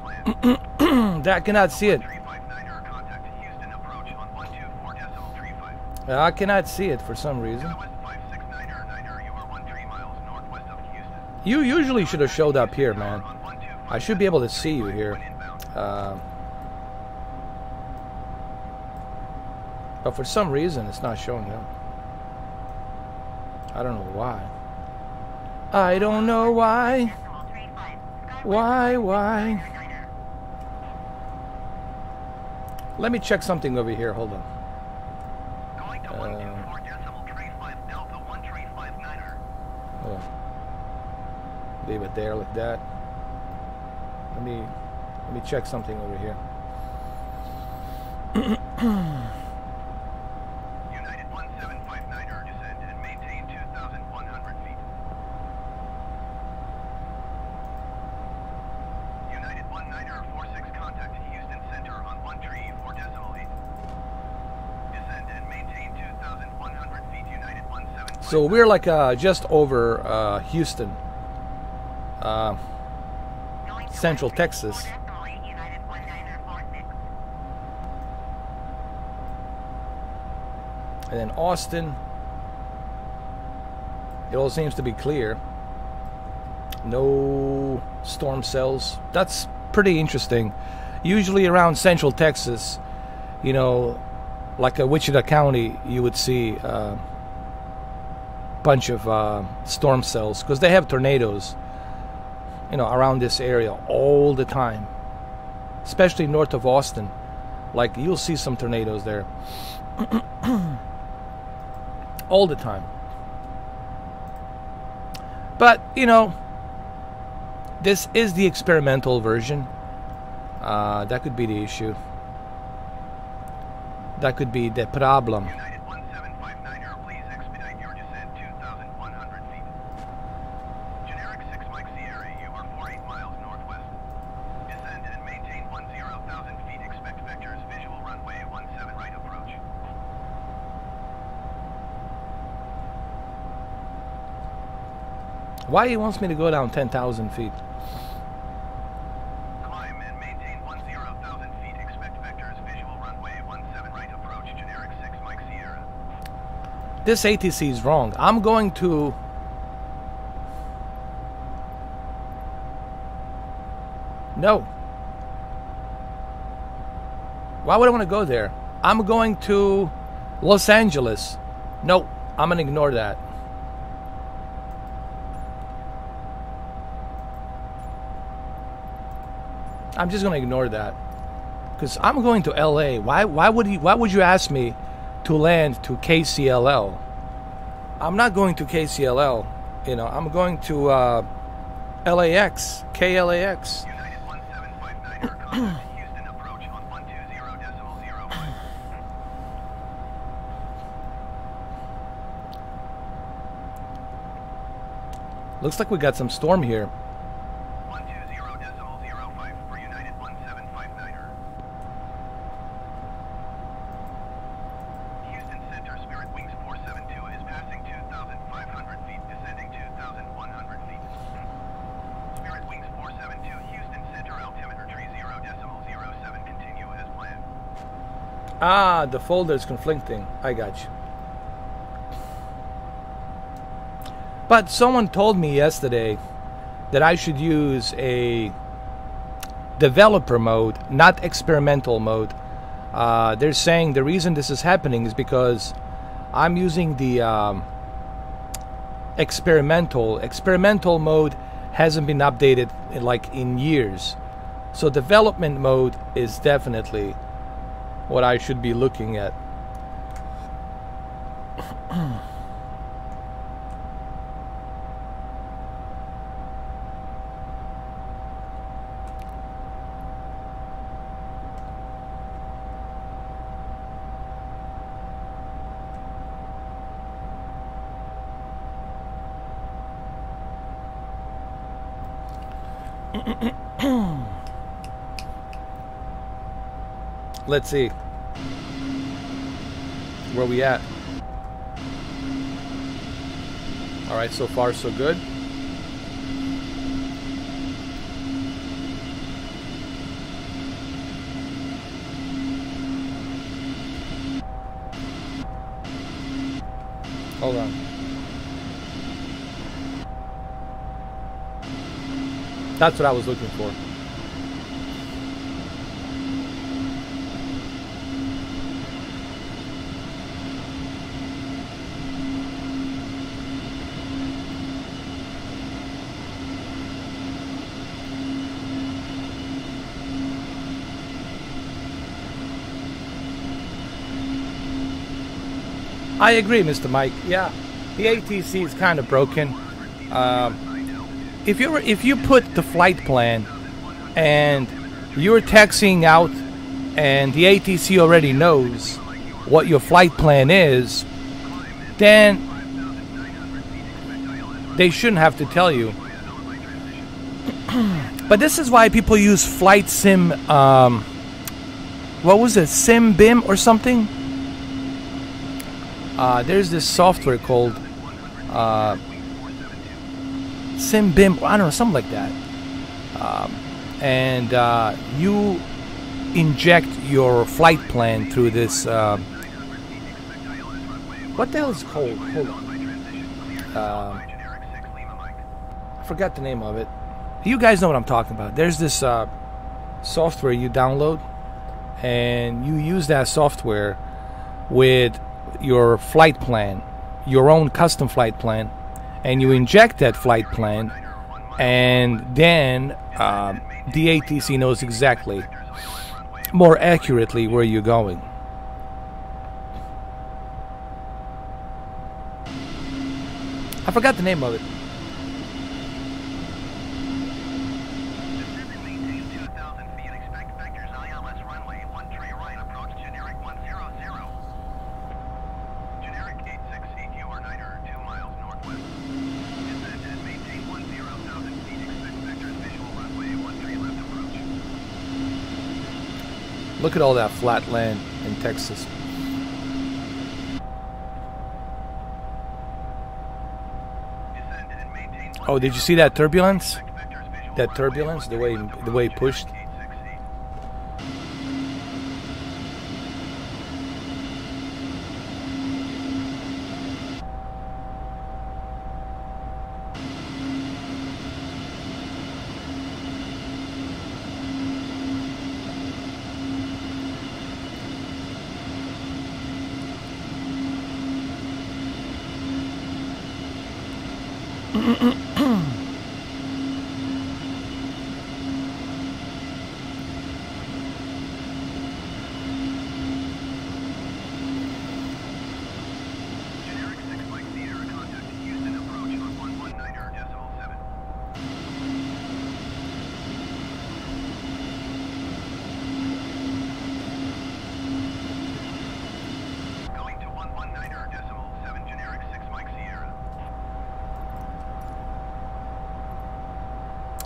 Plan. I cannot see it. 359er, contact Houston approach on 124.35. I cannot see it for some reason. West 569er, 9er, you are 13 miles northwest of Houston. You usually should have showed up here, man. On 124. I should be able to see you here. Inbound. But for some reason, it's not showing up. I don't know why. I don't know why. Decimal 35. Why? Let me check something over here. Hold on. Going to 124.35 Delta 1359er. Hold on. Leave it there like that. Let me check something over here. United 1759er, descend and maintain 2,100 feet. United 19er, 46 contact Houston Center on 134.8. Descend and maintain 2,100 feet. United 1759er. So we're like just over Houston, Central Texas. United 19er, 46. And then Austin, it all seems to be clear. No storm cells. That's pretty interesting. Usually around Central Texas, you know, like Wichita County, you would see a bunch of storm cells because they have tornadoes, you know, around this area all the time, especially north of Austin. Like you'll see some tornadoes there. All the time. But, you know, this is the experimental version. That could be the issue. That could be the problem. United 1759er, please expedite your descent 2,100 feet. Generic 6 Mike Sierra, you are 48 miles northwest. Descend and maintain 10,000 feet. Expect vectors, visual runway 17 right approach. Why he wants me to go down 10,000 feet? Climb and maintain 10,000 feet. Expect vectors, visual runway 17 right approach. Generic 6 Mike Sierra. This ATC is wrong. I'm going to... No. Why would I want to go there? I'm going to Los Angeles. No, I'm going to ignore that. I'm just going to ignore that. Because I'm going to LA. Why would you ask me to land to KCLL? I'm not going to KCLL. You know, I'm going to LAX, KLAX. United 1759er, contact Houston approach on 120.05. Looks like we got some storm here. 120.05 for United 1759er. Houston Center, Spirit Wings 472 is passing 2,500 feet, descending 2,100 feet. Spirit Wings 472, Houston Center, altimeter 30.07, continue as planned. Ah, the folder is conflicting. I got you. But someone told me yesterday that I should use a developer mode, not experimental mode. They're saying the reason this is happening is because I'm using the experimental mode. Hasn't been updated in years, so development mode is definitely what I should be looking at. Let's see where we at. All right, so far so good. Hold on. That's what I was looking for. I agree, Mr. Mike. Yeah, the ATC is kind of broken. If you put the flight plan and you're taxiing out and the ATC already knows what your flight plan is, then they shouldn't have to tell you. But this is why people use flight sim. What was it? Sim BIM or something? There's this software called Sim BIM, I don't know, something like that. And you inject your flight plan through this. What the hell is it called? Hold on. I forgot the name of it. You guys know what I'm talking about. There's this software you download, and you use that software with your flight plan, your own custom flight plan, and you inject that flight plan, and then the ATC knows exactly, more accurately, where you're going. I forgot the name of it. Look at all that flat land in Texas. Oh, did you see that turbulence? That turbulence, the way it pushed.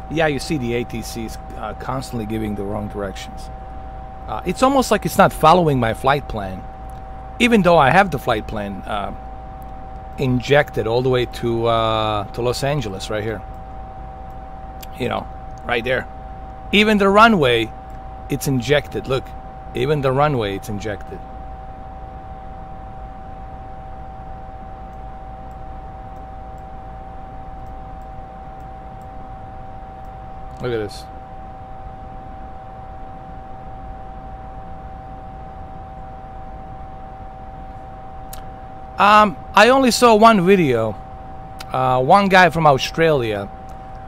Yeah, you see the ATC is constantly giving the wrong directions. It's almost like it's not following my flight plan, even though I have the flight plan injected all the way to Los Angeles right here. You know, right there. Even the runway, it's injected. Look, even the runway, it's injected. Look at this. I only saw one video. One guy from Australia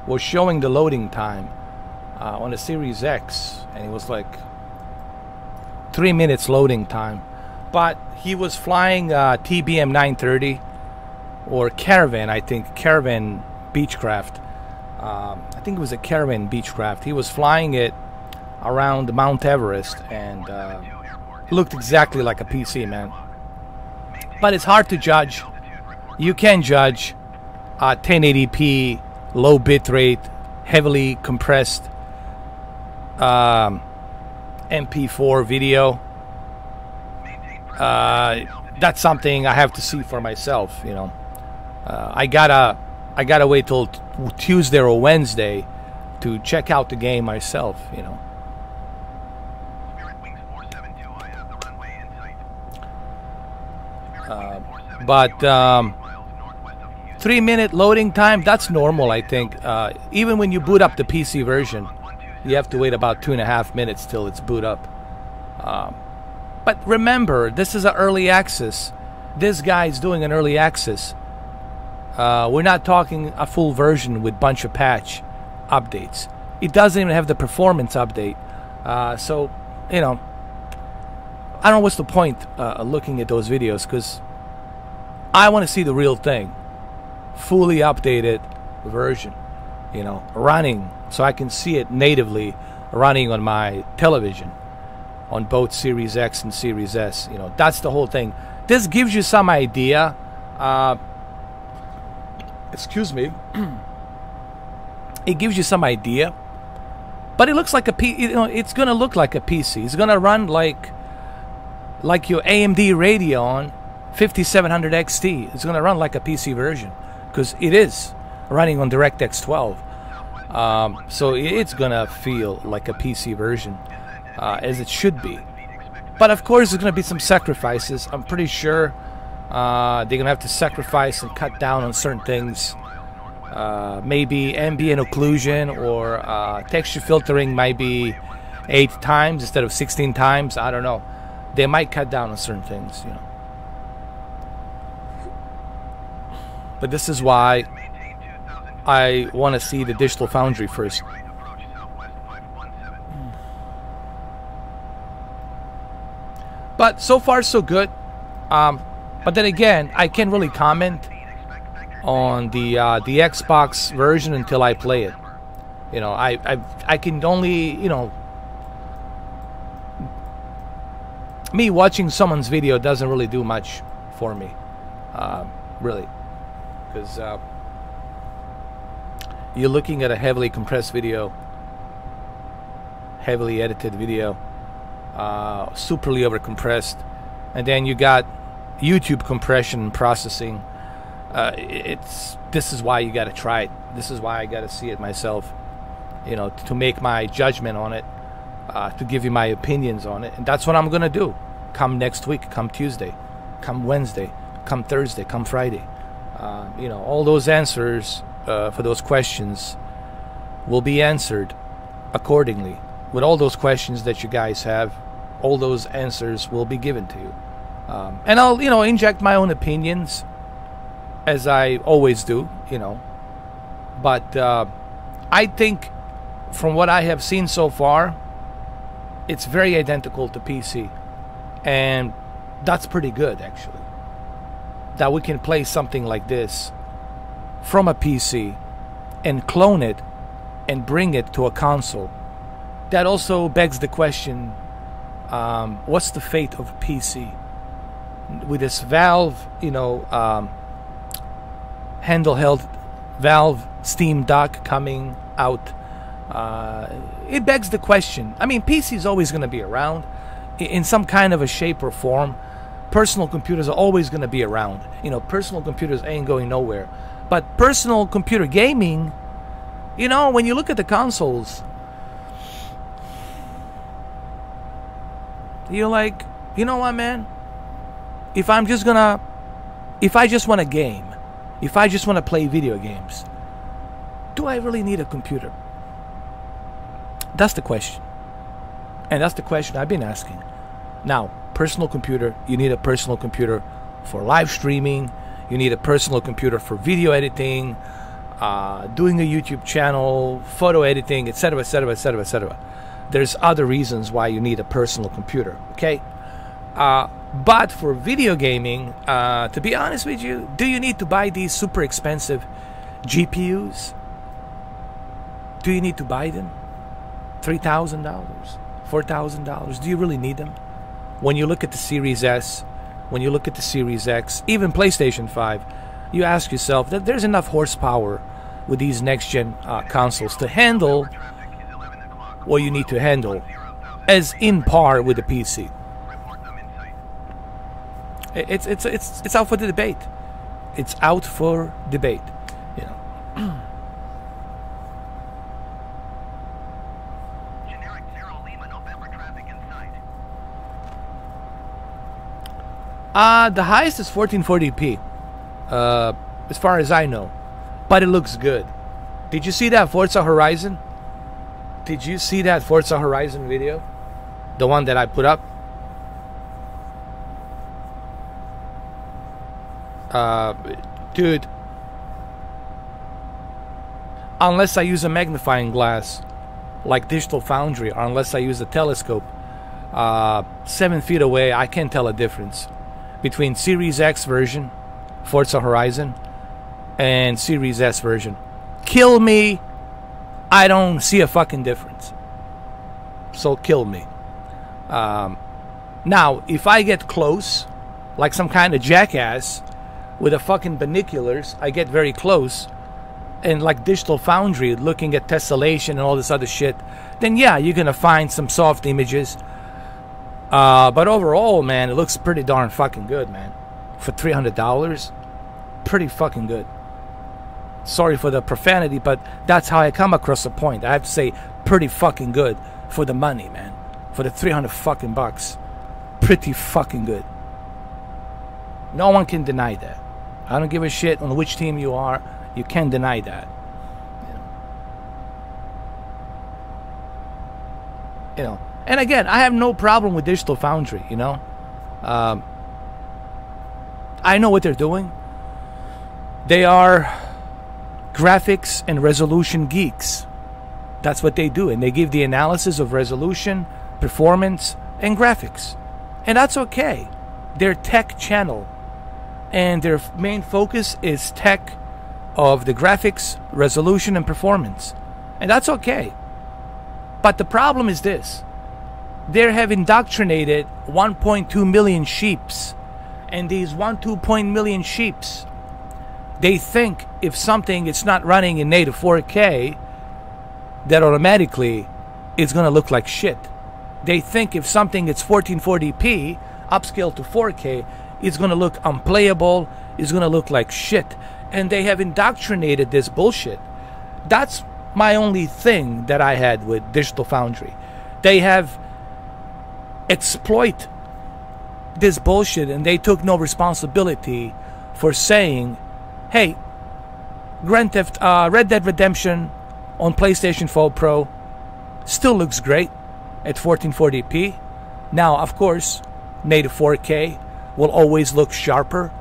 was showing the loading time on the Series X, and it was like 3 minutes loading time. But he was flying TBM 930 or Caravan, I think, Caravan Beechcraft. I think it was a Caravan Beechcraft. He was flying it around Mount Everest, and it looked exactly like a PC, man. But it's hard to judge. You can judge 1080p, low bitrate, heavily compressed MP4 video. That's something I have to see for myself, you know. I gotta wait till Tuesday or Wednesday to check out the game myself, you know. But 3-minute loading time, that's normal, I think. Even when you boot up the PC version, you have to wait about 2.5 minutes till it's boot up. But remember, this is an early access. This guy's doing an early access. We're not talking a full version with bunch of patch updates. It doesn't even have the performance update. So, you know, I don't know what's the point looking at those videos, because I want to see the real thing. Fully updated version, you know, running, so I can see it natively running on my television on both Series X and Series S. You know, that's the whole thing. This gives you some idea. Excuse me. It gives you some idea, but it looks like a you know, it's gonna look like a PC. It's gonna run like your AMD Radeon 5700 XT. It's gonna run like a PC version, because it is running on DirectX 12. So it's gonna feel like a PC version, as it should be. But of course, there's gonna be some sacrifices. I'm pretty sure they're gonna have to sacrifice and cut down on certain things. Maybe ambient occlusion or texture filtering might be 8 times instead of 16 times. I don't know. They might cut down on certain things, you know. But this is why I want to see the Digital Foundry first. But so far so good. But then again, I can't really comment on the Xbox version until I play it. You know, I can only, you know, me watching someone's video doesn't really do much for me, really, because you're looking at a heavily compressed video, heavily edited video, superly over compressed, and then you got YouTube compression and processing. This is why you got to try it. This is why I got to see it myself, you know, to make my judgment on it, to give you my opinions on it. And that's what I'm gonna do come next week, come Tuesday, come Wednesday, come Thursday, come Friday. You know, all those answers for those questions will be answered accordingly. With all those questions that you guys have, all those answers will be given to you. And I'll, you know, inject my own opinions, as I always do, you know. But I think from what I have seen so far, it's very identical to PC. And that's pretty good, actually. That we can play something like this from a PC and clone it and bring it to a console. That also begs the question, what's the fate of PC? With this Valve, you know, handheld Valve Steam Dock coming out, it begs the question. I mean, PC is always going to be around in some kind of a shape or form. Personal computers are always going to be around. You know, personal computers ain't going nowhere. But personal computer gaming, you know, when you look at the consoles, you're like, you know what, man? If I just want to game, if I just want to play video games, do I really need a computer? That's the question. And that's the question I've been asking. Now, personal computer, you need a personal computer for live streaming. You need a personal computer for video editing, doing a YouTube channel, photo editing, etc., etc., etc., etc. There's other reasons why you need a personal computer, okay? But for video gaming, to be honest with you, do you need to buy these super expensive GPUs? Do you need to buy them? $3,000, $4,000? Do you really need them? When you look at the Series S, when you look at the Series X, even PlayStation 5, you ask yourself that there's enough horsepower with these next-gen consoles to handle what you need to handle as in par with the PC. It's out for the debate. It's out for debate, you know. Generic 0 Lima November traffic in sight. The highest is 1440p, as far as I know, but it looks good. Did you see that Forza Horizon? Did you see that Forza Horizon video? The one that I put up? Dude, unless I use a magnifying glass like Digital Foundry, or unless I use a telescope 7 feet away, I can't tell a difference between Series X version, Forza Horizon, and Series S version. Kill me, I don't see a fucking difference. So kill me. Now, if I get close, like some kind of jackass with a fucking binoculars, I get very close, and like Digital Foundry, looking at tessellation and all this other shit, then yeah, you're gonna find some soft images. But overall, man, it looks pretty darn fucking good, man. For $300, pretty fucking good. Sorry for the profanity, but that's how I come across the point. I have to say, pretty fucking good for the money, man. For the 300 fucking bucks, pretty fucking good. No one can deny that. I don't give a shit on which team you are. You can't deny that. You know. And again, I have no problem with Digital Foundry, you know. I know what they're doing. They are graphics and resolution geeks. That's what they do. And they give the analysis of resolution, performance, and graphics. And that's okay. They're tech channel. And their main focus is tech of the graphics, resolution, and performance. And that's okay. But the problem is this. They have indoctrinated 1.2 million sheeps. And these 1.2 million sheeps, they think if something is not running in native 4K, that automatically it's going to look like shit. They think if something is 1440p, upscaled to 4K, it's going to look unplayable, it's going to look like shit. And they have indoctrinated this bullshit. That's my only thing that I had with Digital Foundry. They have exploit this bullshit, and they took no responsibility for saying, hey, Red Dead Redemption on PlayStation 4 Pro still looks great at 1440p. Now, of course, native 4K will always look sharper,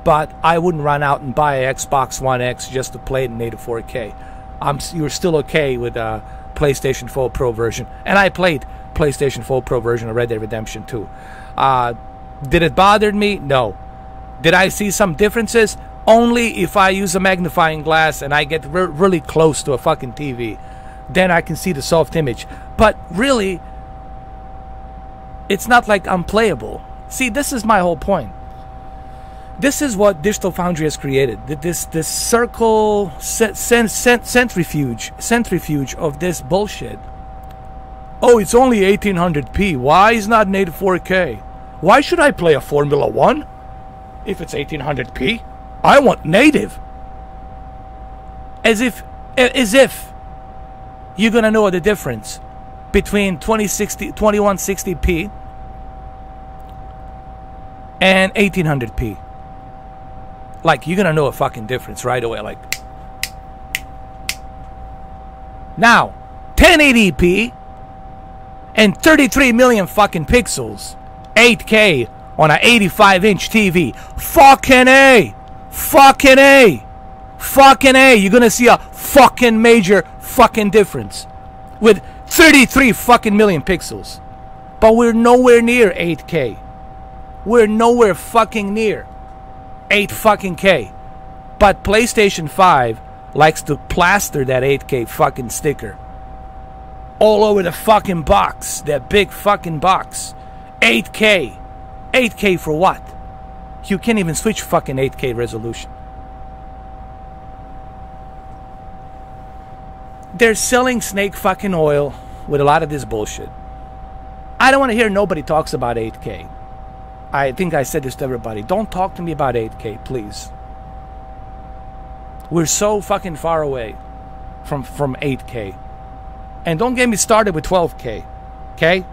but I wouldn't run out and buy an Xbox One X just to play it in native 4K. You're still okay with PlayStation 4 Pro version, and I played PlayStation 4 Pro version of Red Dead Redemption 2. Did it bother me? No. Did I see some differences? Only if I use a magnifying glass and I get really close to a fucking TV. Then I can see the soft image. But really, it's not like unplayable. See, this is my whole point. This is what Digital Foundry has created. This circle centrifuge of this bullshit. Oh, it's only 1800p. Why is not native 4K? Why should I play a Formula 1 if it's 1800p? I want native. As if you're gonna know the difference between 2160p and 1800p. Like, you're gonna know a fucking difference right away. Like, now 1080p and 33 million fucking pixels, 8K on an 85-inch TV. Fucking A. Fucking A. Fucking A. You're gonna see a fucking major fucking difference with 33 fucking million pixels. But we're nowhere near 8K. We're nowhere fucking near 8 fucking K. But PlayStation 5 likes to plaster that 8K fucking sticker all over the fucking box. That big fucking box. 8K. 8K for what? You can't even switch fucking 8K resolution. They're selling snake fucking oil with a lot of this bullshit. I don't want to hear nobody talks about 8K. I think I said this to everybody. Don't talk to me about 8K, please. We're so fucking far away from 8K. And don't get me started with 12K. Okay?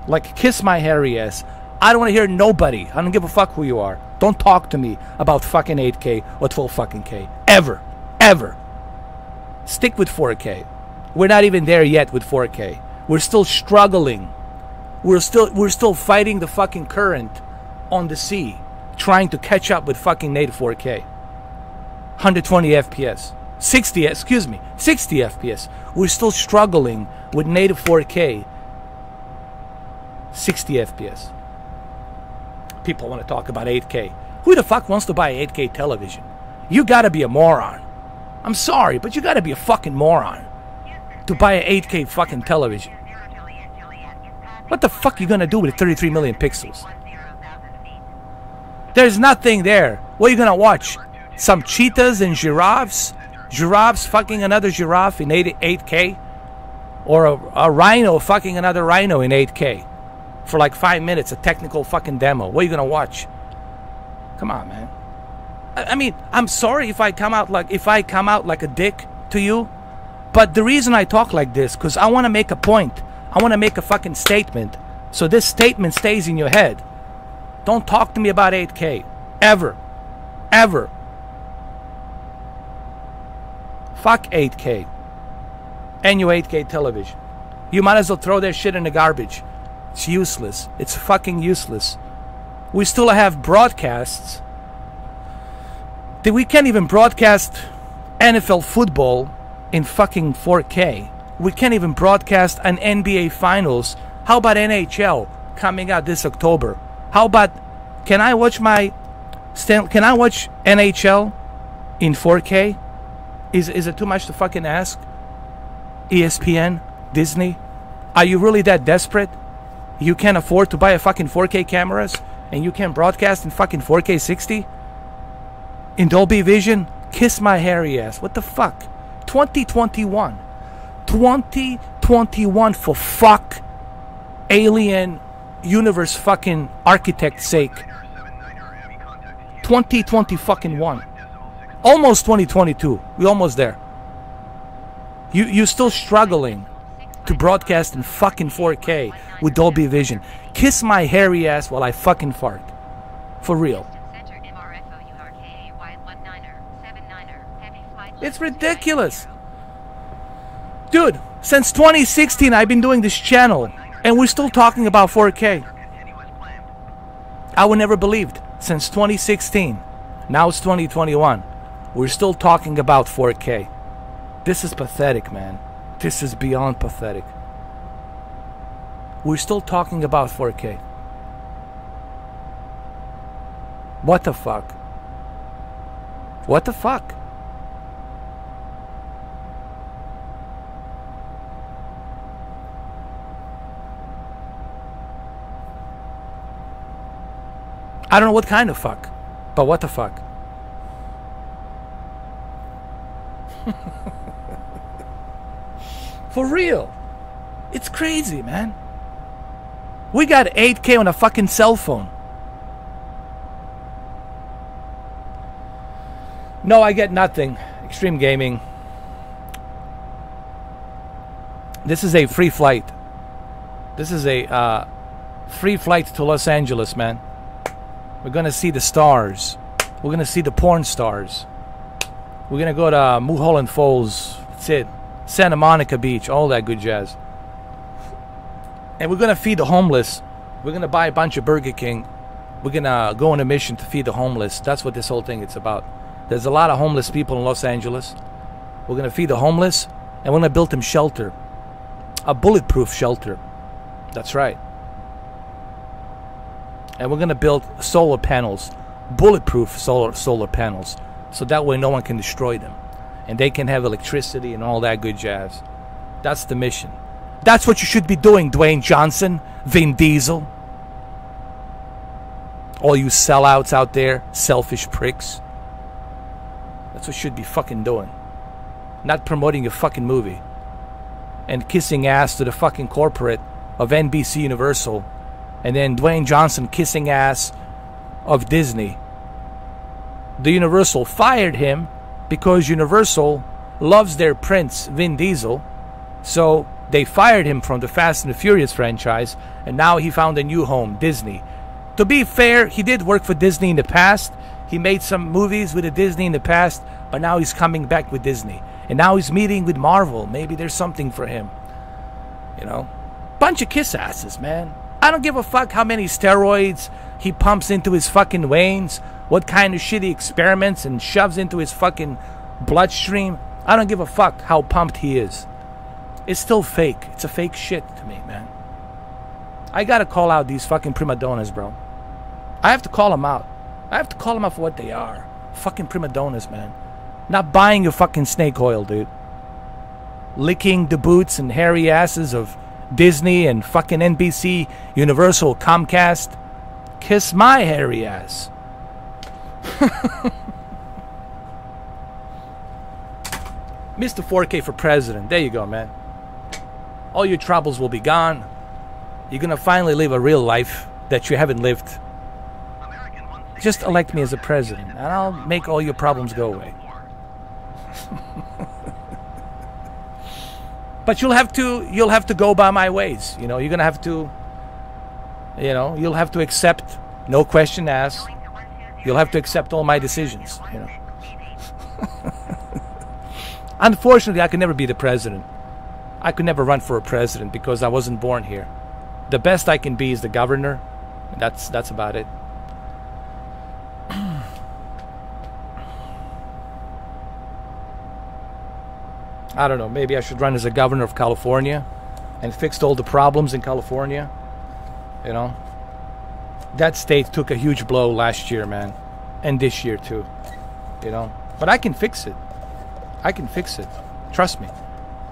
Like, kiss my hairy ass. I don't want to hear nobody. I don't give a fuck who you are. Don't talk to me about fucking 8K or 12 fucking K. Ever. Ever. Stick with 4K. We're not even there yet with 4K. We're still struggling. We're still fighting the fucking current on the sea, trying to catch up with fucking native 4K. 120 FPS. 60 FPS. We're still struggling with native 4K. 60 FPS. People want to talk about 8K. Who the fuck wants to buy an 8K television? You gotta be a moron. I'm sorry, but you gotta be a fucking moron to buy an 8K fucking television. What the fuck are you gonna do with 33 million pixels? There's nothing there. What are you gonna watch? Some cheetahs and giraffes? Giraffes fucking another giraffe in 8K? Or a rhino fucking another rhino in 8K? For like 5 minutes, a technical fucking demo. What are you gonna watch? Come on, man. I mean, I'm sorry if I come out like a dick to you, but the reason I talk like this, because I want to make a point. I want to make a fucking statement. So this statement stays in your head. Don't talk to me about 8K. Ever. Ever. Fuck 8K. And your 8K television. You might as well throw that shit in the garbage. It's useless. It's fucking useless. We still have broadcasts. We can't even broadcast NFL football in fucking 4K. We can't even broadcast an NBA Finals. How about NHL coming out this October? How about, can I watch NHL in 4K? Is it too much to fucking ask? ESPN, Disney, are you really that desperate? You can't afford to buy a fucking 4K cameras and you can broadcast in fucking 4K 60? In Dolby Vision? Kiss my hairy ass. What the fuck? 2021. 2021 for fuck alien universe fucking architect's sake. 2020 fucking 1. Almost 2022. We're almost there. You're still struggling to broadcast in fucking 4K with Dolby Vision. Kiss my hairy ass while I fucking fart. For real. It's ridiculous. Dude, since 2016 I've been doing this channel and we're still talking about 4K. I would never believed. Since 2016. Now it's 2021. We're still talking about 4K. This is pathetic, man. This is beyond pathetic. We're still talking about 4K. What the fuck? What the fuck? I don't know what kind of fuck, but what the fuck? For real. It's crazy, man. We got 8K on a fucking cell phone. No, I get nothing. Extreme Gaming. This is a free flight. This is a free flight to Los Angeles, man. We're gonna see the stars. We're gonna see the porn stars. We're gonna go to Mulholland Falls. That's it. Santa Monica Beach. All that good jazz. And we're gonna feed the homeless. We're gonna buy a bunch of Burger King. We're gonna go on a mission to feed the homeless. That's what this whole thing is about. There's a lot of homeless people in Los Angeles. We're gonna feed the homeless, and we're gonna build them shelter, a bulletproof shelter. That's right. And we're gonna build solar panels, bulletproof solar panels, so that way no one can destroy them, and they can have electricity and all that good jazz. That's the mission. That's what you should be doing, Dwayne Johnson, Vin Diesel. All you sellouts out there, selfish pricks. That's what you should be fucking doing. Not promoting your fucking movie. And kissing ass to the fucking corporate of NBC Universal. And then Dwayne Johnson kissing ass of Disney. The Universal fired him because Universal loves their prince, Vin Diesel. So they fired him from the Fast and the Furious franchise. And now he found a new home, Disney. To be fair, he did work for Disney in the past. He made some movies with Disney in the past, but now he's coming back with Disney. And now he's meeting with Marvel. Maybe there's something for him. You know? Bunch of kiss asses, man. I don't give a fuck how many steroids he pumps into his fucking veins, what kind of shit he experiments and shoves into his fucking bloodstream. I don't give a fuck how pumped he is. It's still fake. It's a fake shit to me, man. I gotta call out these fucking prima donnas, bro. I have to call them out. I have to call them out for what they are. Fucking prima donnas, man. Not buying your fucking snake oil, dude. Licking the boots and hairy asses of Disney and fucking NBC, Universal, Comcast. Kiss my hairy ass. Mr. 4K for president. There you go, man. All your troubles will be gone. You're gonna finally live a real life that you haven't lived. Just elect me as a president, and I'll make all your problems go away. But you'll have to go by my ways. You know, you're gonna have to. You know, you'll have to accept, no question asked. You'll have to accept all my decisions. You know. Unfortunately, I could never be the president. I could never run for a president because I wasn't born here. The best I can be is the governor. That's about it. I don't know, maybe I should run as a governor of California and fix all the problems in California. You know? That state took a huge blow last year, man. And this year too. You know? But I can fix it. I can fix it. Trust me.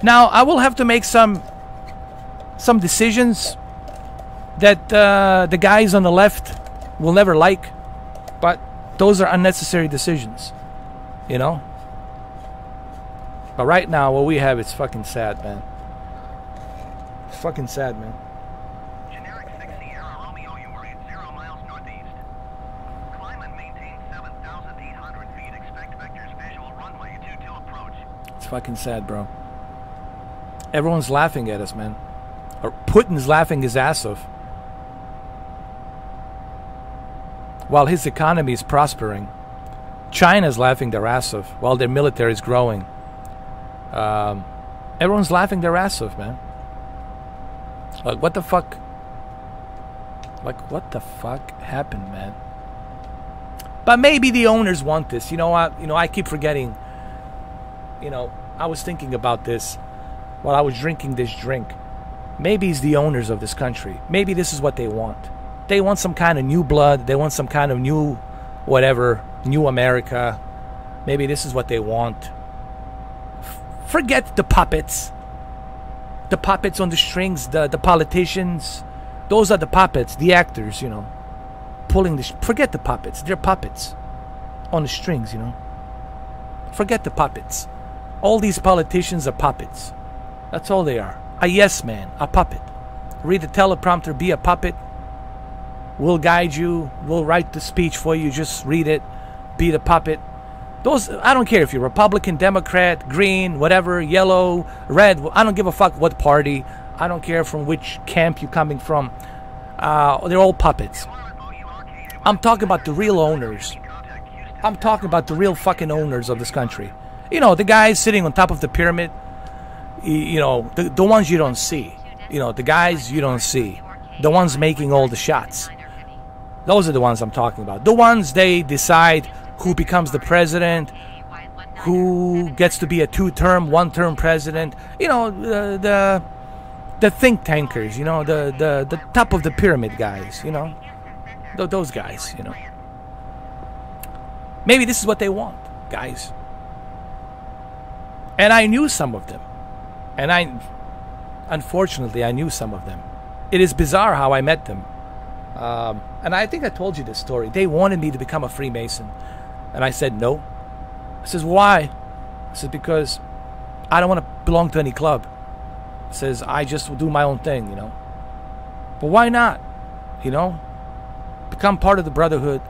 Now, I will have to make some decisions that the guys on the left will never like. But those are unnecessary decisions. You know? But right now, what we have is fucking sad, man. Fucking sad, man. Generic 6 Sierra Romeo, you are at 0 miles northeast. Climb and maintain 7,800 feet. Expect vectors visual runway 22 approach. It's fucking sad, bro. Everyone's laughing at us, man. Or Putin's laughing his ass off. While his economy is prospering, China's laughing their ass off while their military is growing. Everyone's laughing their ass off, man. Like, what the fuck? Like, what the fuck happened, man? But maybe the owners want this. You know what? You know, I keep forgetting. You know, I was thinking about this while I was drinking this drink. Maybe it's the owners of this country. Maybe this is what they want. They want some kind of new blood. They want some kind of new whatever, new America. Maybe this is what they want. Forget the puppets. The puppets on the strings, the politicians. Those are the puppets, the actors, you know. Pulling the... Forget the puppets. They're puppets on the strings, you know. Forget the puppets. All these politicians are puppets. That's all they are. A yes man, a puppet. Read the teleprompter, be a puppet. We'll guide you. We'll write the speech for you. Just read it. Be the puppet. Those, I don't care if you're Republican, Democrat, green, whatever, yellow, red. I don't give a fuck what party. I don't care from which camp you're coming from. They're all puppets. I'm talking about the real owners. I'm talking about the real fucking owners of this country. You know, the guys sitting on top of the pyramid. You know, the ones you don't see. You know, the guys you don't see. The ones making all the shots. Those are the ones I'm talking about. The ones they decide who becomes the president, who gets to be a two-term, one-term president. You know, the think tankers. You know, the top of the pyramid guys. You know, those guys. You know, maybe this is what they want, guys. And I knew some of them, and unfortunately I knew some of them. It is bizarre how I met them. And I think I told you this story. They wanted me to become a Freemason. And I said no. I says, why? I said, because I don't want to belong to any club. I says, I just will do my own thing, you know. But why not? You know? Become part of the brotherhood.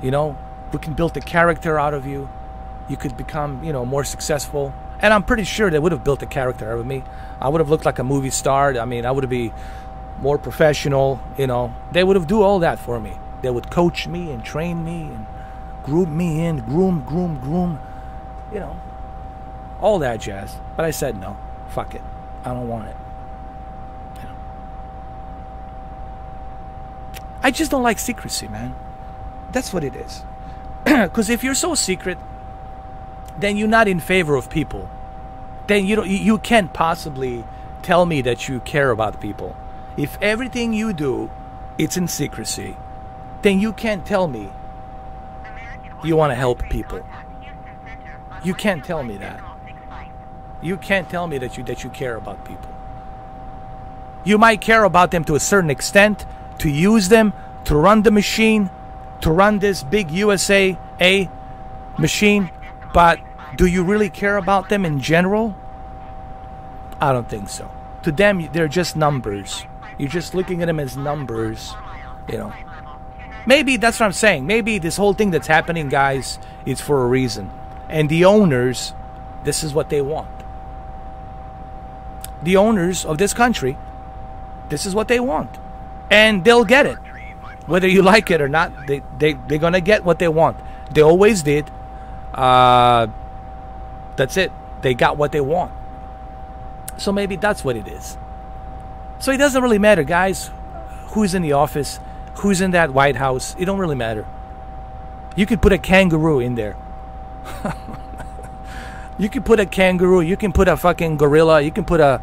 You know? We can build a character out of you. You could become, you know, more successful. And I'm pretty sure they would have built a character out of me. I would have looked like a movie star. I mean, I would be more professional, you know. They would have do all that for me. They would coach me and train me and groom me in, groom, you know, all that jazz. But I said no, fuck it, I don't want it. You know. I just don't like secrecy, man. That's what it is. Because if you're so secret, then you're not in favor of people. Then you can't possibly tell me that you care about people. If everything you do, it's in secrecy, then you can't tell me you want to help people. You can't tell me that. You can't tell me that you care about people. You might care about them to a certain extent, to use them, to run the machine, to run this big USA machine, but do you really care about them in general? I don't think so. To them, they're just numbers. You're just looking at them as numbers, you know. Maybe that's what I'm saying. Maybe this whole thing that's happening, guys, is for a reason. And the owners, this is what they want. The owners of this country, this is what they want. And they'll get it. Whether you like it or not, they're going to get what they want. They always did. That's it. They got what they want. So maybe that's what it is. So it doesn't really matter, guys, who's in the office, who's in that White House. It don't really matter. You could put a kangaroo in there. You can put a kangaroo. You can put a fucking gorilla. You can put a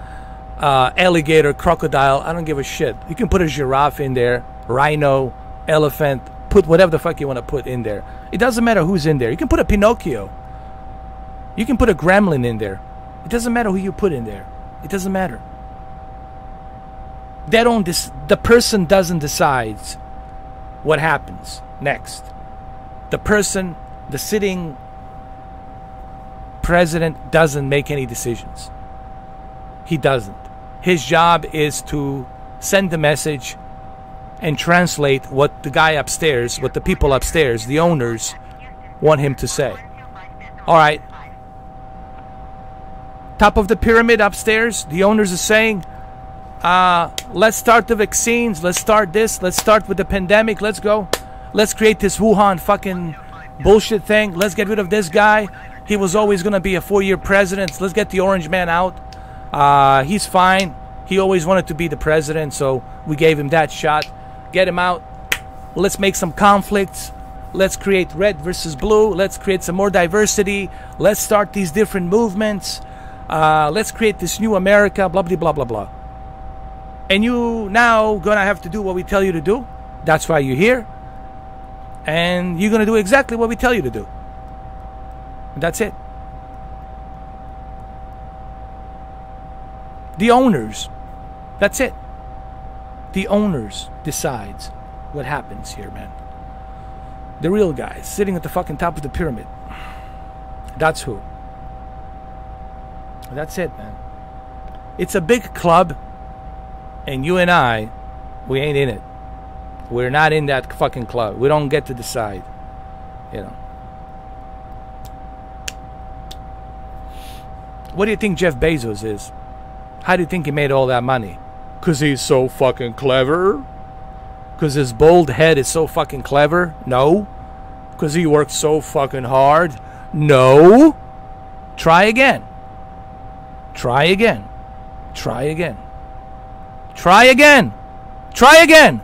alligator, crocodile. I don't give a shit. You can put a giraffe in there, rhino, elephant. Put whatever the fuck you want to put in there. It doesn't matter who's in there. You can put a Pinocchio. You can put a gremlin in there. It doesn't matter who you put in there. It doesn't matter. They don't. The person doesn't decide what happens next. The person, the sitting president, doesn't make any decisions. He doesn't. His job is to send the message and translate what the guy upstairs, what the people upstairs, the owners, want him to say. All right. Top of the pyramid upstairs, the owners are saying, let's start the vaccines, let's start this, let's start with the pandemic, let's go. Let's create this Wuhan fucking bullshit thing. Let's get rid of this guy. He was always going to be a 4-year president. Let's get the orange man out. He's fine. He always wanted to be the president, so we gave him that shot. Get him out. Let's make some conflicts. Let's create red versus blue. Let's create some more diversity. Let's start these different movements. Let's create this new America, blah, blah, blah, blah, blah. And you now going to have to do what we tell you to do. That's why you're here. And you're going to do exactly what we tell you to do. And that's it. The owners. That's it. The owners decides what happens here, man. The real guys sitting at the fucking top of the pyramid. That's who. That's it, man. It's a big club, and you and I, we ain't in it. We're not in that fucking club. We don't get to decide, you know. What do you think Jeff Bezos is? How do you think he made all that money? Because he's so fucking clever? Because his bald head is so fucking clever? No. Because he works so fucking hard? No. Try again. Try again. Try again. Try again. Try again.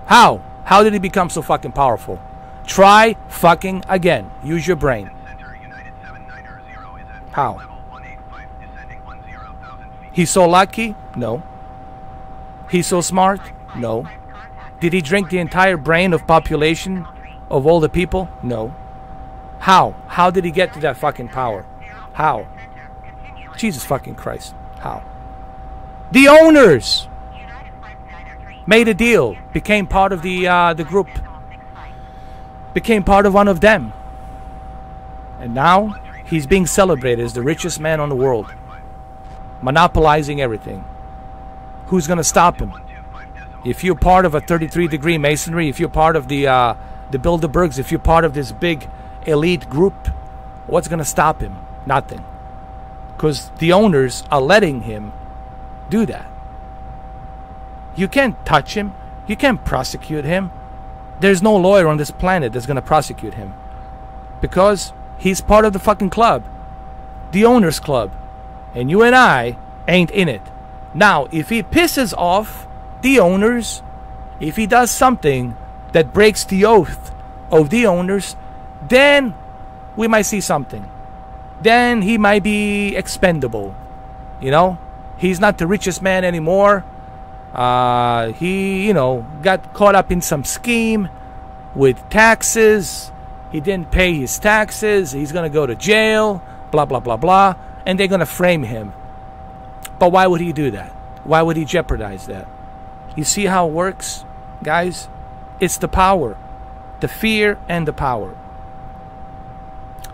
How? How did he become so fucking powerful? Try fucking again. Use your brain. Center United 790 is at How? level 185, descending 10,000 feet. He's so lucky? No. He's so smart? No. Did he drink the entire brain of population of all the people? No. How? How did he get to that fucking power? How? Jesus fucking Christ. How? The owners made a deal, became part of the group, became part of one of them. And now he's being celebrated as the richest man on the world, monopolizing everything. Who's gonna stop him? If you're part of a 33-degree masonry, if you're part of the Bilderbergs, if you're part of this big elite group, what's gonna stop him? Nothing. Because the owners are letting him do that. You can't touch him. You can't prosecute him. There's no lawyer on this planet that's gonna prosecute him. Because he's part of the fucking club. The owners club. And you and I ain't in it. Now, if he pisses off the owners, if he does something that breaks the oath of the owners, then we might see something. Then he might be expendable. You know? He's not the richest man anymore. He, you know, got caught up in some scheme with taxes. He didn't pay his taxes. He's going to go to jail. Blah, blah, blah, blah. And they're going to frame him. But why would he do that? Why would he jeopardize that? You see how it works, guys? It's the power. The fear and the power.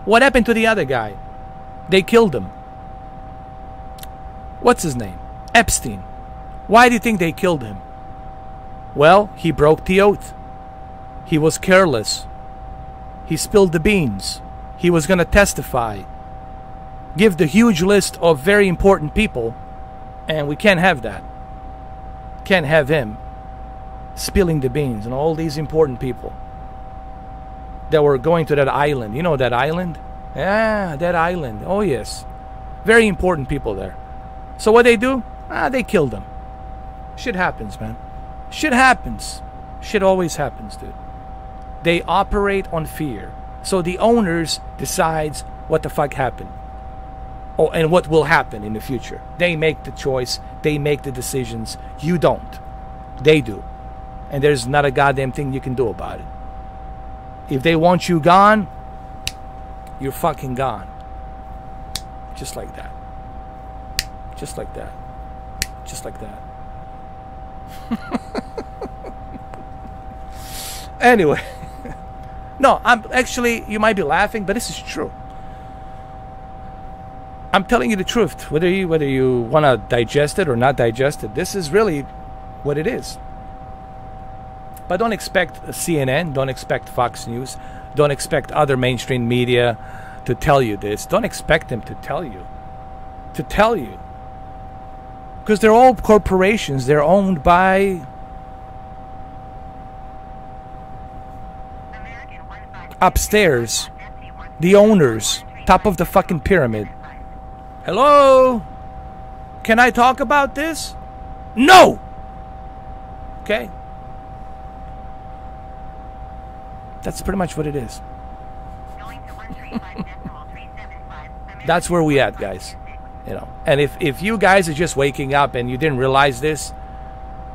What happened to the other guy? They killed him. What's his name? Epstein. Why do you think they killed him? Well, he broke the oath. He was careless. He spilled the beans. He was going to testify. Give the huge list of very important people. And we can't have that. Can't have him spilling the beans and all these important people that were going to that island. You know that island? Yeah, that island. Oh, yes. Very important people there. So what they do? They killed him. Shit happens, man. Shit happens. Shit always happens, dude. They operate on fear. So the owners decides what the fuck happened. Oh, and what will happen in the future. They make the choice. They make the decisions. You don't. They do. And there's not a goddamn thing you can do about it. If they want you gone, you're fucking gone. Just like that. Just like that. Just like that. Anyway. No, I'm actually, you might be laughing, but this is true. I'm telling you the truth. Whether you want to digest it or not digest it, this is really what it is. But don't expect CNN, don't expect Fox News, don't expect other mainstream media to tell you this. Don't expect them to tell you. To tell you. Because they're all corporations. They're owned by upstairs. The owners. Top of the fucking pyramid. Hello? Can I talk about this? No! Okay? That's pretty much what it is. That's where we at, guys. You know, and if you guys are just waking up and you didn't realize this,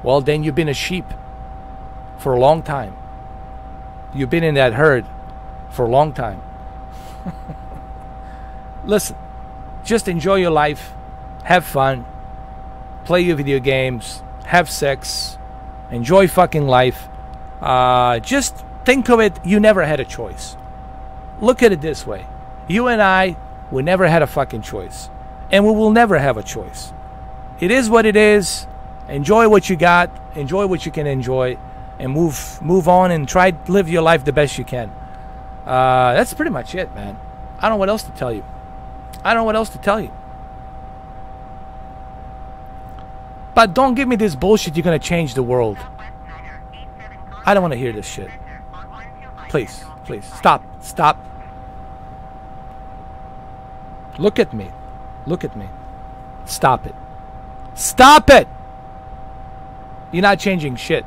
well, then you've been a sheep for a long time. You've been in that herd for a long time. Listen, just enjoy your life, have fun, play your video games, have sex, enjoy fucking life. Just think of it, you never had a choice. Look at it this way. You and I, we never had a fucking choice. And we will never have a choice. It is what it is. Enjoy what you got. Enjoy what you can enjoy. And move on and try to live your life the best you can. That's pretty much it, man. I don't know what else to tell you. I don't know what else to tell you. But don't give me this bullshit you're going to change the world. I don't want to hear this shit. Please, please, stop, stop. Look at me. Look at me. Stop it. Stop it! You're not changing shit.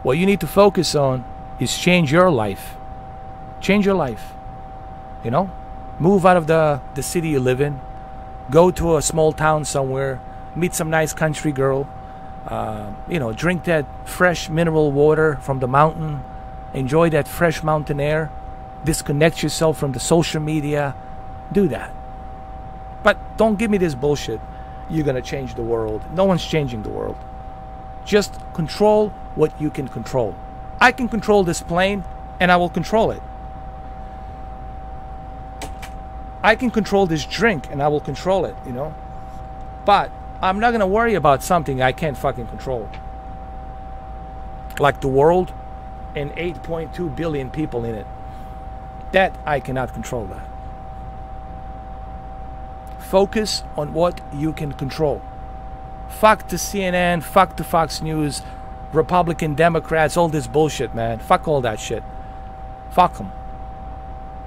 What you need to focus on is change your life. Change your life. You know? Move out of the city you live in. Go to a small town somewhere. Meet some nice country girl. You know, drink that fresh mineral water from the mountain. Enjoy that fresh mountain air. Disconnect yourself from the social media. Do that. But don't give me this bullshit. You're going to change the world. No one's changing the world. Just control what you can control. I can control this plane, and I will control it. I can control this drink, and I will control it, you know. But I'm not going to worry about something I can't fucking control. Like the world and 8.2 billion people in it. That I cannot control that. Focus on what you can control. Fuck the CNN, fuck the Fox News, Republican, Democrats, all this bullshit, man. Fuck all that shit. Fuck them.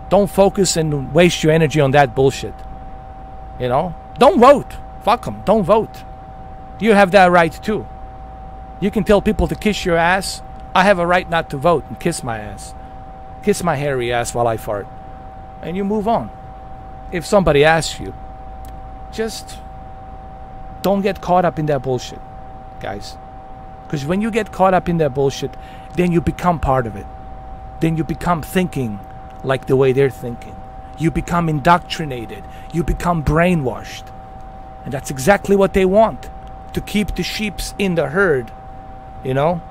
Don't focus and waste your energy on that bullshit. You know? Don't vote. Fuck them. Don't vote. You have that right too. You can tell people to kiss your ass. I have a right not to vote and kiss my ass. Kiss my hairy ass while I fart. And you move on. If somebody asks you, just don't get caught up in that bullshit, guys. Because when you get caught up in that bullshit, then you become part of it. Then you become thinking like the way they're thinking. You become indoctrinated. You become brainwashed. And that's exactly what they want. To keep the sheeps in the herd. You know?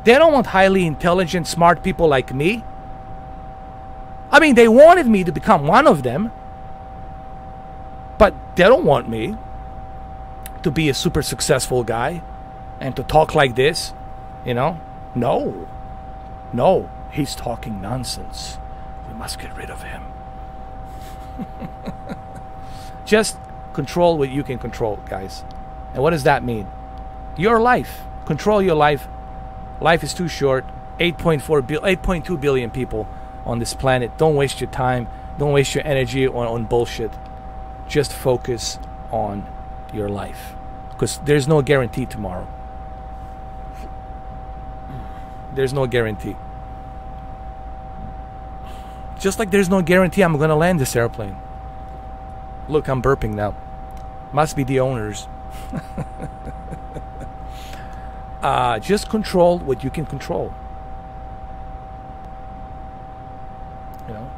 They don't want highly intelligent, smart people like me. I mean, they wanted me to become one of them. But they don't want me to be a super successful guy and to talk like this, you know? No. No, he's talking nonsense. We must get rid of him. Just control what you can control, guys. And what does that mean? Your life. Control your life. Life is too short. 8.2 billion people on this planet. Don't waste your time. Don't waste your energy on bullshit. Just focus on your life. Because there's no guarantee tomorrow. There's no guarantee. Just like there's no guarantee I'm going to land this airplane. Look, I'm burping now. Must be the owners. Just control what you can control. You know?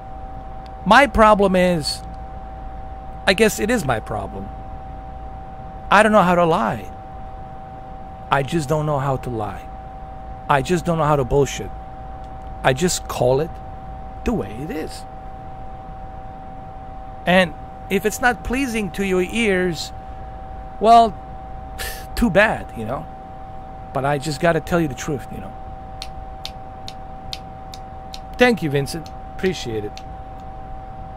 My problem is, I guess it is my problem. I don't know how to lie. I just don't know how to lie. I just don't know how to bullshit. I just call it the way it is. And if it's not pleasing to your ears, well, too bad, you know. But I just got to tell you the truth, you know. Thank you, Vincent. Appreciate it.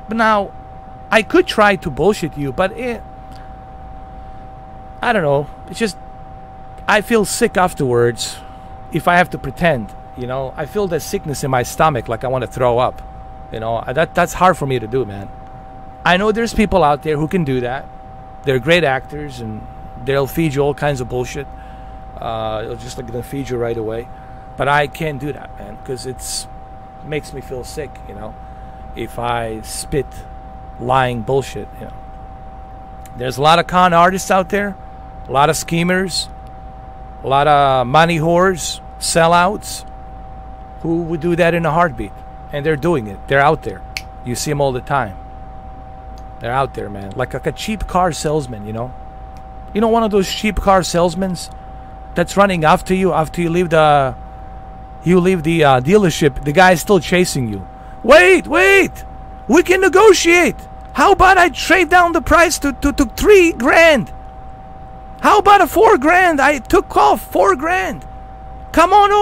But now, I could try to bullshit you, but I don't know. It's just, I feel sick afterwards if I have to pretend, you know. I feel that sickness in my stomach, like I want to throw up. You know, that's hard for me to do, man. I know there's people out there who can do that. They're great actors, and they'll feed you all kinds of bullshit. It'll just like they'll feed you right away. But I can't do that, man, because it makes me feel sick, you know, if I spit lying bullshit, you know. There's a lot of con artists out there, a lot of schemers, a lot of money whores, sellouts, who would do that in a heartbeat. And they're doing it. They're out there. You see them all the time. They're out there, man. Like a cheap car salesman, you know. You know, one of those cheap car salesmen that's running after you leave the dealership. The guy is still chasing you. Wait, we can negotiate. How about I trade down the price to $3,000? How about a $4,000? I took off $4,000. Come on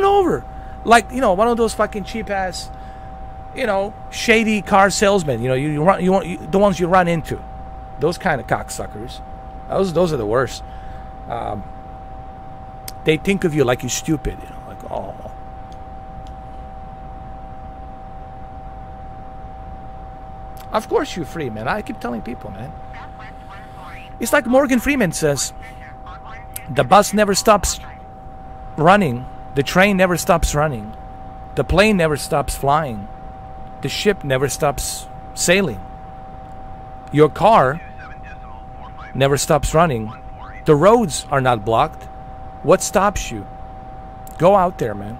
over. Like, you know, one of those fucking cheap ass, you know, shady car salesmen. You know, the ones you run into. Those kind of cocksuckers. Those are the worst. They think of you like you're stupid. You know, like, oh. Of course you're free, man. I keep telling people, man. It's like Morgan Freeman says, the bus never stops running The train never stops running. The plane never stops flying. The ship never stops sailing. Your car never stops running. The roads are not blocked. What stops you? Go out there, man.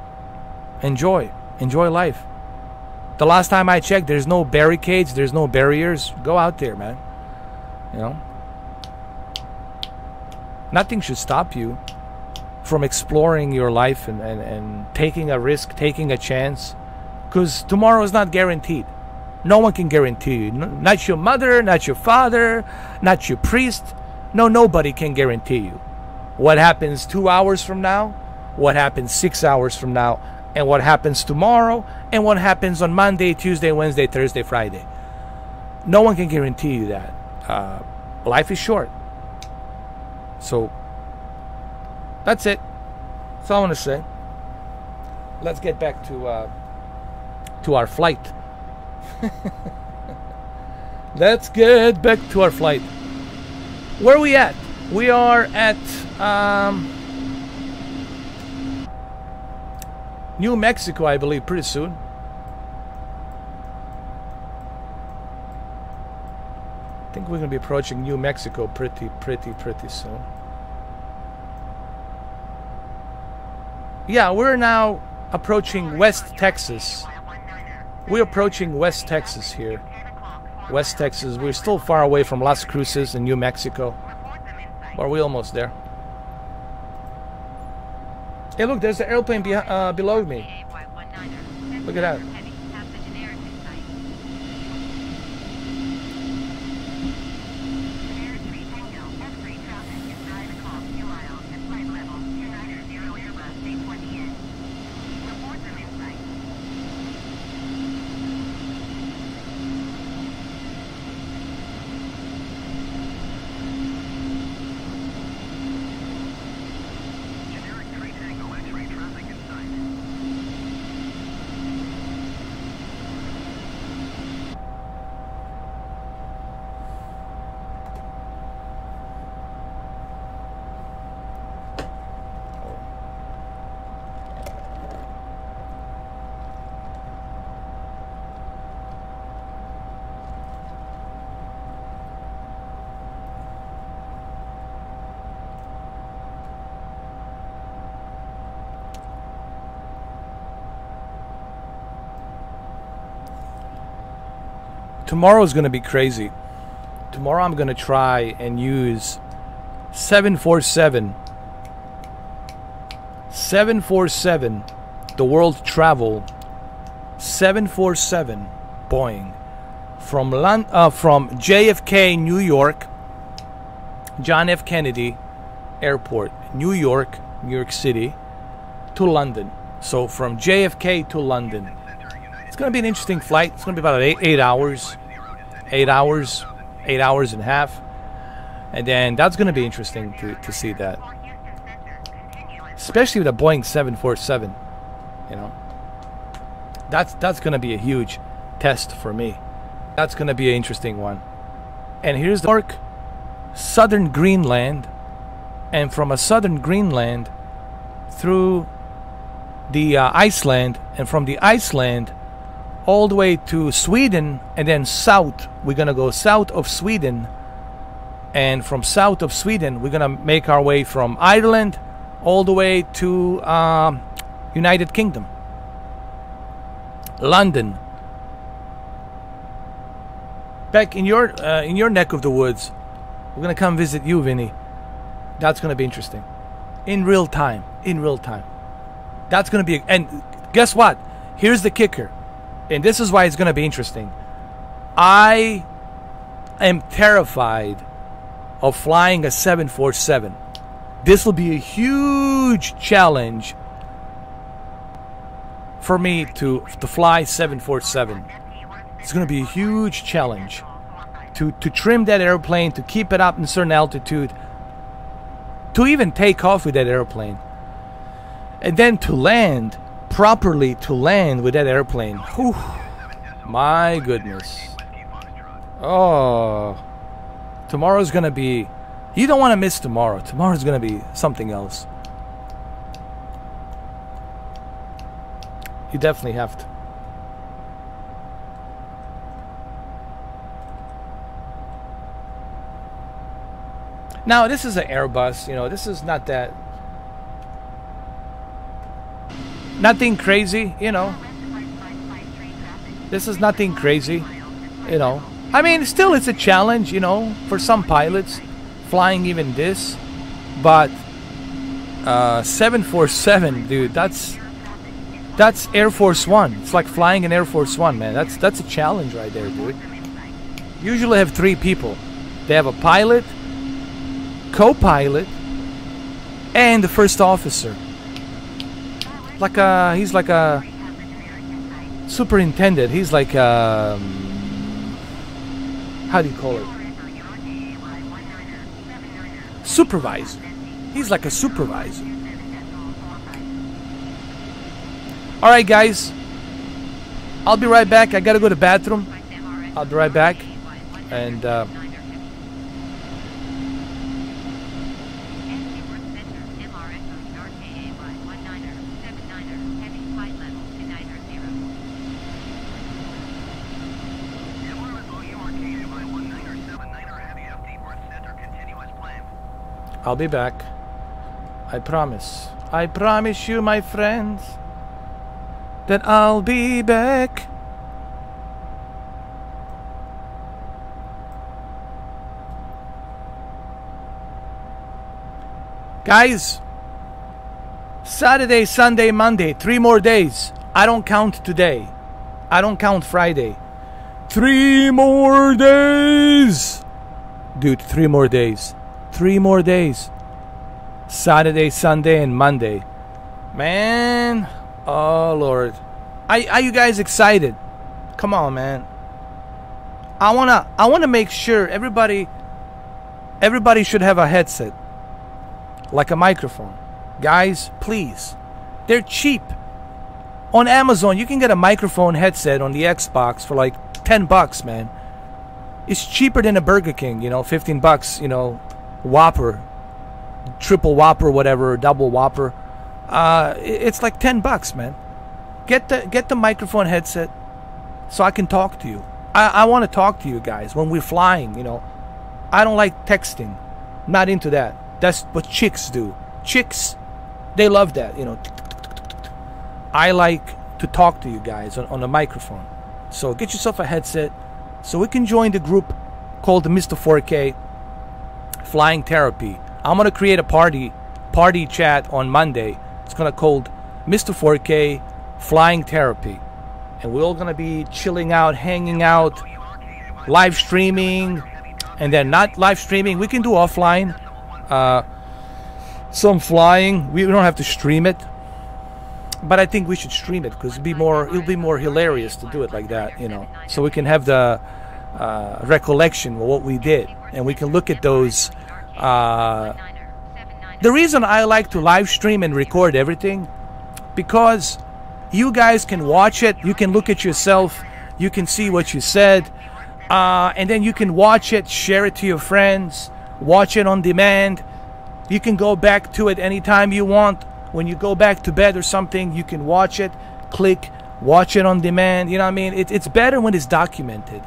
Enjoy. Enjoy life. The last time I checked, there's no barricades, there's no barriers. Go out there, man. You know? Nothing should stop you from exploring your life and taking a risk, taking a chance. Because tomorrow is not guaranteed. No one can guarantee you. Not your mother, not your father, not your priest. No, nobody can guarantee you. What happens 2 hours from now? What happens 6 hours from now? And what happens tomorrow? And what happens on Monday, Tuesday, Wednesday, Thursday, Friday? No one can guarantee you that. Life is short. So, that's it. That's all I want to say. Let's get back to our flight. Let's get back to our flight. Where are we at? We are at New Mexico, I believe, pretty soon. I think we're going to be approaching New Mexico pretty soon. Yeah, we're now approaching West Texas. We're approaching West Texas here. West Texas. We're still far away from Las Cruces in New Mexico. But we're almost there. Hey, look, there's the airplane below me. Look at that. Tomorrow's going to be crazy. Tomorrow I'm going to try and use 747, the world travel 747 Boeing from JFK, New York, John F. Kennedy Airport, New York City, to London. So from JFK to London. It's going to be an interesting flight. It's going to be about 8 hours. 8 hours and a half. And then that's going to be interesting to see that. Especially with a Boeing 747. You know. That's going to be a huge test for me. That's going to be an interesting one. And here's the York, southern Greenland. And from a southern Greenland through the Iceland. And from the Iceland all the way to Sweden, and then south. We're going to go south of Sweden. And from south of Sweden, we're going to make our way from Ireland all the way to United Kingdom. London. Back in your neck of the woods, we're going to come visit you, Vinny. That's going to be interesting. In real time. That's going to be... And guess what? Here's the kicker. And this is why it's going to be interesting. I am terrified of flying a 747. This will be a huge challenge for me to fly 747. It's going to be a huge challenge to trim that airplane, to keep it up in a certain altitude, to even take off with that airplane, and then to land properly, to land with that airplane. Whew, my goodness. Oh, tomorrow's gonna be... You don't want to miss tomorrow. Tomorrow's gonna be something else. You definitely have to. Now, this is an Airbus. You know, this is not that... Nothing crazy, you know. This is nothing crazy, you know. I mean, still it's a challenge, you know, for some pilots flying even this. But 747, dude, that's Air Force One. It's like flying an Air Force One, man. That's a challenge right there, dude. Usually have 3 people. They have a pilot, co-pilot, and the first officer. Like he's like a superintendent. He's like how do you call it? Supervisor. He's like a supervisor. All right, guys. I'll be right back. I gotta go to the bathroom. I'll be right back. And I'll be back. I promise. I promise you, my friends, that I'll be back. Guys, Saturday, Sunday, Monday, 3 more days. I don't count today. I don't count Friday. 3 more days. Dude, 3 more days. 3 more days. Saturday, Sunday, and Monday. Man. Oh, Lord. Are you guys excited? Come on, man. I wanna make sure everybody should have a headset. Like a microphone. Guys, please. They're cheap. On Amazon, you can get a microphone headset on the Xbox for like $10, man. It's cheaper than a Burger King, you know, $15, you know, Whopper, triple Whopper, whatever, double Whopper. It's like $10, man. Get the microphone headset so I can talk to you. I want to talk to you guys when we're flying, you know. I don't like texting. Not into that. That's what chicks do. Chicks, they love that, you know. I like to talk to you guys on the microphone. So get yourself a headset so we can join the group called the Mr. 4K Flying Therapy. I'm going to create a party chat on Monday. It's going to called Mr. 4K Flying Therapy. And we're all going to be chilling out, hanging out, live streaming, and then not live streaming. We can do offline. Some flying. We don't have to stream it. But I think we should stream it because it'll be more hilarious to do it like that, you know. So we can have the recollection of what we did. And we can look at those. The reason I like to live stream and record everything, because you guys can watch it, you can look at yourself, you can see what you said, and then you can watch it, share it to your friends, watch it on demand. You can go back to it anytime you want. When you go back to bed or something, you can watch it, click, watch it on demand. You know what I mean? It's better when it's documented.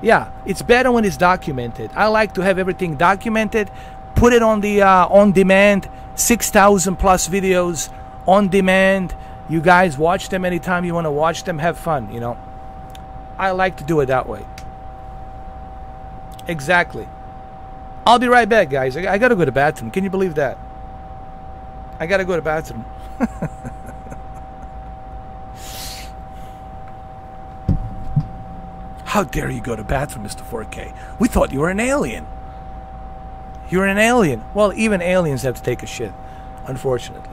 Yeah, it's better when it's documented. I like to have everything documented. Put it on the on demand. 6,000 plus videos on demand. You guys watch them anytime you want to watch them. Have fun, you know. I like to do it that way. Exactly. I'll be right back, guys. I gotta go to the bathroom. Can you believe that? I gotta go to the bathroom. How dare you go to the bathroom, Mr. 4K? We thought you were an alien. You're an alien. Well, even aliens have to take a shit, unfortunately.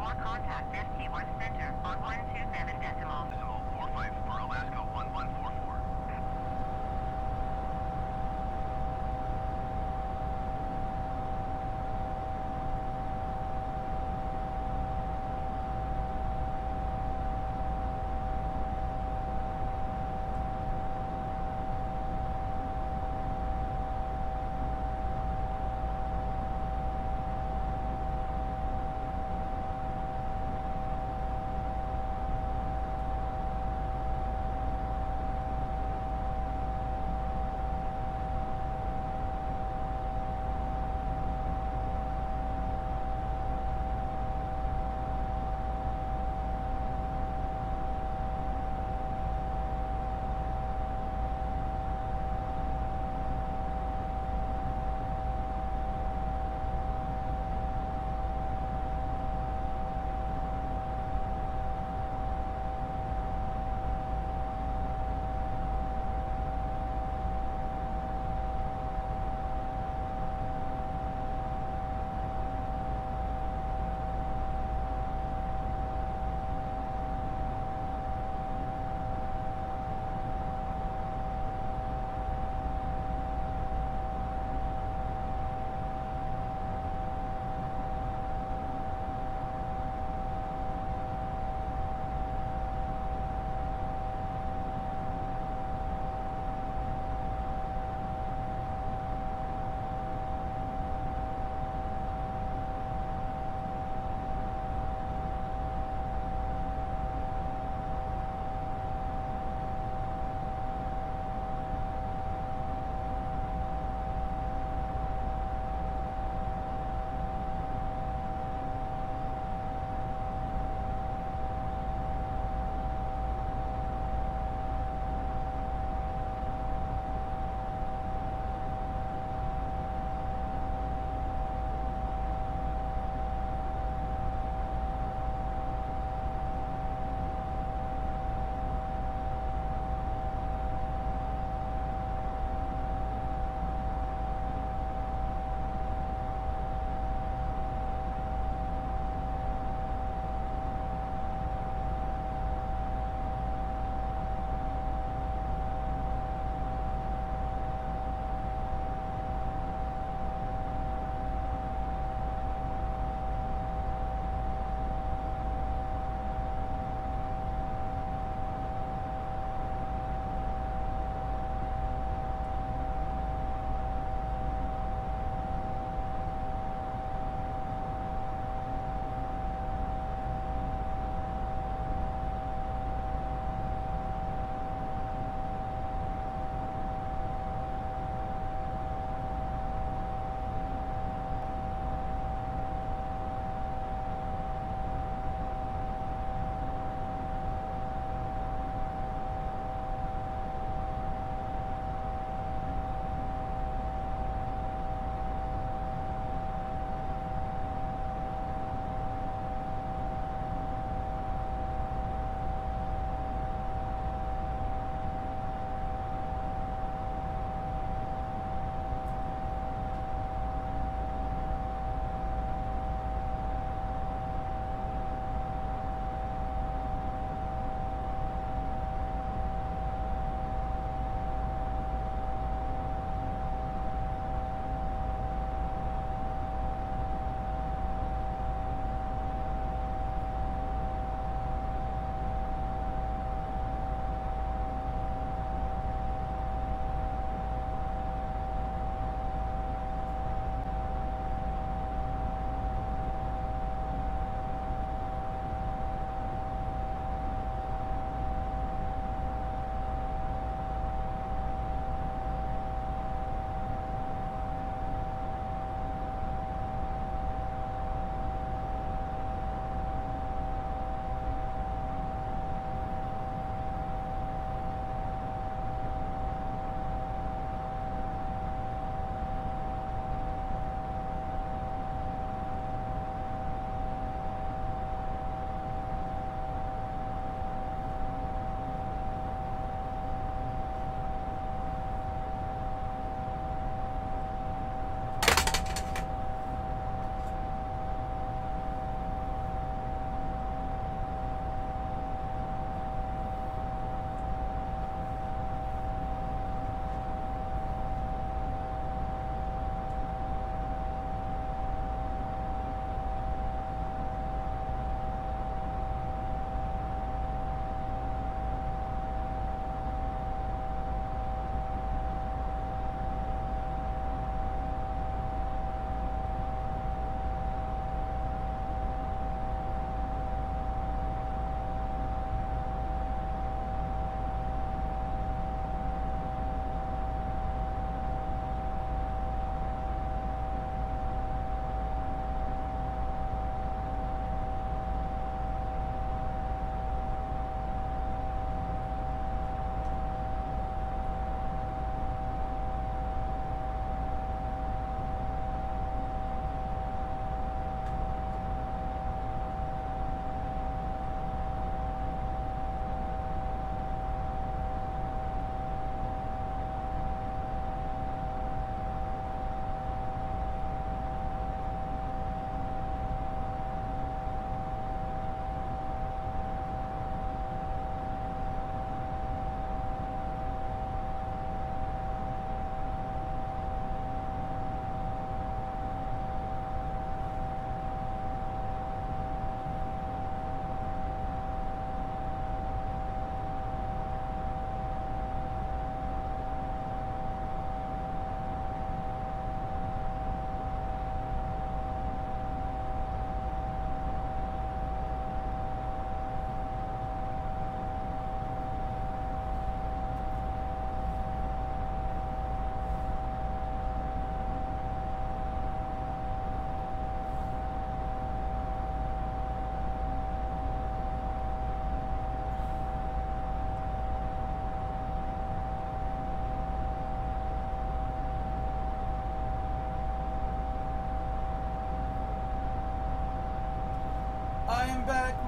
For contact, ST Worth Center on 127 decimal. Decimal 45 for Alaska 1144.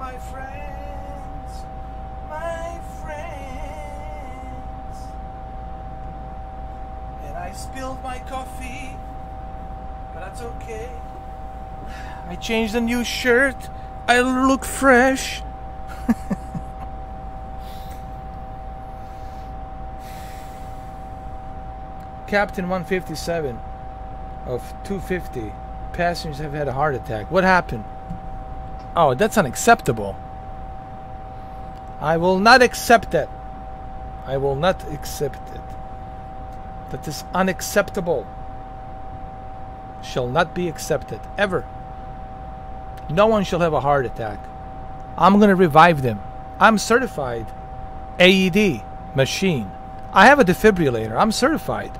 my friends, my friends. And I spilled my coffee, but that's okay. I changed a new shirt. I look fresh. Captain 157 of 250 passengers have had a heart attack. What happened? Oh, that's unacceptable. I will not accept that. I will not accept it. That is unacceptable. Shall not be accepted ever. No one shall have a heart attack. I'm going to revive them. I'm certified AED machine. I have a defibrillator. I'm certified.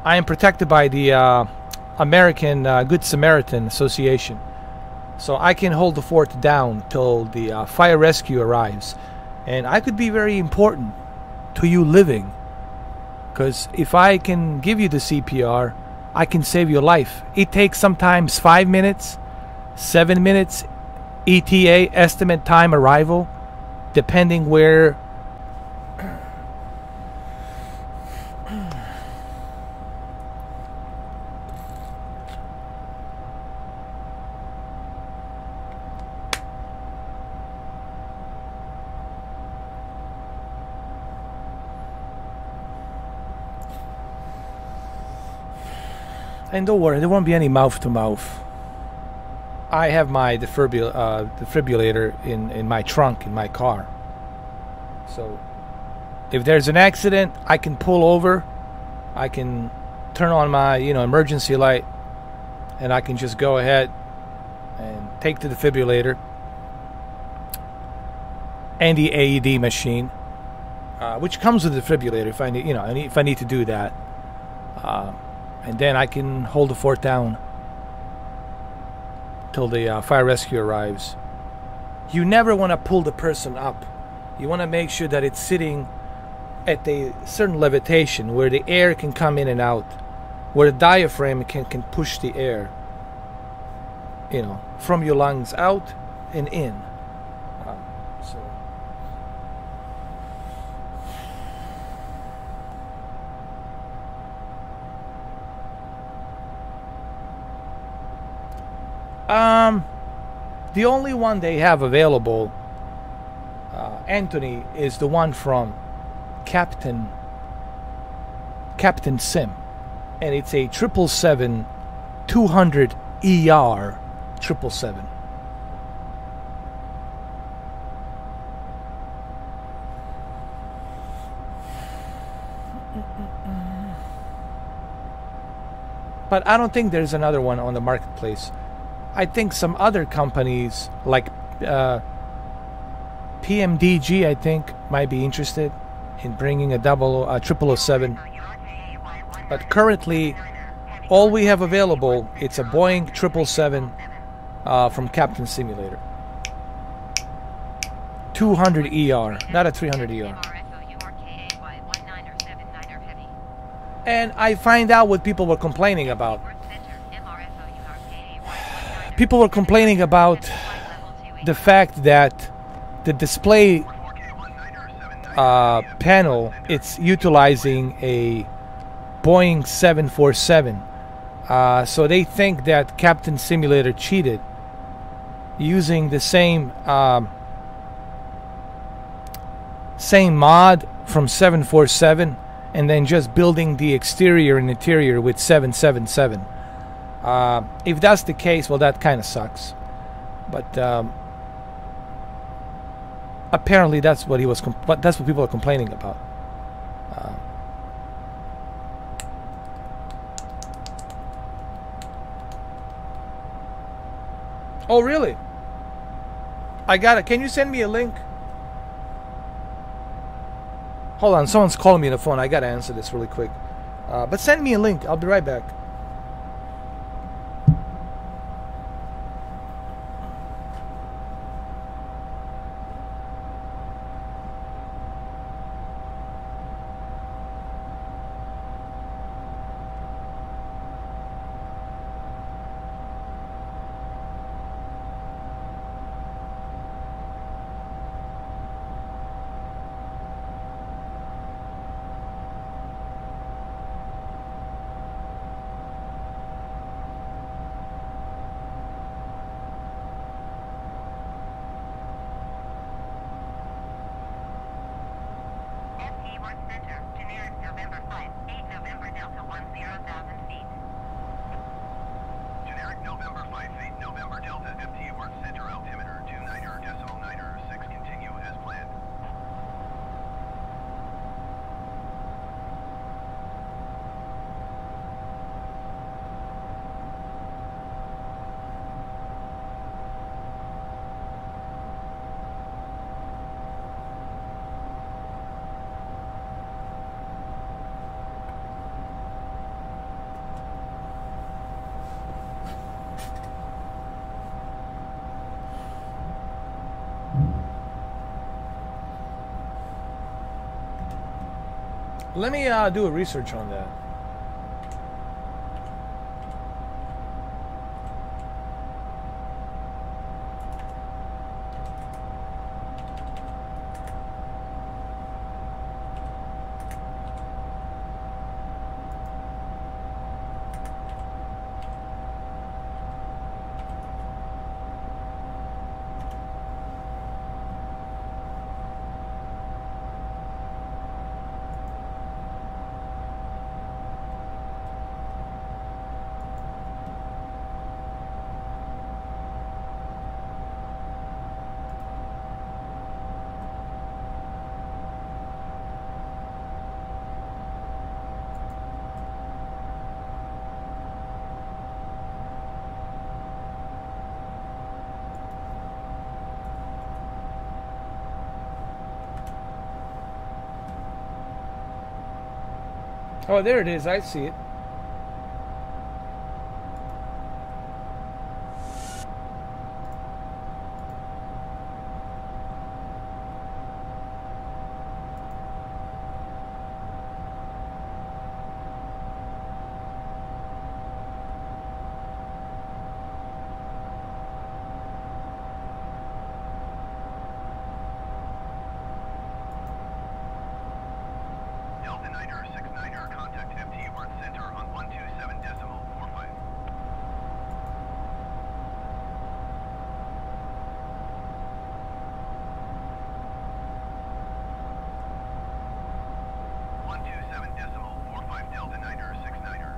I am protected by the American Good Samaritan Association. So I can hold the fort down till the fire rescue arrives. And I could be very important to you living. Because if I can give you the CPR, I can save your life. It takes sometimes 5 minutes, 7 minutes, ETA, estimate time arrival, depending where. And don't worry, there won't be any mouth-to-mouth. I have my defibrillator in my trunk, in my car. So, if there's an accident, I can pull over. I can turn on my, emergency light. And I can just go ahead and take the defibrillator. And the AED machine. Which comes with the defibrillator if I need, if I need to do that. And then I can hold the fort down till the fire rescue arrives. You never want to pull the person up. You want to make sure that it's sitting at a certain levitation where the air can come in and out, where the diaphragm can push the air, from your lungs out and in. The only one they have available, Anthony, is the one from Captain Sim, and it's a 777-200 ER 777. But I don't think there's another one on the marketplace. I think some other companies like PMDG, I think, might be interested in bringing a 777. But currently, all we have available, it's a Boeing 777 from Captain Simulator. 200 ER, not a 300 ER. And I find out what people were complaining about. People were complaining about the fact that the display panel, it's utilizing a Boeing 747. So they think that Captain Simulator cheated using the same mod from 747 and then just building the exterior and interior with 777. If that's the case, well, that kind of sucks. But apparently, that's what that's what people are complaining about. Oh, really? I got it. Can you send me a link? Hold on, someone's calling me on the phone. I gotta answer this really quick. But send me a link. I'll be right back. center, generic November 5, 8 November Delta 10,000 feet. Generic November 58 November Delta FT Worth Center altimeter 29.906. Continue as planned. Let me do a research on that. Oh, there it is. I see it. Delta Niner 69er, contact FT Worth Center on 127.45. 127.45 Delta Niner 69er.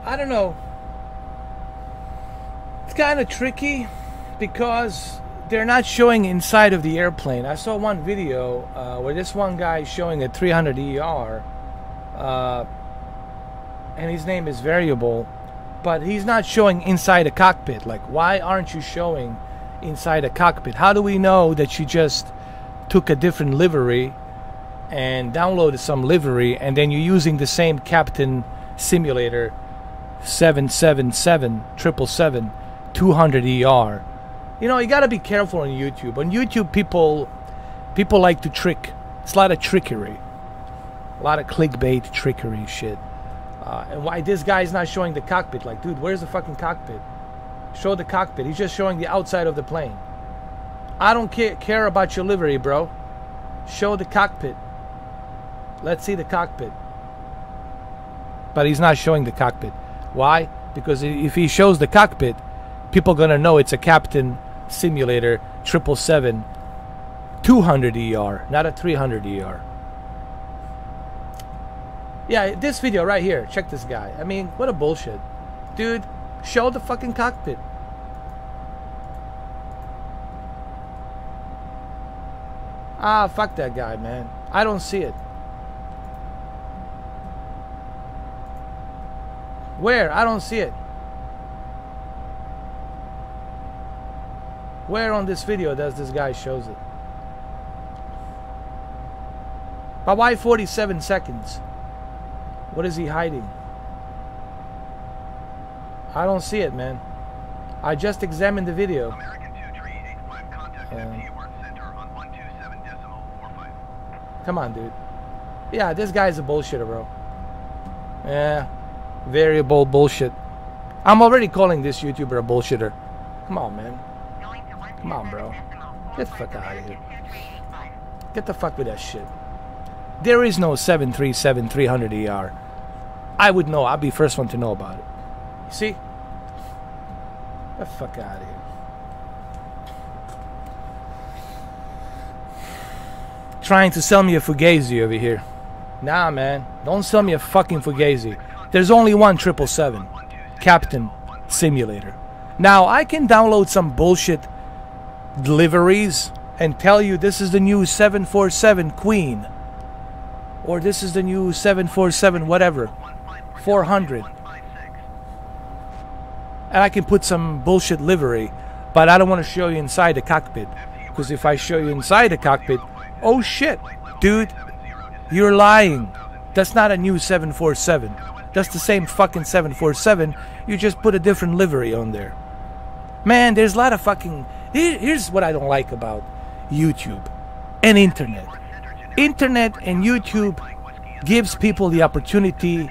I don't know. It's kind of tricky because they're not showing inside of the airplane. I saw one video where this one guy is showing a 300 ER, and his name is Variable, but he's not showing inside a cockpit. Like, why aren't you showing inside a cockpit? How do we know that you just took a different livery and downloaded some livery, and then you're using the same captain simulator 777 200 ER? You know, you got to be careful on YouTube. On YouTube, people like to trick. It's a lot of trickery, a lot of clickbait trickery shit. And why this guy's not showing the cockpit? Like, dude, where's the fucking cockpit? Show the cockpit. He's just showing the outside of the plane. I don't care about your livery, bro. Show the cockpit. Let's see the cockpit. But he's not showing the cockpit. Why? Because if he shows the cockpit, people are gonna know it's a captain simulator 777 200 ER, not a 300 ER. Yeah, this video right here. Check this guy. I mean, what a bullshit. Dude, show the fucking cockpit. Ah, fuck that guy, man. I don't see it. Where? I don't see it. Where on this video does this guy shows it? But why 47 seconds? What is he hiding? I don't see it, man. I just examined the video. American 2385, contact FT Worth Center on 127.45. Come on, dude. Yeah, this guy's a bullshitter, bro. Yeah. Variable bullshit. I'm already calling this YouTuber a bullshitter. Come on, man. Going to Come on, bro. Get the fuck out of here. Get the fuck with that shit. There is no 737-300ER. I would know. I'll be first one to know about it. You see? Get the fuck out of here. Trying to sell me a Fugazi over here. Nah, man. Don't sell me a fucking Fugazi. There's only one 777. Captain Simulator. Now, I can download some bullshit liveries and tell you this is the new 747 Queen. Or this is the new 747 whatever. 400. And I can put some bullshit livery. But I don't want to show you inside the cockpit. Because if I show you inside the cockpit, oh shit, dude, you're lying. That's not a new 747. That's the same fucking 747. You just put a different livery on there. Man, there's a lot of fucking... Here's what I don't like about YouTube and internet. Internet and YouTube gives people the opportunity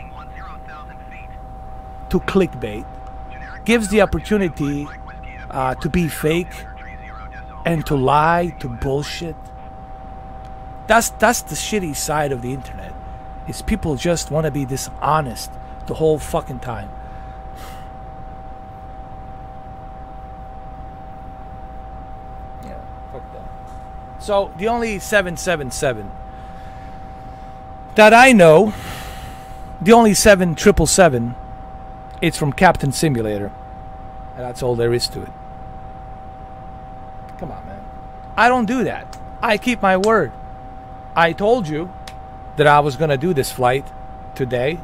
to clickbait. Gives the opportunity to be fake and to lie, to bullshit. That's the shitty side of the internet. Is people just want to be dishonest the whole fucking time. Yeah, fuck that. So the only 777 that I know, the only 777, it's from Captain Simulator, and that's all there is to it. Come on, man. I don't do that. I keep my word. I told you that I was going to do this flight today.